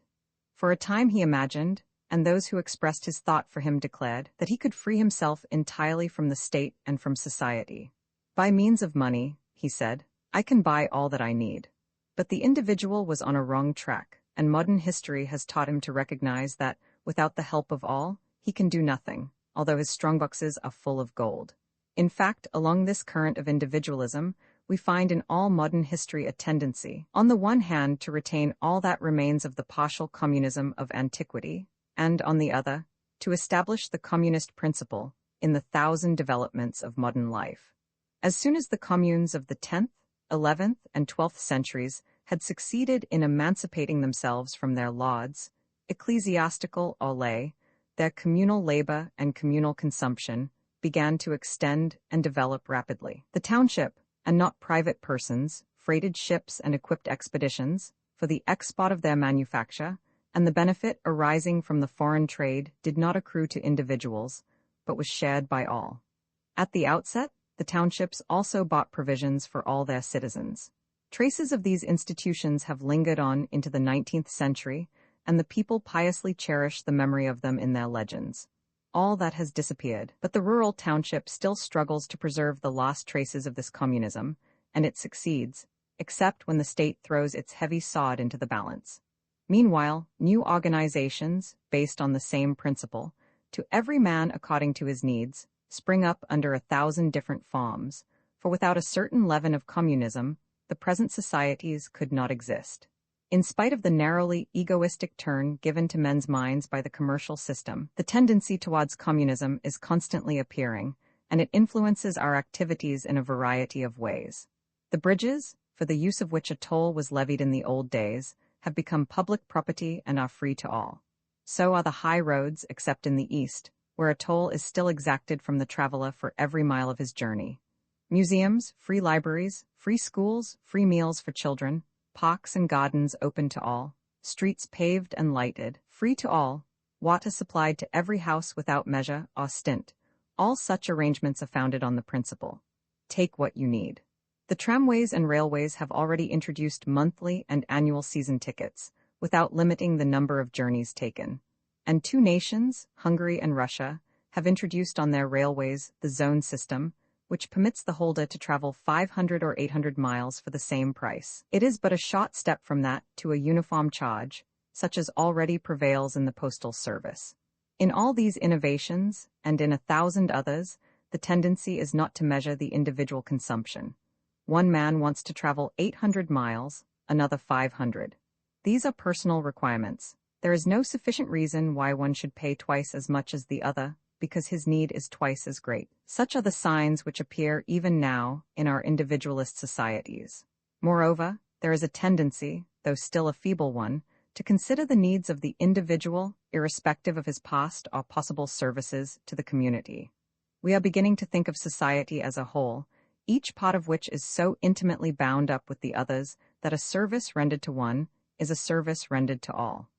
A: For a time he imagined, and those who expressed his thought for him declared, that he could free himself entirely from the state and from society. By means of money, he said, I can buy all that I need. But the individual was on a wrong track, and modern history has taught him to recognize that, without the help of all, he can do nothing, although his strongboxes are full of gold. In fact, along this current of individualism, we find in all modern history a tendency, on the one hand, to retain all that remains of the partial communism of antiquity, and, on the other, to establish the communist principle in the thousand developments of modern life. As soon as the communes of the 10th, 11th, and 12th centuries had succeeded in emancipating themselves from their lauds, ecclesiastical or lay, their communal labor and communal consumption began to extend and develop rapidly. The township, and not private persons, freighted ships and equipped expeditions for the export of their manufacture, and the benefit arising from the foreign trade did not accrue to individuals, but was shared by all. At the outset, the townships also bought provisions for all their citizens. Traces of these institutions have lingered on into the 19th century, and the people piously cherish the memory of them in their legends. All that has disappeared, but the rural township still struggles to preserve the lost traces of this communism, and it succeeds, except when the state throws its heavy sod into the balance. Meanwhile, new organizations, based on the same principle, to every man according to his needs, spring up under 1,000 different forms, for without a certain leaven of communism, the present societies could not exist. In spite of the narrowly egoistic turn given to men's minds by the commercial system, the tendency towards communism is constantly appearing, and it influences our activities in a variety of ways. The bridges, for the use of which a toll was levied in the old days, have become public property and are free to all. So are the high roads, except in the East, where a toll is still exacted from the traveler for every mile of his journey. Museums, free libraries, free schools, free meals for children, parks and gardens open to all, streets paved and lighted, free to all, water supplied to every house without measure or stint. All such arrangements are founded on the principle, take what you need. The tramways and railways have already introduced monthly and annual season tickets, without limiting the number of journeys taken. And two nations, Hungary and Russia, have introduced on their railways the zone system, which permits the holder to travel 500 or 800 miles for the same price. It is but a short step from that to a uniform charge, such as already prevails in the postal service. In all these innovations, and in 1,000 others, the tendency is not to measure the individual consumption. One man wants to travel 800 miles, another 500. These are personal requirements. There is no sufficient reason why one should pay twice as much as the other, because his need is twice as great. Such are the signs which appear even now in our individualist societies. Moreover, there is a tendency, though still a feeble one, to consider the needs of the individual, irrespective of his past or possible services to the community. We are beginning to think of society as a whole, each part of which is so intimately bound up with the others that a service rendered to one is a service rendered to all.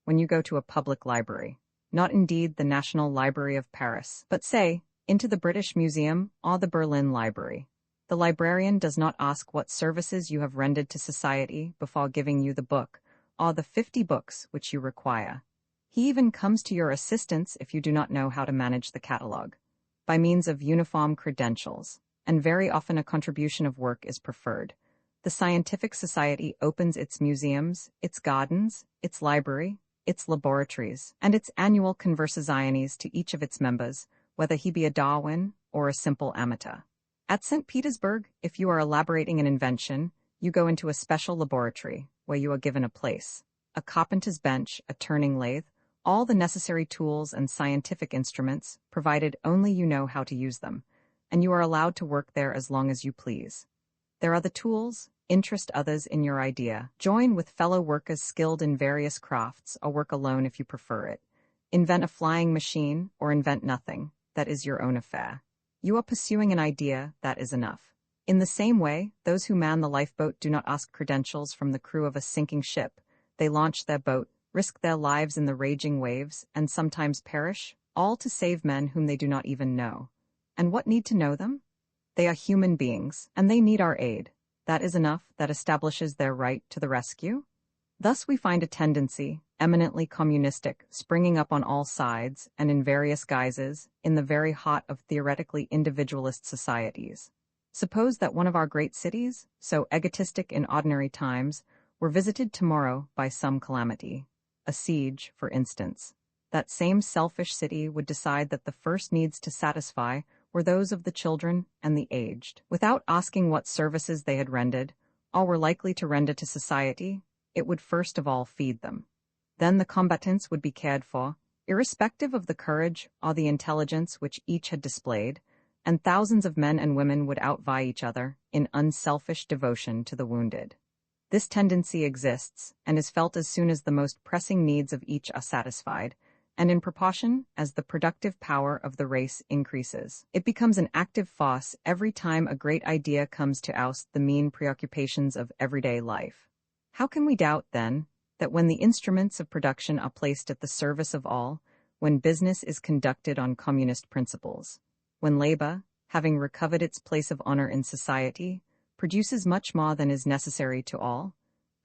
A: When you go to a public library, not indeed the National Library of Paris, but say, into the British Museum or the Berlin Library, the librarian does not ask what services you have rendered to society before giving you the book, or the 50 books which you require. He even comes to your assistance if you do not know how to manage the catalogue, by means of uniform credentials, and very often a contribution of work is preferred. The scientific society opens its museums, its gardens, its library, its laboratories, and its annual conversazionies to each of its members, whether he be a Darwin or a simple amateur. At St. Petersburg, if you are elaborating an invention, you go into a special laboratory, where you are given a place, a carpenter's bench, a turning lathe, all the necessary tools and scientific instruments, provided only you know how to use them, and you are allowed to work there as long as you please. There are the tools, interest others in your idea, join with fellow workers skilled in various crafts, or work alone if you prefer it. Invent a flying machine, or invent nothing, that is your own affair. You are pursuing an idea, that is enough. In the same way, those who man the lifeboat do not ask credentials from the crew of a sinking ship. They launch their boat, risk their lives in the raging waves, and sometimes perish, all to save men whom they do not even know. And what need to know them? They are human beings, and they need our aid. That is enough that establishes their right to the rescue. Thus we find a tendency, eminently communistic, springing up on all sides and in various guises, in the very heart of theoretically individualist societies. Suppose that one of our great cities, so egotistic in ordinary times, were visited tomorrow by some calamity. A siege, for instance. That same selfish city would decide that the first needs to satisfy were those of the children and the aged. Without asking what services they had rendered, or were likely to render to society, it would first of all feed them. Then the combatants would be cared for, irrespective of the courage or the intelligence which each had displayed, and thousands of men and women would outvie each other in unselfish devotion to the wounded. This tendency exists, and is felt as soon as the most pressing needs of each are satisfied, and in proportion as the productive power of the race increases. It becomes an active force every time a great idea comes to oust the mean preoccupations of everyday life. How can we doubt, then, that when the instruments of production are placed at the service of all, when business is conducted on communist principles, when labor, having recovered its place of honor in society, produces much more than is necessary to all,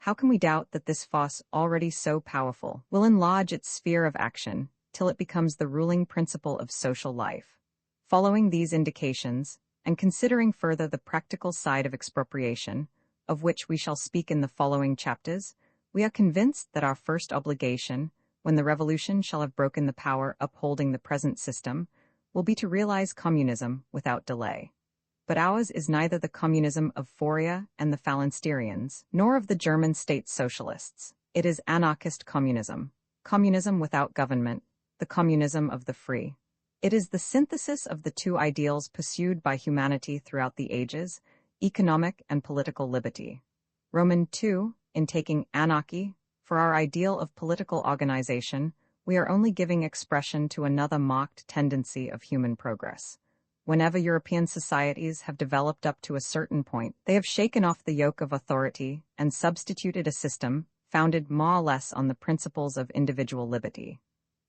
A: how can we doubt that this force, already so powerful, will enlarge its sphere of action till it becomes the ruling principle of social life? Following these indications, and considering further the practical side of expropriation, of which we shall speak in the following chapters, we are convinced that our first obligation, when the revolution shall have broken the power upholding the present system, will be to realize communism without delay. But ours is neither the communism of Fourier and the Phalansterians, nor of the German state socialists. It is anarchist communism, communism without government, the communism of the free. It is the synthesis of the two ideals pursued by humanity throughout the ages, economic and political liberty. Roman 2, in taking anarchy for our ideal of political organization, we are only giving expression to another marked tendency of human progress. Whenever European societies have developed up to a certain point, they have shaken off the yoke of authority and substituted a system founded more or less on the principles of individual liberty.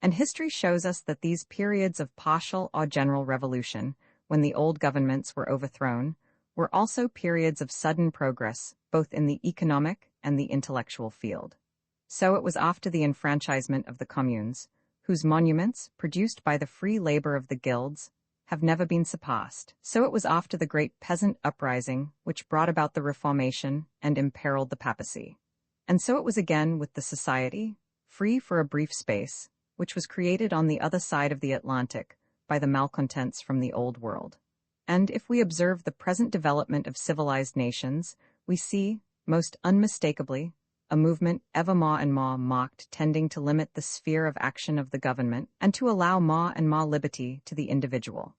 A: And history shows us that these periods of partial or general revolution, when the old governments were overthrown, were also periods of sudden progress, both in the economic and the intellectual field. So it was after the enfranchisement of the communes, whose monuments, produced by the free labor of the guilds, have never been surpassed. So it was after the great peasant uprising which brought about the Reformation and imperiled the papacy. And so it was again with the society, free for a brief space, which was created on the other side of the Atlantic by the malcontents from the Old World. And if we observe the present development of civilized nations, we see, most unmistakably, a movement ever more and more marked tending to limit the sphere of action of the government and to allow more and more liberty to the individual.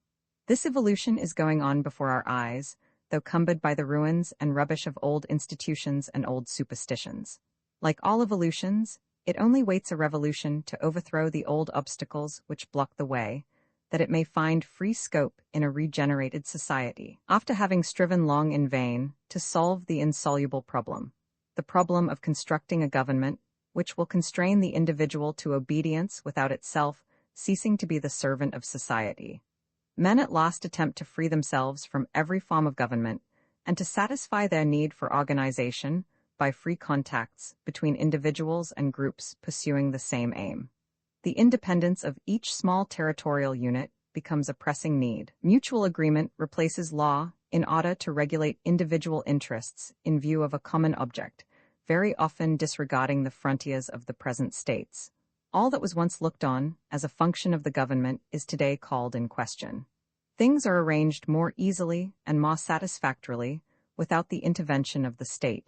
A: This evolution is going on before our eyes, though cumbered by the ruins and rubbish of old institutions and old superstitions. Like all evolutions, it only waits a revolution to overthrow the old obstacles which block the way, that it may find free scope in a regenerated society. After having striven long in vain to solve the insoluble problem, the problem of constructing a government which will constrain the individual to obedience without itself ceasing to be the servant of society, men at last attempt to free themselves from every form of government and to satisfy their need for organization by free contacts between individuals and groups pursuing the same aim. The independence of each small territorial unit becomes a pressing need. Mutual agreement replaces law in order to regulate individual interests in view of a common object, very often disregarding the frontiers of the present states. All that was once looked on as a function of the government is today called in question. Things are arranged more easily and more satisfactorily without the intervention of the state.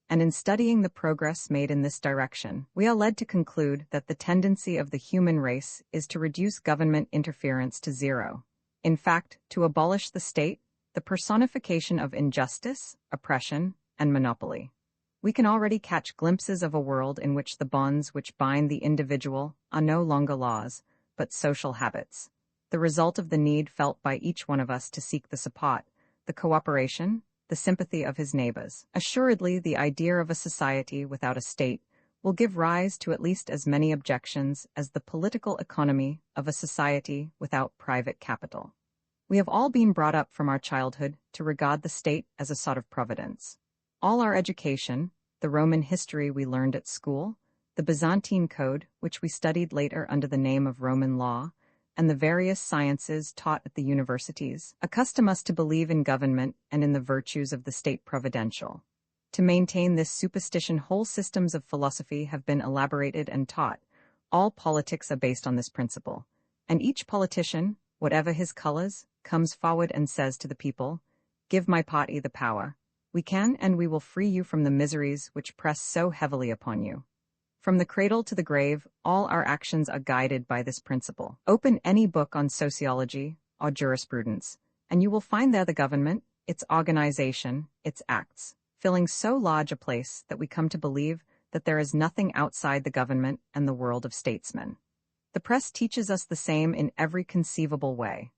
A: And in studying the progress made in this direction, we are led to conclude that the tendency of the human race is to reduce government interference to zero. In fact, to abolish the state, the personification of injustice, oppression, and monopoly. We can already catch glimpses of a world in which the bonds which bind the individual are no longer laws, but social habits, the result of the need felt by each one of us to seek the support, the cooperation, the sympathy of his neighbors. Assuredly, the idea of a society without a state will give rise to at least as many objections as the political economy of a society without private capital. We have all been brought up from our childhood to regard the state as a sort of providence. All our education, the Roman history we learned at school, the Byzantine Code, which we studied later under the name of Roman law, and the various sciences taught at the universities, accustom us to believe in government and in the virtues of the state providential. To maintain this superstition, whole systems of philosophy have been elaborated and taught. All politics are based on this principle, and each politician, whatever his colors, comes forward and says to the people, "Give my party the power. We can and we will free you from the miseries which press so heavily upon you." From the cradle to the grave, all our actions are guided by this principle. Open any book on sociology or jurisprudence, and you will find there the government, its organization, its acts, filling so large a place that we come to believe that there is nothing outside the government and the world of statesmen. The press teaches us the same in every conceivable way.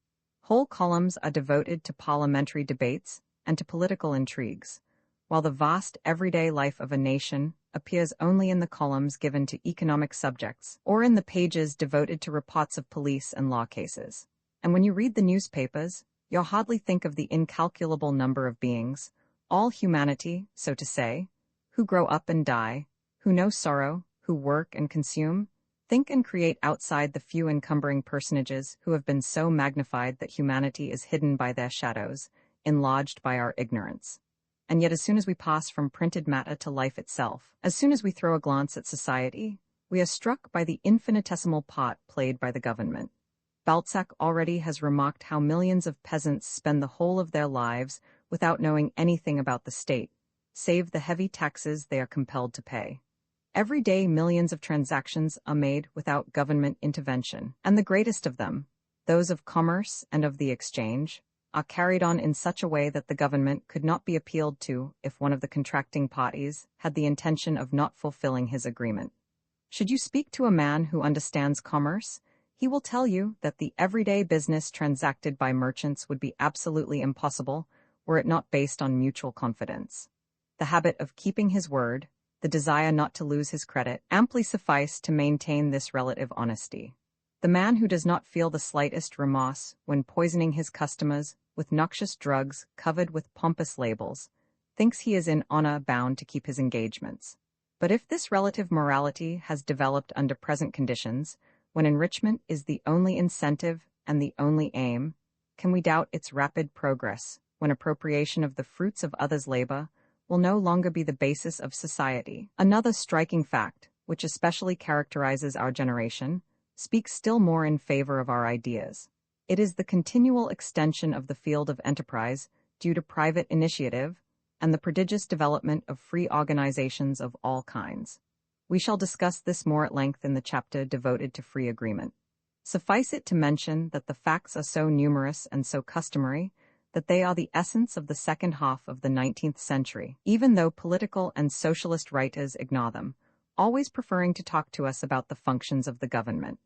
A: Whole columns are devoted to parliamentary debates and to political intrigues, while the vast everyday life of a nation appears only in the columns given to economic subjects or in the pages devoted to reports of police and law cases. And when you read the newspapers, you'll hardly think of the incalculable number of beings, all humanity, so to say, who grow up and die, who know sorrow, who work and consume, think and create outside the few encumbering personages who have been so magnified that humanity is hidden by their shadows, enlarged by our ignorance. And yet as soon as we pass from printed matter to life itself, as soon as we throw a glance at society, we are struck by the infinitesimal part played by the government. Balzac already has remarked how millions of peasants spend the whole of their lives without knowing anything about the state, save the heavy taxes they are compelled to pay. Every day millions of transactions are made without government intervention, and the greatest of them, those of commerce and of the exchange, are carried on in such a way that the government could not be appealed to if one of the contracting parties had the intention of not fulfilling his agreement. Should you speak to a man who understands commerce, he will tell you that the everyday business transacted by merchants would be absolutely impossible were it not based on mutual confidence. The habit of keeping his word, the desire not to lose his credit, amply suffice to maintain this relative honesty. The man who does not feel the slightest remorse when poisoning his customers with noxious drugs covered with pompous labels thinks he is in honor bound to keep his engagements. But if this relative morality has developed under present conditions, when enrichment is the only incentive and the only aim, can we doubt its rapid progress when appropriation of the fruits of others' labor will no longer be the basis of society? Another striking fact, which especially characterizes our generation, speaks still more in favor of our ideas. It is the continual extension of the field of enterprise due to private initiative and the prodigious development of free organizations of all kinds. We shall discuss this more at length in the chapter devoted to free agreement. Suffice it to mention that the facts are so numerous and so customary that they are the essence of the second half of the 19th century, even though political and socialist writers ignore them, always preferring to talk to us about the functions of the government.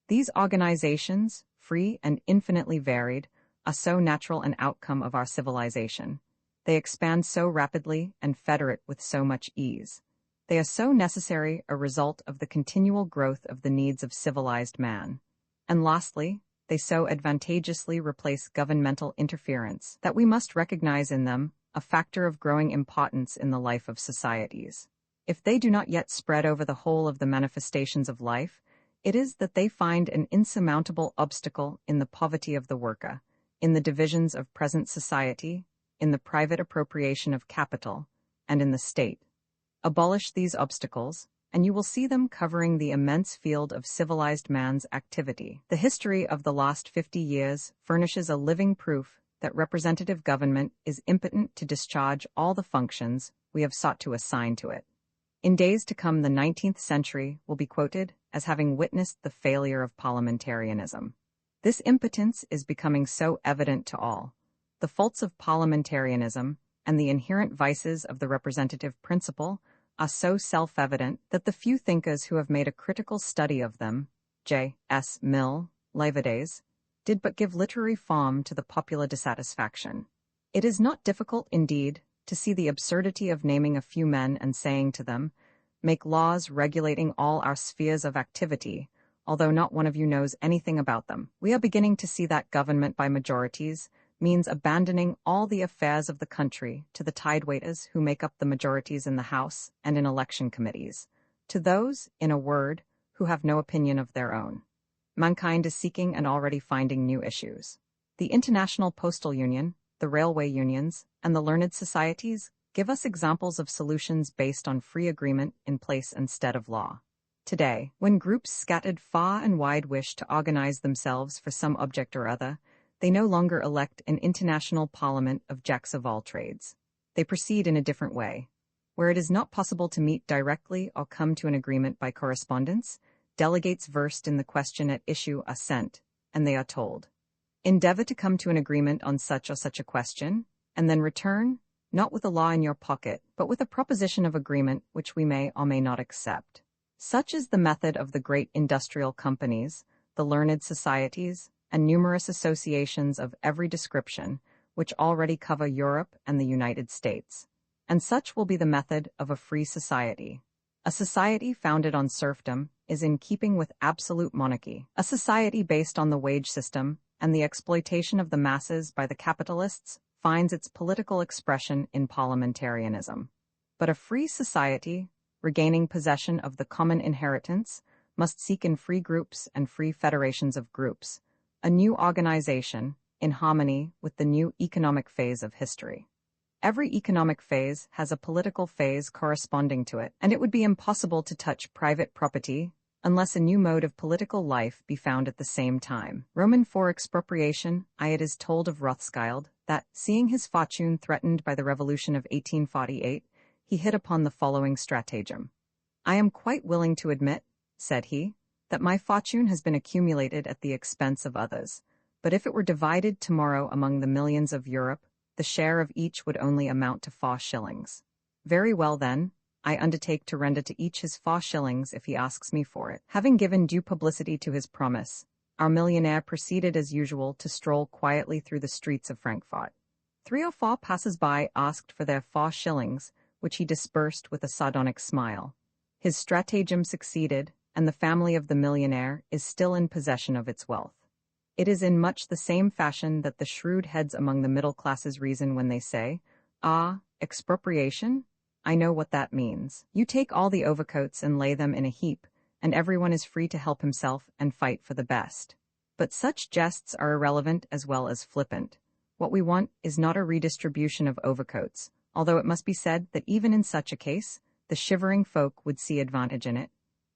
A: These organizations, free and infinitely varied, are so natural an outcome of our civilization. They expand so rapidly and fetter it with so much ease. They are so necessary a result of the continual growth of the needs of civilized man. And lastly, they so advantageously replace governmental interference that we must recognize in them a factor of growing importance in the life of societies. If they do not yet spread over the whole of the manifestations of life, it is that they find an insurmountable obstacle in the poverty of the worker, in the divisions of present society, in the private appropriation of capital, and in the state. Abolish these obstacles, and you will see them covering the immense field of civilized man's activity. The history of the last 50 years furnishes a living proof that representative government is impotent to discharge all the functions we have sought to assign to it. In days to come, the 19th century will be quoted as having witnessed the failure of parliamentarianism. This impotence is becoming so evident to all. The faults of parliamentarianism and the inherent vices of the representative principle are so self-evident that the few thinkers who have made a critical study of them, J. S. Mill, Livades, did but give literary form to the popular dissatisfaction. It is not difficult, indeed, to see the absurdity of naming a few men and saying to them, "Make laws regulating all our spheres of activity," although not one of you knows anything about them. We are beginning to see that government by majorities means abandoning all the affairs of the country to the tidewaiters who make up the majorities in the House and in election committees, to those, in a word, who have no opinion of their own. Mankind is seeking and already finding new issues. The International Postal Union, the railway unions, and the learned societies give us examples of solutions based on free agreement in place instead of law. Today, when groups scattered far and wide wish to organize themselves for some object or other, they no longer elect an international parliament of jacks of all trades. They proceed in a different way. Where it is not possible to meet directly or come to an agreement by correspondence, delegates versed in the question at issue are sent, and they are told, endeavor to come to an agreement on such or such a question, and then return, not with a law in your pocket, but with a proposition of agreement which we may or may not accept. Such is the method of the great industrial companies, the learned societies, and numerous associations of every description, which already cover Europe and the United States. And such will be the method of a free society. A society founded on serfdom is in keeping with absolute monarchy. A society based on the wage system and the exploitation of the masses by the capitalists finds its political expression in parliamentarianism. But a free society, regaining possession of the common inheritance, must seek in free groups and free federations of groups, a new organization in harmony with the new economic phase of history. Every economic phase has a political phase corresponding to it, and it would be impossible to touch private property unless a new mode of political life be found at the same time. Roman IV expropriation. It is told of Rothschild that, seeing his fortune threatened by the Revolution of 1848, he hit upon the following stratagem. I am quite willing to admit, said he, that my fortune has been accumulated at the expense of others, but if it were divided tomorrow among the millions of Europe, the share of each would only amount to 4 shillings. Very well then, I undertake to render to each his 4 shillings if he asks me for it. Having given due publicity to his promise, our millionaire proceeded as usual to stroll quietly through the streets of Frankfurt. 3 or 4 passers-by asked for their 4 shillings, which he dispersed with a sardonic smile. His stratagem succeeded, and the family of the millionaire is still in possession of its wealth. It is in much the same fashion that the shrewd heads among the middle classes reason when they say, "Ah, expropriation? I know what that means. You take all the overcoats and lay them in a heap, and everyone is free to help himself and fight for the best." But such jests are irrelevant as well as flippant. What we want is not a redistribution of overcoats, although it must be said that even in such a case, the shivering folk would see advantage in it.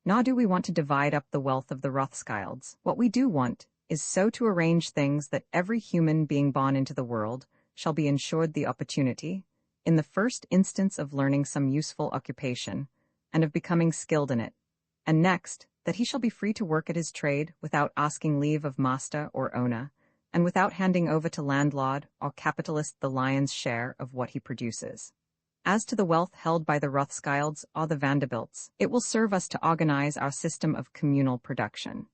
A: Nor do we want to divide up the wealth of the Rothschilds. What we do want is so to arrange things that every human being born into the world shall be ensured the opportunity, in the first instance of learning some useful occupation, and of becoming skilled in it, and next, that he shall be free to work at his trade without asking leave of master or owner, and without handing over to landlord or capitalist the lion's share of what he produces. As to the wealth held by the Rothschilds or the Vanderbilts, it will serve us to organize our system of communal production.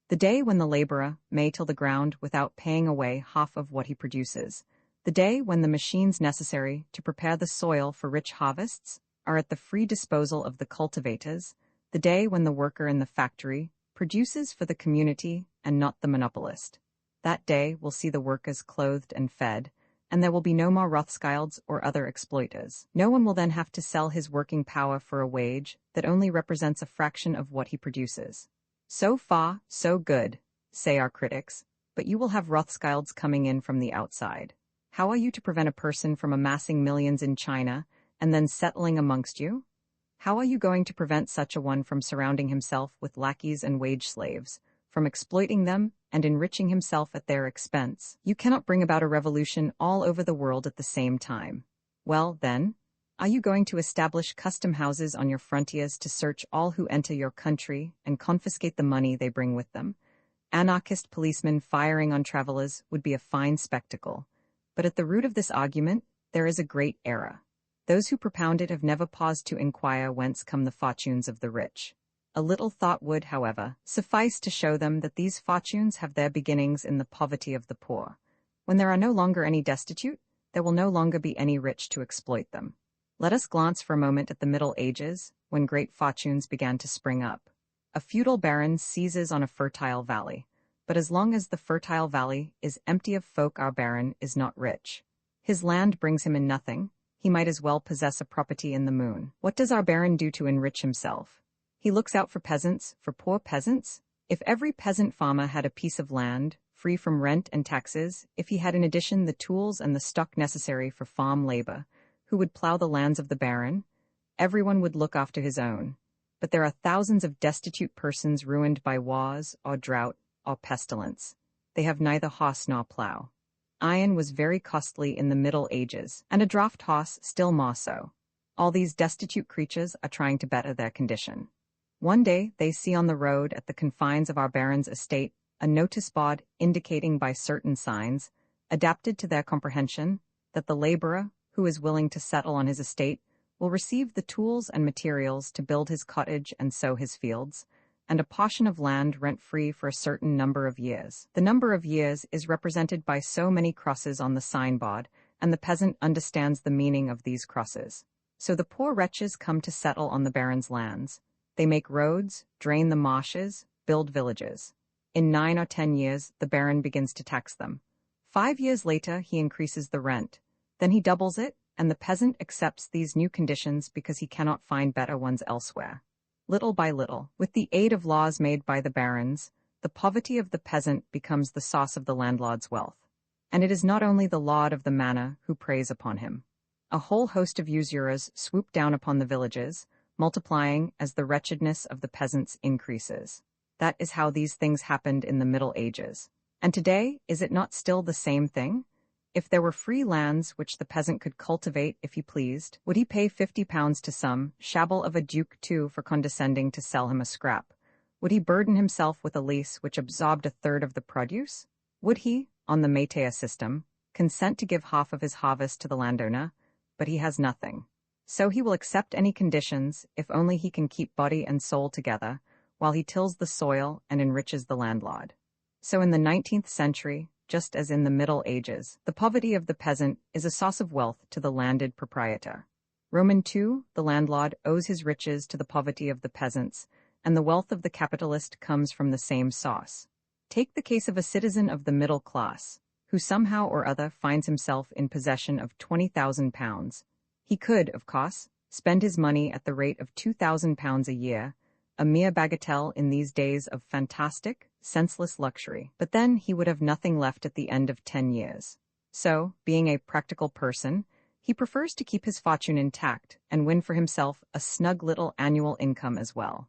A: The day when the laborer may till the ground without paying away half of what he produces, the day when the machines necessary to prepare the soil for rich harvests are at the free disposal of the cultivators, the day when the worker in the factory produces for the community and not the monopolist. That day will see the workers clothed and fed, and there will be no more Rothschilds or other exploiters. No one will then have to sell his working power for a wage that only represents a fraction of what he produces. So far, so good, say our critics, but you will have Rothschilds coming in from the outside. How are you to prevent a person from amassing millions in China and then settling amongst you? How are you going to prevent such a one from surrounding himself with lackeys and wage slaves, from exploiting them and enriching himself at their expense? You cannot bring about a revolution all over the world at the same time. Well, then, are you going to establish custom houses on your frontiers to search all who enter your country and confiscate the money they bring with them? Anarchist policemen firing on travelers would be a fine spectacle. But at the root of this argument, there is a great error. Those who propound it have never paused to inquire whence come the fortunes of the rich. A little thought would, however, suffice to show them that these fortunes have their beginnings in the poverty of the poor. When there are no longer any destitute, there will no longer be any rich to exploit them. Let us glance for a moment at the Middle Ages, when great fortunes began to spring up. A feudal baron seizes on a fertile valley. But as long as the fertile valley is empty of folk, our baron is not rich. His land brings him in nothing. He might as well possess a property in the moon. What does our baron do to enrich himself? He looks out for peasants, for poor peasants. If every peasant farmer had a piece of land, free from rent and taxes, if he had in addition the tools and the stock necessary for farm labor, who would plow the lands of the baron? Everyone would look after his own. But there are thousands of destitute persons ruined by wars, or drought, or pestilence. They have neither horse nor plow. Iron was very costly in the Middle Ages, and a draft horse still more so. All these destitute creatures are trying to better their condition. One day they see on the road at the confines of our baron's estate a notice board indicating by certain signs, adapted to their comprehension, that the laborer, who is willing to settle on his estate, will receive the tools and materials to build his cottage and sow his fields, and a portion of land rent-free for a certain number of years. The number of years is represented by so many crosses on the signboard, and the peasant understands the meaning of these crosses. So the poor wretches come to settle on the baron's lands. They make roads, drain the marshes, build villages. In 9 or 10 years, the baron begins to tax them. 5 years later, he increases the rent. Then he doubles it, and the peasant accepts these new conditions because he cannot find better ones elsewhere. Little by little, with the aid of laws made by the barons, the poverty of the peasant becomes the source of the landlord's wealth. And it is not only the lord of the manor who preys upon him. A whole host of usurers swoop down upon the villages, multiplying as the wretchedness of the peasants increases. That is how these things happened in the Middle Ages. And today, is it not still the same thing? If there were free lands which the peasant could cultivate if he pleased, would he pay £50 to some shabble of a duke too for condescending to sell him a scrap? Would he burden himself with a lease which absorbed a third of the produce? Would he, on the Matea system, consent to give half of his harvest to the landowner? But he has nothing. So he will accept any conditions if only he can keep body and soul together, while he tills the soil and enriches the landlord. So in the 19th century, just as in the Middle Ages, the poverty of the peasant is a source of wealth to the landed proprietor. Roman II, the landlord owes his riches to the poverty of the peasants, and the wealth of the capitalist comes from the same source. Take the case of a citizen of the middle class, who somehow or other finds himself in possession of £20,000. He could, of course, spend his money at the rate of £2,000 a year, a mere bagatelle in these days of fantastic, senseless luxury. But then he would have nothing left at the end of 10 years. So, being a practical person, he prefers to keep his fortune intact and win for himself a snug little annual income as well.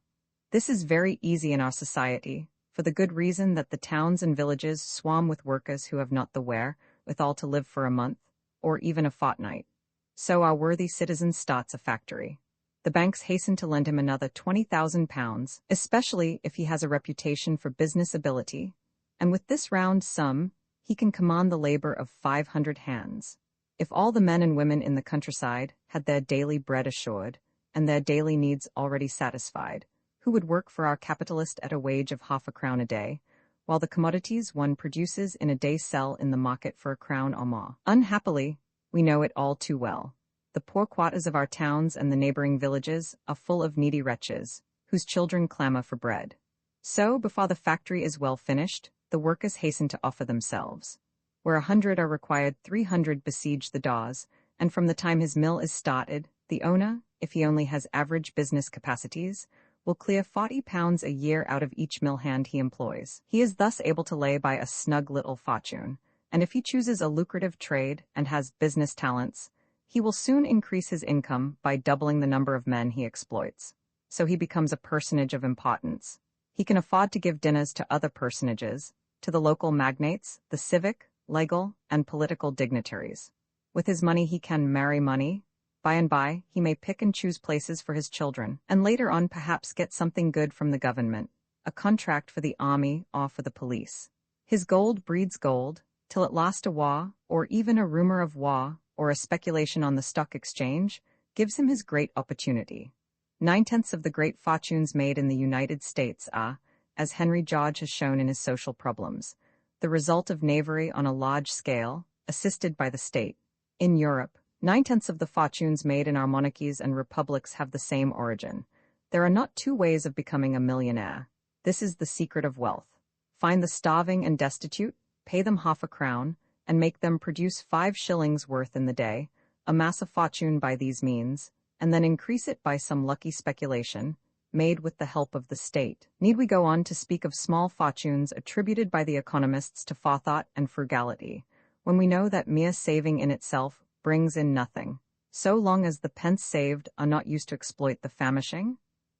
A: This is very easy in our society, for the good reason that the towns and villages swarm with workers who have not the wherewithal to live for a month, or even a fortnight. So our worthy citizen starts a factory. The banks hasten to lend him another £20,000, especially if he has a reputation for business ability, and with this round sum, he can command the labor of 500 hands. If all the men and women in the countryside had their daily bread assured, and their daily needs already satisfied, who would work for our capitalist at a wage of half a crown a day, while the commodities one produces in a day sell in the market for a crown or more? Unhappily, we know it all too well. The poor quarters of our towns and the neighboring villages are full of needy wretches, whose children clamor for bread. So, before the factory is well finished, the workers hasten to offer themselves. Where 100 are required, 300 besiege the doors, and from the time his mill is started, the owner, if he only has average business capacities, will clear £40 a year out of each mill hand he employs. He is thus able to lay by a snug little fortune, and if he chooses a lucrative trade and has business talents, he will soon increase his income by doubling the number of men he exploits. So he becomes a personage of importance. He can afford to give dinners to other personages, to the local magnates, the civic, legal, and political dignitaries. With his money he can marry money. By and by, he may pick and choose places for his children, and later on perhaps get something good from the government, a contract for the army or for the police. His gold breeds gold, till at last a war, or even a rumor of war, or a speculation on the stock exchange, gives him his great opportunity. 9/10 of the great fortunes made in the United States are, as Henry George has shown in his Social Problems, the result of knavery on a large scale, assisted by the state. In Europe, 9/10 of the fortunes made in our monarchies and republics have the same origin, There are not two ways of becoming a millionaire. This is the secret of wealth. Find the starving and destitute, pay them half a crown, and make them produce 5 shillings worth in the day, amass a fortune by these means, and then increase it by some lucky speculation, made with the help of the state. Need we go on to speak of small fortunes attributed by the economists to forethought and frugality, when we know that mere saving in itself brings in nothing, so long as the pence saved are not used to exploit the famishing?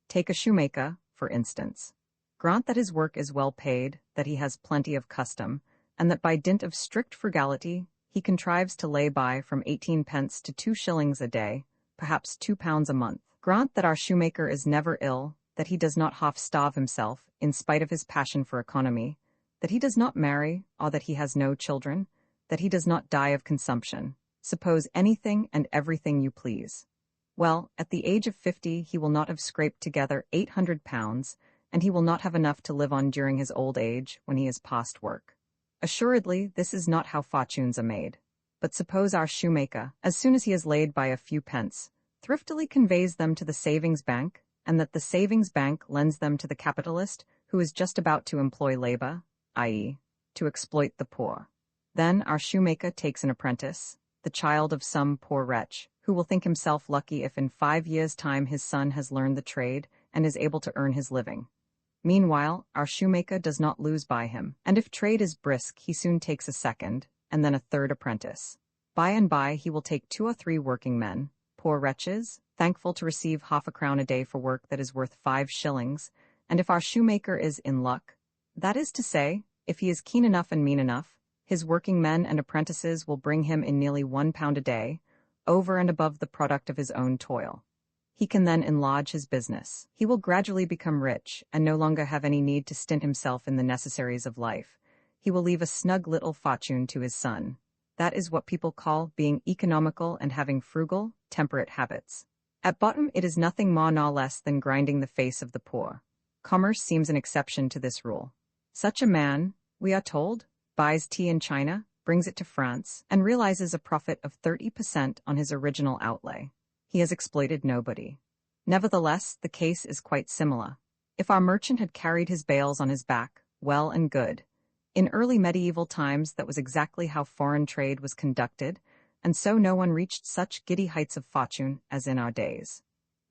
A: Take a shoemaker, for instance. Grant that his work is well paid, that he has plenty of custom, and that by dint of strict frugality he contrives to lay by from 18 pence to 2 shillings a day, perhaps £2 a month. Grant that our shoemaker is never ill, that he does not half-starve himself, in spite of his passion for economy, that he does not marry, or that he has no children, that he does not die of consumption. Suppose anything and everything you please. Well, at the age of 50 he will not have scraped together £800, and he will not have enough to live on during his old age when he is past work. Assuredly, this is not how fortunes are made. But suppose our shoemaker, as soon as he has laid by a few pence, thriftily conveys them to the savings bank, and that the savings bank lends them to the capitalist who is just about to employ labor, i.e., to exploit the poor. Then our shoemaker takes an apprentice, the child of some poor wretch, who will think himself lucky if in 5 years' time his son has learned the trade and is able to earn his living. Meanwhile, our shoemaker does not lose by him, and if trade is brisk he soon takes a second, and then a third apprentice. By and by he will take 2 or 3 working men, poor wretches, thankful to receive half a crown a day for work that is worth 5 shillings, and if our shoemaker is in luck, that is to say, if he is keen enough and mean enough, his working men and apprentices will bring him in nearly £1 a day, over and above the product of his own toil. He can then enlarge his business. He will gradually become rich and no longer have any need to stint himself in the necessaries of life. He will leave a snug little fortune to his son. That is what people call being economical and having frugal, temperate habits. At bottom it is nothing more nor less than grinding the face of the poor. Commerce seems an exception to this rule. Such a man, we are told, buys tea in China, brings it to France, and realizes a profit of 30% on his original outlay. He has exploited nobody. Nevertheless, the case is quite similar. If our merchant had carried his bales on his back, well and good. In early medieval times that was exactly how foreign trade was conducted, and so no one reached such giddy heights of fortune as in our days.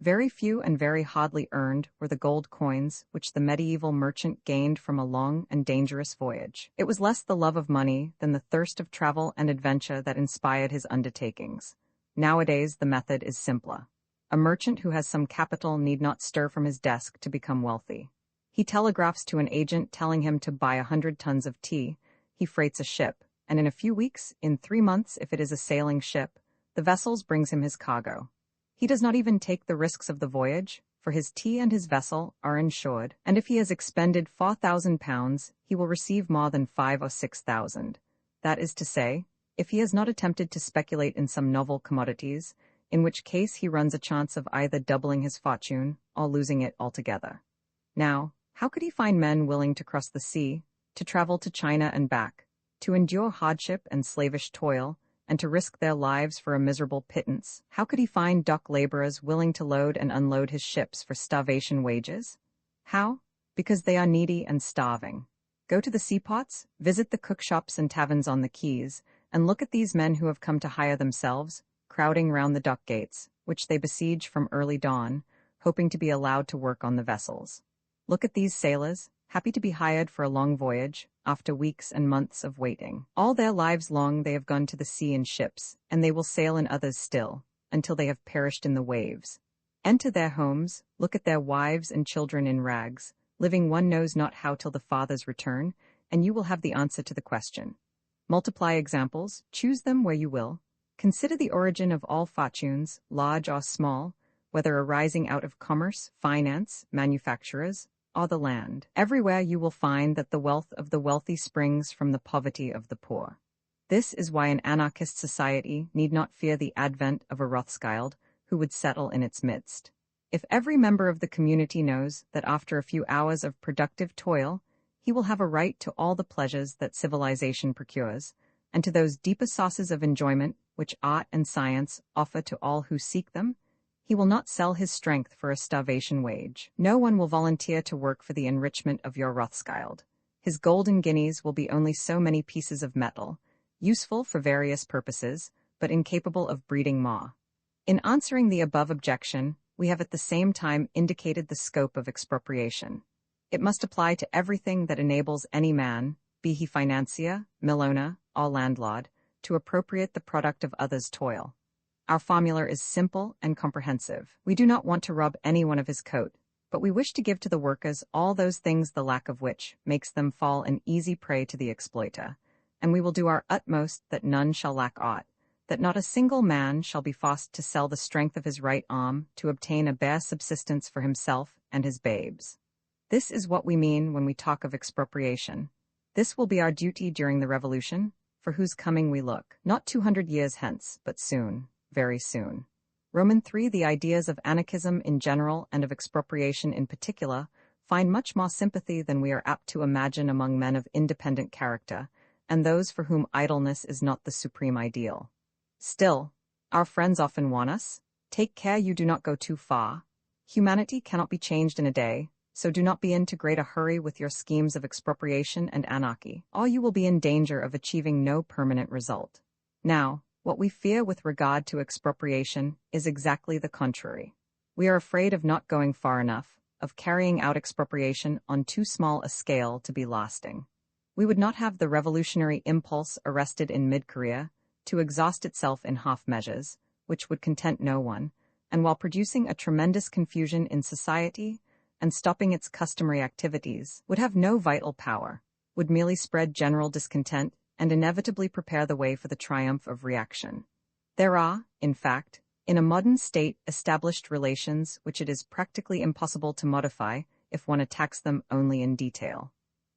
A: Very few and very hardly earned were the gold coins which the medieval merchant gained from a long and dangerous voyage. It was less the love of money than the thirst of travel and adventure that inspired his undertakings. Nowadays the method is simpler. A merchant who has some capital need not stir from his desk to become wealthy. He telegraphs to an agent telling him to buy 100 tons of tea, he freights a ship, and in a few weeks, in 3 months if it is a sailing ship, the vessels brings him his cargo. He does not even take the risks of the voyage, for his tea and his vessel are insured, and if he has expended £4,000, he will receive more than 5 or 6,000. That is to say, if he has not attempted to speculate in some novel commodities, in which case he runs a chance of either doubling his fortune or losing it altogether. Now, how could he find men willing to cross the sea, to travel to China and back, to endure hardship and slavish toil, and to risk their lives for a miserable pittance? How could he find dock laborers willing to load and unload his ships for starvation wages? How? Because they are needy and starving. Go to the seaports, visit the cookshops and taverns on the quays, and look at these men who have come to hire themselves, crowding round the dock gates, which they besiege from early dawn, hoping to be allowed to work on the vessels. Look at these sailors, happy to be hired for a long voyage, after weeks and months of waiting. All their lives long they have gone to the sea in ships, and they will sail in others still, until they have perished in the waves. Enter their homes, look at their wives and children in rags, living one knows not how till the father's return, and you will have the answer to the question. Multiply examples, choose them where you will. Consider the origin of all fortunes, large or small, whether arising out of commerce, finance, manufacturers, or the land. Everywhere you will find that the wealth of the wealthy springs from the poverty of the poor. This is why an anarchist society need not fear the advent of a Rothschild who would settle in its midst. If every member of the community knows that after a few hours of productive toil, he will have a right to all the pleasures that civilization procures, and to those deeper sources of enjoyment which art and science offer to all who seek them, He will not sell his strength for a starvation wage. No one will volunteer to work for the enrichment of your Rothschild. His golden guineas will be only so many pieces of metal, useful for various purposes, but incapable of breeding more. In answering the above objection, we have at the same time indicated the scope of expropriation. It must apply to everything that enables any man, be he financier, millowner, or landlord, to appropriate the product of others' toil. Our formula is simple and comprehensive. We do not want to rob anyone of his coat, but we wish to give to the workers all those things the lack of which makes them fall an easy prey to the exploiter, and we will do our utmost that none shall lack aught, that not a single man shall be forced to sell the strength of his right arm to obtain a bare subsistence for himself and his babes. This is what we mean when we talk of expropriation. This will be our duty during the Revolution, for whose coming we look, not 200 years hence, but soon. Very soon. Roman 3. The ideas of anarchism in general and of expropriation in particular find much more sympathy than we are apt to imagine among men of independent character, and those for whom idleness is not the supreme ideal. Still, our friends often warn us, take care you do not go too far. Humanity cannot be changed in a day, so do not be in too great a hurry with your schemes of expropriation and anarchy, or you will be in danger of achieving no permanent result. Now, what we fear with regard to expropriation is exactly the contrary. We are afraid of not going far enough, of carrying out expropriation on too small a scale to be lasting. We would not have the revolutionary impulse arrested in mid-career to exhaust itself in half measures, which would content no one, and while producing a tremendous confusion in society and stopping its customary activities, would have no vital power, would merely spread general discontent and inevitably prepare the way for the triumph of reaction. There are, in fact, in a modern state established relations which it is practically impossible to modify if one attacks them only in detail.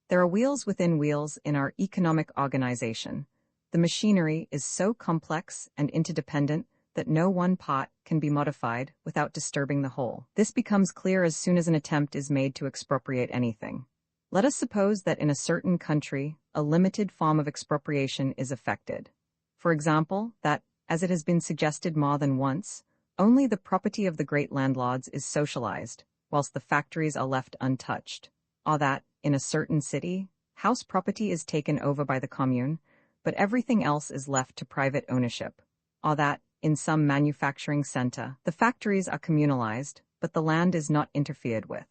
A: There are wheels within wheels in our economic organization. The machinery is so complex and interdependent that no one part can be modified without disturbing the whole. This becomes clear as soon as an attempt is made to expropriate anything. Let us suppose that in a certain country, a limited form of expropriation is effected. For example, that, as it has been suggested more than once, only the property of the great landlords is socialized, whilst the factories are left untouched. Or that, in a certain city, house property is taken over by the commune, but everything else is left to private ownership. Or that, in some manufacturing center, the factories are communalized, but the land is not interfered with.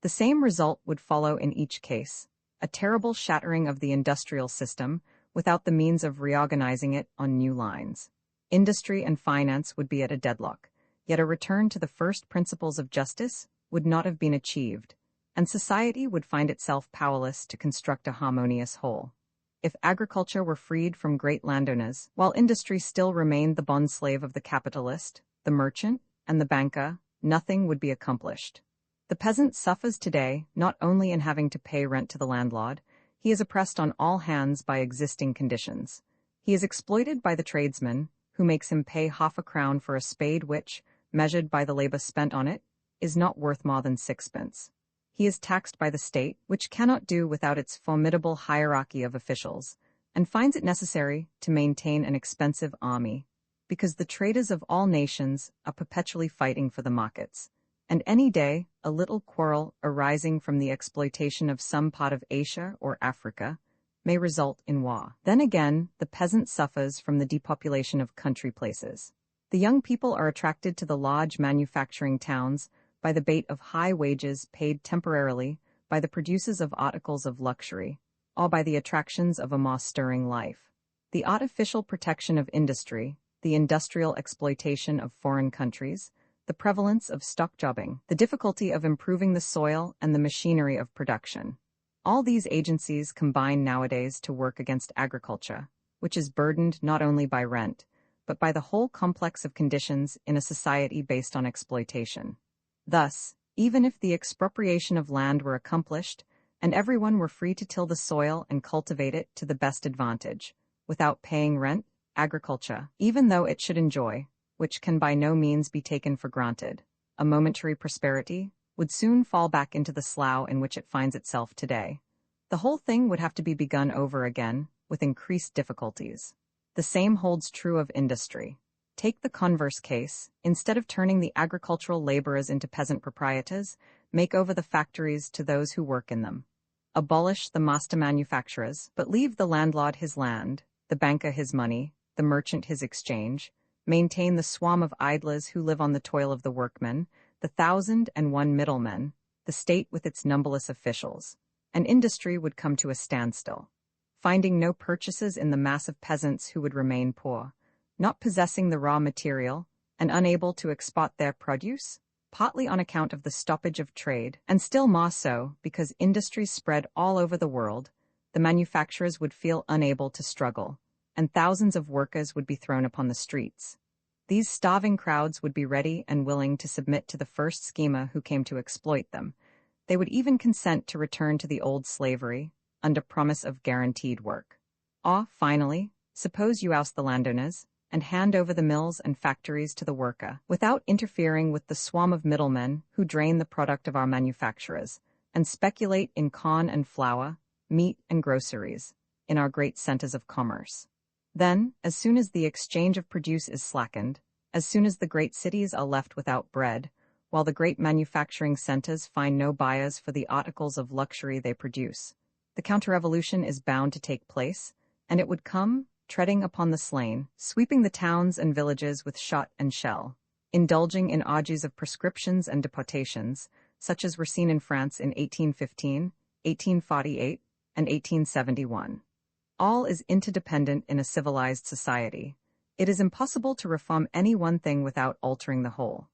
A: The same result would follow in each case, a terrible shattering of the industrial system without the means of reorganizing it on new lines. Industry and finance would be at a deadlock, yet a return to the first principles of justice would not have been achieved, and society would find itself powerless to construct a harmonious whole. If agriculture were freed from great landowners, while industry still remained the bondslave of the capitalist, the merchant, and the banker, nothing would be accomplished. The peasant suffers today not only in having to pay rent to the landlord, he is oppressed on all hands by existing conditions. He is exploited by the tradesman, who makes him pay half a crown for a spade which, measured by the labor spent on it, is not worth more than sixpence. He is taxed by the state, which cannot do without its formidable hierarchy of officials, and finds it necessary to maintain an expensive army, because the traders of all nations are perpetually fighting for the markets. And any day, a little quarrel arising from the exploitation of some part of Asia or Africa may result in war. Then again, the peasant suffers from the depopulation of country places. The young people are attracted to the large manufacturing towns by the bait of high wages paid temporarily by the producers of articles of luxury, or by the attractions of a more stirring life. The artificial protection of industry, the industrial exploitation of foreign countries, the prevalence of stock jobbing, the difficulty of improving the soil and the machinery of production. All these agencies combine nowadays to work against agriculture, which is burdened not only by rent, but by the whole complex of conditions in a society based on exploitation. Thus, even if the expropriation of land were accomplished, and everyone were free to till the soil and cultivate it to the best advantage, without paying rent, agriculture, even though it should enjoy, which can by no means be taken for granted, a momentary prosperity, would soon fall back into the slough in which it finds itself today. The whole thing would have to be begun over again, with increased difficulties. The same holds true of industry. Take the converse case. Instead of turning the agricultural laborers into peasant proprietors, make over the factories to those who work in them. Abolish the master manufacturers, but leave the landlord his land, the banker his money, the merchant his exchange. Maintain the swarm of idlers who live on the toil of the workmen, the 1,001 middlemen, the state with its numberless officials. And industry would come to a standstill. Finding no purchasers in the mass of peasants who would remain poor, not possessing the raw material, and unable to export their produce, partly on account of the stoppage of trade, and still more so because industries spread all over the world, the manufacturers would feel unable to struggle, and thousands of workers would be thrown upon the streets. These starving crowds would be ready and willing to submit to the first schemer who came to exploit them. They would even consent to return to the old slavery, under promise of guaranteed work. Or, finally, suppose you oust the landowners, and hand over the mills and factories to the worker, without interfering with the swarm of middlemen who drain the product of our manufacturers, and speculate in corn and flour, meat and groceries, in our great centers of commerce. Then, as soon as the exchange of produce is slackened, as soon as the great cities are left without bread, while the great manufacturing centers find no buyers for the articles of luxury they produce, the counter-revolution is bound to take place, and it would come, treading upon the slain, sweeping the towns and villages with shot and shell, indulging in orgies of proscriptions and deportations, such as were seen in France in 1815, 1848, and 1871. All is interdependent in a civilized society. It is impossible to reform any one thing without altering the whole.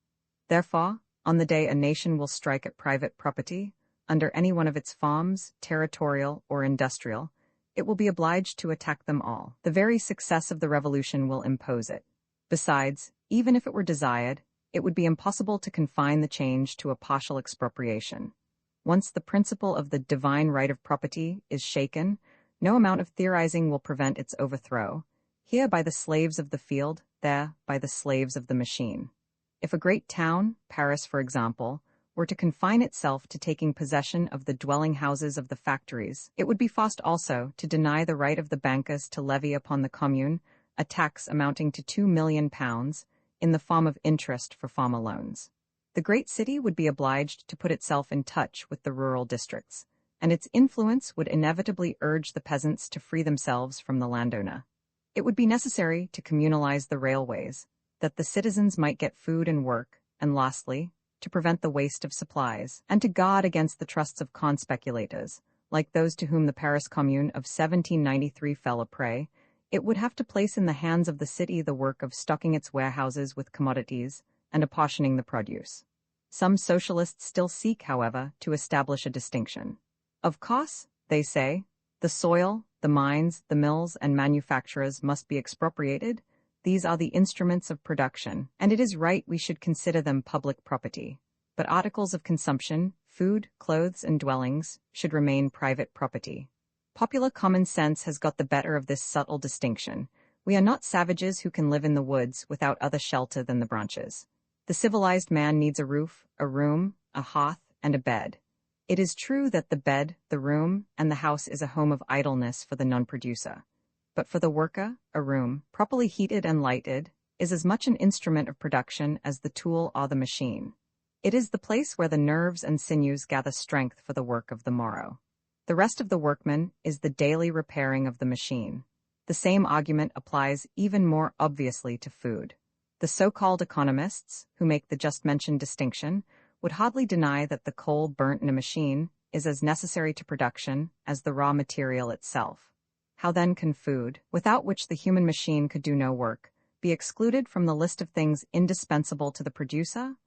A: Therefore, on the day a nation will strike at private property, under any one of its forms, territorial or industrial, it will be obliged to attack them all. The very success of the revolution will impose it. Besides, even if it were desired, it would be impossible to confine the change to a partial expropriation. Once the principle of the divine right of property is shaken, no amount of theorizing will prevent its overthrow, here by the slaves of the field, there by the slaves of the machine. If a great town, Paris for example, were to confine itself to taking possession of the dwelling houses of the factories, it would be forced also to deny the right of the bankers to levy upon the commune a tax amounting to £2,000,000 in the form of interest for farmer loans. The great city would be obliged to put itself in touch with the rural districts, and its influence would inevitably urge the peasants to free themselves from the landowner. It would be necessary to communalize the railways, that the citizens might get food and work, and lastly, to prevent the waste of supplies, and to guard against the trusts of corn speculators, like those to whom the Paris Commune of 1793 fell a prey. It would have to place in the hands of the city the work of stocking its warehouses with commodities and apportioning the produce. Some socialists still seek, however, to establish a distinction. Of course, they say, the soil, the mines, the mills, and manufacturers must be expropriated. These are the instruments of production, and it is right we should consider them public property. But articles of consumption, food, clothes, and dwellings, should remain private property. Popular common sense has got the better of this subtle distinction. We are not savages who can live in the woods without other shelter than the branches. The civilized man needs a roof, a room, a hearth, and a bed. It is true that the bed, the room, and the house is a home of idleness for the non-producer. But for the worker, a room, properly heated and lighted, is as much an instrument of production as the tool or the machine. It is the place where the nerves and sinews gather strength for the work of the morrow. The rest of the workman is the daily repairing of the machine. The same argument applies even more obviously to food. The so-called economists, who make the just-mentioned distinction, would hardly deny that the coal burnt in a machine is as necessary to production as the raw material itself. How then can food, without which the human machine could do no work, be excluded from the list of things indispensable to the producer?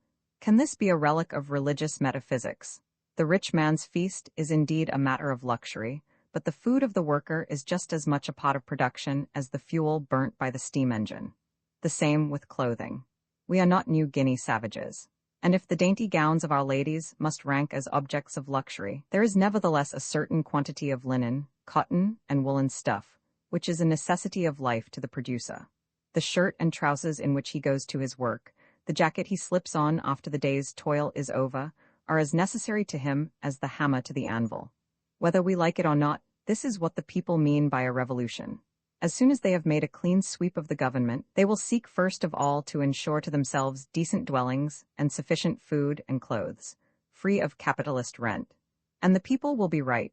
A: Can this be a relic of religious metaphysics? The rich man's feast is indeed a matter of luxury, but the food of the worker is just as much a part of production as the fuel burnt by the steam engine. The same with clothing. We are not New Guinea savages. And if the dainty gowns of our ladies must rank as objects of luxury, there is nevertheless a certain quantity of linen, cotton, and woolen stuff, which is a necessity of life to the producer. The shirt and trousers in which he goes to his work, the jacket he slips on after the day's toil is over, are as necessary to him as the hammer to the anvil. Whether we like it or not, this is what the people mean by a revolution. As soon as they have made a clean sweep of the government, they will seek first of all to ensure to themselves decent dwellings and sufficient food and clothes, free of capitalist rent. And the people will be right.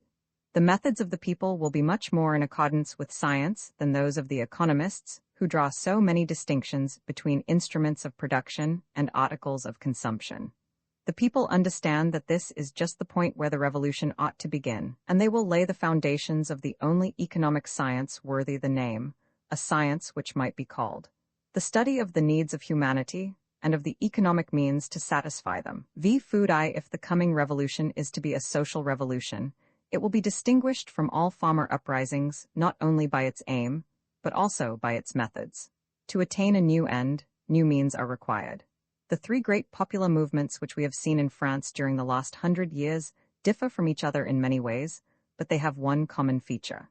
A: The methods of the people will be much more in accordance with science than those of the economists, who draw so many distinctions between instruments of production and articles of consumption. The people understand that this is just the point where the revolution ought to begin, and they will lay the foundations of the only economic science worthy the name, a science which might be called the study of the needs of humanity and of the economic means to satisfy them. If the coming revolution is to be a social revolution, it will be distinguished from all former uprisings not only by its aim, but also by its methods. To attain a new end, new means are required. The three great popular movements which we have seen in France during the last 100 years differ from each other in many ways, but they have one common feature.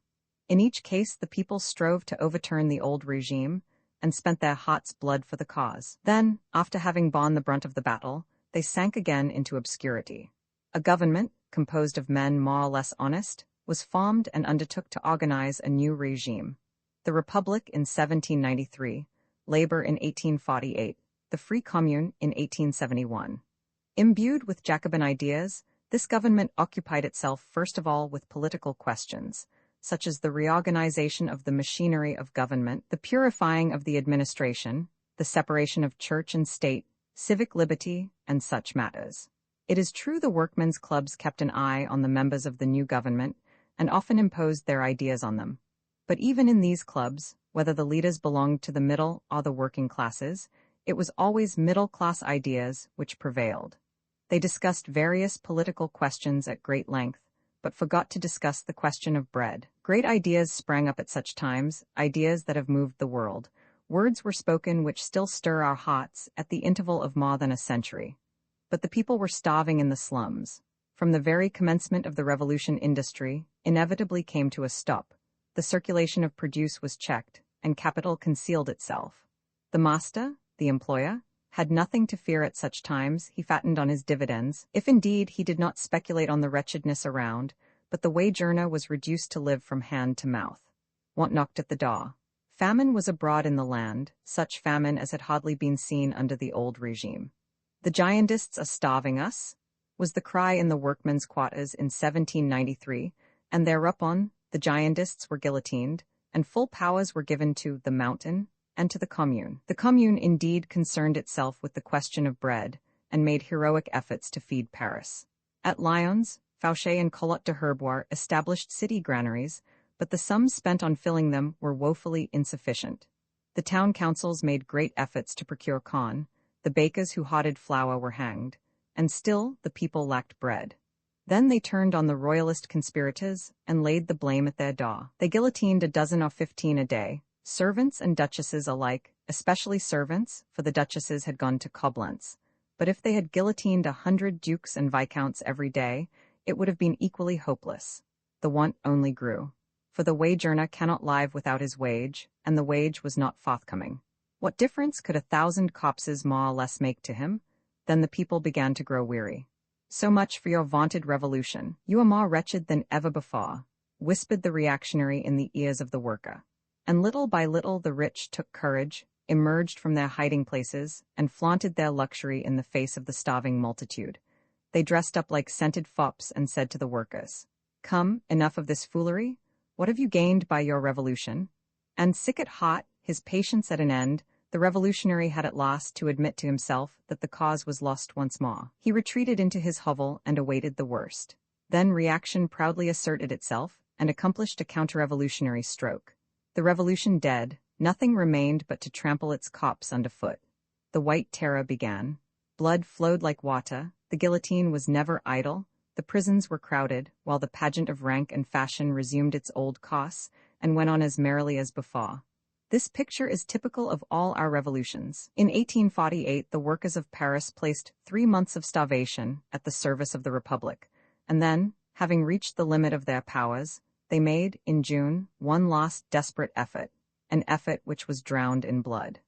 A: In each case, the people strove to overturn the old regime and spent their heart's blood for the cause. Then, after having borne the brunt of the battle, they sank again into obscurity. A government, composed of men more or less honest, was formed and undertook to organize a new regime. The Republic in 1793, Labor in 1848, the Free Commune in 1871. Imbued with Jacobin ideas, this government occupied itself first of all with political questions, such as the reorganization of the machinery of government, the purifying of the administration, the separation of church and state, civic liberty, and such matters. It is true the workmen's clubs kept an eye on the members of the new government and often imposed their ideas on them. But even in these clubs, whether the leaders belonged to the middle or the working classes, it was always middle-class ideas which prevailed. They discussed various political questions at great length, but forgot to discuss the question of bread. Great ideas sprang up at such times, ideas that have moved the world. Words were spoken which still stir our hearts at the interval of more than a century. But the people were starving in the slums. From the very commencement of the revolution, industry inevitably came to a stop. The circulation of produce was checked, and capital concealed itself. The master, the employer, had nothing to fear at such times. He fattened on his dividends, if indeed he did not speculate on the wretchedness around, but the wage earner was reduced to live from hand to mouth. Want knocked at the door. Famine was abroad in the land, such famine as had hardly been seen under the old regime. The giantists are starving us, was the cry in the workmen's quarters in 1793, and thereupon the giantists were guillotined, and full powers were given to the Mountain and to the Commune. The Commune indeed concerned itself with the question of bread, and made heroic efforts to feed Paris. At Lyons, Fauché and Collot de Herbois established city granaries, but the sums spent on filling them were woefully insufficient. The town councils made great efforts to procure corn, the bakers who hoarded flour were hanged, and still the people lacked bread. Then they turned on the royalist conspirators and laid the blame at their door. They guillotined a dozen or 15 a day, servants and duchesses alike, especially servants, for the duchesses had gone to Coblentz. But if they had guillotined 100 dukes and viscounts every day, it would have been equally hopeless. The want only grew. For the wage earner cannot live without his wage, and the wage was not forthcoming. What difference could 1,000 copses more or less make to him? Then the people began to grow weary. So much for your vaunted revolution. You are more wretched than ever before, whispered the reactionary in the ears of the worker. And little by little the rich took courage, emerged from their hiding places, and flaunted their luxury in the face of the starving multitude. They dressed up like scented fops and said to the workers, "Come, enough of this foolery. What have you gained by your revolution?" And sick at heart, his patience at an end, the revolutionary had at last to admit to himself that the cause was lost once more. He retreated into his hovel and awaited the worst. Then reaction proudly asserted itself and accomplished a counter-revolutionary stroke. The revolution dead, nothing remained but to trample its corpse underfoot. The White Terror began. Blood flowed like water, the guillotine was never idle, the prisons were crowded, while the pageant of rank and fashion resumed its old course and went on as merrily as before. This picture is typical of all our revolutions. In 1848, the workers of Paris placed 3 months of starvation at the service of the Republic, and then, having reached the limit of their powers, they made, in June, one last desperate effort, an effort which was drowned in blood.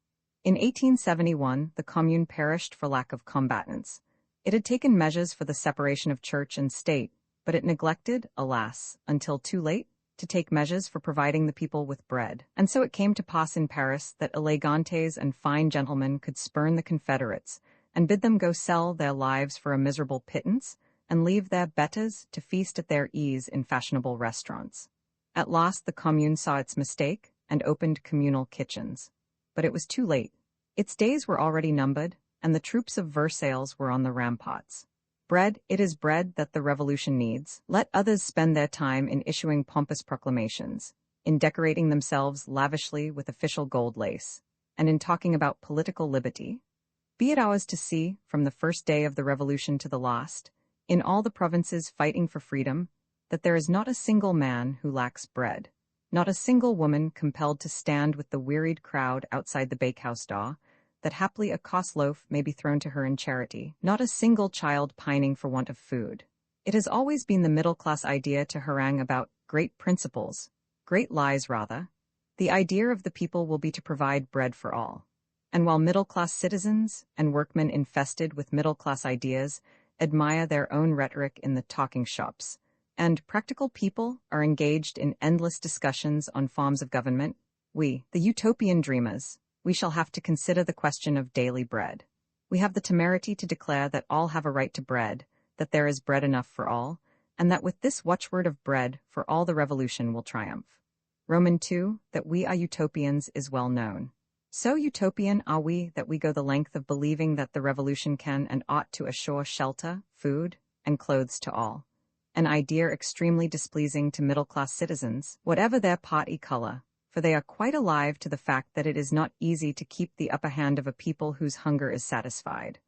A: In 1871, the Commune perished for lack of combatants. It had taken measures for the separation of church and state, but it neglected, alas, until too late, to take measures for providing the people with bread. And so it came to pass in Paris that elegantes and fine gentlemen could spurn the Confederates and bid them go sell their lives for a miserable pittance and leave their betters to feast at their ease in fashionable restaurants. At last the Commune saw its mistake and opened communal kitchens. But it was too late. Its days were already numbered, and the troops of Versailles were on the ramparts. Bread, it is bread that the revolution needs. Let others spend their time in issuing pompous proclamations, in decorating themselves lavishly with official gold lace, and in talking about political liberty. Be it ours to see, from the first day of the revolution to the last, in all the provinces fighting for freedom, that there is not a single man who lacks bread, not a single woman compelled to stand with the wearied crowd outside the bakehouse door, that haply a cost loaf may be thrown to her in charity, not a single child pining for want of food. It has always been the middle-class idea to harangue about great principles, great lies rather. The idea of the people will be to provide bread for all. And while middle-class citizens and workmen infested with middle-class ideas admire their own rhetoric in the talking shops, and practical people are engaged in endless discussions on forms of government, we, the utopian dreamers, we shall have to consider the question of daily bread. We have the temerity to declare that all have a right to bread, that there is bread enough for all, and that with this watchword of bread for all the revolution will triumph. Roman 2, that we are utopians is well known. So utopian are we that we go the length of believing that the revolution can and ought to assure shelter, food, and clothes to all. An idea extremely displeasing to middle-class citizens, whatever their party color, for they are quite alive to the fact that it is not easy to keep the upper hand of a people whose hunger is satisfied.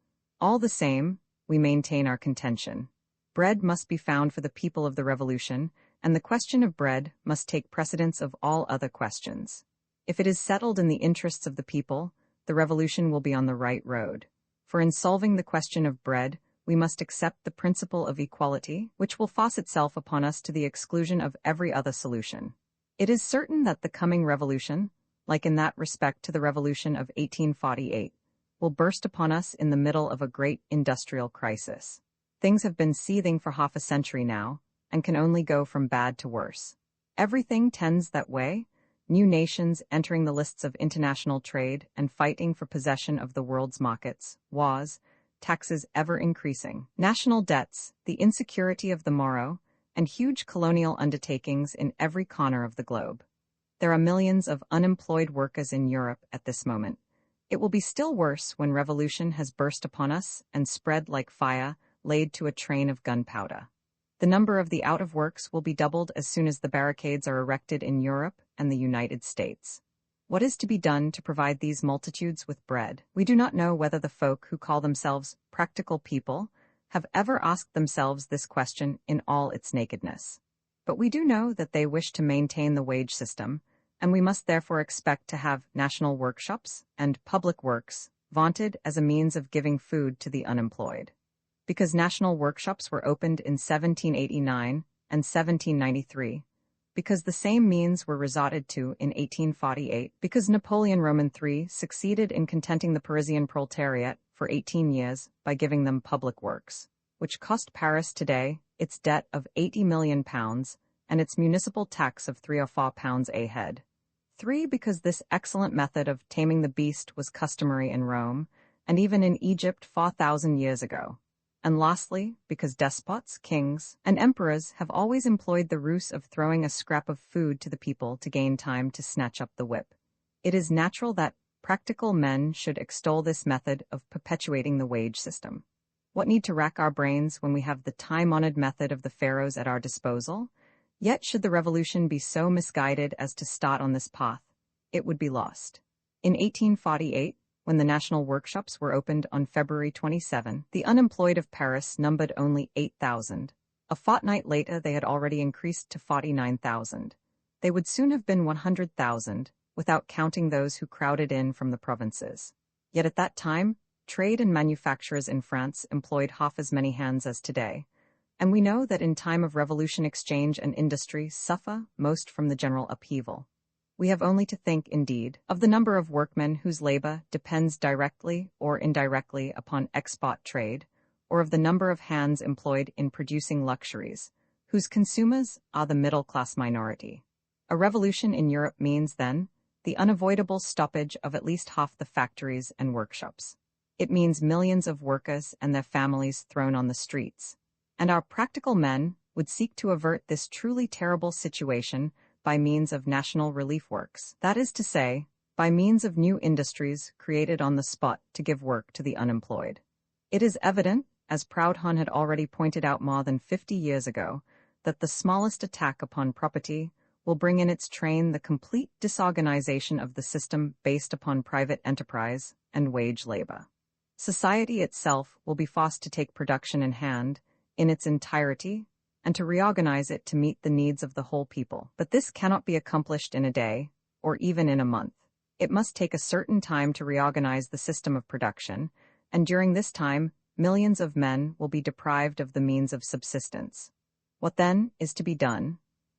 A: All the same, we maintain our contention. Bread must be found for the people of the revolution, and the question of bread must take precedence of all other questions. If it is settled in the interests of the people, the revolution will be on the right road. For in solving the question of bread, we must accept the principle of equality, which will force itself upon us to the exclusion of every other solution. It is certain that the coming revolution, like in that respect to the revolution of 1848, will burst upon us in the middle of a great industrial crisis. Things have been seething for half a century now, and can only go from bad to worse. Everything tends that way, new nations entering the lists of international trade and fighting for possession of the world's markets, wars, taxes ever increasing, national debts, the insecurity of the morrow, and huge colonial undertakings in every corner of the globe. There are millions of unemployed workers in Europe at this moment. It will be still worse when revolution has burst upon us and spread like fire laid to a train of gunpowder. The number of the out-of-works will be doubled as soon as the barricades are erected in Europe and the United States. What is to be done to provide these multitudes with bread? We do not know whether the folk who call themselves practical people have ever asked themselves this question in all its nakedness. But we do know that they wish to maintain the wage system, and we must therefore expect to have national workshops and public works vaunted as a means of giving food to the unemployed. Because national workshops were opened in 1789 and 1793, because the same means were resorted to in 1848, because Napoleon Roman III succeeded in contenting the Parisian proletariat for 18 years by giving them public works, which cost Paris today its debt of £80 million and its municipal tax of £3 or £4 a head. 3. Because this excellent method of taming the beast was customary in Rome, and even in Egypt 4,000 years ago. And lastly, because despots, kings, and emperors have always employed the ruse of throwing a scrap of food to the people to gain time to snatch up the whip. It is natural that practical men should extol this method of perpetuating the wage system. What need to rack our brains when we have the time-honored method of the pharaohs at our disposal? Yet should the revolution be so misguided as to start on this path, it would be lost. In 1848, when the national workshops were opened on February 27, the unemployed of Paris numbered only 8,000. A fortnight later they had already increased to 49,000. They would soon have been 100,000, without counting those who crowded in from the provinces. Yet at that time, trade and manufacturers in France employed half as many hands as today, and we know that in time of revolution exchange and industry suffer most from the general upheaval. We have only to think, indeed, of the number of workmen whose labor depends directly or indirectly upon export trade, or of the number of hands employed in producing luxuries, whose consumers are the middle-class minority. A revolution in Europe means, then, the unavoidable stoppage of at least half the factories and workshops. It means millions of workers and their families thrown on the streets. And our practical men would seek to avert this truly terrible situation by means of national relief works. That is to say, by means of new industries created on the spot to give work to the unemployed. It is evident, as Proudhon had already pointed out more than 50 years ago, that the smallest attack upon property will bring in its train the complete disorganization of the system based upon private enterprise and wage labor. Society itself will be forced to take production in hand, in its entirety, and to reorganize it to meet the needs of the whole people. But this cannot be accomplished in a day, or even in a month. It must take a certain time to reorganize the system of production, and during this time, millions of men will be deprived of the means of subsistence. What then is to be done?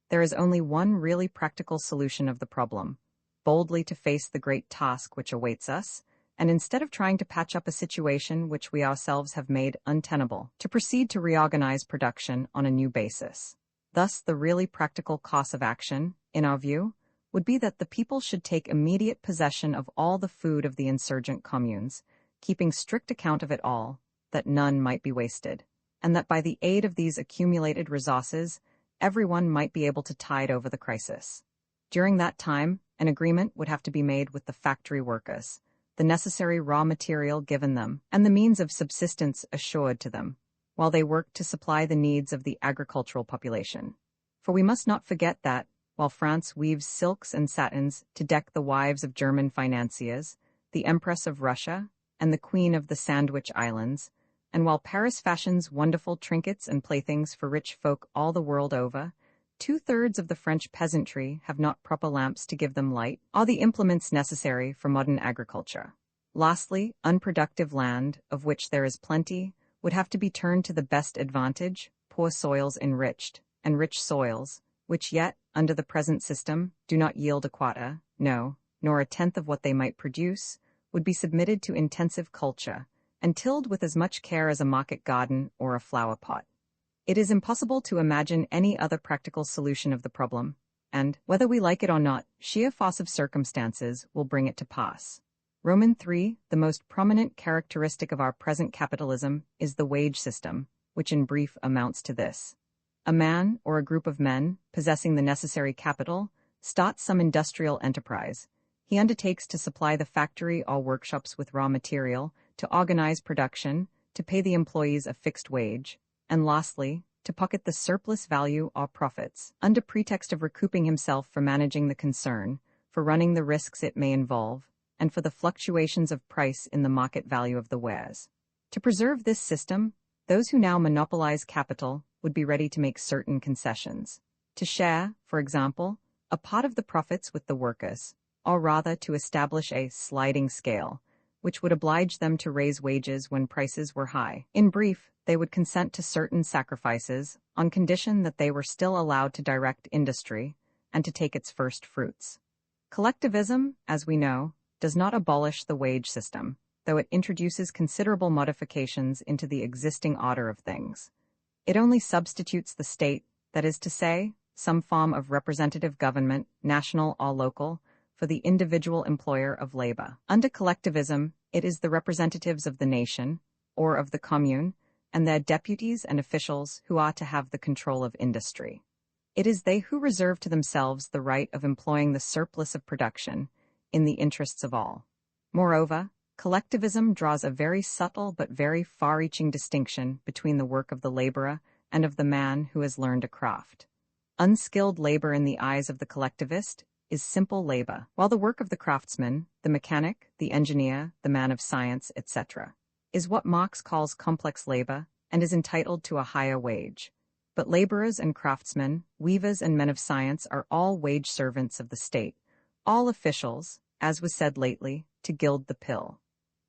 A: There is only one really practical solution of the problem: boldly to face the great task which awaits us, and instead of trying to patch up a situation which we ourselves have made untenable, to proceed to reorganize production on a new basis. Thus, the really practical course of action, in our view, would be that the people should take immediate possession of all the food of the insurgent communes, keeping strict account of it all, that none might be wasted, and that by the aid of these accumulated resources, everyone might be able to tide over the crisis. During that time, an agreement would have to be made with the factory workers, the necessary raw material given them, and the means of subsistence assured to them, while they worked to supply the needs of the agricultural population. For we must not forget that, while France weaves silks and satins to deck the wives of German financiers, the Empress of Russia, and the Queen of the Sandwich Islands, and while Paris fashions wonderful trinkets and playthings for rich folk all the world over, 2/3 of the French peasantry have not proper lamps to give them light, or the implements necessary for modern agriculture. Lastly, unproductive land, of which there is plenty, would have to be turned to the best advantage, poor soils enriched, and rich soils, which yet, under the present system, do not yield a quota, no, nor a tenth of what they might produce, would be submitted to intensive culture, and tilled with as much care as a market garden or a flower pot. It is impossible to imagine any other practical solution of the problem, and, whether we like it or not, sheer force of circumstances will bring it to pass. Roman 3, the most prominent characteristic of our present capitalism is the wage system, which in brief amounts to this. A man, or a group of men, possessing the necessary capital, starts some industrial enterprise. He undertakes to supply the factory or workshops with raw material, to organize production, to pay the employees a fixed wage, and lastly, to pocket the surplus value or profits, under pretext of recouping himself for managing the concern, for running the risks it may involve, and for the fluctuations of price in the market value of the wares. To preserve this system, those who now monopolize capital would be ready to make certain concessions. To share, for example, a part of the profits with the workers, or rather to establish a sliding scale, which would oblige them to raise wages when prices were high. In brief, they would consent to certain sacrifices on condition that they were still allowed to direct industry and to take its first fruits. Collectivism, as we know, does not abolish the wage system, though it introduces considerable modifications into the existing order of things. It only substitutes the state, that is to say, some form of representative government, national or local, for the individual employer of labor. Under collectivism, it is the representatives of the nation, or of the commune, and their deputies and officials who are to have the control of industry. It is they who reserve to themselves the right of employing the surplus of production in the interests of all. Moreover, collectivism draws a very subtle but very far-reaching distinction between the work of the laborer and of the man who has learned a craft. Unskilled labor in the eyes of the collectivist is simple labor, while the work of the craftsman, the mechanic, the engineer, the man of science, etc., is what Marx calls complex labor and is entitled to a higher wage. But laborers and craftsmen, weavers and men of science are all wage servants of the state, all officials, as was said lately, to gild the pill.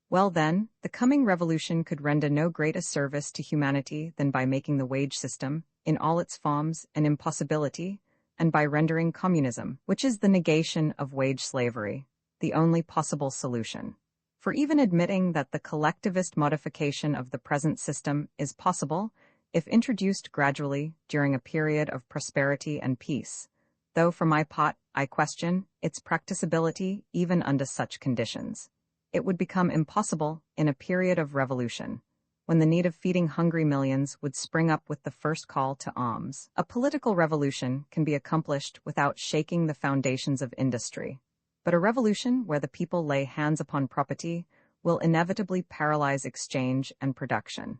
A: Well then, the coming revolution could render no greater service to humanity than by making the wage system, in all its forms, an impossibility, and by rendering communism, which is the negation of wage slavery, the only possible solution. For even admitting that the collectivist modification of the present system is possible, if introduced gradually during a period of prosperity and peace, though for my part I question its practicability even under such conditions. It would become impossible in a period of revolution, when the need of feeding hungry millions would spring up with the first call to arms. A political revolution can be accomplished without shaking the foundations of industry, but a revolution where the people lay hands upon property will inevitably paralyze exchange and production.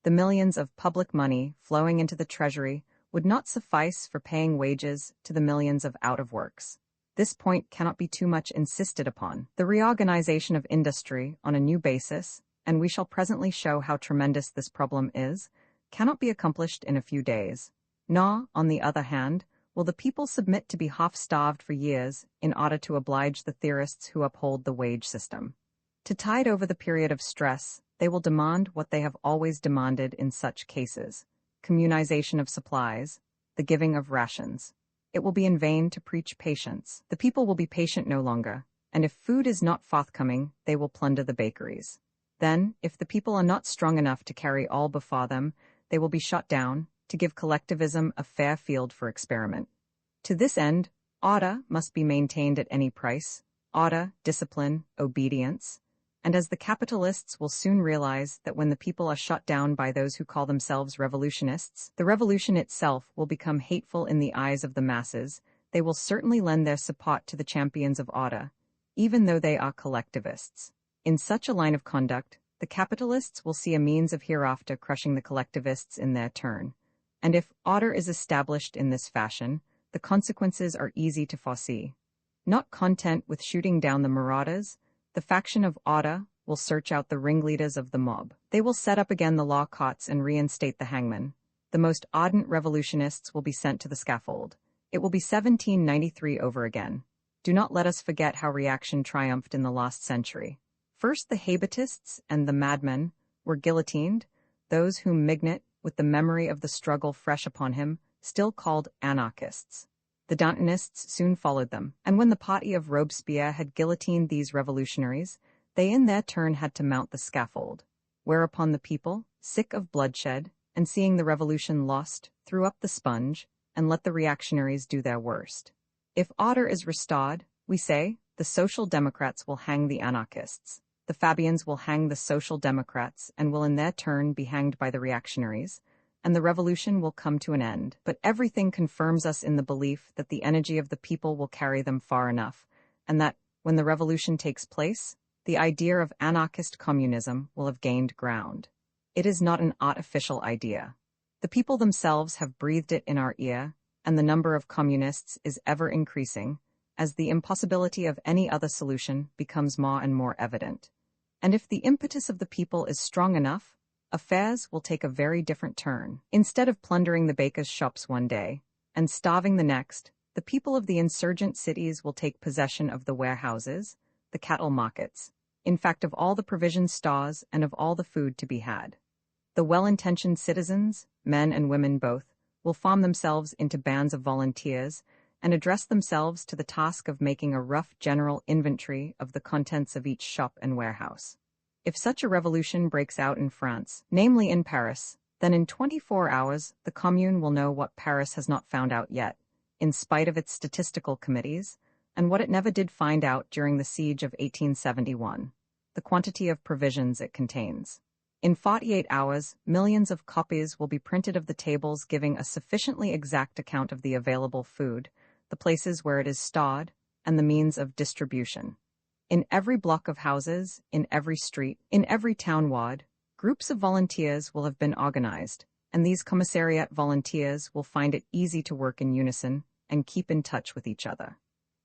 A: The millions of public money flowing into the treasury would not suffice for paying wages to the millions of out-of-works. This point cannot be too much insisted upon. The reorganization of industry on a new basis, and we shall presently show how tremendous this problem is, cannot be accomplished in a few days. Nor, on the other hand, will the people submit to be half-starved for years in order to oblige the theorists who uphold the wage system. To tide over the period of stress, they will demand what they have always demanded in such cases: communization of supplies, the giving of rations. It will be in vain to preach patience. The people will be patient no longer, and if food is not forthcoming, they will plunder the bakeries. Then, if the people are not strong enough to carry all before them, they will be shot down, to give collectivism a fair field for experiment. To this end, order must be maintained at any price: order, discipline, obedience. And as the capitalists will soon realize that when the people are shot down by those who call themselves revolutionists, the revolution itself will become hateful in the eyes of the masses, they will certainly lend their support to the champions of order, even though they are collectivists. In such a line of conduct, the capitalists will see a means of hereafter crushing the collectivists in their turn. And if order is established in this fashion, the consequences are easy to foresee. Not content with shooting down the marauders, the faction of order will search out the ringleaders of the mob. They will set up again the law courts and reinstate the hangman. The most ardent revolutionists will be sent to the scaffold. It will be 1793 over again. Do not let us forget how reaction triumphed in the last century. First the Habitists and the madmen were guillotined, those whom Mignet, with the memory of the struggle fresh upon him, still called anarchists. The Dantonists soon followed them, and when the party of Robespierre had guillotined these revolutionaries, they in their turn had to mount the scaffold, whereupon the people, sick of bloodshed, and seeing the revolution lost, threw up the sponge, and let the reactionaries do their worst. If order is restored, we say, the Social Democrats will hang the anarchists, the Fabians will hang the Social Democrats and will in their turn be hanged by the reactionaries, and the revolution will come to an end. But everything confirms us in the belief that the energy of the people will carry them far enough, and that, when the revolution takes place, the idea of anarchist communism will have gained ground. It is not an artificial idea. The people themselves have breathed it in our ear, and the number of communists is ever increasing, as the impossibility of any other solution becomes more and more evident. And if the impetus of the people is strong enough, affairs will take a very different turn. Instead of plundering the bakers' shops one day, and starving the next, the people of the insurgent cities will take possession of the warehouses, the cattle markets, in fact of all the provision stores and of all the food to be had. The well-intentioned citizens, men and women both, will form themselves into bands of volunteers and address themselves to the task of making a rough general inventory of the contents of each shop and warehouse. If such a revolution breaks out in France, namely in Paris, then in 24 hours the Commune will know what Paris has not found out yet, in spite of its statistical committees, and what it never did find out during the siege of 1871, the quantity of provisions it contains. In 48 hours, millions of copies will be printed of the tables giving a sufficiently exact account of the available food, the places where it is stored, and the means of distribution. In every block of houses, in every street, in every town ward, groups of volunteers will have been organized, and these commissariat volunteers will find it easy to work in unison and keep in touch with each other.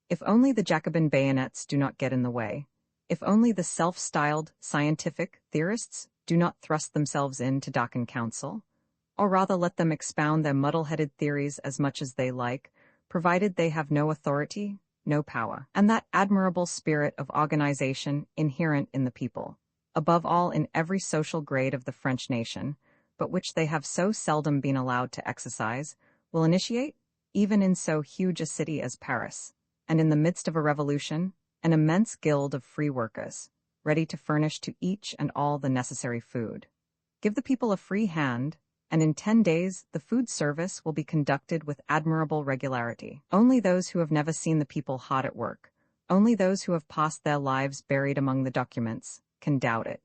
A: If only the Jacobin bayonets do not get in the way, if only the self-styled scientific theorists do not thrust themselves in to darken counsel, or rather let them expound their muddle-headed theories as much as they like, provided they have no authority, no power, and that admirable spirit of organization inherent in the people, above all in every social grade of the French nation, but which they have so seldom been allowed to exercise, will initiate, even in so huge a city as Paris, and in the midst of a revolution, an immense guild of free workers, ready to furnish to each and all the necessary food. Give the people a free hand, and in 10 days the food service will be conducted with admirable regularity. Only those who have never seen the people hard at work, only those who have passed their lives buried among the documents, can doubt it.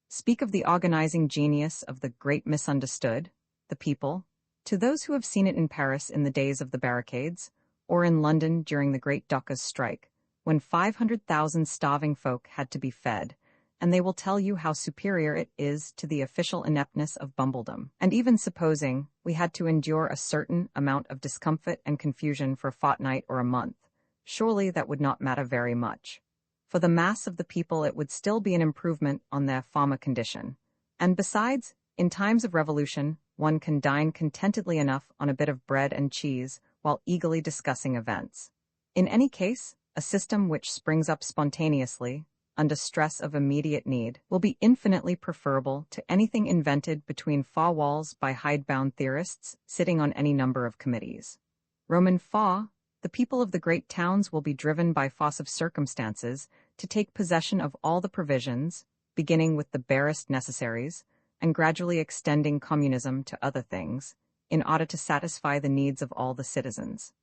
A: Speak of the organizing genius of the great misunderstood, the people, to those who have seen it in Paris in the days of the barricades, or in London during the great dockers' strike, when 500,000 starving folk had to be fed, and they will tell you how superior it is to the official ineptness of bumbledom. And even supposing we had to endure a certain amount of discomfort and confusion for a fortnight or a month, surely that would not matter very much. For the mass of the people it would still be an improvement on their former condition. And besides, in times of revolution, one can dine contentedly enough on a bit of bread and cheese while eagerly discussing events. In any case, a system which springs up spontaneously, under stress of immediate need, will be infinitely preferable to anything invented between four walls by hidebound theorists sitting on any number of committees. Roman 4. The people of the great towns will be driven by force of circumstances to take possession of all the provisions, beginning with the barest necessaries, and gradually extending communism to other things, in order to satisfy the needs of all the citizens.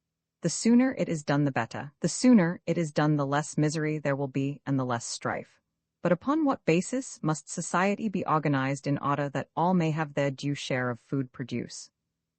A: The sooner it is done the better. The sooner it is done the less misery there will be and the less strife. But upon what basis must society be organized in order that all may have their due share of food produce?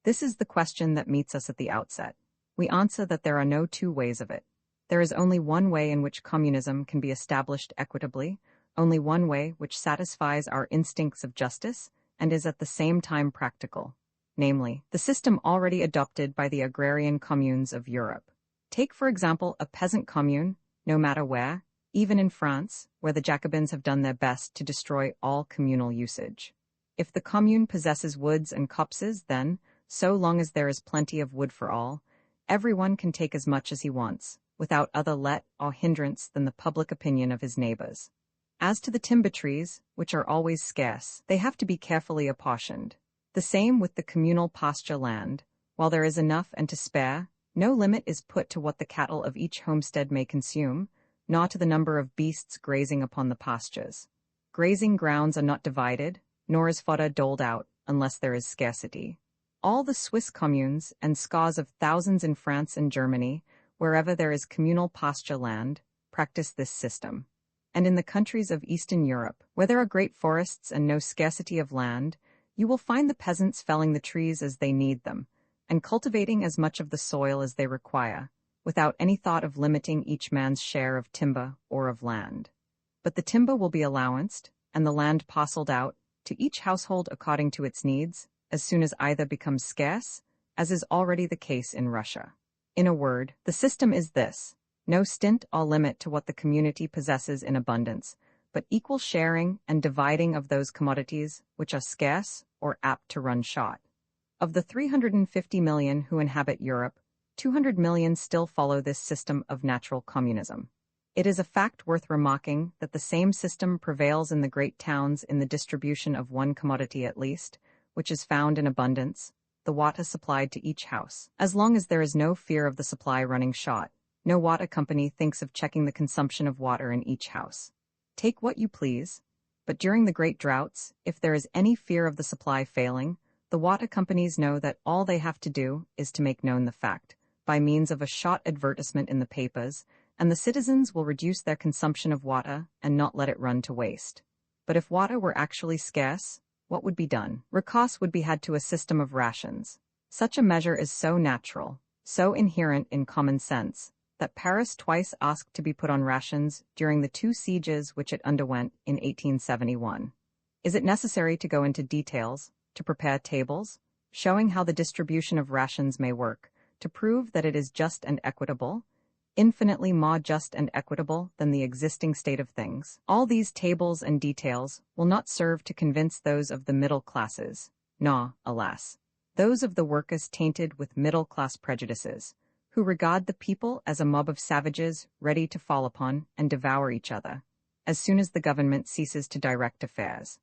A: This is the question that meets us at the outset. We answer that there are no two ways of it. There is only one way in which communism can be established equitably, only one way which satisfies our instincts of justice and is at the same time practical, namely, the system already adopted by the agrarian communes of Europe. Take, for example, a peasant commune, no matter where, even in France, where the Jacobins have done their best to destroy all communal usage. If the commune possesses woods and copses, then, so long as there is plenty of wood for all, everyone can take as much as he wants, without other let or hindrance than the public opinion of his neighbors. As to the timber trees, which are always scarce, they have to be carefully apportioned. The same with the communal pasture land. While there is enough and to spare, no limit is put to what the cattle of each homestead may consume, nor to the number of beasts grazing upon the pastures. Grazing grounds are not divided, nor is fodder doled out, unless there is scarcity. All the Swiss communes, and scores of thousands in France and Germany, wherever there is communal pasture land, practice this system. And in the countries of Eastern Europe, where there are great forests and no scarcity of land, you will find the peasants felling the trees as they need them, and cultivating as much of the soil as they require, without any thought of limiting each man's share of timber or of land. But the timber will be allowanced, and the land parceled out, to each household according to its needs, as soon as either becomes scarce, as is already the case in Russia. In a word, the system is this: no stint or limit to what the community possesses in abundance, but equal sharing and dividing of those commodities which are scarce or apt to run short. Of the 350 million who inhabit Europe, 200 million still follow this system of natural communism. It is a fact worth remarking that the same system prevails in the great towns in the distribution of one commodity at least, which is found in abundance, the water supplied to each house. As long as there is no fear of the supply running short, no water company thinks of checking the consumption of water in each house. Take what you please, but during the great droughts, if there is any fear of the supply failing, the water companies know that all they have to do is to make known the fact, by means of a short advertisement in the papers, and the citizens will reduce their consumption of water and not let it run to waste. But if water were actually scarce, what would be done? Recourse would be had to a system of rations. Such a measure is so natural, so inherent in common sense, that Paris twice asked to be put on rations during the 2 sieges which it underwent in 1871. Is it necessary to go into details, to prepare tables, showing how the distribution of rations may work, to prove that it is just and equitable, infinitely more just and equitable than the existing state of things? All these tables and details will not serve to convince those of the middle classes, nor, alas, those of the workers tainted with middle-class prejudices, who regard the people as a mob of savages ready to fall upon and devour each other, as soon as the government ceases to direct affairs.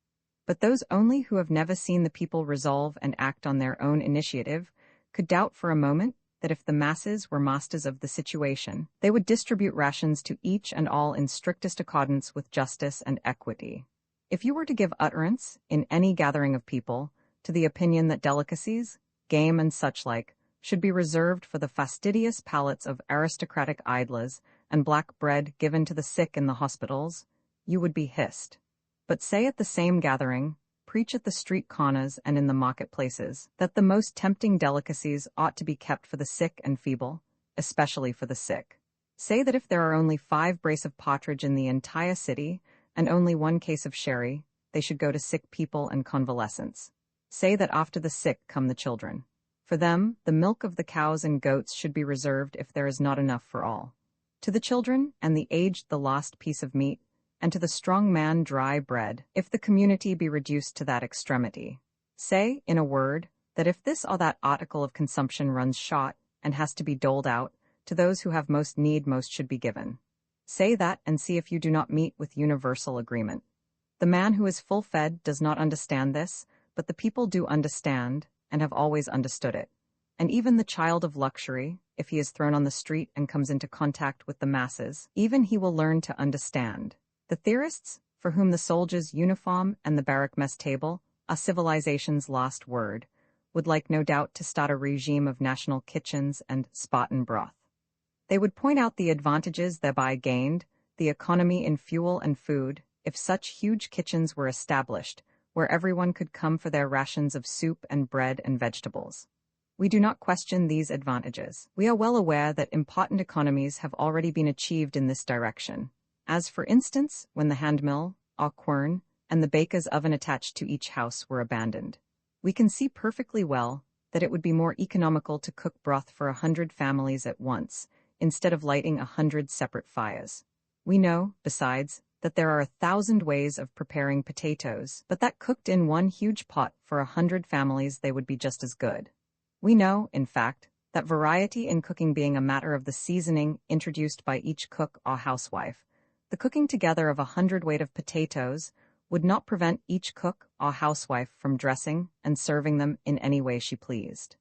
A: But those only who have never seen the people resolve and act on their own initiative could doubt for a moment that if the masses were masters of the situation, they would distribute rations to each and all in strictest accordance with justice and equity. If you were to give utterance, in any gathering of people, to the opinion that delicacies, game and such like, should be reserved for the fastidious palates of aristocratic idlers and black bread given to the sick in the hospitals, you would be hissed. But say at the same gathering, preach at the street corners and in the marketplaces, that the most tempting delicacies ought to be kept for the sick and feeble, especially for the sick. Say that if there are only 5 brace of partridge in the entire city, and only 1 case of sherry, they should go to sick people and convalescents. Say that after the sick come the children. For them, the milk of the cows and goats should be reserved if there is not enough for all. To the children and the aged the last piece of meat, and to the strong man dry bread, if the community be reduced to that extremity. Say, in a word, that if this or that article of consumption runs short and has to be doled out, to those who have most need most should be given. Say that and see if you do not meet with universal agreement. The man who is full-fed does not understand this, but the people do understand, and have always understood it. And even the child of luxury, if he is thrown on the street and comes into contact with the masses, even he will learn to understand. The theorists, for whom the soldier's uniform and the barrack mess table are civilization's last word, would like no doubt to start a regime of national kitchens and Spartan broth. They would point out the advantages thereby gained, the economy in fuel and food, if such huge kitchens were established, where everyone could come for their rations of soup and bread and vegetables. We do not question these advantages. We are well aware that important economies have already been achieved in this direction, as for instance when the handmill, or quern, and the baker's oven attached to each house were abandoned. We can see perfectly well that it would be more economical to cook broth for 100 families at once, instead of lighting 100 separate fires. We know, besides, that there are 1,000 ways of preparing potatoes, but that cooked in one huge pot for 100 families they would be just as good. We know, in fact, that variety in cooking being a matter of the seasoning introduced by each cook or housewife, the cooking together of 100 weight of potatoes would not prevent each cook or housewife from dressing and serving them in any way she pleased.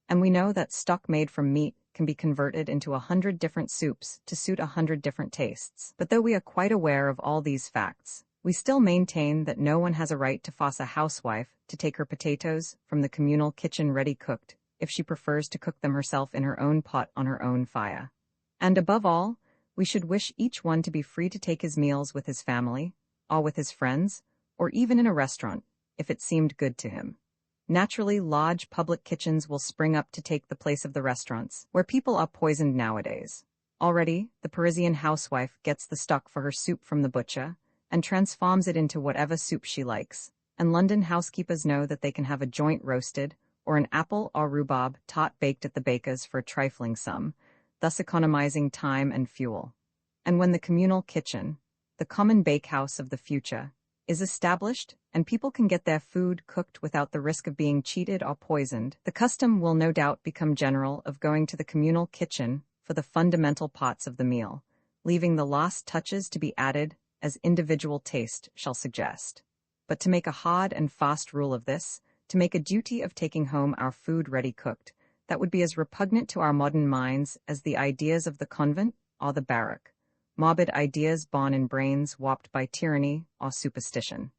A: And we know that stock made from meat can be converted into 100 different soups to suit 100 different tastes. But though we are quite aware of all these facts, we still maintain that no one has a right to force a housewife to take her potatoes from the communal kitchen ready cooked if she prefers to cook them herself in her own pot on her own fire. And above all, we should wish each one to be free to take his meals with his family, or with his friends, or even in a restaurant, if it seemed good to him. Naturally, large public kitchens will spring up to take the place of the restaurants, where people are poisoned nowadays. Already, the Parisian housewife gets the stock for her soup from the butcher, and transforms it into whatever soup she likes, and London housekeepers know that they can have a joint roasted, or an apple or rhubarb tart baked at the baker's for a trifling sum, thus economizing time and fuel. And when the communal kitchen, the common bakehouse of the future, is established, and people can get their food cooked without the risk of being cheated or poisoned, the custom will no doubt become general of going to the communal kitchen for the fundamental parts of the meal, leaving the last touches to be added as individual taste shall suggest. But to make a hard and fast rule of this, to make a duty of taking home our food ready cooked, that would be as repugnant to our modern minds as the ideas of the convent or the barrack, morbid ideas born in brains warped by tyranny or superstition.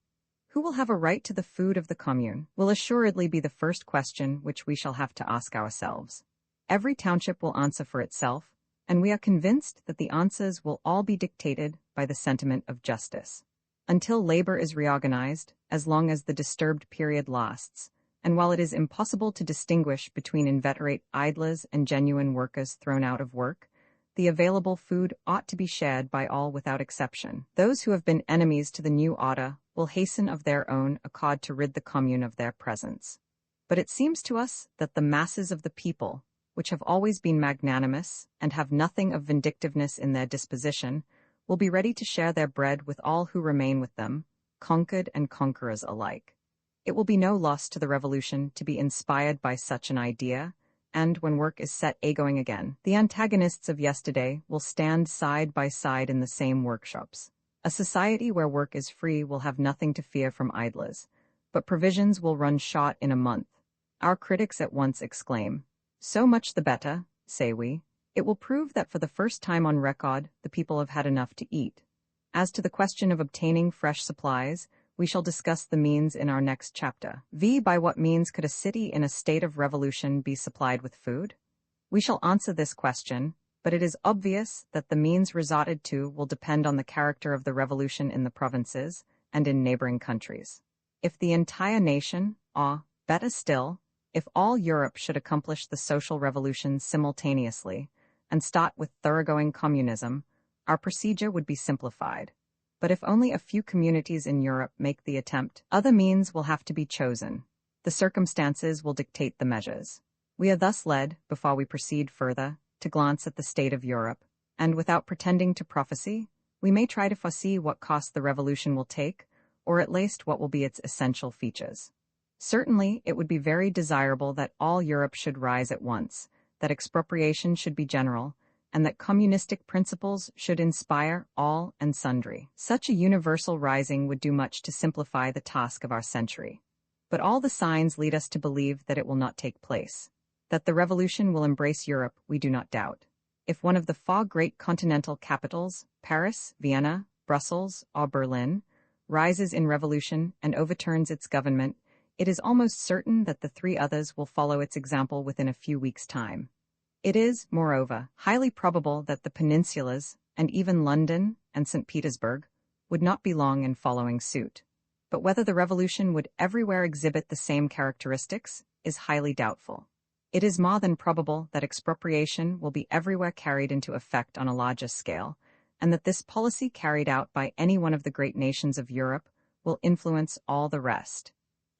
A: Who will have a right to the food of the commune will assuredly be the first question which we shall have to ask ourselves. Every township will answer for itself, and we are convinced that the answers will all be dictated by the sentiment of justice. Until labor is reorganized, as long as the disturbed period lasts, and while it is impossible to distinguish between inveterate idlers and genuine workers thrown out of work, the available food ought to be shared by all without exception. Those who have been enemies to the new order will hasten of their own accord to rid the commune of their presence. But it seems to us that the masses of the people, which have always been magnanimous and have nothing of vindictiveness in their disposition, will be ready to share their bread with all who remain with them, conquered and conquerors alike. It will be no loss to the revolution to be inspired by such an idea, and when work is set a-going again, the antagonists of yesterday will stand side by side in the same workshops. A society where work is free will have nothing to fear from idlers, but provisions will run short in a month. Our critics at once exclaim, "So much the better," say we. It will prove that for the first time on record, the people have had enough to eat. As to the question of obtaining fresh supplies, We shall discuss the means in our next chapter. By what means could a city in a state of revolution be supplied with food? We shall answer this question, but it is obvious that the means resorted to will depend on the character of the revolution in the provinces and in neighboring countries. If the entire nation, or, better still, if all Europe should accomplish the social revolution simultaneously and start with thoroughgoing communism, our procedure would be simplified. But if only a few communities in Europe make the attempt, other means will have to be chosen. The circumstances will dictate the measures. We are thus led, before we proceed further, to glance at the state of Europe, and without pretending to prophesy, we may try to foresee what cost the revolution will take, or at least what will be its essential features. Certainly, it would be very desirable that all Europe should rise at once, that expropriation should be general, and that communistic principles should inspire all and sundry. Such a universal rising would do much to simplify the task of our century. But all the signs lead us to believe that it will not take place. That the revolution will embrace Europe, we do not doubt. If one of the four great continental capitals, Paris, Vienna, Brussels, or Berlin, rises in revolution and overturns its government, it is almost certain that the three others will follow its example within a few weeks' time. It is, moreover, highly probable that the peninsulas, and even London and St. Petersburg, would not be long in following suit. But whether the revolution would everywhere exhibit the same characteristics is highly doubtful. It is more than probable that expropriation will be everywhere carried into effect on a larger scale, and that this policy carried out by any one of the great nations of Europe will influence all the rest.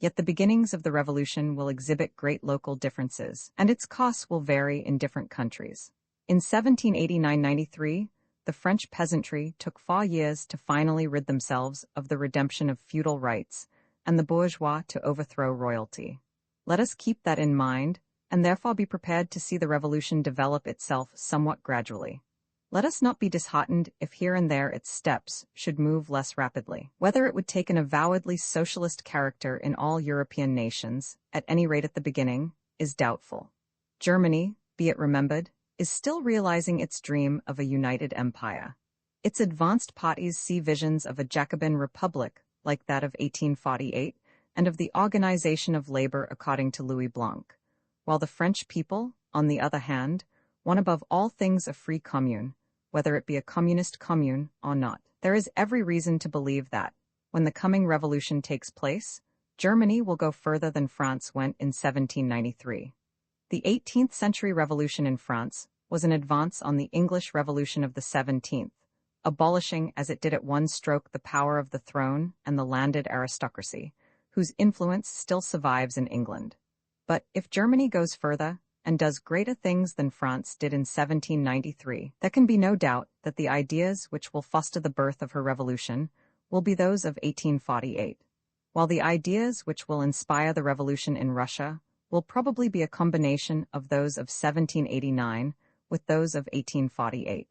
A: Yet the beginnings of the revolution will exhibit great local differences, and its costs will vary in different countries. In 1789–93, the French peasantry took 4 years to finally rid themselves of the redemption of feudal rights, and the bourgeois to overthrow royalty. Let us keep that in mind, and therefore be prepared to see the revolution develop itself somewhat gradually. Let us not be disheartened if here and there its steps should move less rapidly. Whether it would take an avowedly socialist character in all European nations, at any rate at the beginning, is doubtful. Germany, be it remembered, is still realizing its dream of a united empire. Its advanced parties see visions of a Jacobin republic like that of 1848 and of the organization of labor according to Louis Blanc, while the French people, on the other hand, want above all things a free commune, whether it be a communist commune or not. There is every reason to believe that, when the coming revolution takes place, Germany will go further than France went in 1793. The 18th century revolution in France was an advance on the English Revolution of the 17th, abolishing as it did at one stroke the power of the throne and the landed aristocracy, whose influence still survives in England. But if Germany goes further, and does greater things than France did in 1793, there can be no doubt that the ideas which will foster the birth of her revolution will be those of 1848, while the ideas which will inspire the revolution in Russia will probably be a combination of those of 1789 with those of 1848.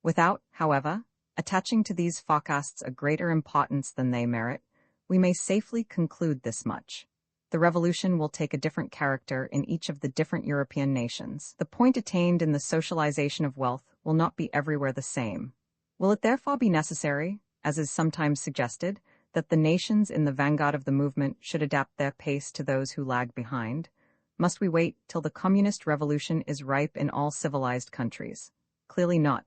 A: Without, however, attaching to these forecasts a greater importance than they merit, we may safely conclude this much. The revolution will take a different character in each of the different European nations. The point attained in the socialization of wealth will not be everywhere the same. Will it therefore be necessary, as is sometimes suggested, that the nations in the vanguard of the movement should adapt their pace to those who lag behind? Must we wait till the communist revolution is ripe in all civilized countries? Clearly not.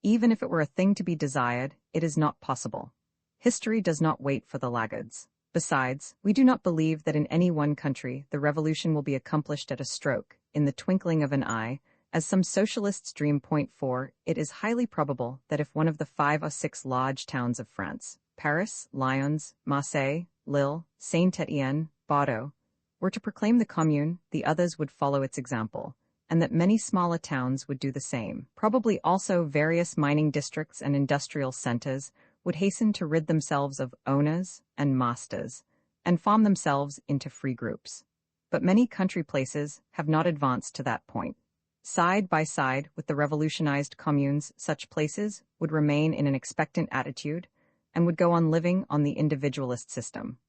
A: Even if it were a thing to be desired, it is not possible. History does not wait for the laggards. Besides, we do not believe that in any one country the revolution will be accomplished at a stroke, in the twinkling of an eye, as some socialists dream. Point 4, it is highly probable that if one of the 5 or 6 large towns of France, Paris, Lyons, Marseille, Lille, Saint-Étienne, Bordeaux, were to proclaim the Commune, the others would follow its example, and that many smaller towns would do the same. Probably also various mining districts and industrial centers would hasten to rid themselves of owners and masters, and form themselves into free groups. But many country places have not advanced to that point. Side by side with the revolutionized communes, such places would remain in an expectant attitude and would go on living on the individualist system.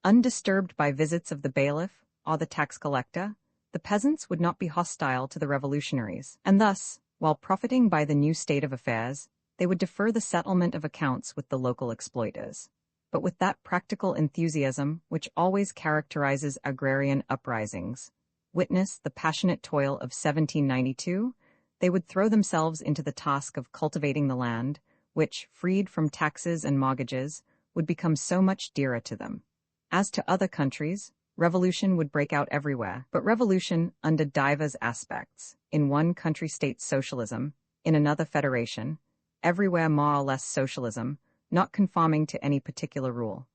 A: Undisturbed by visits of the bailiff or the tax collector, the peasants would not be hostile to the revolutionaries, and thus, while profiting by the new state of affairs, they would defer the settlement of accounts with the local exploiters. but with that practical enthusiasm which always characterizes agrarian uprisings. Witness the passionate toil of 1792, they would throw themselves into the task of cultivating the land, which, freed from taxes and mortgages, would become so much dearer to them. As to other countries, revolution would break out everywhere, but revolution under divers aspects. In one country state socialism, in another federation, everywhere more or less socialism, not conforming to any particular rule.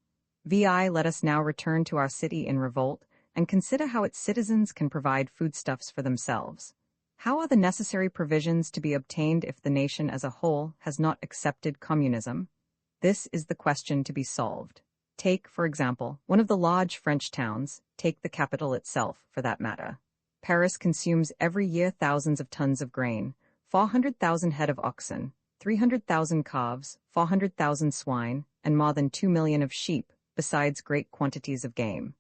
A: Let us now return to our city in revolt and consider how its citizens can provide foodstuffs for themselves. How are the necessary provisions to be obtained if the nation as a whole has not accepted communism? This is the question to be solved. Take, for example, one of the large French towns, take the capital itself, for that matter. Paris consumes every year thousands of tons of grain, 400,000 head of oxen, 300,000 calves, 400,000 swine, and more than 2 million of sheep, besides great quantities of game.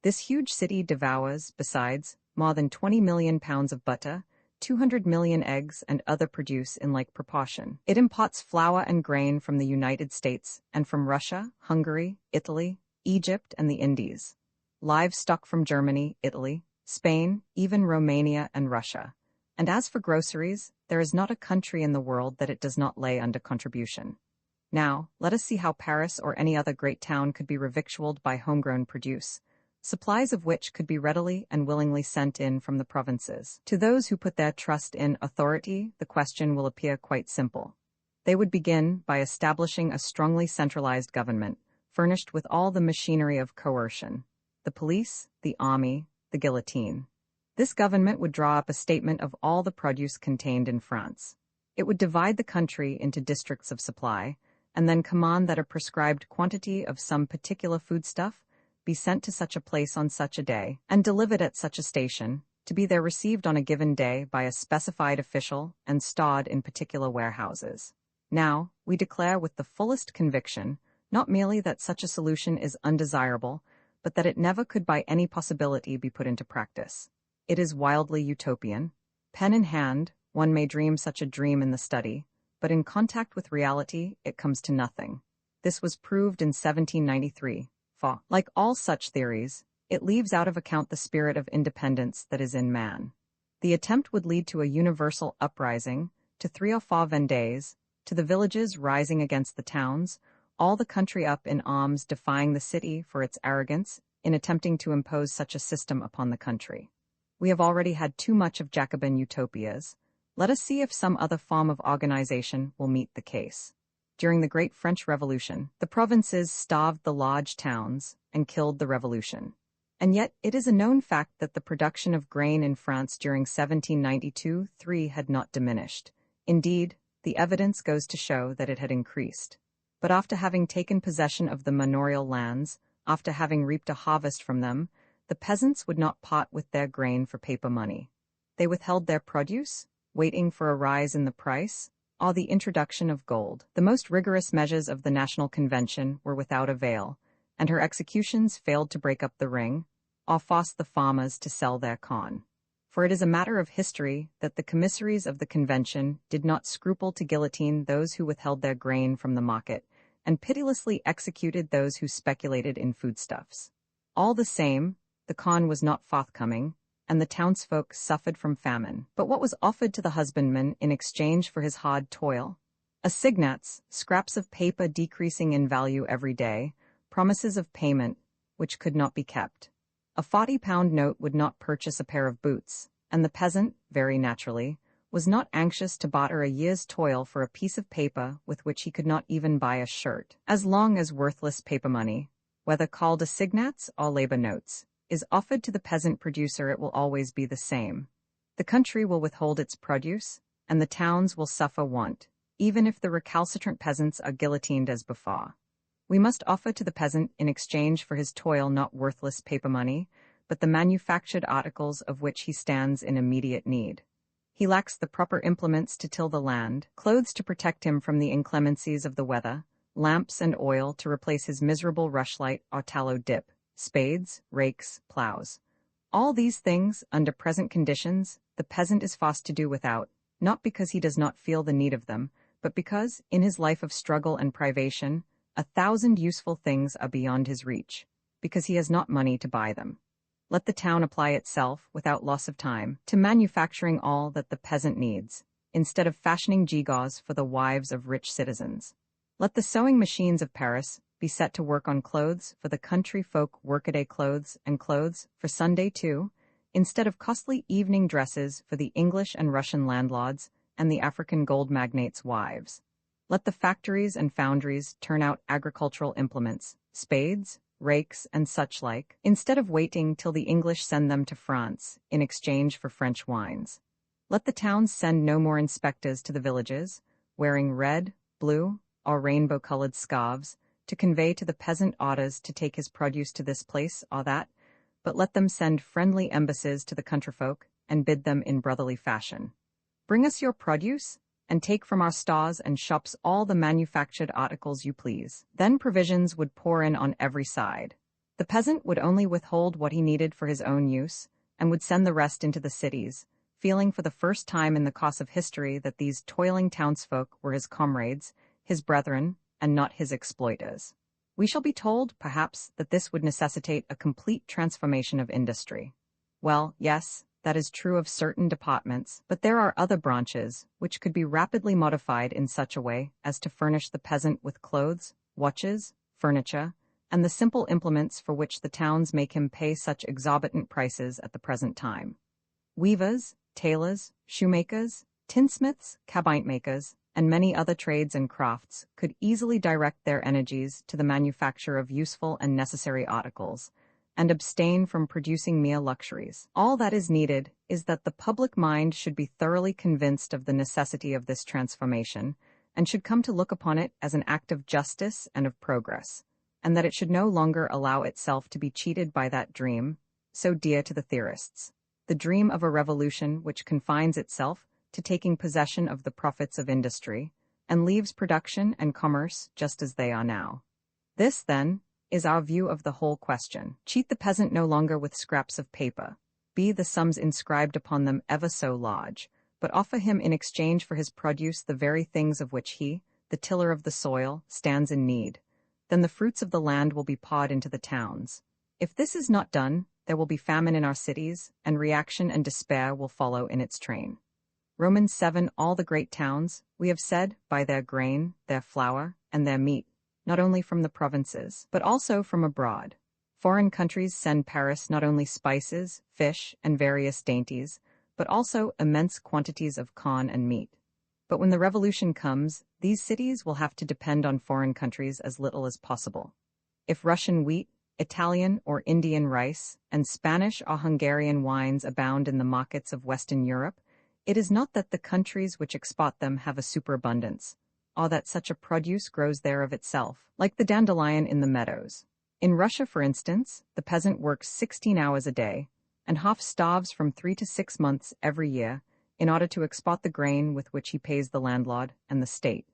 A: This huge city devours, besides, more than 20 million pounds of butter, 200 million eggs, and other produce in like proportion. It imports flour and grain from the United States and from Russia, Hungary, Italy, Egypt, and the Indies. Livestock from Germany, Italy, Spain, even Romania and Russia. And as for groceries, there is not a country in the world that it does not lay under contribution. Now, let us see how Paris or any other great town could be revictualled by homegrown produce, supplies of which could be readily and willingly sent in from the provinces. To those who put their trust in authority, the question will appear quite simple. They would begin by establishing a strongly centralized government, furnished with all the machinery of coercion: the police, the army, the guillotine. This government would draw up a statement of all the produce contained in France. It would divide the country into districts of supply, and then command that a prescribed quantity of some particular foodstuff be sent to such a place on such a day, and delivered at such a station, to be there received on a given day by a specified official and stored in particular warehouses. Now, we declare with the fullest conviction, not merely that such a solution is undesirable, but that it never could by any possibility be put into practice. It is wildly utopian. Pen in hand, one may dream such a dream in the study, but in contact with reality, it comes to nothing. This was proved in 1793. For, like all such theories, it leaves out of account the spirit of independence that is in man. The attempt would lead to a universal uprising, to 3 or 4 Vendées, to the villages rising against the towns, all the country up in arms defying the city for its arrogance in attempting to impose such a system upon the country. We have already had too much of Jacobin utopias. Let us see if some other form of organization will meet the case. During the Great French Revolution, the provinces starved the large towns and killed the revolution. And yet, it is a known fact that the production of grain in France during 1792-3 had not diminished. Indeed, the evidence goes to show that it had increased. But after having taken possession of the manorial lands, after having reaped a harvest from them, the peasants would not part with their grain for paper money. They withheld their produce, waiting for a rise in the price, or the introduction of gold. The most rigorous measures of the National Convention were without avail, and her executions failed to break up the ring, or force the farmers to sell their corn. For it is a matter of history that the commissaries of the Convention did not scruple to guillotine those who withheld their grain from the market, and pitilessly executed those who speculated in foodstuffs. All the same, the corn was not forthcoming, and the townsfolk suffered from famine. But what was offered to the husbandman in exchange for his hard toil? Assignats, scraps of paper decreasing in value every day, promises of payment, which could not be kept. A 40-pound note would not purchase a pair of boots, and the peasant, very naturally, was not anxious to barter a year's toil for a piece of paper with which he could not even buy a shirt. As long as worthless paper money, whether called assignats or labor notes, is offered to the peasant producer, it will always be the same. The country will withhold its produce, and the towns will suffer want, even if the recalcitrant peasants are guillotined as before. We must offer to the peasant in exchange for his toil not worthless paper money, but the manufactured articles of which he stands in immediate need. He lacks the proper implements to till the land, clothes to protect him from the inclemencies of the weather, lamps and oil to replace his miserable rushlight or tallow dip, spades, rakes, plows. All these things, under present conditions, the peasant is forced to do without, not because he does not feel the need of them, but because, in his life of struggle and privation, 1,000 useful things are beyond his reach, because he has not money to buy them. Let the town apply itself, without loss of time, to manufacturing all that the peasant needs, instead of fashioning gewgaws for the wives of rich citizens. Let the sewing machines of Paris be set to work on clothes for the country folk, workaday clothes and clothes for Sunday too, instead of costly evening dresses for the English and Russian landlords and the African gold magnates' wives. Let the factories and foundries turn out agricultural implements, spades, rakes, and such like, instead of waiting till the English send them to France in exchange for French wines. Let the towns send no more inspectors to the villages, wearing red, blue, or rainbow-colored scarves, to convey to the peasant orders to take his produce to this place or that, but let them send friendly embassies to the countryfolk and bid them in brotherly fashion, "Bring us your produce, and take from our stores and shops all the manufactured articles you please." Then provisions would pour in on every side. The peasant would only withhold what he needed for his own use, and would send the rest into the cities, feeling for the first time in the course of history that these toiling townsfolk were his comrades, his brethren, and not his exploiters. We shall be told, perhaps, that this would necessitate a complete transformation of industry. Well, yes, that is true of certain departments, but there are other branches which could be rapidly modified in such a way as to furnish the peasant with clothes, watches, furniture, and the simple implements for which the towns make him pay such exorbitant prices at the present time. Weavers, tailors, shoemakers, tinsmiths, cabinet makers, and many other trades and crafts could easily direct their energies to the manufacture of useful and necessary articles, and abstain from producing mere luxuries. All that is needed is that the public mind should be thoroughly convinced of the necessity of this transformation, and should come to look upon it as an act of justice and of progress, and that it should no longer allow itself to be cheated by that dream, so dear to the theorists, the dream of a revolution which confines itself to taking possession of the profits of industry, and leaves production and commerce just as they are now. This, then, is our view of the whole question. Cheat the peasant no longer with scraps of paper, be the sums inscribed upon them ever so large, but offer him in exchange for his produce the very things of which he, the tiller of the soil, stands in need. Then the fruits of the land will be poured into the towns. If this is not done, there will be famine in our cities, and reaction and despair will follow in its train. Romans 7. All the great towns, we have said, buy their grain, their flour, and their meat, not only from the provinces, but also from abroad. Foreign countries send Paris not only spices, fish, and various dainties, but also immense quantities of corn and meat. But when the revolution comes, these cities will have to depend on foreign countries as little as possible. If Russian wheat, Italian or Indian rice, and Spanish or Hungarian wines abound in the markets of Western Europe, it is not that the countries which export them have a superabundance, or that such a produce grows there of itself, like the dandelion in the meadows. In Russia, for instance, the peasant works 16 hours a day, and half starves from 3 to 6 months every year, in order to export the grain with which he pays the landlord and the state.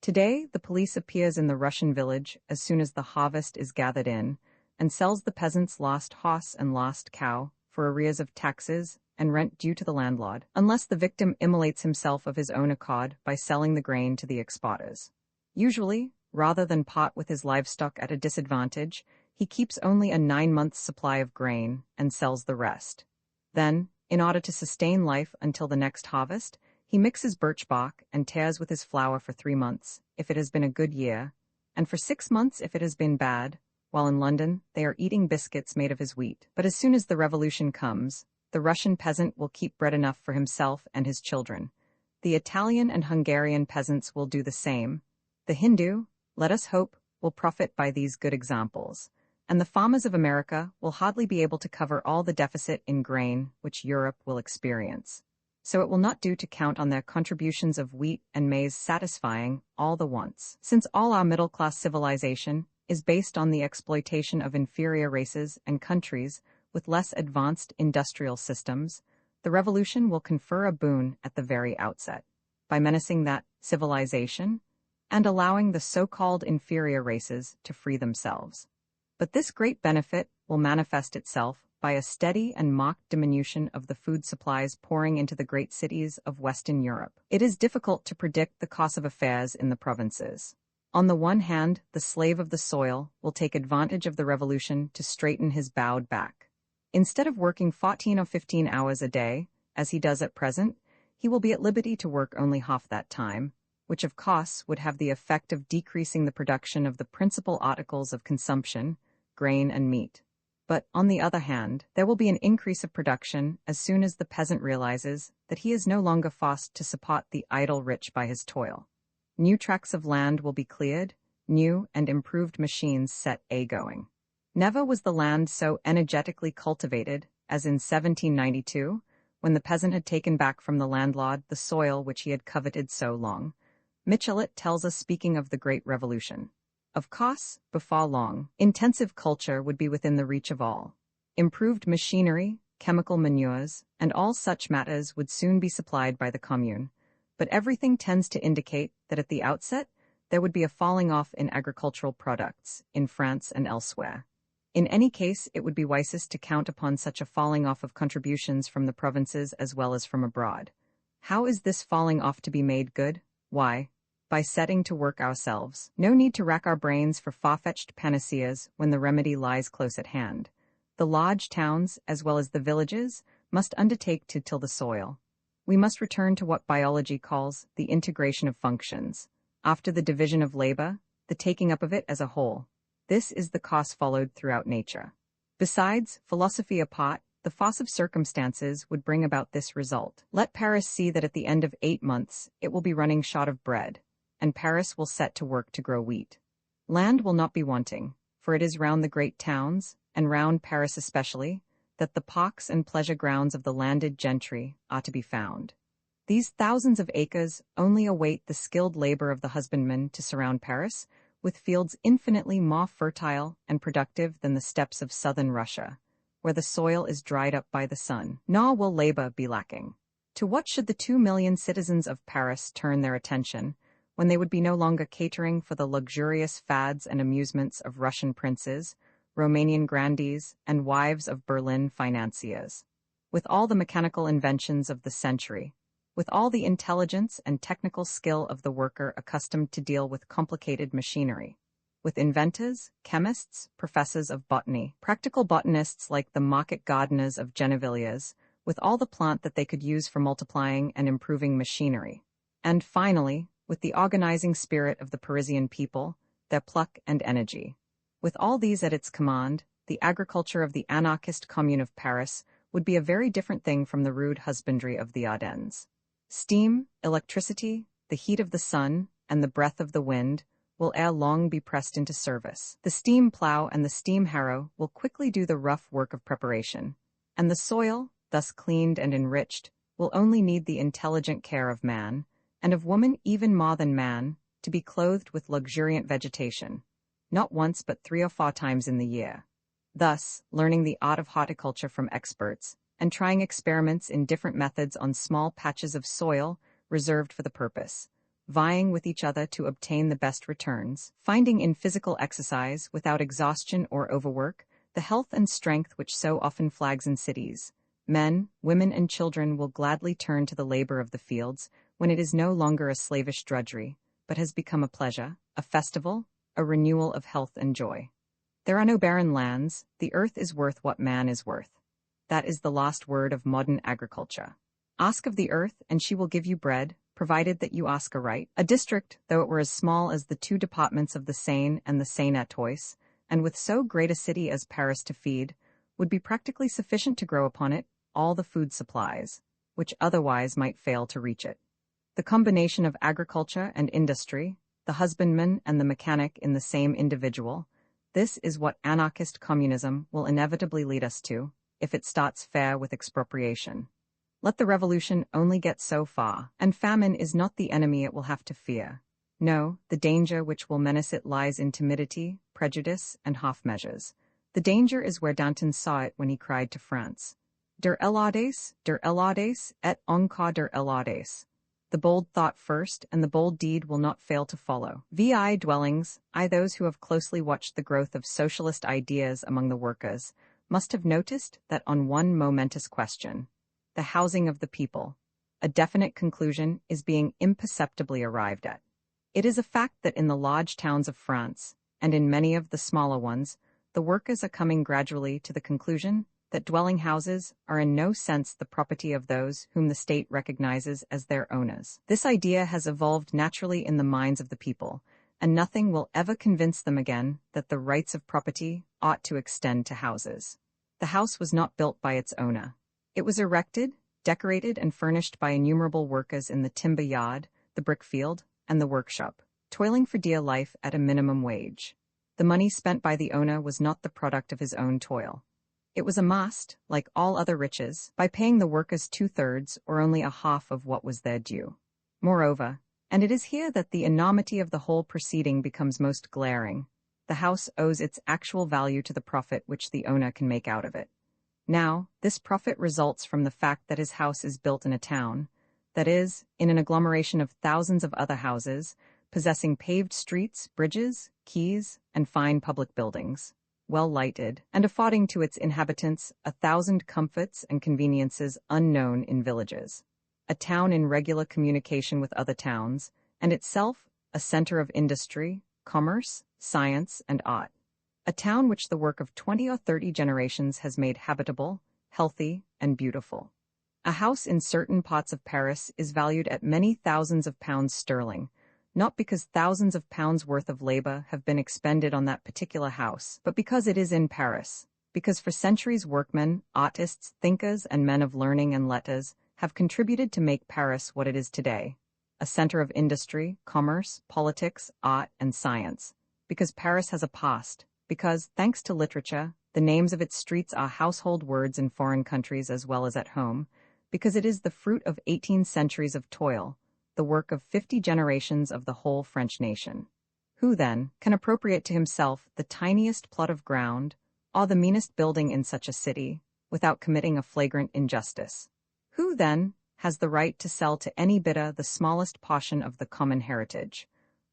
A: Today, the police appears in the Russian village as soon as the harvest is gathered in, and sells the peasant's lost horse and lost cow for arrears of taxes and rent due to the landlord, unless the victim immolates himself of his own accord by selling the grain to the exporters. Usually, rather than part with his livestock at a disadvantage, he keeps only a 9-month supply of grain and sells the rest. Then, in order to sustain life until the next harvest, he mixes birch bark and tears with his flour for 3 months, if it has been a good year, and for 6 months if it has been bad. While in London, they are eating biscuits made of his wheat. But as soon as the revolution comes, the Russian peasant will keep bread enough for himself and his children. The Italian and Hungarian peasants will do the same. The Hindu, let us hope, will profit by these good examples. And the farmers of America will hardly be able to cover all the deficit in grain which Europe will experience. So it will not do to count on their contributions of wheat and maize satisfying all the wants. Since all our middle-class civilization is based on the exploitation of inferior races and countries with less advanced industrial systems, the revolution will confer a boon at the very outset, by menacing that civilization and allowing the so-called inferior races to free themselves. But this great benefit will manifest itself by a steady and marked diminution of the food supplies pouring into the great cities of Western Europe. It is difficult to predict the course of affairs in the provinces. On the one hand, the slave of the soil will take advantage of the revolution to straighten his bowed back. Instead of working 14 or 15 hours a day, as he does at present, he will be at liberty to work only half that time, which of course would have the effect of decreasing the production of the principal articles of consumption, grain and meat. But, on the other hand, there will be an increase of production as soon as the peasant realizes that he is no longer forced to support the idle rich by his toil. New tracts of land will be cleared, new and improved machines set a-going. Never was the land so energetically cultivated as in 1792, when the peasant had taken back from the landlord the soil which he had coveted so long. Michelet tells us, speaking of the Great Revolution. Of course, before long, intensive culture would be within the reach of all. Improved machinery, chemical manures, and all such matters would soon be supplied by the commune. But everything tends to indicate that at the outset, there would be a falling off in agricultural products, in France and elsewhere. In any case, it would be wisest to count upon such a falling off of contributions from the provinces as well as from abroad. How is this falling off to be made good? Why? By setting to work ourselves. No need to rack our brains for far-fetched panaceas when the remedy lies close at hand. The large towns, as well as the villages, must undertake to till the soil. We must return to what biology calls the integration of functions. After the division of labor, the taking up of it as a whole. This is the course followed throughout nature. Besides, philosophy apart, the force of circumstances would bring about this result. Let Paris see that at the end of 8 months, it will be running short of bread, and Paris will set to work to grow wheat. Land will not be wanting, for it is round the great towns, and round Paris especially, that the parks and pleasure grounds of the landed gentry are to be found. These thousands of acres only await the skilled labor of the husbandman to surround Paris, with fields infinitely more fertile and productive than the steppes of southern Russia, where the soil is dried up by the sun. Nor will labor be lacking. To what should the 2 million citizens of Paris turn their attention, when they would be no longer catering for the luxurious fads and amusements of Russian princes, Romanian grandees, and wives of Berlin financiers? With all the mechanical inventions of the century, with all the intelligence and technical skill of the worker accustomed to deal with complicated machinery, with inventors, chemists, professors of botany, practical botanists like the market gardeners of Gennevilliers, with all the plant that they could use for multiplying and improving machinery, and finally, with the organizing spirit of the Parisian people, their pluck and energy. With all these at its command, the agriculture of the anarchist commune of Paris would be a very different thing from the rude husbandry of the Ardennes. Steam, electricity, the heat of the sun, and the breath of the wind will ere long be pressed into service. The steam plow and the steam harrow will quickly do the rough work of preparation, and the soil, thus cleaned and enriched, will only need the intelligent care of man, and of woman even more than man, to be clothed with luxuriant vegetation, not once but 3 or 4 times in the year. Thus, learning the art of horticulture from experts, and trying experiments in different methods on small patches of soil reserved for the purpose, vying with each other to obtain the best returns, finding in physical exercise, without exhaustion or overwork, the health and strength which so often flags in cities. Men, women, and children will gladly turn to the labor of the fields when it is no longer a slavish drudgery, but has become a pleasure, a festival, a renewal of health and joy. There are no barren lands. The earth is worth what man is worth. That is the last word of modern agriculture. Ask of the earth, and she will give you bread, provided that you ask aright. A district, though it were as small as the 2 departments of the Seine and the Seine-Etoise, and with so great a city as Paris to feed, would be practically sufficient to grow upon it all the food supplies, which otherwise might fail to reach it. The combination of agriculture and industry, the husbandman and the mechanic in the same individual, this is what anarchist communism will inevitably lead us to, if it starts fair with expropriation. Let the revolution only get so far, and famine is not the enemy it will have to fear. No, the danger which will menace it lies in timidity, prejudice, and half measures. The danger is where Danton saw it when he cried to France, Der Elades, et encore der Elades. The bold thought first, and the bold deed will not fail to follow. Vi dwellings, those who have closely watched the growth of socialist ideas among the workers, must have noticed that on one momentous question, the housing of the people, a definite conclusion is being imperceptibly arrived at. It is a fact that in the large towns of France, and in many of the smaller ones, the workers are coming gradually to the conclusion that dwelling houses are in no sense the property of those whom the state recognizes as their owners. This idea has evolved naturally in the minds of the people, and nothing will ever convince them again that the rights of property ought to extend to houses. The house was not built by its owner. It was erected, decorated, and furnished by innumerable workers in the timber yard, the brick field, and the workshop, toiling for dear life at a minimum wage. The money spent by the owner was not the product of his own toil. It was amassed, like all other riches, by paying the workers 2/3 or only a half of what was their due. Moreover, and it is here that the enormity of the whole proceeding becomes most glaring, the house owes its actual value to the profit which the owner can make out of it. Now, this profit results from the fact that his house is built in a town, that is, in an agglomeration of thousands of other houses, possessing paved streets, bridges, quays, and fine public buildings, well lighted, and affording to its inhabitants 1,000 comforts and conveniences unknown in villages. A town in regular communication with other towns, and itself a center of industry, commerce, science, and art. A town which the work of 20 or 30 generations has made habitable, healthy, and beautiful. A house in certain parts of Paris is valued at many thousands of pounds sterling, not because thousands of pounds worth of labor have been expended on that particular house, but because it is in Paris, because for centuries workmen, artists, thinkers, and men of learning and letters have contributed to make Paris what it is today, a center of industry, commerce, politics, art, and science, because Paris has a past, because, thanks to literature, the names of its streets are household words in foreign countries as well as at home, because it is the fruit of 18 centuries of toil, the work of 50 generations of the whole French nation. Who, then, can appropriate to himself the tiniest plot of ground, or the meanest building in such a city, without committing a flagrant injustice? Who, then, has the right to sell to any bidder the smallest portion of the common heritage?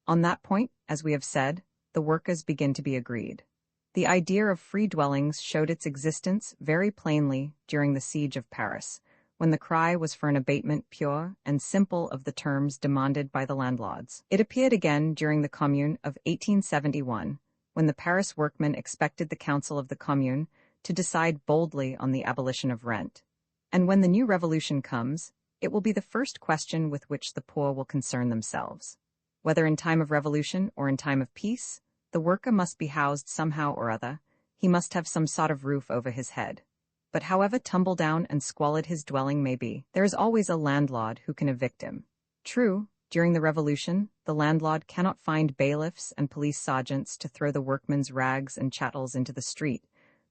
A: On that point, as we have said, the workers begin to be agreed. The idea of free dwellings showed its existence very plainly during the siege of Paris, when the cry was for an abatement pure and simple of the terms demanded by the landlords. It appeared again during the Commune of 1871, when the Paris workmen expected the Council of the Commune to decide boldly on the abolition of rent. And when the new revolution comes, it will be the first question with which the poor will concern themselves. Whether in time of revolution or in time of peace, the worker must be housed somehow or other, he must have some sort of roof over his head. But however tumble-down and squalid his dwelling may be, there is always a landlord who can evict him. True, during the revolution, the landlord cannot find bailiffs and police sergeants to throw the workmen's rags and chattels into the street,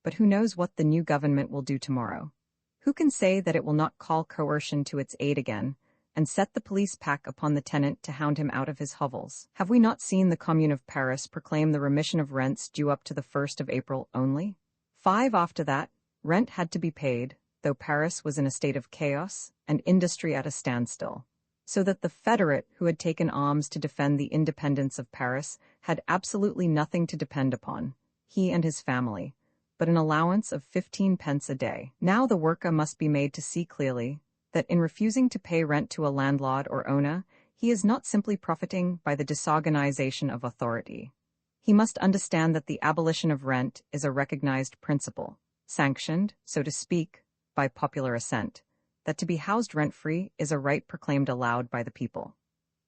A: but who knows what the new government will do tomorrow? Who can say that it will not call coercion to its aid again, and set the police pack upon the tenant to hound him out of his hovels? Have we not seen the Commune of Paris proclaim the remission of rents due up to the 1st of April only? 5 after that, rent had to be paid, though Paris was in a state of chaos and industry at a standstill, so that the Federate who had taken arms to defend the independence of Paris had absolutely nothing to depend upon, he and his family, but an allowance of 15 pence a day. Now the worker must be made to see clearly that in refusing to pay rent to a landlord or owner, he is not simply profiting by the disorganization of authority. He must understand that the abolition of rent is a recognized principle, sanctioned, so to speak, by popular assent, that to be housed rent-free is a right proclaimed aloud by the people.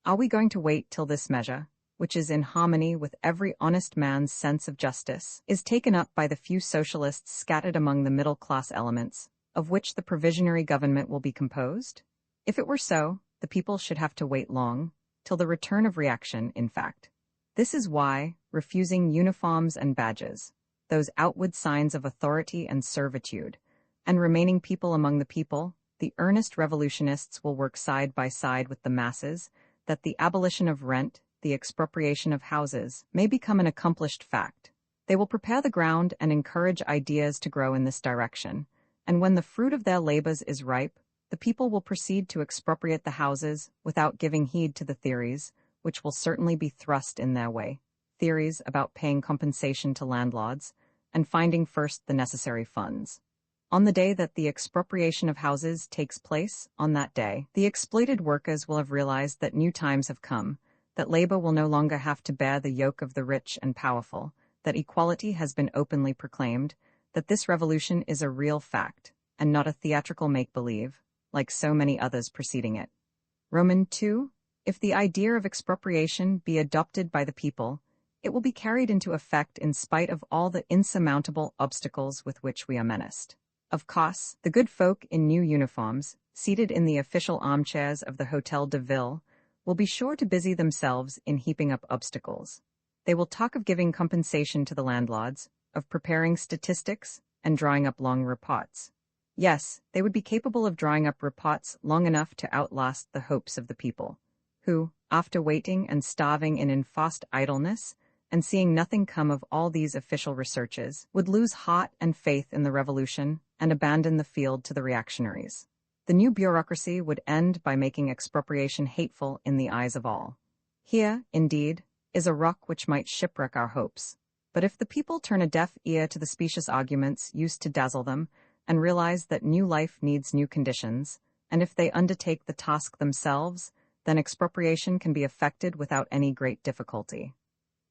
A: Are we going to wait till this measure, which is in harmony with every honest man's sense of justice, is taken up by the few socialists scattered among the middle-class elements, of which the provisionary government will be composed? If it were so, the people should have to wait long, till the return of reaction, in fact. This is why, refusing uniforms and badges, those outward signs of authority and servitude, and remaining people among the people, the earnest revolutionists will work side by side with the masses, that the abolition of rent, the expropriation of houses, may become an accomplished fact. They will prepare the ground and encourage ideas to grow in this direction, and when the fruit of their labors is ripe, the people will proceed to expropriate the houses without giving heed to the theories, which will certainly be thrust in their way, theories about paying compensation to landlords, and finding first the necessary funds. On the day that the expropriation of houses takes place, on that day, the exploited workers will have realized that new times have come, that labor will no longer have to bear the yoke of the rich and powerful, that equality has been openly proclaimed, that this revolution is a real fact, and not a theatrical make-believe, like so many others preceding it. Roman 2. If the idea of expropriation be adopted by the people, it will be carried into effect in spite of all the insurmountable obstacles with which we are menaced. Of course, the good folk in new uniforms, seated in the official armchairs of the Hotel de Ville, will be sure to busy themselves in heaping up obstacles. They will talk of giving compensation to the landlords, of preparing statistics, and drawing up long reports. Yes, they would be capable of drawing up reports long enough to outlast the hopes of the people, who, after waiting and starving in enforced idleness, and seeing nothing come of all these official researches, would lose heart and faith in the revolution and abandon the field to the reactionaries. The new bureaucracy would end by making expropriation hateful in the eyes of all. Here, indeed, is a rock which might shipwreck our hopes. But if the people turn a deaf ear to the specious arguments used to dazzle them, and realize that new life needs new conditions, and if they undertake the task themselves, then expropriation can be effected without any great difficulty.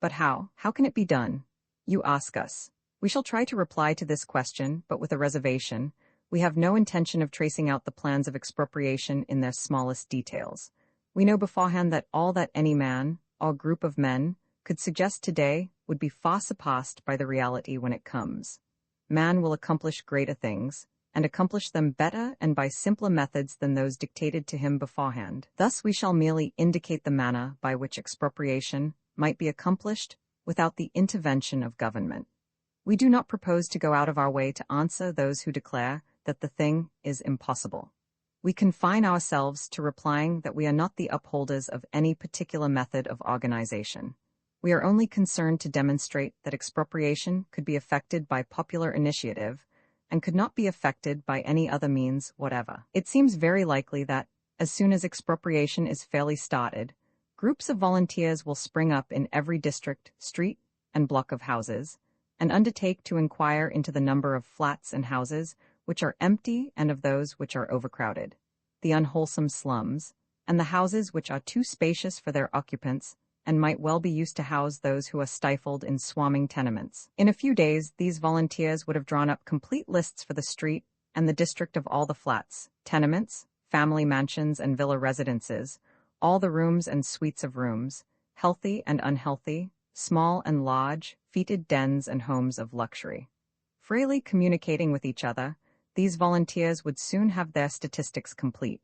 A: But how? How can it be done? You ask us. We shall try to reply to this question, but with a reservation. We have no intention of tracing out the plans of expropriation in their smallest details. We know beforehand that all that any man, or group of men, could suggest today would be far surpassed by the reality when it comes. Man will accomplish greater things, and accomplish them better and by simpler methods than those dictated to him beforehand. Thus we shall merely indicate the manner by which expropriation might be accomplished without the intervention of government. We do not propose to go out of our way to answer those who declare that the thing is impossible. We confine ourselves to replying that we are not the upholders of any particular method of organization. We are only concerned to demonstrate that expropriation could be effected by popular initiative and could not be effected by any other means whatever. It seems very likely that, as soon as expropriation is fairly started, groups of volunteers will spring up in every district, street, and block of houses, and undertake to inquire into the number of flats and houses which are empty and of those which are overcrowded, the unwholesome slums, and the houses which are too spacious for their occupants and might well be used to house those who are stifled in swarming tenements. In a few days, these volunteers would have drawn up complete lists for the street and the district of all the flats, tenements, family mansions and villa residences, all the rooms and suites of rooms, healthy and unhealthy, small and large, fetid dens and homes of luxury. Freely communicating with each other, these volunteers would soon have their statistics complete.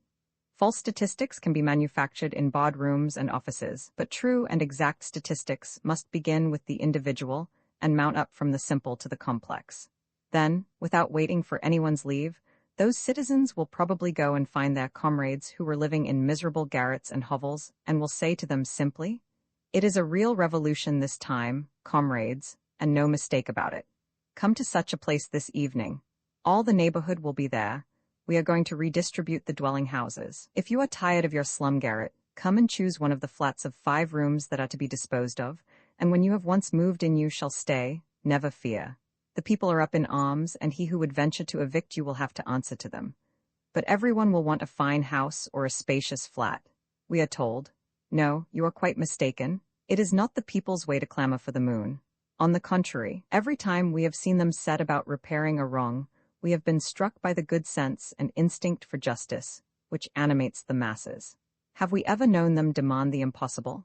A: False statistics can be manufactured in boardrooms and offices, but true and exact statistics must begin with the individual and mount up from the simple to the complex. Then, without waiting for anyone's leave, those citizens will probably go and find their comrades who were living in miserable garrets and hovels, and will say to them simply, "It is a real revolution this time, comrades, and no mistake about it. Come to such a place this evening. All the neighborhood will be there. We are going to redistribute the dwelling houses. If you are tired of your slum garret, come and choose one of the flats of 5 rooms that are to be disposed of, and when you have once moved in you shall stay, never fear. The people are up in arms, and he who would venture to evict you will have to answer to them. But everyone will want a fine house or a spacious flat. We are told, no, you are quite mistaken. It is not the people's way to clamor for the moon. On the contrary, every time we have seen them set about repairing a wrong, we have been struck by the good sense and instinct for justice, which animates the masses. Have we ever known them demand the impossible?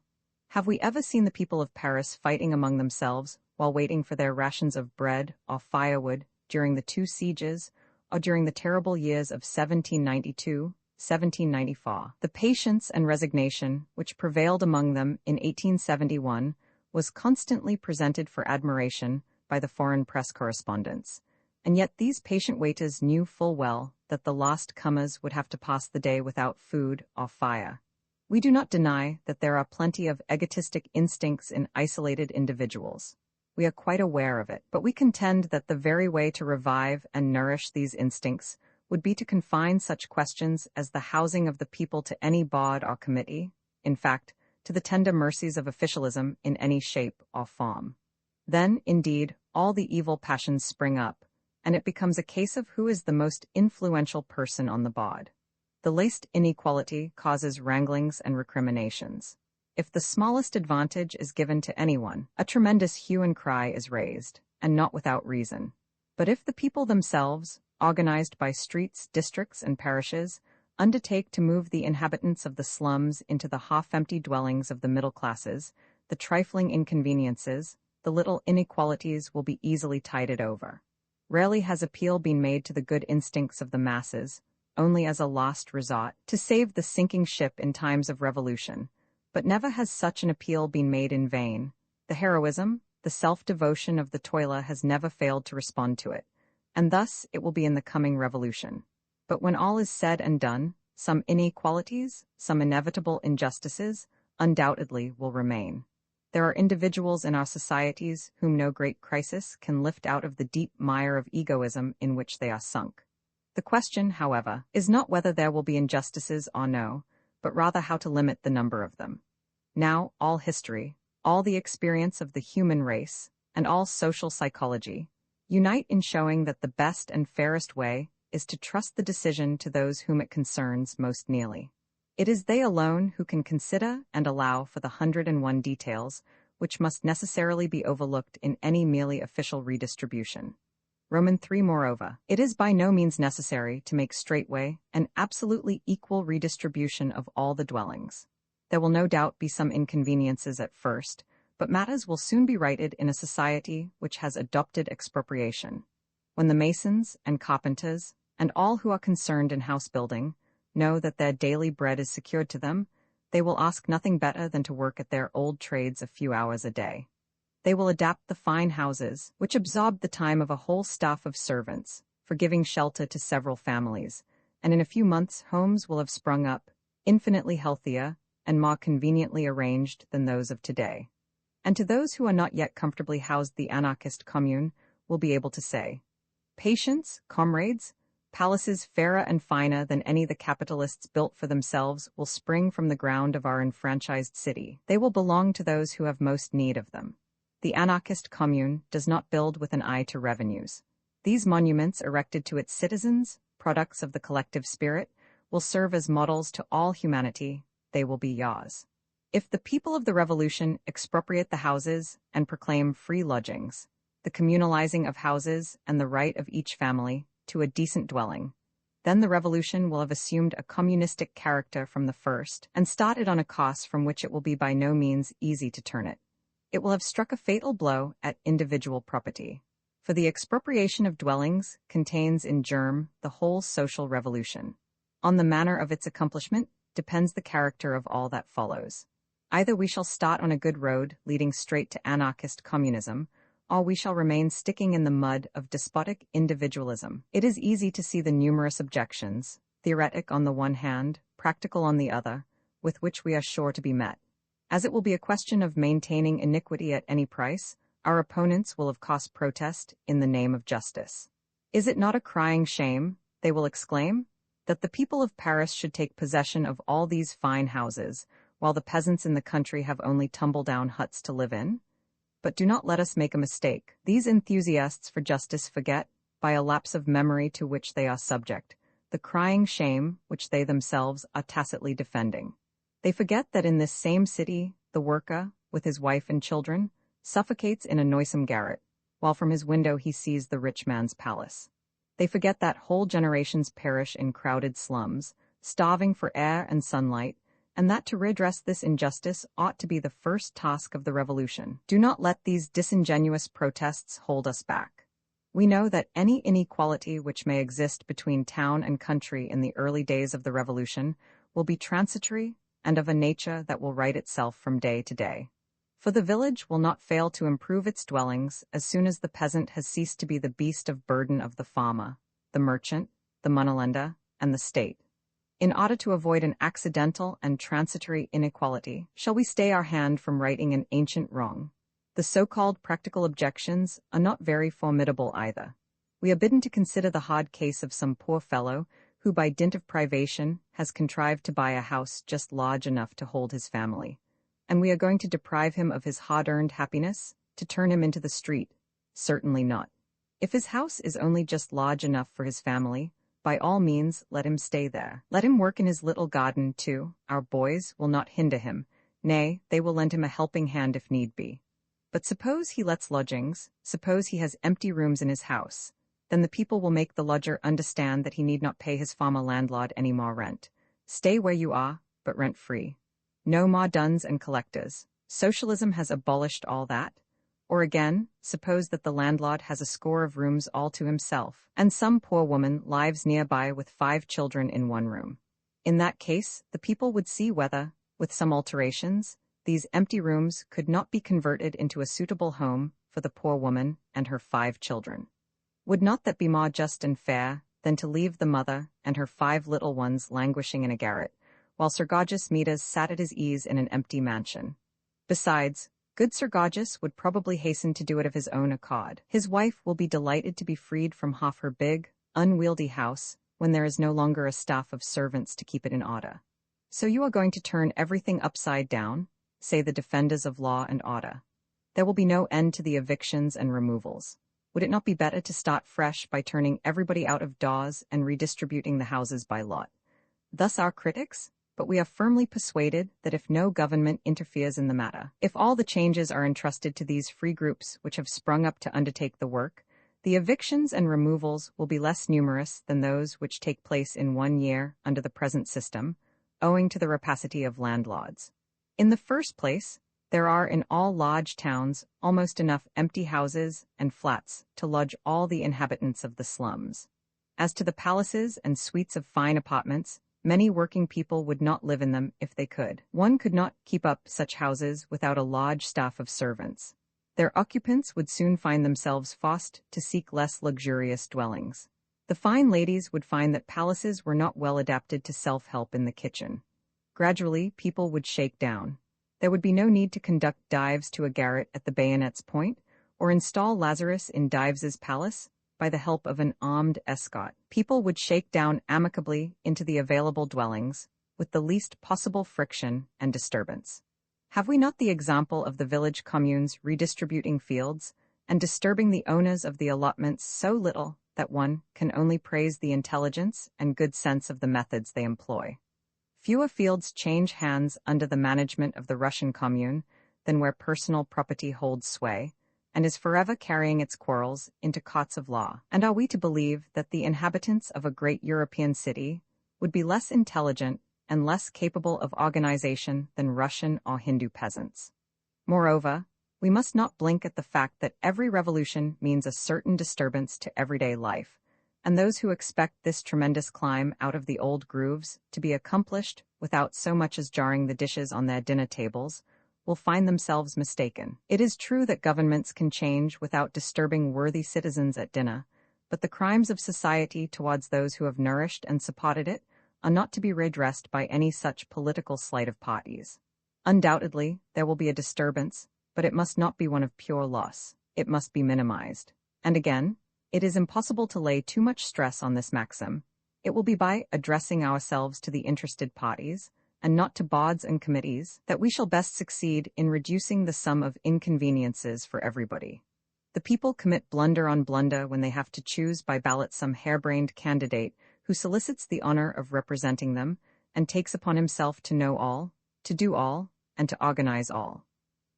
A: Have we ever seen the people of Paris fighting among themselves while waiting for their rations of bread or firewood during the 2 sieges, or during the terrible years of 1792, 1794? The patience and resignation which prevailed among them in 1871 was constantly presented for admiration by the foreign press correspondents. And yet these patient waiters knew full well that the lost comers would have to pass the day without food or fire. We do not deny that there are plenty of egotistic instincts in isolated individuals. We are quite aware of it, but we contend that the very way to revive and nourish these instincts would be to confine such questions as the housing of the people to any board or committee, in fact, to the tender mercies of officialism in any shape or form. Then, indeed, all the evil passions spring up, and it becomes a case of who is the most influential person on the board. The least inequality causes wranglings and recriminations. If the smallest advantage is given to anyone, a tremendous hue and cry is raised, and not without reason. But if the people themselves, organized by streets, districts, and parishes, undertake to move the inhabitants of the slums into the half-empty dwellings of the middle classes, the trifling inconveniences, the little inequalities will be easily tided over. Rarely has appeal been made to the good instincts of the masses, only as a last resort, to save the sinking ship in times of revolution. But never has such an appeal been made in vain. The heroism, the self-devotion of the toiler has never failed to respond to it, and thus it will be in the coming revolution. But when all is said and done, some inequalities, some inevitable injustices, undoubtedly will remain. There are individuals in our societies whom no great crisis can lift out of the deep mire of egoism in which they are sunk. The question, however, is not whether there will be injustices or no, but rather how to limit the number of them. Now, all history, all the experience of the human race, and all social psychology, unite in showing that the best and fairest way is to trust the decision to those whom it concerns most nearly. It is they alone who can consider and allow for the 101 details which must necessarily be overlooked in any merely official redistribution. Roman 3. Moreover, it is by no means necessary to make straightway an absolutely equal redistribution of all the dwellings. There will no doubt be some inconveniences at first, but matters will soon be righted in a society which has adopted expropriation. When the masons and carpenters, and all who are concerned in house building, know that their daily bread is secured to them, they will ask nothing better than to work at their old trades a few hours a day. They will adapt the fine houses, which absorb the time of a whole staff of servants, for giving shelter to several families, and in a few months homes will have sprung up, infinitely healthier and more conveniently arranged than those of today. And to those who are not yet comfortably housed, the anarchist commune will be able to say, "Patience, comrades, palaces fairer and finer than any the capitalists built for themselves will spring from the ground of our enfranchised city. They will belong to those who have most need of them." The anarchist commune does not build with an eye to revenues. These monuments erected to its citizens, products of the collective spirit, will serve as models to all humanity. They will be yours. If the people of the revolution expropriate the houses and proclaim free lodgings, the communalizing of houses and the right of each family to a decent dwelling, then the revolution will have assumed a communistic character from the first and started on a course from which it will be by no means easy to turn it. It will have struck a fatal blow at individual property, for the expropriation of dwellings contains in germ the whole social revolution. On the manner of its accomplishment depends the character of all that follows. Either we shall start on a good road leading straight to anarchist communism, or we shall remain sticking in the mud of despotic individualism. It is easy to see the numerous objections, theoretic on the one hand, practical on the other, with which we are sure to be met. As it will be a question of maintaining iniquity at any price, our opponents will of course protest in the name of justice. Is it not a crying shame, they will exclaim, that the people of Paris should take possession of all these fine houses, while the peasants in the country have only tumble-down huts to live in? But do not let us make a mistake. These enthusiasts for justice forget, by a lapse of memory to which they are subject, the crying shame which they themselves are tacitly defending. They forget that in this same city, the worker, with his wife and children, suffocates in a noisome garret, while from his window he sees the rich man's palace. They forget that whole generations perish in crowded slums, starving for air and sunlight, and that to redress this injustice ought to be the first task of the revolution. Do not let these disingenuous protests hold us back. We know that any inequality which may exist between town and country in the early days of the revolution will be transitory and of a nature that will right itself from day to day. For the village will not fail to improve its dwellings as soon as the peasant has ceased to be the beast of burden of the farmer, the merchant, the moneylender, and the state. In order to avoid an accidental and transitory inequality, shall we stay our hand from righting an ancient wrong? The so-called practical objections are not very formidable either. We are bidden to consider the hard case of some poor fellow who by dint of privation has contrived to buy a house just large enough to hold his family. And we are going to deprive him of his hard-earned happiness, to turn him into the street? Certainly not. If his house is only just large enough for his family, by all means let him stay there. Let him work in his little garden too. Our boys will not hinder him, Nay, they will lend him a helping hand if need be. But suppose he lets lodgings, suppose he has empty rooms in his house, then the people will make the lodger understand that he need not pay his farmer landlord any more rent. Stay where you are, but rent-free. No more duns and collectors. Socialism has abolished all that. Or again, suppose that the landlord has a score of rooms all to himself, and some poor woman lives nearby with 5 children in one room. In that case, the people would see whether, with some alterations, these empty rooms could not be converted into a suitable home for the poor woman and her 5 children. Would not that be more just and fair than to leave the mother and her 5 little ones languishing in a garret, while Sir Gorgeous Midas sat at his ease in an empty mansion? Besides, good Sir Gorgeous would probably hasten to do it of his own accord. His wife will be delighted to be freed from half her big, unwieldy house when there is no longer a staff of servants to keep it in order. So you are going to turn everything upside down, say the defenders of law and order. There will be no end to the evictions and removals. Would it not be better to start fresh by turning everybody out of doors and redistributing the houses by lot? Thus our critics, but we are firmly persuaded that if no government interferes in the matter, if all the changes are entrusted to these free groups which have sprung up to undertake the work, the evictions and removals will be less numerous than those which take place in 1 year under the present system, owing to the rapacity of landlords. In the first place, there are in all large towns almost enough empty houses and flats to lodge all the inhabitants of the slums. As to the palaces and suites of fine apartments, many working people would not live in them if they could. One could not keep up such houses without a large staff of servants. Their occupants would soon find themselves forced to seek less luxurious dwellings. The fine ladies would find that palaces were not well adapted to self-help in the kitchen. Gradually, people would shake down. There would be no need to conduct Dives to a garret at the bayonet's point, or install Lazarus in Dives's palace by the help of an armed escort. People would shake down amicably into the available dwellings, with the least possible friction and disturbance. Have we not the example of the village communes redistributing fields, and disturbing the owners of the allotments so little that one can only praise the intelligence and good sense of the methods they employ? Fewer fields change hands under the management of the Russian commune than where personal property holds sway, and is forever carrying its quarrels into courts of law. And are we to believe that the inhabitants of a great European city would be less intelligent and less capable of organization than Russian or Hindu peasants? Moreover, we must not blink at the fact that every revolution means a certain disturbance to everyday life, and those who expect this tremendous climb out of the old grooves to be accomplished without so much as jarring the dishes on their dinner tables will find themselves mistaken. It is true that governments can change without disturbing worthy citizens at dinner, but the crimes of society towards those who have nourished and supported it are not to be redressed by any such political sleight of parties. Undoubtedly, there will be a disturbance, but it must not be one of pure loss. It must be minimized. And again, it is impossible to lay too much stress on this maxim. It will be by addressing ourselves to the interested parties, and not to boards and committees, that we shall best succeed in reducing the sum of inconveniences for everybody. The people commit blunder on blunder when they have to choose by ballot some harebrained candidate who solicits the honor of representing them and takes upon himself to know all, to do all, and to organize all.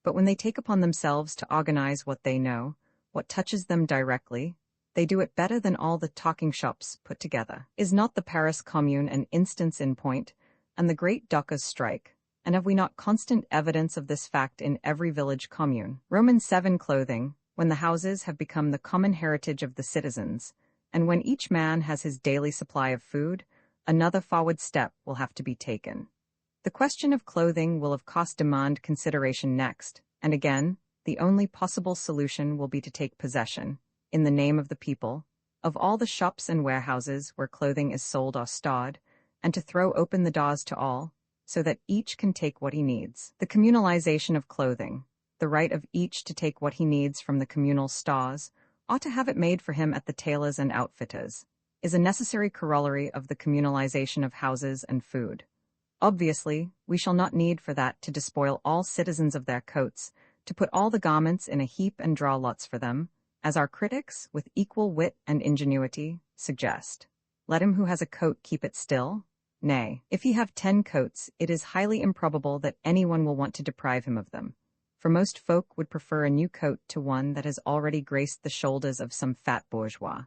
A: But when they take upon themselves to organize what they know, what touches them directly, they do it better than all the talking shops put together. Is not the Paris Commune an instance in point, and the great Dockers strike? And have we not constant evidence of this fact in every village commune? Roman 7 clothing, when the houses have become the common heritage of the citizens, and when each man has his daily supply of food, another forward step will have to be taken. The question of clothing will of course demand consideration next, and again, the only possible solution will be to take possession, in the name of the people, of all the shops and warehouses where clothing is sold or stored, and to throw open the doors to all, so that each can take what he needs. The communalization of clothing, the right of each to take what he needs from the communal stores, ought to have it made for him at the tailors and outfitters, is a necessary corollary of the communalization of houses and food. Obviously, we shall not need for that to despoil all citizens of their coats, to put all the garments in a heap and draw lots for them, as our critics, with equal wit and ingenuity, suggest. Let him who has a coat keep it still, Nay, if he have 10 coats, it is highly improbable that anyone will want to deprive him of them. For most folk would prefer a new coat to one that has already graced the shoulders of some fat bourgeois.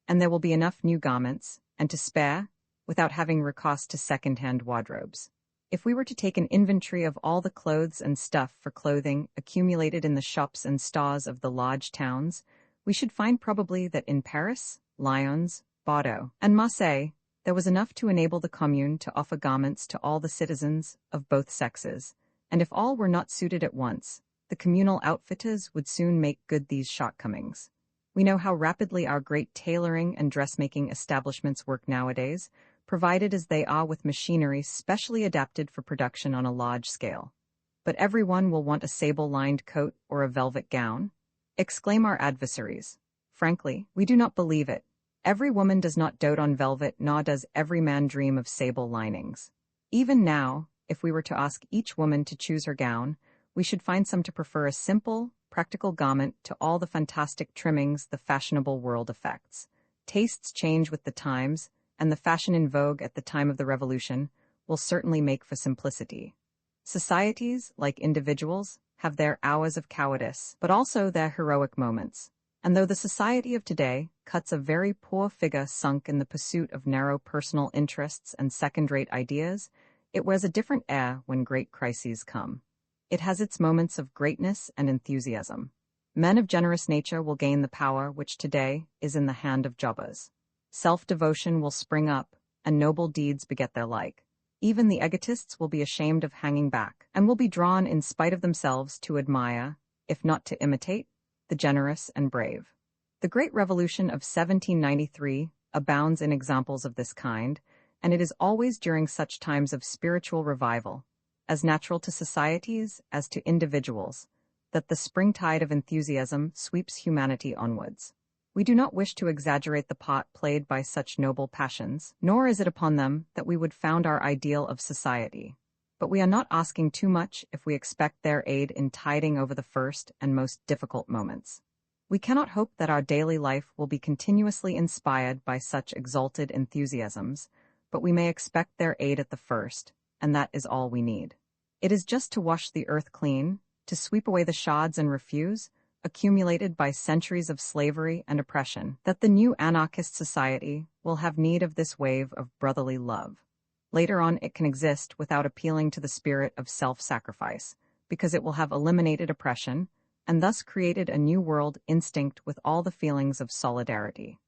A: And there will be enough new garments, and to spare, without having recourse to second-hand wardrobes. If we were to take an inventory of all the clothes and stuff for clothing accumulated in the shops and stores of the large towns, we should find probably that in Paris, Lyons, Bordeaux, and Marseille, there was enough to enable the commune to offer garments to all the citizens of both sexes, and if all were not suited at once, the communal outfitters would soon make good these shortcomings. We know how rapidly our great tailoring and dressmaking establishments work nowadays, provided as they are with machinery specially adapted for production on a large scale. But everyone will want a sable-lined coat or a velvet gown? Exclaim our adversaries. Frankly, we do not believe it. Every woman does not dote on velvet, nor does every man dream of sable linings. Even now, if we were to ask each woman to choose her gown, we should find some to prefer a simple, practical garment to all the fantastic trimmings the fashionable world affects. Tastes change with the times, and the fashion in vogue at the time of the Revolution will certainly make for simplicity. Societies, like individuals, have their hours of cowardice, but also their heroic moments. And though the society of today cuts a very poor figure sunk in the pursuit of narrow personal interests and second-rate ideas, it wears a different air when great crises come. It has its moments of greatness and enthusiasm. Men of generous nature will gain the power which today is in the hand of jobbers. Self-devotion will spring up, and noble deeds beget their like. Even the egotists will be ashamed of hanging back, and will be drawn in spite of themselves to admire, if not to imitate, the generous and brave. The great revolution of 1793 abounds in examples of this kind, and it is always during such times of spiritual revival, as natural to societies as to individuals, that the springtide of enthusiasm sweeps humanity onwards. We do not wish to exaggerate the part played by such noble passions, nor is it upon them that we would found our ideal of society. But we are not asking too much if we expect their aid in tiding over the first and most difficult moments. We cannot hope that our daily life will be continuously inspired by such exalted enthusiasms, but we may expect their aid at the first, and that is all we need. It is just to wash the earth clean, to sweep away the shods and refuse, accumulated by centuries of slavery and oppression, that the new anarchist society will have need of this wave of brotherly love. Later on, it can exist without appealing to the spirit of self-sacrifice, because it will have eliminated oppression, and thus created a new world instinct with all the feelings of solidarity.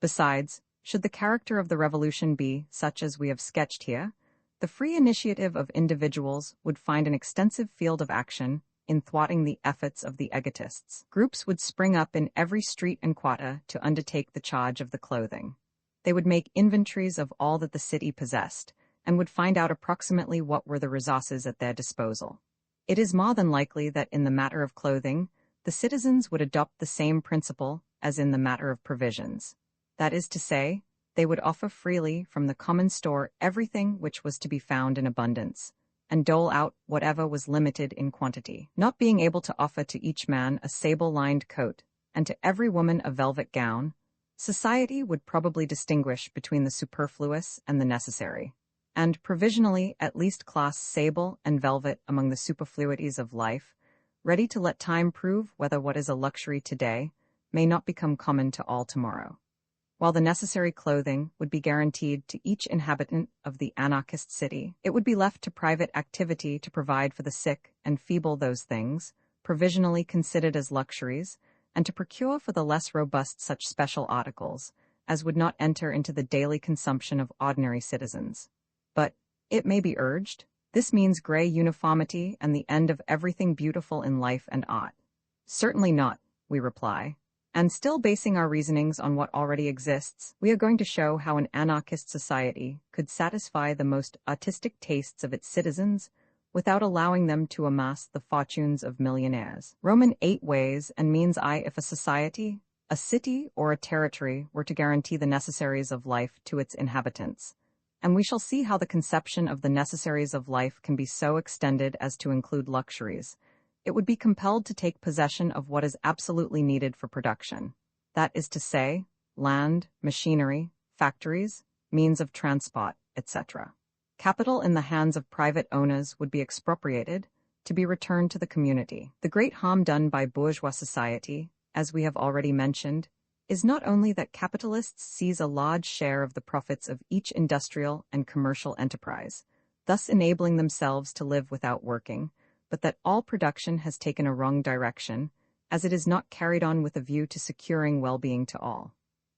A: Besides, should the character of the revolution be such as we have sketched here, the free initiative of individuals would find an extensive field of action in thwarting the efforts of the egotists. Groups would spring up in every street and quarter to undertake the charge of the clothing. They would make inventories of all that the city possessed, and would find out approximately what were the resources at their disposal. It is more than likely that in the matter of clothing, the citizens would adopt the same principle as in the matter of provisions. That is to say, they would offer freely from the common store everything which was to be found in abundance, and dole out whatever was limited in quantity. Not being able to offer to each man a sable-lined coat, and to every woman a velvet gown, society would probably distinguish between the superfluous and the necessary, and provisionally at least class sable and velvet among the superfluities of life, ready to let time prove whether what is a luxury today may not become common to all tomorrow. While the necessary clothing would be guaranteed to each inhabitant of the anarchist city, it would be left to private activity to provide for the sick and feeble those things, provisionally considered as luxuries, and to procure for the less robust such special articles as would not enter into the daily consumption of ordinary citizens. But, it may be urged, this means gray uniformity and the end of everything beautiful in life and art. Certainly not, we reply. And still basing our reasonings on what already exists, we are going to show how an anarchist society could satisfy the most artistic tastes of its citizens without allowing them to amass the fortunes of millionaires. Roman 8 ways and means if a society, a city, or a territory were to guarantee the necessaries of life to its inhabitants. And we shall see how the conception of the necessaries of life can be so extended as to include luxuries. It would be compelled to take possession of what is absolutely needed for production. That is to say, land, machinery, factories, means of transport, etc. Capital in the hands of private owners would be expropriated, to be returned to the community. The great harm done by bourgeois society, as we have already mentioned, is not only that capitalists seize a large share of the profits of each industrial and commercial enterprise, thus enabling themselves to live without working, but that all production has taken a wrong direction, as it is not carried on with a view to securing well-being to all.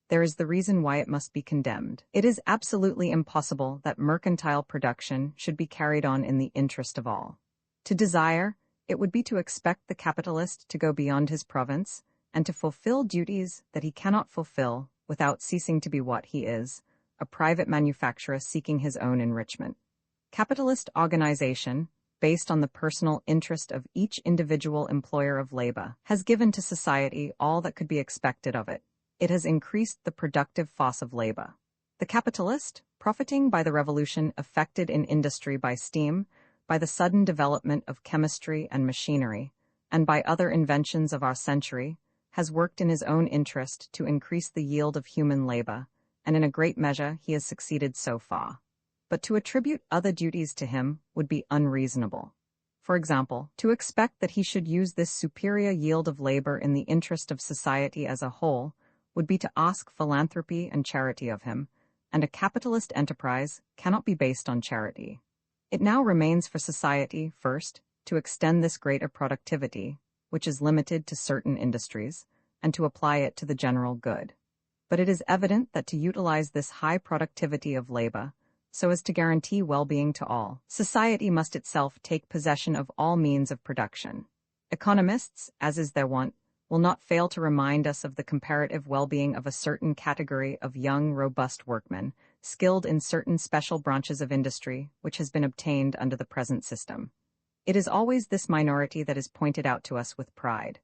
A: There is the reason why it must be condemned. It is absolutely impossible that mercantile production should be carried on in the interest of all. To desire, it would be to expect the capitalist to go beyond his province, and to fulfill duties that he cannot fulfill without ceasing to be what he is, a private manufacturer seeking his own enrichment. Capitalist organization, based on the personal interest of each individual employer of labor, has given to society all that could be expected of it. It has increased the productive force of labor. The capitalist, profiting by the revolution effected in industry by steam, by the sudden development of chemistry and machinery, and by other inventions of our century, has worked in his own interest to increase the yield of human labor, and in a great measure he has succeeded so far. But to attribute other duties to him would be unreasonable. For example, to expect that he should use this superior yield of labor in the interest of society as a whole would be to ask philanthropy and charity of him, and a capitalist enterprise cannot be based on charity. It now remains for society, first, to extend this greater productivity, which is limited to certain industries, and to apply it to the general good. But it is evident that to utilize this high productivity of labor, so as to guarantee well-being to all, society must itself take possession of all means of production. Economists, as is their wont, will not fail to remind us of the comparative well-being of a certain category of young, robust workmen, skilled in certain special branches of industry, which has been obtained under the present system. It is always this minority that is pointed out to us with pride.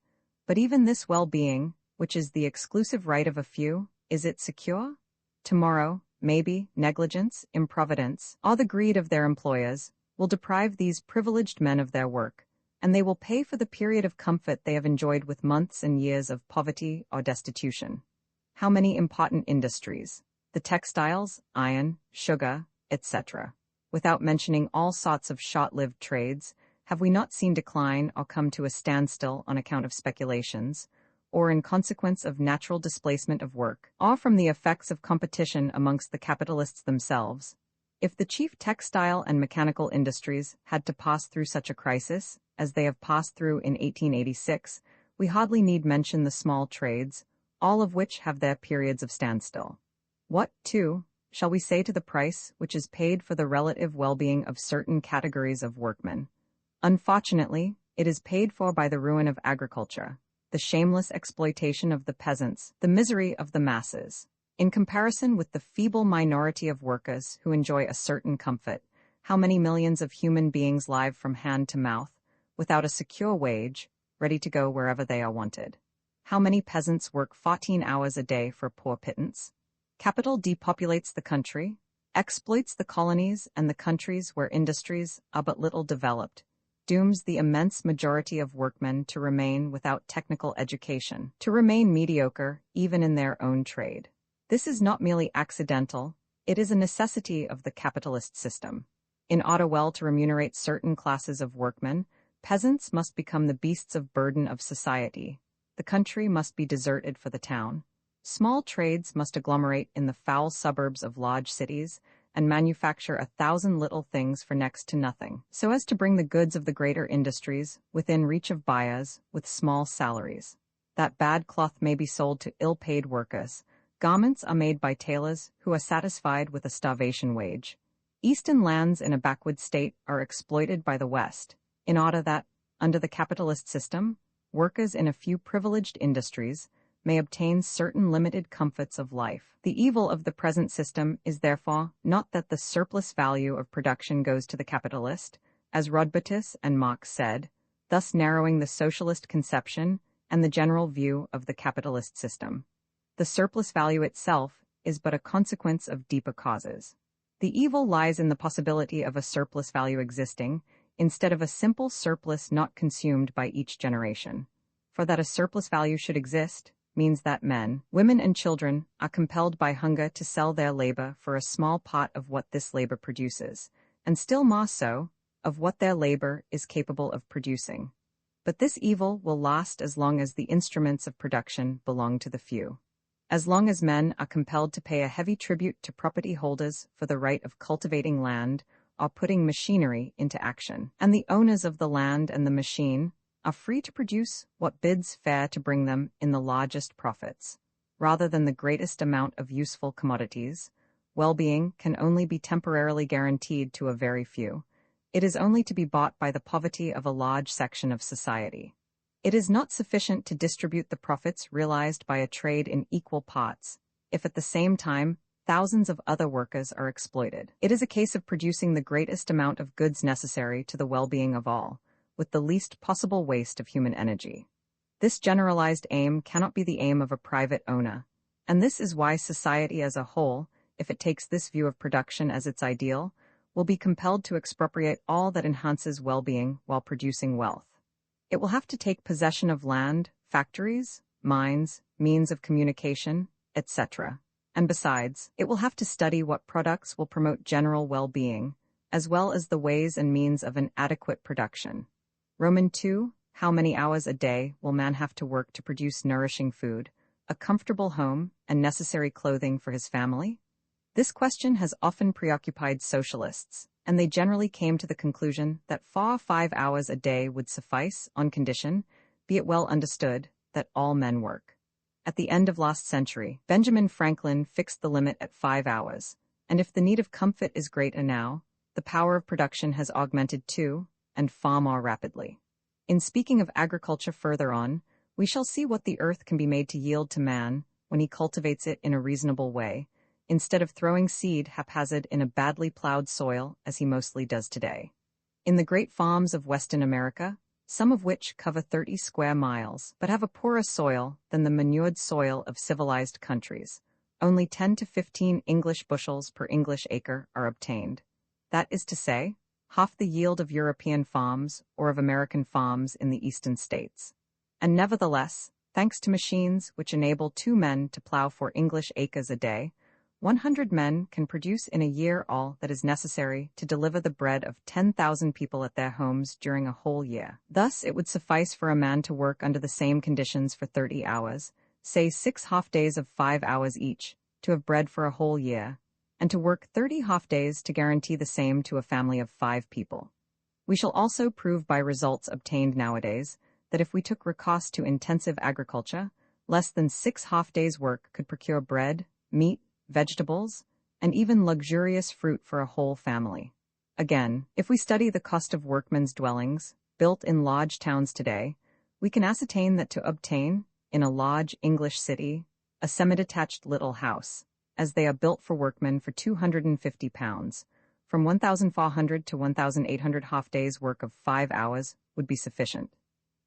A: But even this well-being, which is the exclusive right of a few, is it secure? Tomorrow, maybe, negligence, improvidence, or the greed of their employers, will deprive these privileged men of their work, and they will pay for the period of comfort they have enjoyed with months and years of poverty or destitution. How many important industries, the textiles, iron, sugar, etc., without mentioning all sorts of short-lived trades, have we not seen decline or come to a standstill on account of speculations, or in consequence of natural displacement of work, or from the effects of competition amongst the capitalists themselves? If the chief textile and mechanical industries had to pass through such a crisis, as they have passed through in 1886, we hardly need mention the small trades, all of which have their periods of standstill. What, too, shall we say to the price which is paid for the relative well-being of certain categories of workmen? Unfortunately, it is paid for by the ruin of agriculture, the shameless exploitation of the peasants, the misery of the masses. In comparison with the feeble minority of workers who enjoy a certain comfort, how many millions of human beings live from hand to mouth, without a secure wage, ready to go wherever they are wanted? How many peasants work 14 hours a day for poor pittance? Capital depopulates the country, exploits the colonies and the countries where industries are but little developed, dooms the immense majority of workmen to remain without technical education, to remain mediocre even in their own trade. This is not merely accidental, it is a necessity of the capitalist system. In order well to remunerate certain classes of workmen, peasants must become the beasts of burden of society. The country must be deserted for the town. Small trades must agglomerate in the foul suburbs of large cities and manufacture 1,000 little things for next to nothing, so as to bring the goods of the greater industries within reach of buyers with small salaries. That bad cloth may be sold to ill-paid workers. Garments are made by tailors who are satisfied with a starvation wage. Eastern lands in a backward state are exploited by the West, in order that, under the capitalist system, workers in a few privileged industries may obtain certain limited comforts of life. The evil of the present system is therefore not that the surplus value of production goes to the capitalist, as Rodbertus and Marx said, thus narrowing the socialist conception and the general view of the capitalist system. The surplus value itself is but a consequence of deeper causes. The evil lies in the possibility of a surplus value existing, instead of a simple surplus not consumed by each generation. For that a surplus value should exist means that men, women, and children are compelled by hunger to sell their labor for a small part of what this labor produces, and still more so, of what their labor is capable of producing. But this evil will last as long as the instruments of production belong to the few. As long as men are compelled to pay a heavy tribute to property holders for the right of cultivating land or putting machinery into action, and the owners of the land and the machine are free to produce what bids fair to bring them in the largest profits, rather than the greatest amount of useful commodities, well-being can only be temporarily guaranteed to a very few. It is only to be bought by the poverty of a large section of society. It is not sufficient to distribute the profits realized by a trade in equal parts, if at the same time thousands of other workers are exploited. It is a case of producing the greatest amount of goods necessary to the well-being of all, with the least possible waste of human energy. This generalized aim cannot be the aim of a private owner, and this is why society as a whole, if it takes this view of production as its ideal, will be compelled to expropriate all that enhances well-being while producing wealth. It will have to take possession of land, factories, mines, means of communication, etc. And besides, it will have to study what products will promote general well-being, as well as the ways and means of an adequate production. Roman 2. How many hours a day will man have to work to produce nourishing food, a comfortable home, and necessary clothing for his family? This question has often preoccupied socialists, and they generally came to the conclusion that 5 hours a day would suffice on condition, be it well understood, that all men work. At the end of last century, Benjamin Franklin fixed the limit at 5 hours, and if the need of comfort is greater now, the power of production has augmented too, and far more rapidly. In speaking of agriculture further on, we shall see what the earth can be made to yield to man when he cultivates it in a reasonable way, instead of throwing seed haphazard in a badly plowed soil as he mostly does today. In the great farms of Western America, some of which cover 30 square miles but have a poorer soil than the manured soil of civilized countries, only 10 to 15 English bushels per English acre are obtained. That is to say, half the yield of European farms or of American farms in the eastern states. And nevertheless, thanks to machines which enable 2 men to plow 4 English acres a day, 100 men can produce in a year all that is necessary to deliver the bread of 10,000 people at their homes during a whole year. Thus, it would suffice for a man to work under the same conditions for 30 hours, say 6 half-days of 5 hours each, to have bread for a whole year, and to work 30 half-days to guarantee the same to a family of 5 people. We shall also prove by results obtained nowadays that if we took recourse to intensive agriculture, less than 6 half-days' work could procure bread, meat, vegetables, and even luxurious fruit for a whole family. Again, if we study the cost of workmen's dwellings, built in large towns today, we can ascertain that to obtain, in a large English city, a semi-detached little house, as they are built for workmen for £250, from 1,400 to 1,800 half-days' work of 5 hours would be sufficient.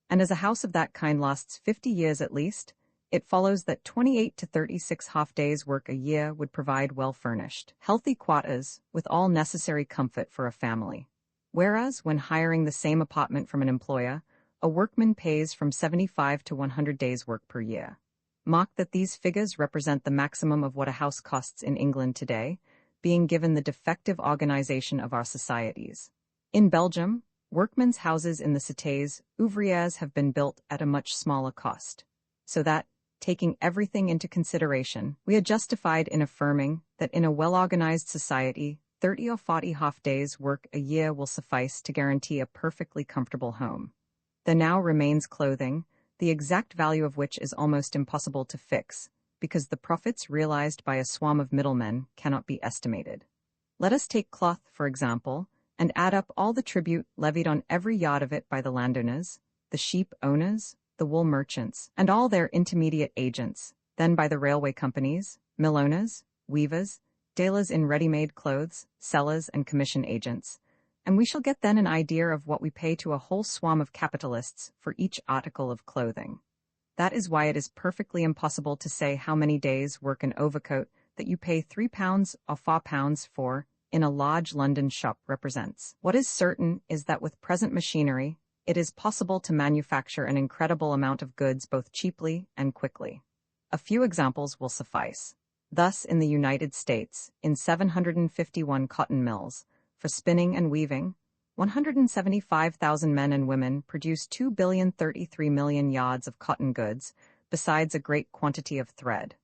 A: And as a house of that kind lasts 50 years at least, it follows that 28 to 36 half-days' work a year would provide well-furnished, healthy quarters with all necessary comfort for a family. Whereas, when hiring the same apartment from an employer, a workman pays from 75 to 100 days' work per year. Mark that these figures represent the maximum of what a house costs in England today, being given the defective organization of our societies. In Belgium, workmen's houses in the cités ouvrières have been built at a much smaller cost, so that, taking everything into consideration, we are justified in affirming that in a well-organized society, 30 or 40 half-days' work a year will suffice to guarantee a perfectly comfortable home. There now remains clothing, the exact value of which is almost impossible to fix, because the profits realized by a swarm of middlemen cannot be estimated. Let us take cloth, for example, and add up all the tribute levied on every yard of it by the landowners, the sheep owners, the wool merchants, and all their intermediate agents, then by the railway companies, mill owners, weavers, dealers in ready-made clothes, sellers, and commission agents, and we shall get then an idea of what we pay to a whole swarm of capitalists for each article of clothing. That is why it is perfectly impossible to say how many days' work an overcoat that you pay £3 or £4 for in a large London shop represents. What is certain is that with present machinery, it is possible to manufacture an incredible amount of goods both cheaply and quickly. A few examples will suffice. Thus, in the United States, in 751 cotton mills, For spinning and weaving, 175,000 men and women produce 2,033,000,000 yards of cotton goods, besides a great quantity of thread.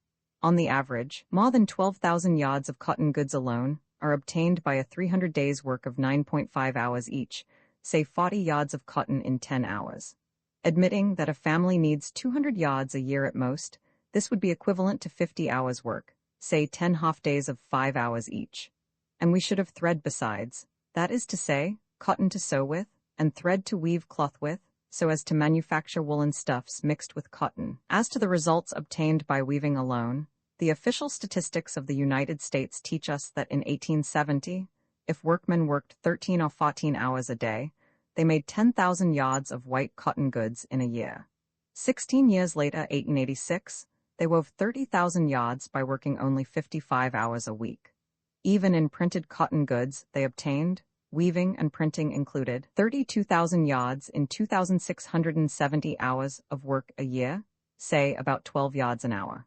A: On the average, more than 12,000 yards of cotton goods alone are obtained by a 300 days' work of 9.5 hours each, say 40 yards of cotton in 10 hours. Admitting that a family needs 200 yards a year at most, this would be equivalent to 50 hours' work, say 10 half-days of 5 hours each. And we should have thread besides, that is to say, cotton to sew with, and thread to weave cloth with, so as to manufacture woolen stuffs mixed with cotton. As to the results obtained by weaving alone, the official statistics of the United States teach us that in 1870, if workmen worked 13 or 14 hours a day, they made 10,000 yards of white cotton goods in a year. 16 years later, 1886, they wove 30,000 yards by working only 55 hours a week. Even in printed cotton goods, they obtained, weaving and printing included, 32,000 yards in 2,670 hours of work a year, say about 12 yards an hour.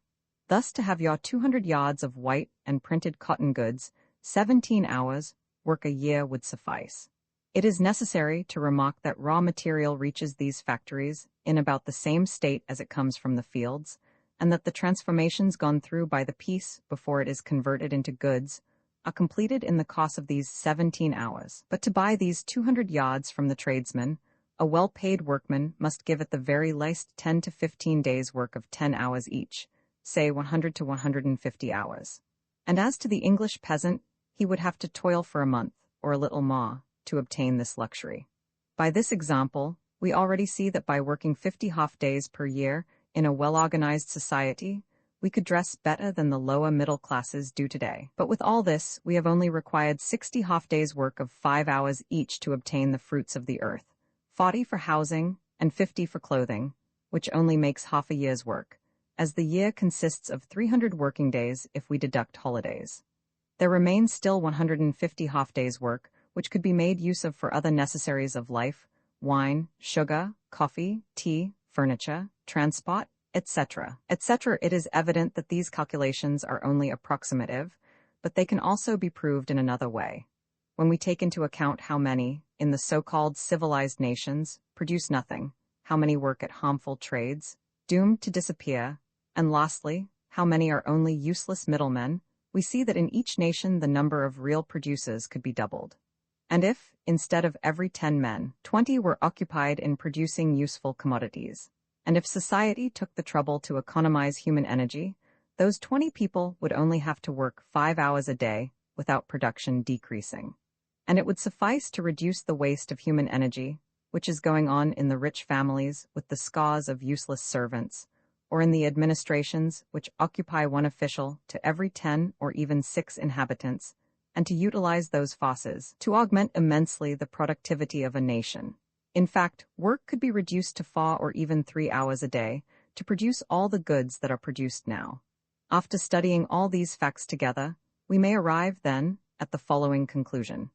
A: Thus, to have your 200 yards of white and printed cotton goods, 17 hours work a year would suffice. It is necessary to remark that raw material reaches these factories in about the same state as it comes from the fields, and that the transformations gone through by the piece before it is converted into goods are completed in the course of these 17 hours. But to buy these 200 yards from the tradesman, a well-paid workman must give at the very least 10 to 15 days' work of 10 hours each, say 100 to 150 hours. And as to the English peasant, he would have to toil for a month, or a little more, to obtain this luxury. By this example, we already see that by working 50 half-days per year in a well-organized society, we could dress better than the lower middle classes do today. But with all this, we have only required 60 half-days' work of 5 hours each to obtain the fruits of the earth, 40 for housing and 50 for clothing, which only makes half a year's work, as the year consists of 300 working days if we deduct holidays. There remains still 150 half-days' work, which could be made use of for other necessaries of life, wine, sugar, coffee, tea, furniture, transport, etc., etc. It is evident that these calculations are only approximative, but they can also be proved in another way. When we take into account how many, in the so-called civilized nations, produce nothing, how many work at harmful trades, doomed to disappear, and lastly, how many are only useless middlemen, we see that in each nation the number of real producers could be doubled. And if, instead of every 10 men, 20 were occupied in producing useful commodities, and if society took the trouble to economize human energy, those 20 people would only have to work 5 hours a day without production decreasing. And it would suffice to reduce the waste of human energy, which is going on in the rich families with the scores of useless servants, or in the administrations which occupy one official to every 10 or even 6 inhabitants, and to utilize those forces to augment immensely the productivity of a nation. In fact, work could be reduced to 4 or even 3 hours a day to produce all the goods that are produced now. After studying all these facts together, we may arrive then at the following conclusion.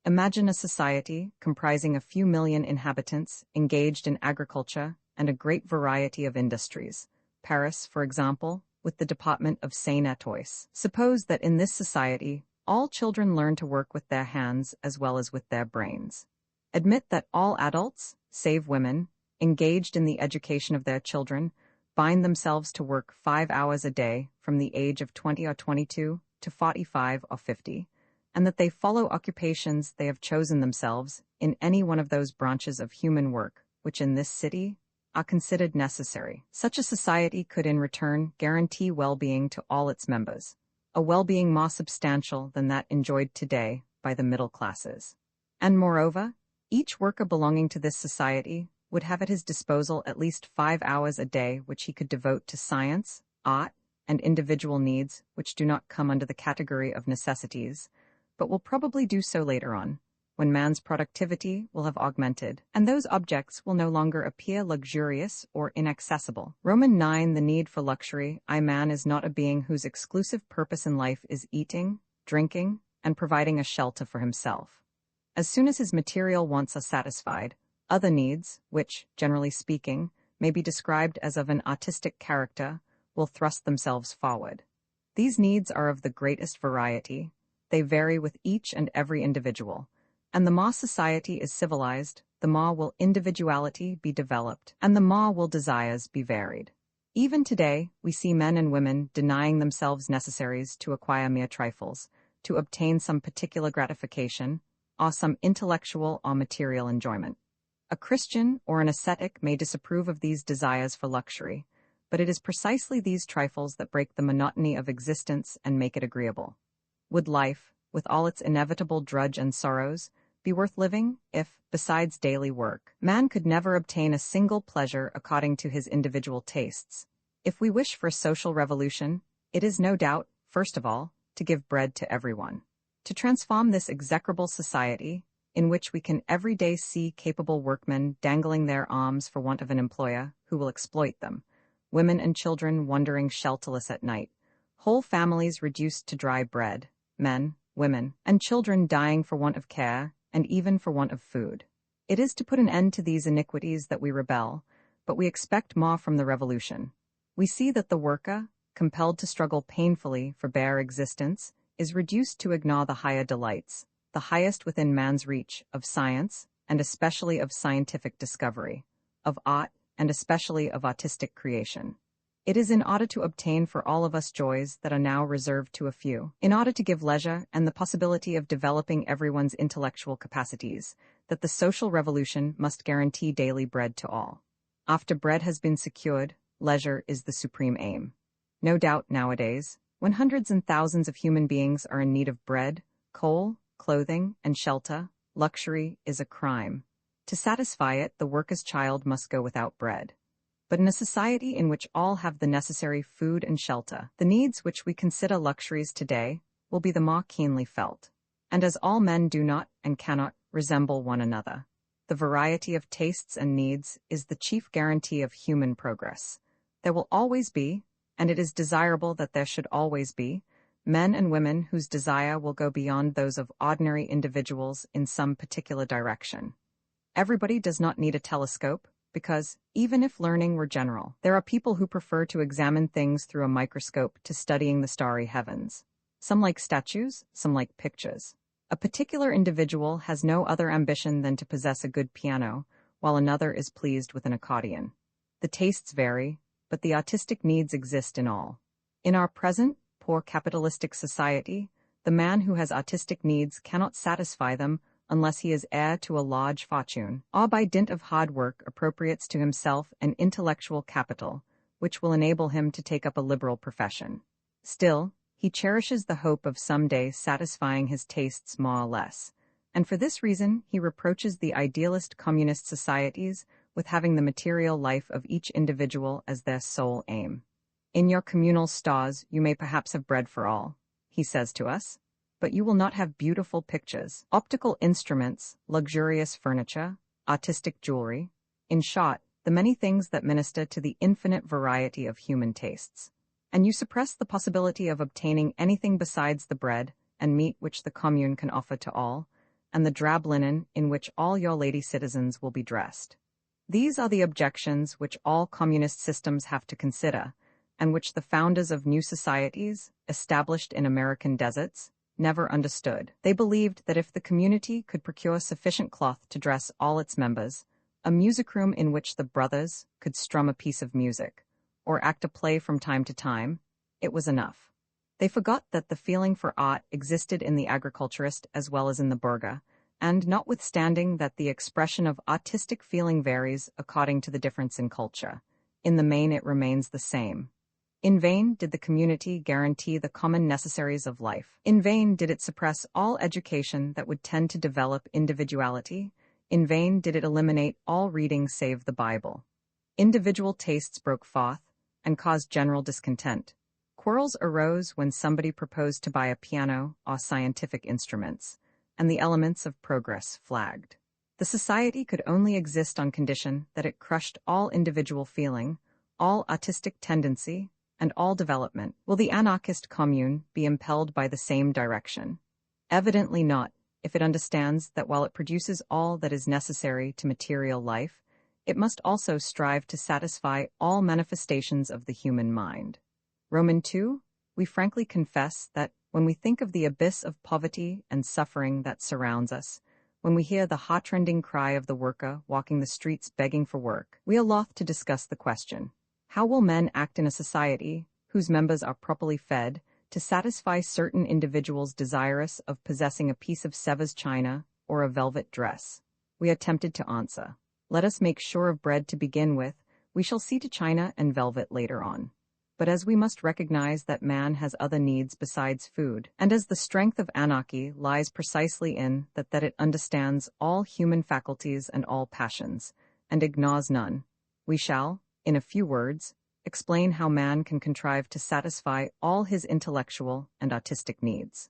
A: Imagine a society comprising a few million inhabitants engaged in agriculture and a great variety of industries. Paris, for example, with the department of Seine-et-Oise. Suppose that in this society, all children learn to work with their hands as well as with their brains. Admit that all adults, save women, engaged in the education of their children, bind themselves to work 5 hours a day from the age of 20 or 22 to 45 or 50, and that they follow occupations they have chosen themselves in any one of those branches of human work which in this city are considered necessary. Such a society could in return guarantee well-being to all its members, a well-being more substantial than that enjoyed today by the middle classes. And moreover, each worker belonging to this society would have at his disposal at least 5 hours a day which he could devote to science, art, and individual needs which do not come under the category of necessities, but will probably do so later on, when man's productivity will have augmented, and those objects will no longer appear luxurious or inaccessible. Roman 9. The need for luxury. Man is not a being whose exclusive purpose in life is eating, drinking, and providing a shelter for himself. As soon as his material wants are satisfied, other needs, which, generally speaking, may be described as of an artistic character, will thrust themselves forward. These needs are of the greatest variety, they vary with each and every individual. And the more society is civilized, the more will individuality be developed, and the more will desires be varied. Even today, we see men and women denying themselves necessaries to acquire mere trifles, to obtain some particular gratification, or some intellectual or material enjoyment. A Christian or an ascetic may disapprove of these desires for luxury, but it is precisely these trifles that break the monotony of existence and make it agreeable. Would life, with all its inevitable drudge and sorrows, be worth living if, besides daily work, man could never obtain a single pleasure according to his individual tastes? If we wish for a social revolution, it is no doubt, first of all, to give bread to everyone. To transform this execrable society, in which we can every day see capable workmen dangling their arms for want of an employer who will exploit them, women and children wandering shelterless at night, whole families reduced to dry bread, men, women, and children dying for want of care, and even for want of food. It is to put an end to these iniquities that we rebel, but we expect more from the revolution. We see that the worker, compelled to struggle painfully for bare existence, is reduced to ignore the higher delights, the highest within man's reach, of science, and especially of scientific discovery, of art, and especially of artistic creation. It is in order to obtain for all of us joys that are now reserved to a few, in order to give leisure and the possibility of developing everyone's intellectual capacities, that the social revolution must guarantee daily bread to all. After bread has been secured, leisure is the supreme aim. No doubt nowadays, when hundreds and thousands of human beings are in need of bread, coal, clothing, and shelter, luxury is a crime. To satisfy it, the worker's child must go without bread. But in a society in which all have the necessary food and shelter, the needs which we consider luxuries today will be the more keenly felt. And as all men do not and cannot resemble one another, the variety of tastes and needs is the chief guarantee of human progress. There will always be, and it is desirable that there should always be, men and women whose desire will go beyond those of ordinary individuals in some particular direction. Everybody does not need a telescope, because, even if learning were general, there are people who prefer to examine things through a microscope to studying the starry heavens. Some like statues, some like pictures. A particular individual has no other ambition than to possess a good piano, while another is pleased with an accordion. The tastes vary, but the artistic needs exist in all. In our present, poor capitalistic society, the man who has artistic needs cannot satisfy them unless he is heir to a large fortune, or by dint of hard work appropriates to himself an intellectual capital, which will enable him to take up a liberal profession. Still, he cherishes the hope of some day satisfying his tastes more or less, and for this reason he reproaches the idealist communist societies with having the material life of each individual as their sole aim. In your communal stores you may perhaps have bread for all, he says to us, but you will not have beautiful pictures, optical instruments, luxurious furniture, artistic jewelry, in short, the many things that minister to the infinite variety of human tastes. And you suppress the possibility of obtaining anything besides the bread and meat which the commune can offer to all, and the drab linen in which all your lady citizens will be dressed. These are the objections which all communist systems have to consider, and which the founders of new societies, established in American deserts, never understood. They believed that if the community could procure sufficient cloth to dress all its members, a music room in which the brothers could strum a piece of music, or act a play from time to time, it was enough. They forgot that the feeling for art existed in the agriculturist as well as in the burgher, and notwithstanding that the expression of artistic feeling varies according to the difference in culture, in the main it remains the same. In vain did the community guarantee the common necessaries of life. In vain did it suppress all education that would tend to develop individuality. In vain did it eliminate all reading save the Bible. Individual tastes broke forth and caused general discontent. Quarrels arose when somebody proposed to buy a piano or scientific instruments, and the elements of progress flagged. The society could only exist on condition that it crushed all individual feeling, all artistic tendency, and all development. Will the anarchist commune be impelled by the same direction? Evidently not, if it understands that while it produces all that is necessary to material life, it must also strive to satisfy all manifestations of the human mind. Roman 2, we frankly confess that, When we think of the abyss of poverty and suffering that surrounds us, when we hear the heartrending cry of the worker walking the streets begging for work, we are loath to discuss the question: how will men act in a society whose members are properly fed to satisfy certain individuals desirous of possessing a piece of Sevres china or a velvet dress? We are tempted to answer: let us make sure of bread to begin with, we shall see to china and velvet later on. But as we must recognize that man has other needs besides food, and as the strength of anarchy lies precisely in that it understands all human faculties and all passions, and ignores none, we shall, in a few words, explain how man can contrive to satisfy all his intellectual and artistic needs.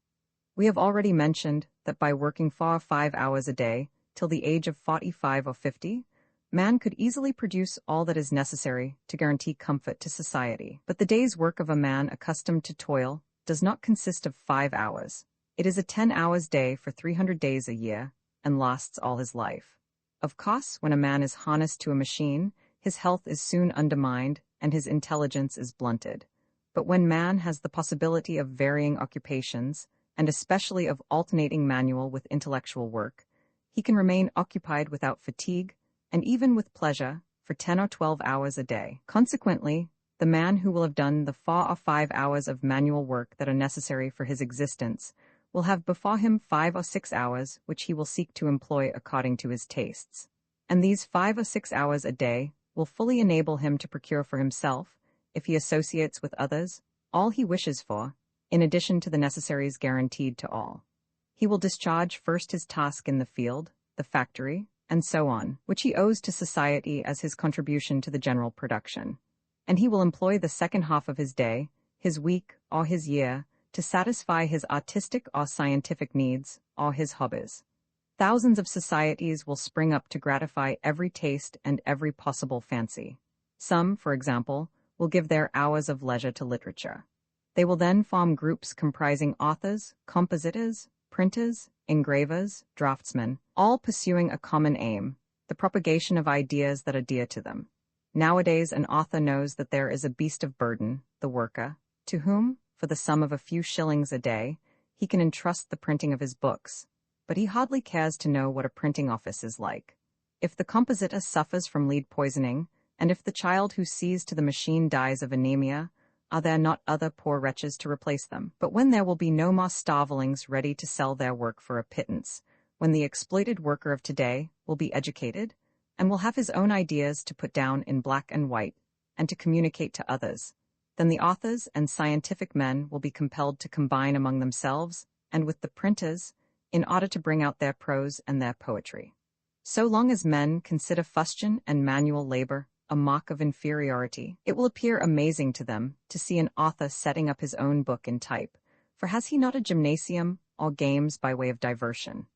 A: We have already mentioned that by working 5 hours a day, till the age of 45 or 50, man could easily produce all that is necessary to guarantee comfort to society. But the day's work of a man accustomed to toil does not consist of 5 hours. It is a 10 hours day for 300 days a year, and lasts all his life. Of course, when a man is harnessed to a machine, his health is soon undermined and his intelligence is blunted. But when man has the possibility of varying occupations, and especially of alternating manual with intellectual work, he can remain occupied without fatigue, and even with pleasure, for 10 or 12 hours a day. Consequently, the man who will have done the 4 or 5 hours of manual work that are necessary for his existence will have before him 5 or 6 hours which he will seek to employ according to his tastes. And these 5 or 6 hours a day will fully enable him to procure for himself, if he associates with others, all he wishes for, in addition to the necessaries guaranteed to all. He will discharge first his task in the field, the factory, and so on, which he owes to society as his contribution to the general production. And he will employ the second half of his day, his week, or his year, to satisfy his artistic or scientific needs, or his hobbies. Thousands of societies will spring up to gratify every taste and every possible fancy. Some, for example, will give their hours of leisure to literature. They will then form groups comprising authors, compositors, printers, engravers, draftsmen, all pursuing a common aim, the propagation of ideas that are dear to them. Nowadays, an author knows that there is a beast of burden, the worker, to whom, for the sum of a few shillings a day, he can entrust the printing of his books, but he hardly cares to know what a printing office is like. If the compositor suffers from lead poisoning, and if the child who sees to the machine dies of anemia, are there not other poor wretches to replace them? But when there will be no more starvelings ready to sell their work for a pittance, when the exploited worker of today will be educated, and will have his own ideas to put down in black and white, and to communicate to others, then the authors and scientific men will be compelled to combine among themselves, and with the printers, in order to bring out their prose and their poetry. So long as men consider fustian and manual labor a mark of inferiority, it will appear amazing to them to see an author setting up his own book in type, for has he not a gymnasium, or games by way of diversion?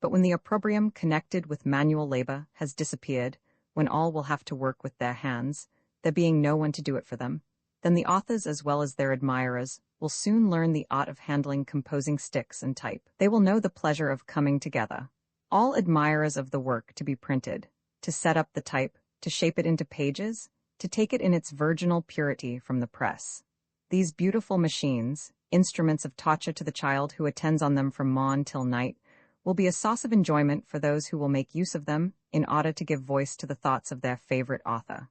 A: But when the opprobrium connected with manual labor has disappeared, when all will have to work with their hands, there being no one to do it for them, then the authors as well as their admirers will soon learn the art of handling composing sticks and type. They will know the pleasure of coming together, all admirers of the work to be printed, to set up the type, to shape it into pages, to take it in its virginal purity from the press. These beautiful machines, instruments of torture to the child who attends on them from morn till night, will be a source of enjoyment for those who will make use of them in order to give voice to the thoughts of their favorite author.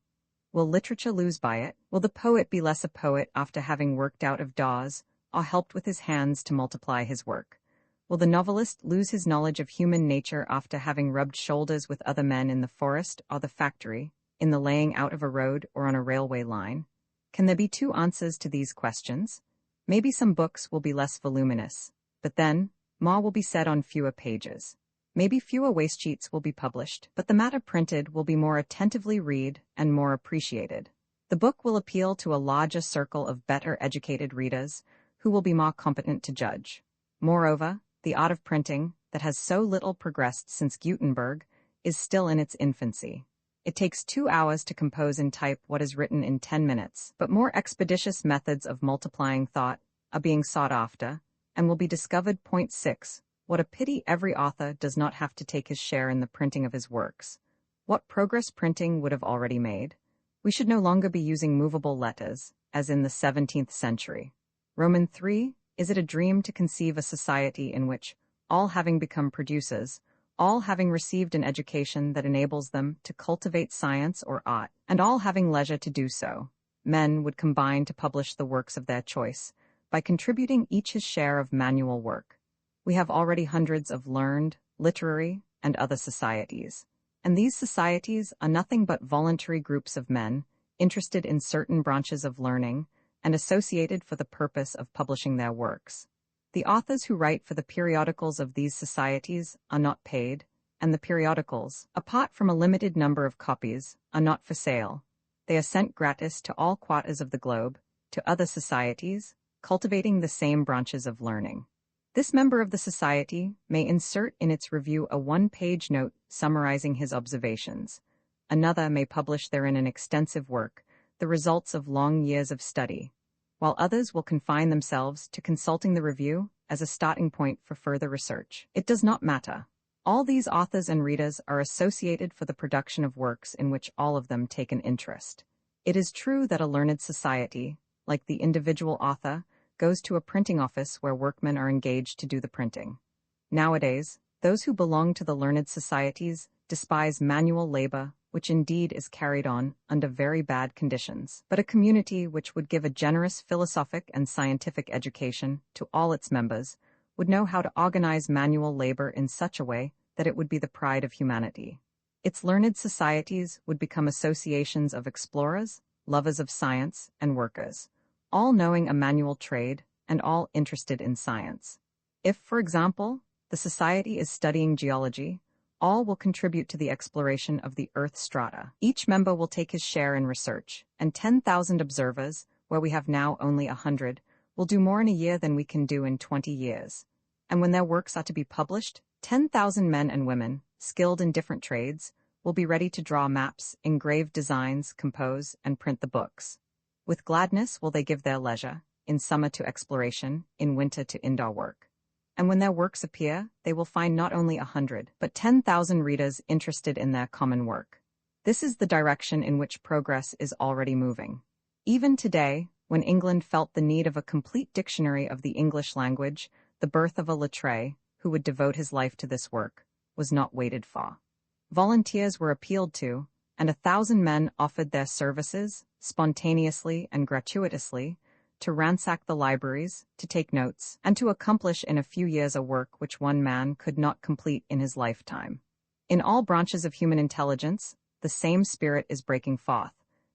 A: Will literature lose by it? Will the poet be less a poet after having worked out of doors, or helped with his hands to multiply his work? Will the novelist lose his knowledge of human nature after having rubbed shoulders with other men in the forest or the factory, in the laying out of a road or on a railway line? Can there be two answers to these questions? Maybe some books will be less voluminous, but then, more will be said on fewer pages. Maybe fewer waste sheets will be published, but the matter printed will be more attentively read and more appreciated. The book will appeal to a larger circle of better educated readers, who will be more competent to judge. Moreover, the art of printing, that has so little progressed since Gutenberg, is still in its infancy. It takes 2 hours to compose in type what is written in 10 minutes, but more expeditious methods of multiplying thought are being sought after, and will be discovered. 6. What a pity every author does not have to take his share in the printing of his works. What progress printing would have already made. We should no longer be using movable letters, as in the 17th century. Roman 3, Is it a dream to conceive a society in which, all having become producers, all having received an education that enables them to cultivate science or art, and all having leisure to do so, men would combine to publish the works of their choice, by contributing each his share of manual work? We have already hundreds of learned, literary, and other societies. And these societies are nothing but voluntary groups of men, interested in certain branches of learning, and associated for the purpose of publishing their works. The authors who write for the periodicals of these societies are not paid, and the periodicals, apart from a limited number of copies, are not for sale. They are sent gratis to all quarters of the globe, to other societies, cultivating the same branches of learning. This member of the society may insert in its review a one-page note summarizing his observations. Another may publish therein an extensive work, the results of long years of study, while others will confine themselves to consulting the review as a starting point for further research. It does not matter. All these authors and readers are associated for the production of works in which all of them take an interest. It is true that a learned society, like the individual author, goes to a printing office where workmen are engaged to do the printing. Nowadays, those who belong to the learned societies despise manual labor, which indeed is carried on under very bad conditions. But a community which would give a generous philosophic and scientific education to all its members would know how to organize manual labor in such a way that it would be the pride of humanity. Its learned societies would become associations of explorers, lovers of science, and workers, all knowing a manual trade and all interested in science. If, for example, the society is studying geology, all will contribute to the exploration of the Earth strata. Each member will take his share in research, and 10,000 observers, where we have now only 100, will do more in a year than we can do in 20 years. And when their works are to be published, 10,000 men and women, skilled in different trades, will be ready to draw maps, engrave designs, compose, and print the books. With gladness will they give their leisure, in summer to exploration, in winter to indoor work. And when their works appear, they will find not only 100, but 10,000 readers interested in their common work. This is the direction in which progress is already moving. Even today, when England felt the need of a complete dictionary of the English language, the birth of a lettré, who would devote his life to this work, was not waited for. Volunteers were appealed to, and 1,000 men offered their services, spontaneously and gratuitously, to ransack the libraries, to take notes, and to accomplish in a few years a work which one man could not complete in his lifetime. In all branches of human intelligence, the same spirit is breaking forth,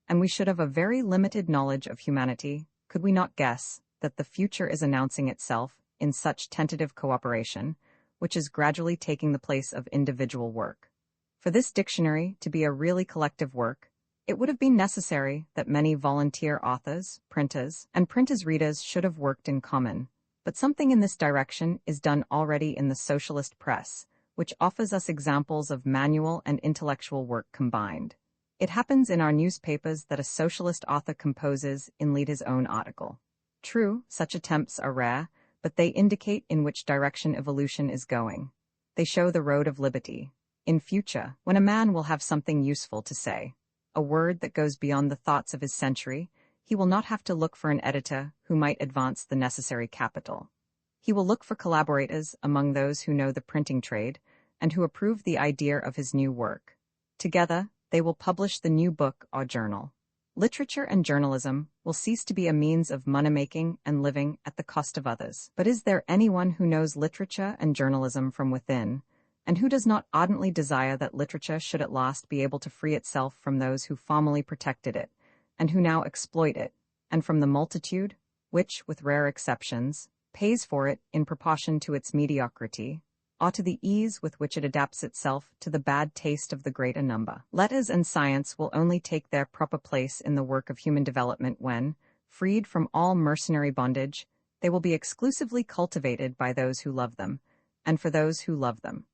A: and we should have a very limited knowledge of humanity, could we not guess that the future is announcing itself in such tentative cooperation, which is gradually taking the place of individual work. For this dictionary to be a really collective work, it would have been necessary that many volunteer authors, printers, and printers readers should have worked in common, but something in this direction is done already in the socialist press, which offers us examples of manual and intellectual work combined. It happens in our newspapers that a socialist author composes in lead his own article. True, such attempts are rare, but they indicate in which direction evolution is going. They show the road of liberty. In future, when a man will have something useful to say, a word that goes beyond the thoughts of his century, he will not have to look for an editor who might advance the necessary capital. He will look for collaborators among those who know the printing trade and who approve the idea of his new work. Together, they will publish the new book or journal. Literature and journalism will cease to be a means of money-making and living at the cost of others. But is there anyone who knows literature and journalism from within, and who does not ardently desire that literature should at last be able to free itself from those who formerly protected it, and who now exploit it, and from the multitude, which, with rare exceptions, pays for it in proportion to its mediocrity, or to the ease with which it adapts itself to the bad taste of the greater number? Letters and science will only take their proper place in the work of human development when, freed from all mercenary bondage, they will be exclusively cultivated by those who love them, and for those who love them.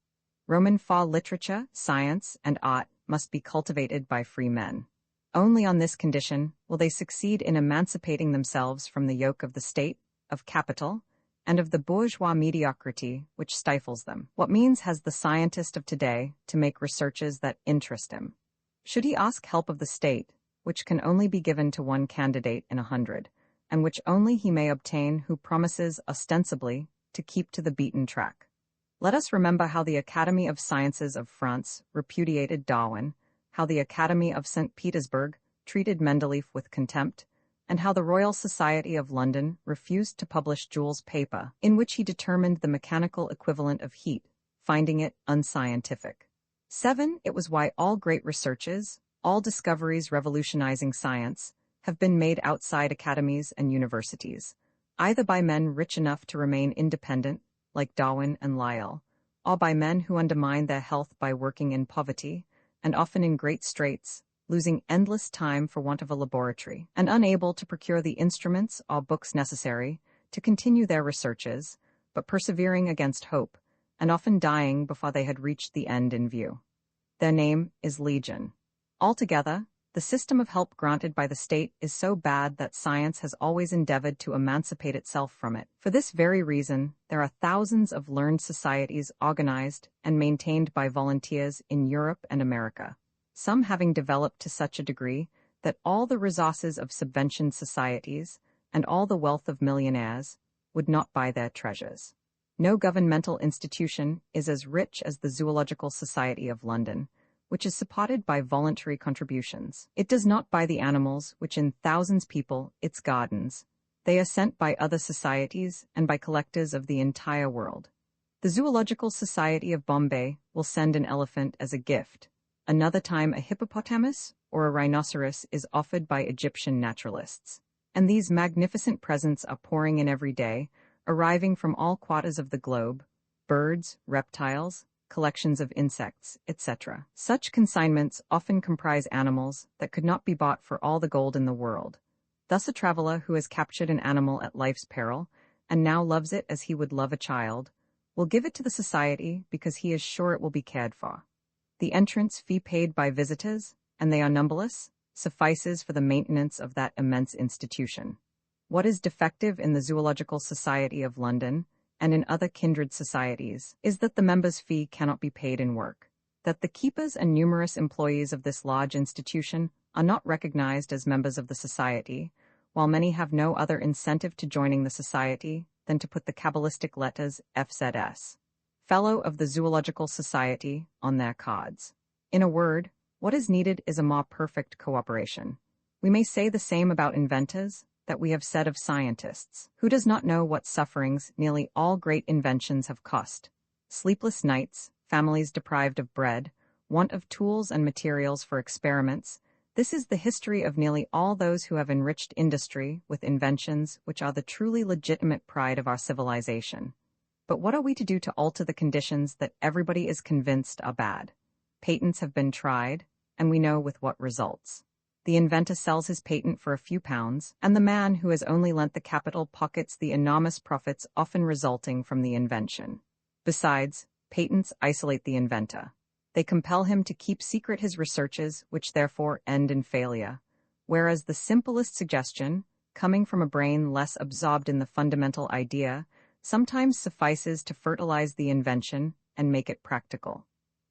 A: Roman fall literature, science, and art must be cultivated by free men. Only on this condition will they succeed in emancipating themselves from the yoke of the state, of capital, and of the bourgeois mediocrity which stifles them. What means has the scientist of today to make researches that interest him? Should he ask help of the state, which can only be given to one candidate in 100, and which only he may obtain who promises, ostensibly, to keep to the beaten track. Let us remember how the Academy of Sciences of France repudiated Darwin, how the Academy of St. Petersburg treated Mendeleev with contempt, and how the Royal Society of London refused to publish Joule's paper, in which he determined the mechanical equivalent of heat, finding it unscientific. 7. It was why all great researches, all discoveries revolutionizing science, have been made outside academies and universities, either by men rich enough to remain independent, like Darwin and Lyell, or by men who undermine their health by working in poverty, and often in great straits, losing endless time for want of a laboratory, and unable to procure the instruments or books necessary to continue their researches, but persevering against hope, and often dying before they had reached the end in view. Their name is Legion. Altogether, the system of help granted by the state is so bad that science has always endeavored to emancipate itself from it. For this very reason, there are thousands of learned societies organized and maintained by volunteers in Europe and America, some having developed to such a degree that all the resources of subventioned societies and all the wealth of millionaires would not buy their treasures. No governmental institution is as rich as the Zoological Society of London, which is supported by voluntary contributions. It does not buy the animals which in thousands people its gardens. They are sent by other societies and by collectors of the entire world. The Zoological Society of Bombay will send an elephant as a gift. Another time a hippopotamus or a rhinoceros is offered by Egyptian naturalists. And these magnificent presents are pouring in every day, arriving from all quarters of the globe: birds, reptiles, collections of insects, etc. Such consignments often comprise animals that could not be bought for all the gold in the world. Thus a traveler who has captured an animal at life's peril, and now loves it as he would love a child, will give it to the society because he is sure it will be cared for. The entrance fee paid by visitors, and they are numberless, suffices for the maintenance of that immense institution. What is defective in the Zoological Society of London, and in other kindred societies, is that the members' fee cannot be paid in work, that the keepers and numerous employees of this large institution are not recognized as members of the society, while many have no other incentive to joining the society than to put the cabalistic letters FZS, Fellow of the Zoological Society, on their cards. In a word, what is needed is a more perfect cooperation. We may say the same about inventors that we have said of scientists. Who does not know what sufferings nearly all great inventions have cost? Sleepless nights, families deprived of bread, want of tools and materials for experiments. This is the history of nearly all those who have enriched industry with inventions which are the truly legitimate pride of our civilization. But what are we to do to alter the conditions that everybody is convinced are bad? Patents have been tried, and we know with what results. The inventor sells his patent for a few pounds, and the man who has only lent the capital pockets the enormous profits often resulting from the invention. Besides, patents isolate the inventor. They compel him to keep secret his researches, which therefore end in failure, whereas the simplest suggestion, coming from a brain less absorbed in the fundamental idea, sometimes suffices to fertilize the invention and make it practical.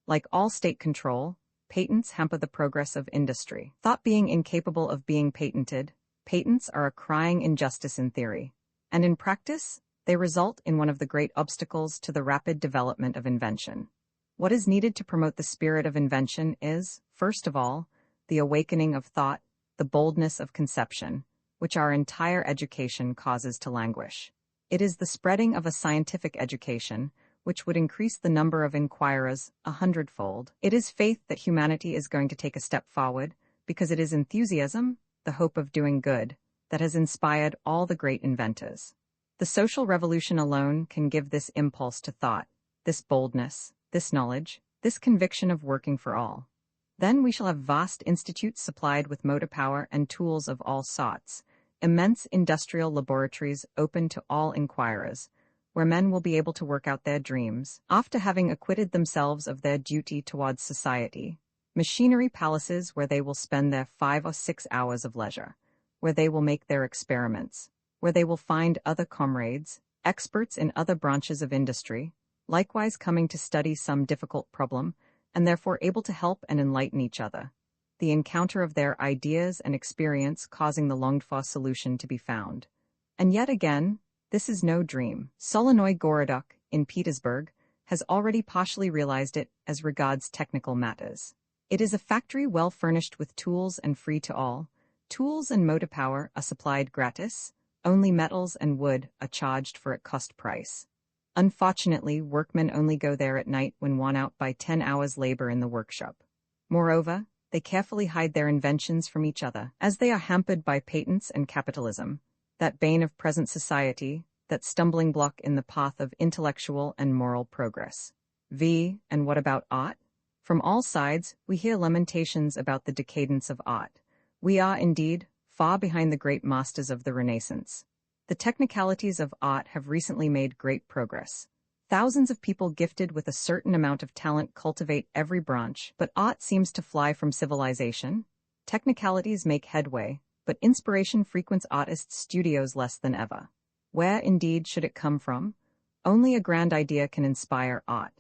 A: Like all state control, patents hamper the progress of industry. Thought being incapable of being patented, patents are a crying injustice in theory, and in practice, they result in one of the great obstacles to the rapid development of invention. What is needed to promote the spirit of invention is, first of all, the awakening of thought, the boldness of conception, which our entire education causes to languish. It is the spreading of a scientific education, which would increase the number of inquirers 100-fold. It is faith that humanity is going to take a step forward, because it is enthusiasm, the hope of doing good, that has inspired all the great inventors. The social revolution alone can give this impulse to thought, this boldness, this knowledge, this conviction of working for all. Then we shall have vast institutes supplied with motor power and tools of all sorts, immense industrial laboratories open to all inquirers, where men will be able to work out their dreams, after having acquitted themselves of their duty towards society. Machinery palaces where they will spend their 5 or 6 hours of leisure, where they will make their experiments, where they will find other comrades, experts in other branches of industry, likewise coming to study some difficult problem, and therefore able to help and enlighten each other. the encounter of their ideas and experience causing the longed-for solution to be found. And yet again, this is no dream. Solonoy Gorodok, in Petersburg, has already partially realized it as regards technical matters. It is a factory well furnished with tools and free to all. Tools and motor power are supplied gratis, only metals and wood are charged for at cost price. Unfortunately, workmen only go there at night when worn out by 10 hours labor in the workshop. Moreover, they carefully hide their inventions from each other, as they are hampered by patents and capitalism, that bane of present society, that stumbling block in the path of intellectual and moral progress. And what about art? From all sides, we hear lamentations about the decadence of art. We are, indeed, far behind the great masters of the Renaissance. The technicalities of art have recently made great progress. Thousands of people gifted with a certain amount of talent cultivate every branch, but art seems to fly from civilization. Technicalities make headway, but inspiration frequents artists' studios less than ever. Where, indeed, should it come from? Only a grand idea can inspire art.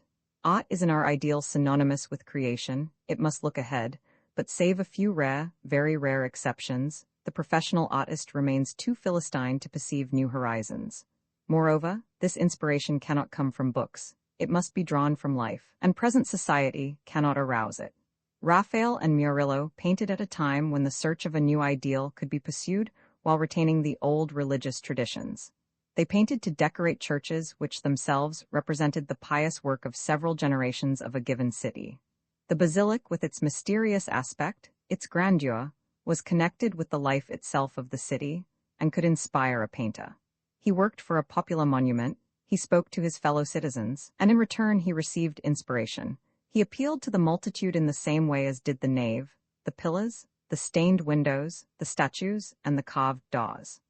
A: Art is in our ideal synonymous with creation. It must look ahead, but save a few rare, very rare exceptions, the professional artist remains too philistine to perceive new horizons. Moreover, this inspiration cannot come from books. It must be drawn from life, and present society cannot arouse it. Raphael and Murillo painted at a time when the search of a new ideal could be pursued while retaining the old religious traditions. They painted to decorate churches which themselves represented the pious work of several generations of a given city. The basilic, with its mysterious aspect, its grandeur, was connected with the life itself of the city and could inspire a painter. He worked for a popular monument, he spoke to his fellow citizens, and in return he received inspiration. He appealed to the multitude in the same way as did the nave, the pillars, the stained windows, the statues, and the carved doors.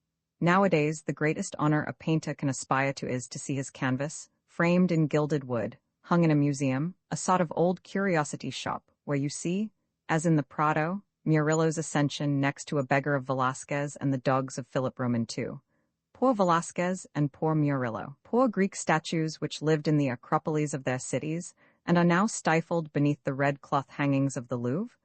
A: Nowadays, the greatest honor a painter can aspire to is to see his canvas, framed in gilded wood, hung in a museum, a sort of old curiosity shop, where you see, as in the Prado, Murillo's Ascension next to a beggar of Velázquez and the dogs of Philip Roman II. Poor Velázquez and poor Murillo, poor Greek statues which lived in the acropolis of their cities and are now stifled beneath the red cloth hangings of the Louvre.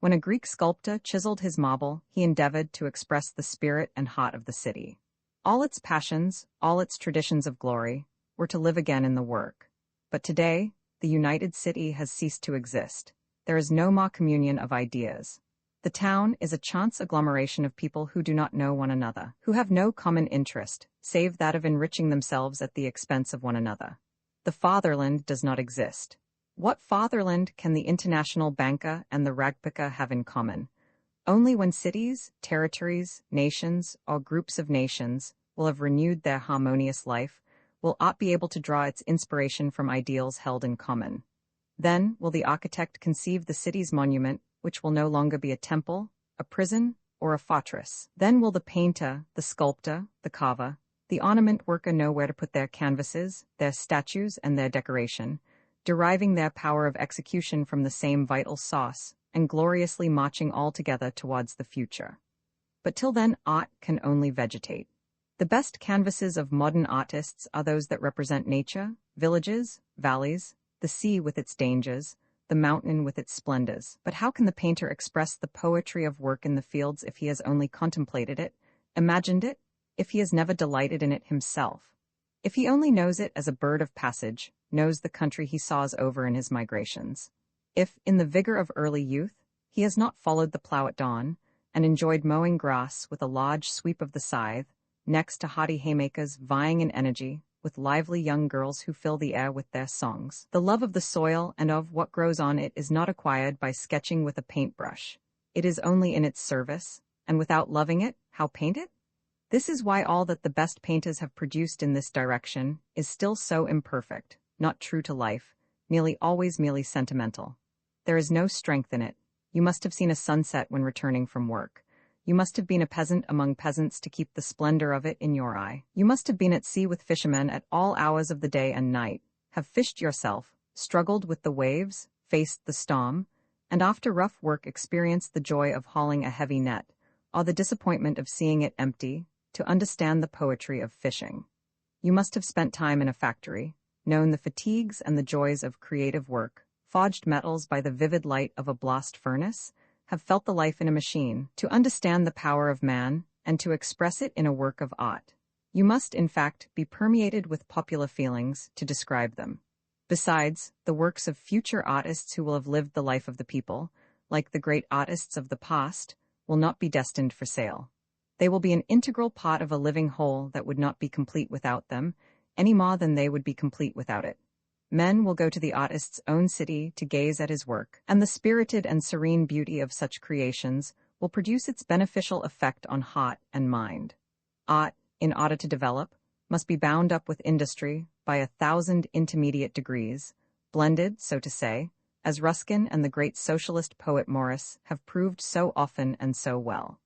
A: When a Greek sculptor chiseled his marble, he endeavored to express the spirit and heart of the city. All its passions, all its traditions of glory, were to live again in the work. But today, the united city has ceased to exist. There is no more communion of ideas. The town is a chance agglomeration of people who do not know one another, who have no common interest, save that of enriching themselves at the expense of one another. The fatherland does not exist. What fatherland can the international banker and the ragpicker have in common? Only when cities, territories, nations, or groups of nations will have renewed their harmonious life, will art be able to draw its inspiration from ideals held in common. Then will the architect conceive the city's monument, which will no longer be a temple, a prison, or a fortress. Then will the painter, the sculptor, the carver, the ornament worker know where to put their canvases, their statues, and their decoration, deriving their power of execution from the same vital source, and gloriously marching all together towards the future. But till then, art can only vegetate. The best canvases of modern artists are those that represent nature, villages, valleys, the sea with its dangers, the mountain with its splendors. But how can the painter express the poetry of work in the fields if he has only contemplated it, imagined it, if he has never delighted in it himself? If he only knows it as a bird of passage, knows the country he saws over in his migrations. If, in the vigor of early youth, he has not followed the plough at dawn, and enjoyed mowing grass with a large sweep of the scythe, next to haughty haymakers vying in energy, with lively young girls who fill the air with their songs. The love of the soil and of what grows on it is not acquired by sketching with a paintbrush. It is only in its service, and without loving it, how paint it? This is why all that the best painters have produced in this direction is still so imperfect, not true to life, nearly always merely sentimental. There is no strength in it. You must have seen a sunset when returning from work. You must have been a peasant among peasants to keep the splendor of it in your eye. You must have been at sea with fishermen at all hours of the day and night, have fished yourself, struggled with the waves, faced the storm, and after rough work experienced the joy of hauling a heavy net, or the disappointment of seeing it empty, to understand the poetry of fishing. You must have spent time in a factory, known the fatigues and the joys of creative work, forged metals by the vivid light of a blast furnace, have felt the life in a machine, to understand the power of man, and to express it in a work of art. You must, in fact, be permeated with popular feelings to describe them. Besides, the works of future artists who will have lived the life of the people, like the great artists of the past, will not be destined for sale. They will be an integral part of a living whole that would not be complete without them, any more than they would be complete without it. Men will go to the artist's own city to gaze at his work, and the spirited and serene beauty of such creations will produce its beneficial effect on heart and mind. Art, in order to develop, must be bound up with industry by 1,000 intermediate degrees, blended, so to say, as Ruskin and the great socialist poet Morris have proved so often and so well.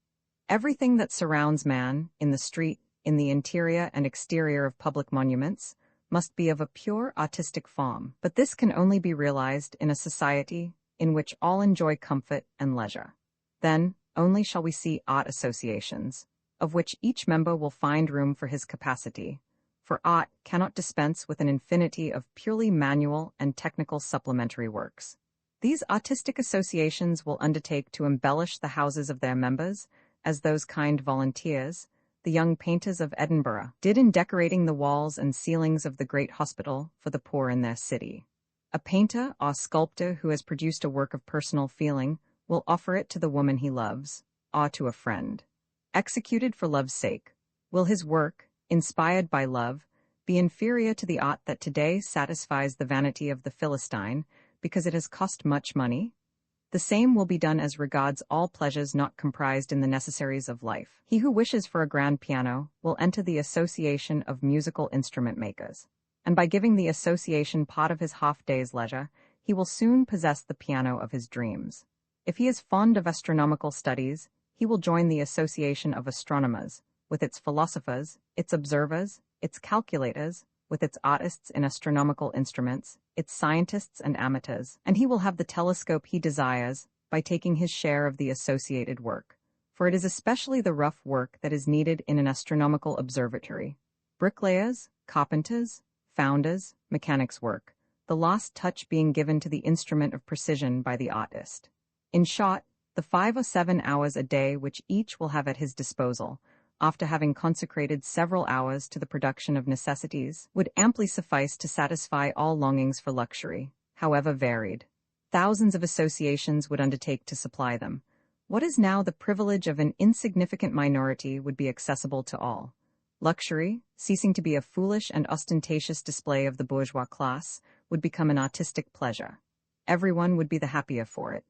A: Everything that surrounds man, in the street, in the interior and exterior of public monuments, must be of a pure artistic form, but this can only be realized in a society in which all enjoy comfort and leisure. Then only shall we see art associations, of which each member will find room for his capacity, for art cannot dispense with an infinity of purely manual and technical supplementary works. These artistic associations will undertake to embellish the houses of their members, as those kind volunteers, the young painters of Edinburgh, did in decorating the walls and ceilings of the great hospital for the poor in their city. A painter or sculptor who has produced a work of personal feeling will offer it to the woman he loves, or to a friend. Executed for love's sake, will his work, inspired by love, be inferior to the art that today satisfies the vanity of the Philistine because it has cost much money? The same will be done as regards all pleasures not comprised in the necessaries of life. He who wishes for a grand piano will enter the association of musical instrument makers, and by giving the association part of his half-day's leisure, he will soon possess the piano of his dreams. If he is fond of astronomical studies, he will join the association of astronomers, with its philosophers, its observers, its calculators, with its artists in astronomical instruments, its scientists and amateurs, and he will have the telescope he desires by taking his share of the associated work, for it is especially the rough work that is needed in an astronomical observatory. Bricklayers, carpenters, founders, mechanics' work, the last touch being given to the instrument of precision by the artist. In short, the 5 or 7 hours a day which each will have at his disposal, after having consecrated several hours to the production of necessities, would amply suffice to satisfy all longings for luxury, however varied. Thousands of associations would undertake to supply them. What is now the privilege of an insignificant minority would be accessible to all. Luxury, ceasing to be a foolish and ostentatious display of the bourgeois class, would become an artistic pleasure. Everyone would be the happier for it.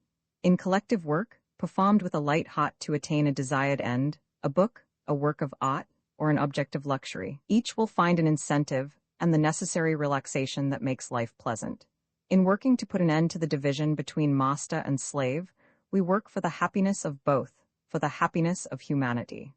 A: In collective work, performed with a light heart to attain a desired end, a book, a work of art, or an object of luxury, each will find an incentive and the necessary relaxation that makes life pleasant. In working to put an end to the division between master and slave, we work for the happiness of both, for the happiness of humanity.